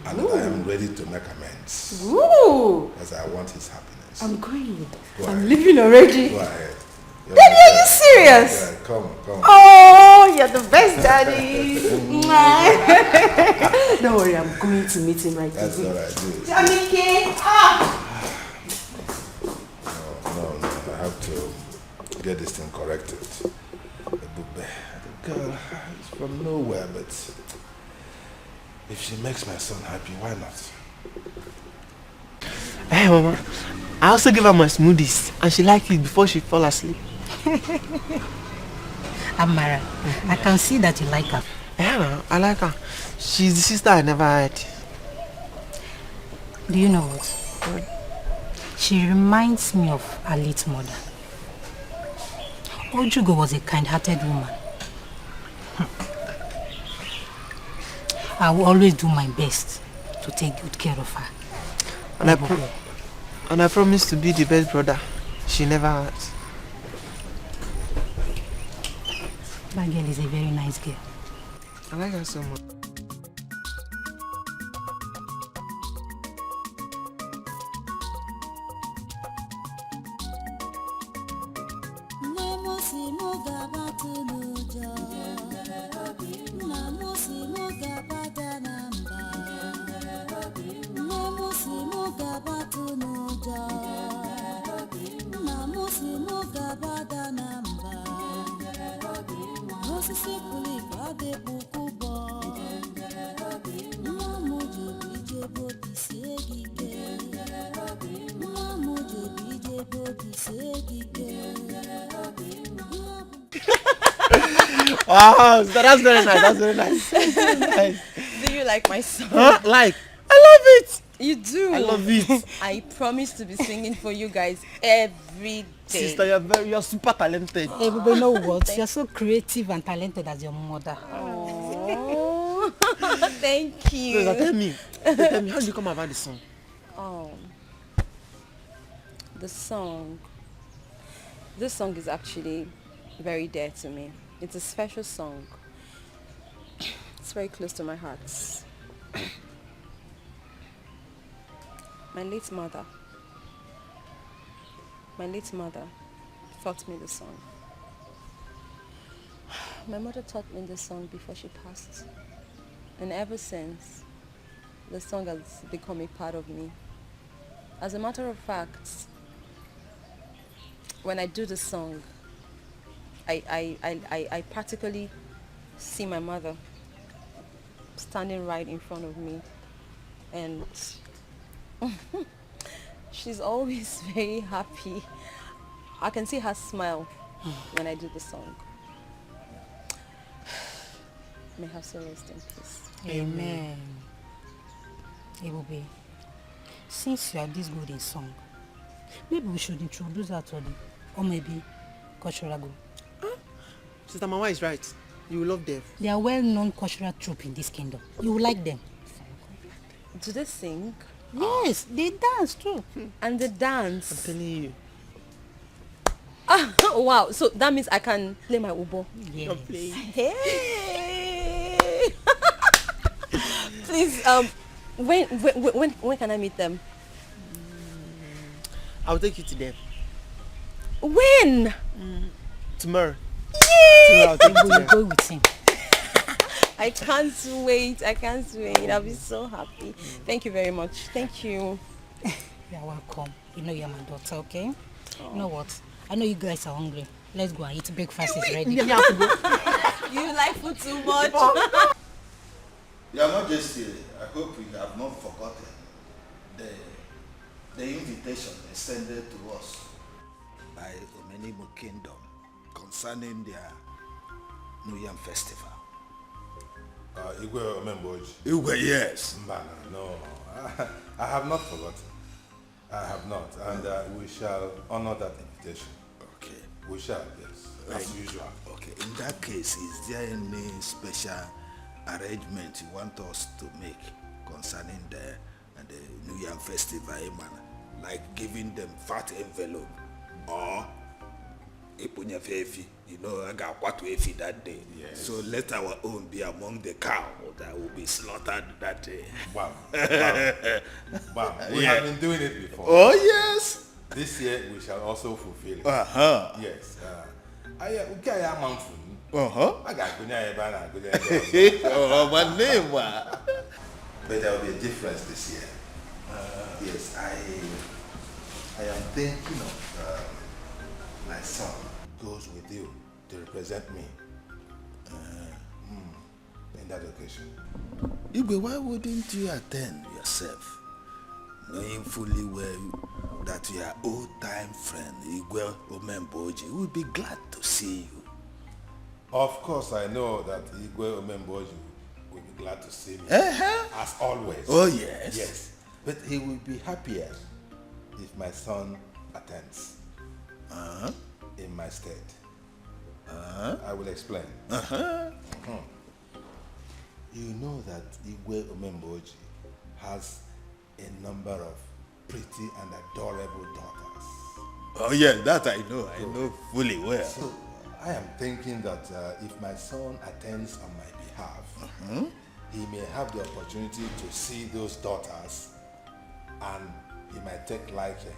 And that I am ready to make amends. Ooh. Because I want his happiness. I'm going. Go I'm ahead. leaving already. Go ahead. Daddy, are you serious? Yeah, come on, come on. Oh, you're the best, Daddy. Don't worry, I'm going to meet him right away. That's all right, do it. Jamike, No, I have to get this thing corrected. The girl is from nowhere, but if she makes my son happy, why not? Hey, Mama. I also gave her my smoothies, and she liked it before she fell asleep. Amara, I can see that you like her. Yeah, no, I like her. She's the sister I never had. Do you know what? She reminds me of her late mother. Ojugo was a kind-hearted woman. I will always do my best to take good care of her. And I promise to be the best brother she never had. That girl is a very nice girl. I like her so much. Wow, so that's very nice. That's very nice. Nice. Do you like my song? Huh? Like? I love it. You do? I love it. I promise to be singing for you guys every day. Sister, you're super talented. Everybody know what? You're so creative and talented as your mother. Oh, thank you. So, tell me, how did you come about the song? The song. This song is actually very dear to me. It's a special song. It's very close to my heart. My late mother taught me the song. My mother taught me the song before she passed. And ever since, the song has become a part of me. As a matter of fact, when I do the song, I practically see my mother standing right in front of me, and she's always very happy. I can see her smile when I do the song. May her soul rest in peace. Amen. It will be. Since you are this good in song, maybe we should introduce her to them, or maybe cultural group. Sister Mama is right. You will love them. They are well-known cultural troupe in this kingdom. You will like them. Do they sing? Yes, they dance too. And they dance. I'm telling you. Wow, so that means I can play my ubo. Yes. Hey. Please, when can I meet them? I'll take you to them. When? Tomorrow. Yay! I'll take you to them. Go with him. I can't wait. I'll be so happy. Thank you very much. Thank you. You're welcome. You know you're my daughter, okay? You know what? I know you guys are hungry. Let's go and eat. Breakfast is ready. You like food too much. Your Majesty, I hope you have not forgotten the invitation extended to us by Omenimo Kingdom concerning their New Yam Festival. Igwe Omemboji. Igwe, yes. No, I have not forgotten. I have not, and we shall honor that invitation. Okay. We shall, yes, as usual. Okay, in that case, is there any special arrangement you want us to make concerning the New Yam Festival, like giving them fat envelope or Ipunya Fefi? You know, I got what we feed that day. Yes. So let our own be among the cow that will be slaughtered that day. Wow. Wow. We have been doing it before. Oh, yes. This year we shall also fulfill it. Uh-huh. Yes. I got Oh, my name. But there will be a difference this year. Yes, I am thinking of my son goes with you to represent me in that occasion. Igwe, why wouldn't you attend yourself, knowing fully well that your old-time friend Igwe Omemboji would be glad to see you? Of course, I know that Igwe Omemboji will be glad to see me, as always. Oh, yes. Yes, but he will be happier if my son attends in my stead. I will explain. You know that Igwe Omemboji has a number of pretty and adorable daughters. Oh, yes, that I know. I know fully well. So I am thinking that if my son attends on my behalf, he may have the opportunity to see those daughters, and he might take liking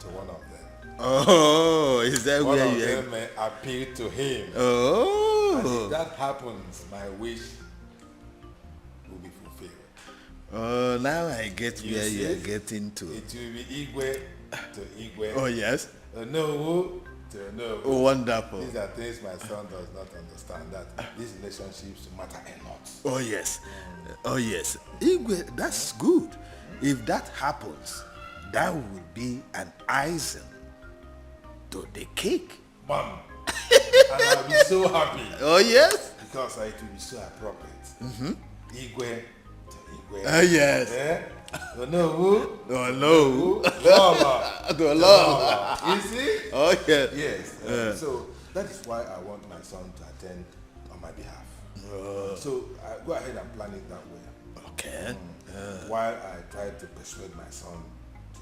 to one of them. Oh, is that one where of you them may appeal to him? Oh. And if that happens, my wish will be fulfilled. Oh, now I get You where see? you're getting to. It will be Igwe to Igwe. Oh, yes. No to no. Oh, wonderful. These are things my son does not understand, that these relationships matter a lot. Oh, yes. Oh, yes. Igwe, that's good. If that happens, that would be an icing to the cake. Mom. And I'll be so happy. Oh, yes? Because it will be so appropriate. Igwe to Igwe. Yes. Eh? No, who? No. Lola. To Lola. You see? Oh, yes. Yes. So that is why I want my son to attend on my behalf. So go ahead and plan it that way. Okay. While I try to persuade my son to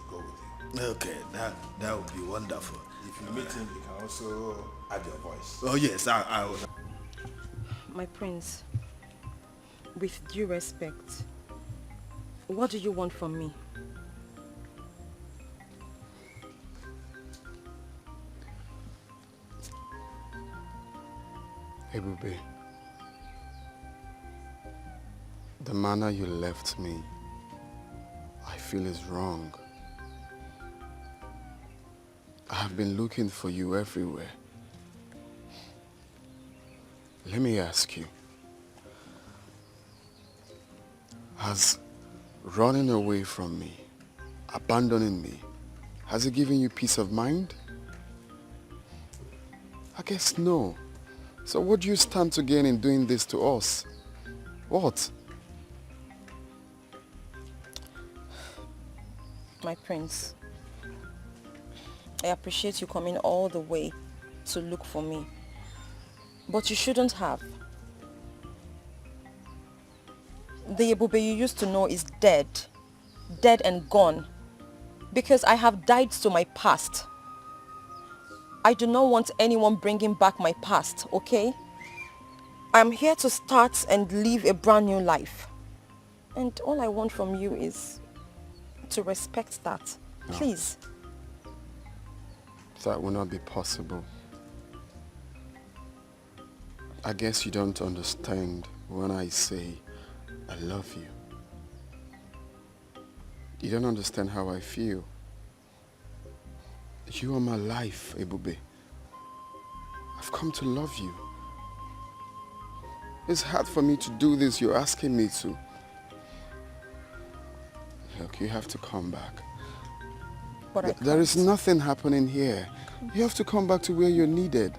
go with you. Okay, that would be wonderful. If you meet him, you can also add your voice. Oh, yes, I will. My prince, with due respect, what do you want from me? Ebube, the manner you left me, I feel is wrong. I have been looking for you everywhere. Let me ask you, has running away from me, abandoning me, has it given you peace of mind? I guess no. So what do you stand to gain in doing this to us? What? My prince, I appreciate you coming all the way to look for me. But you shouldn't have. The Ebube you used to know is dead. Dead and gone. Because I have died to my past. I do not want anyone bringing back my past, okay? I'm here to start and live a brand new life. And all I want from you is to respect that. No. Please. That will not be possible. I guess you don't understand when I say I love you. You don't understand how I feel. You are my life, Ebube. I've come to love you. It's hard for me to do this you're asking me to. Look, you have to come back. But There is nothing happening here. You have to come back to where you're needed.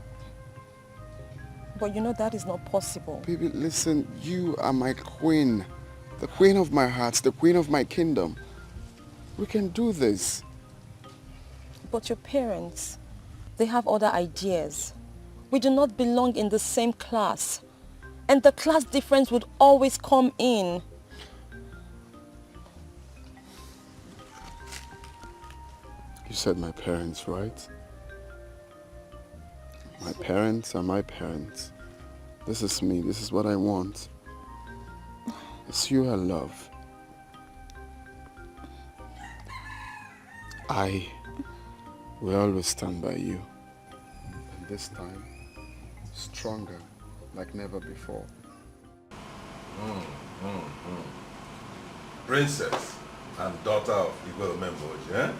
But you know that is not possible. Baby, listen, you are my queen. The queen of my heart, the queen of my kingdom. We can do this. But your parents, they have other ideas. We do not belong in the same class. And the class difference would always come in. You said my parents, right? My parents are my parents. This is me. This is what I want. It's you I love. I will always stand by you. And this time, stronger like never before. Princess and daughter of Igwe Memboji, eh?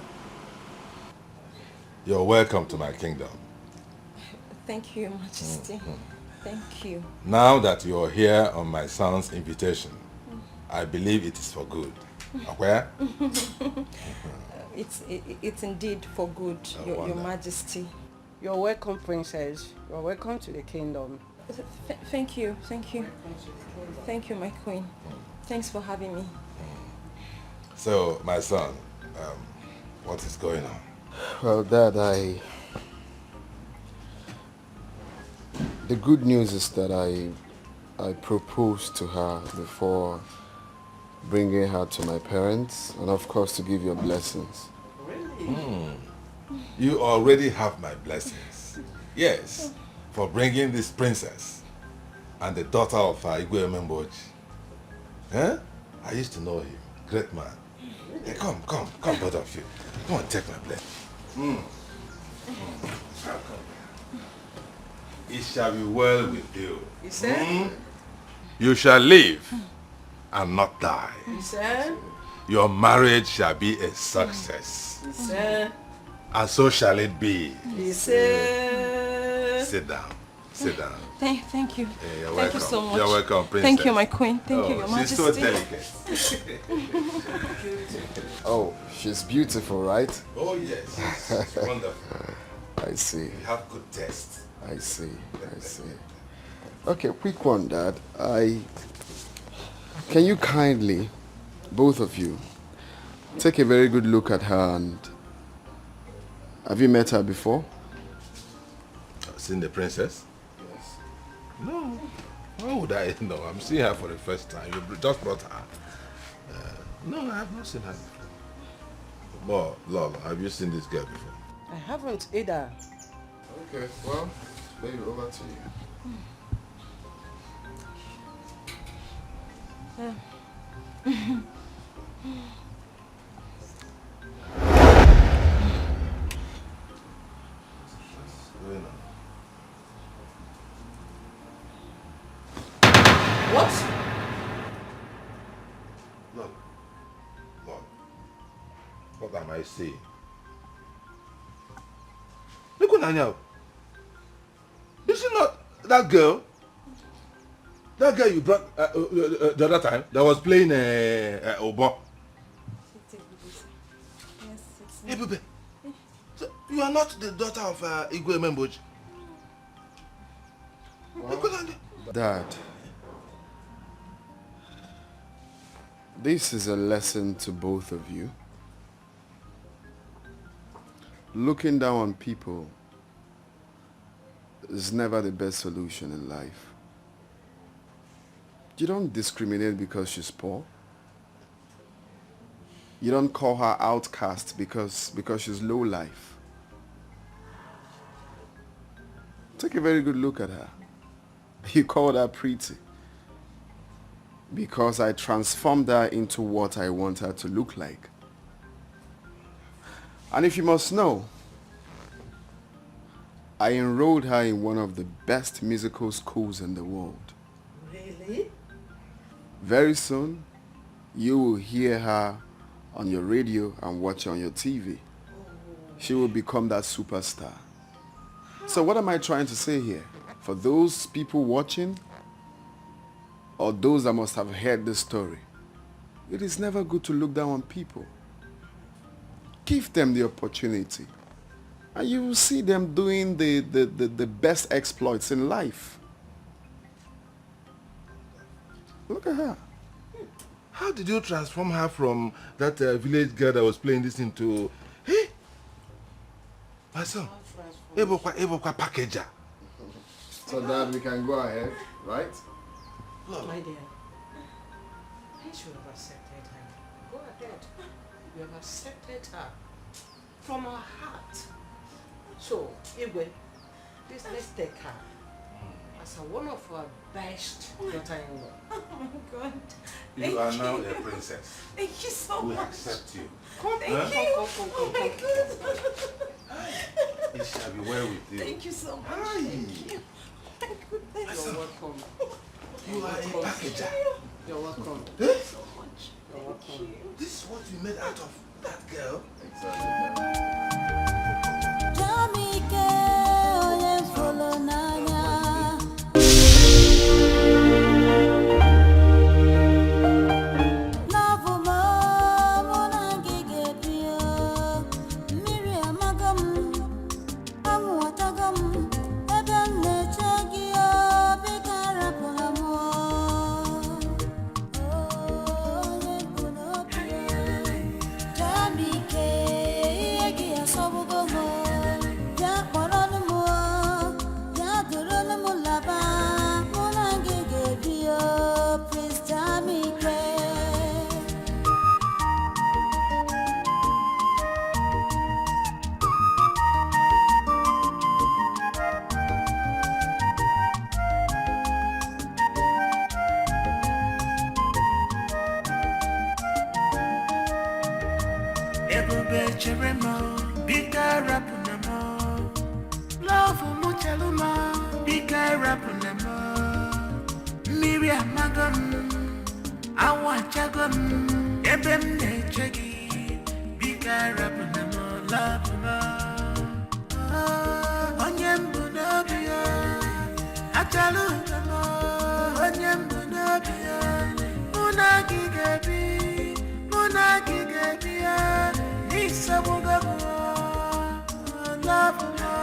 You're welcome to my kingdom. Thank you, Your Majesty. Thank you. Now that you're here on my son's invitation, I believe it is for good. Where? It's indeed for good, Your Majesty. You're welcome, Princess. You're welcome to the kingdom. Thank you. Thank you, my queen. Thanks for having me. So, my son, what is going on? Well, Dad, the good news is that I proposed to her before bringing her to my parents, and of course to give your blessings. Really? You already have my blessings. Yes, for bringing this princess and the daughter of Igwe Memboji. Eh? I used to know him. Great man. Hey, come, both of you. Come on, take my blessing. It shall be well with you. You said? You shall live and not die. You said? Your marriage shall be a success. You said? And so shall it be. You said? Sit down. Sit down. Thank you. Yeah, you're Thank welcome. you so much. You're welcome, princess. Thank you, my queen. Thank you, Your Majesty. She's so delicate. Oh, she's beautiful, right? Oh, yes. She's wonderful. I see. You have good taste. I see. Okay, quick one, Dad. Can you kindly, both of you, take a very good look at her and... Have you met her before? Seen the princess? Yes. No. Why would I know? I'm seeing her for the first time. You just brought her. No, I have not seen her before. But, Lolo, have you seen this girl before? I haven't either. Okay, well, maybe over to you. What? Look. What am I saying? Look at Nanya. Is she not that girl? That girl you brought the other time that was playing Obo. Hey, baby. So you are not the daughter of Igwe Memboji? Dad, this is a lesson to both of you. Looking down on people is never the best solution in life. You don't discriminate because she's poor. You don't call her outcast because she's low life. Take a very good look at her. You called her pretty because I transformed her into what I want her to look like. And if you must know, I enrolled her in one of the best musical schools in the world. Really? Very soon, you will hear her on your radio and watch her on your TV. She will become that superstar. So what am I trying to say here? For those people watching, or those that must have heard this story, it is never good to look down on people. Give them the opportunity, and you will see them doing the best exploits in life. Look at her. How did you transform her from that village girl that was playing this into... Hey! My son, Ebokwa packager. So Dad, we can go ahead, right? My dear, I should have accepted her. Go ahead. You have accepted her from our heart. So, Igwe, Please, let's take her as one of our best daughter-in-law. Oh my God. You are now a princess. Thank you so We much. accept you. Thank you. Oh my God. It shall be well with you. Thank you so much. Hi. Thank you. My goodness. You're welcome. You are a packager. You're welcome. Eh? So much. You're welcome. This is what you made out of that girl. Jamike, oye folo nanya. Love mo, mona gige pio. Miri amagam, amu atagam. Eben ne chagio, bigara polamo. Oye puno pio. Jamike, yegi asobugomo. Ya koronu mo, ya duronu mo laba. Mona gige pio, please Jamike. Ebube cheremo, bika rapunamo. Love muchaluma, bika rapunamo. Miriam magam, awa chagam. Ebem nechegi, bika rapunamo, love mo. Onyembu nobia, achalu namo. Onyembu nobia, munagi gabi. Munagi gabi, Nisa Bugamo, love mo.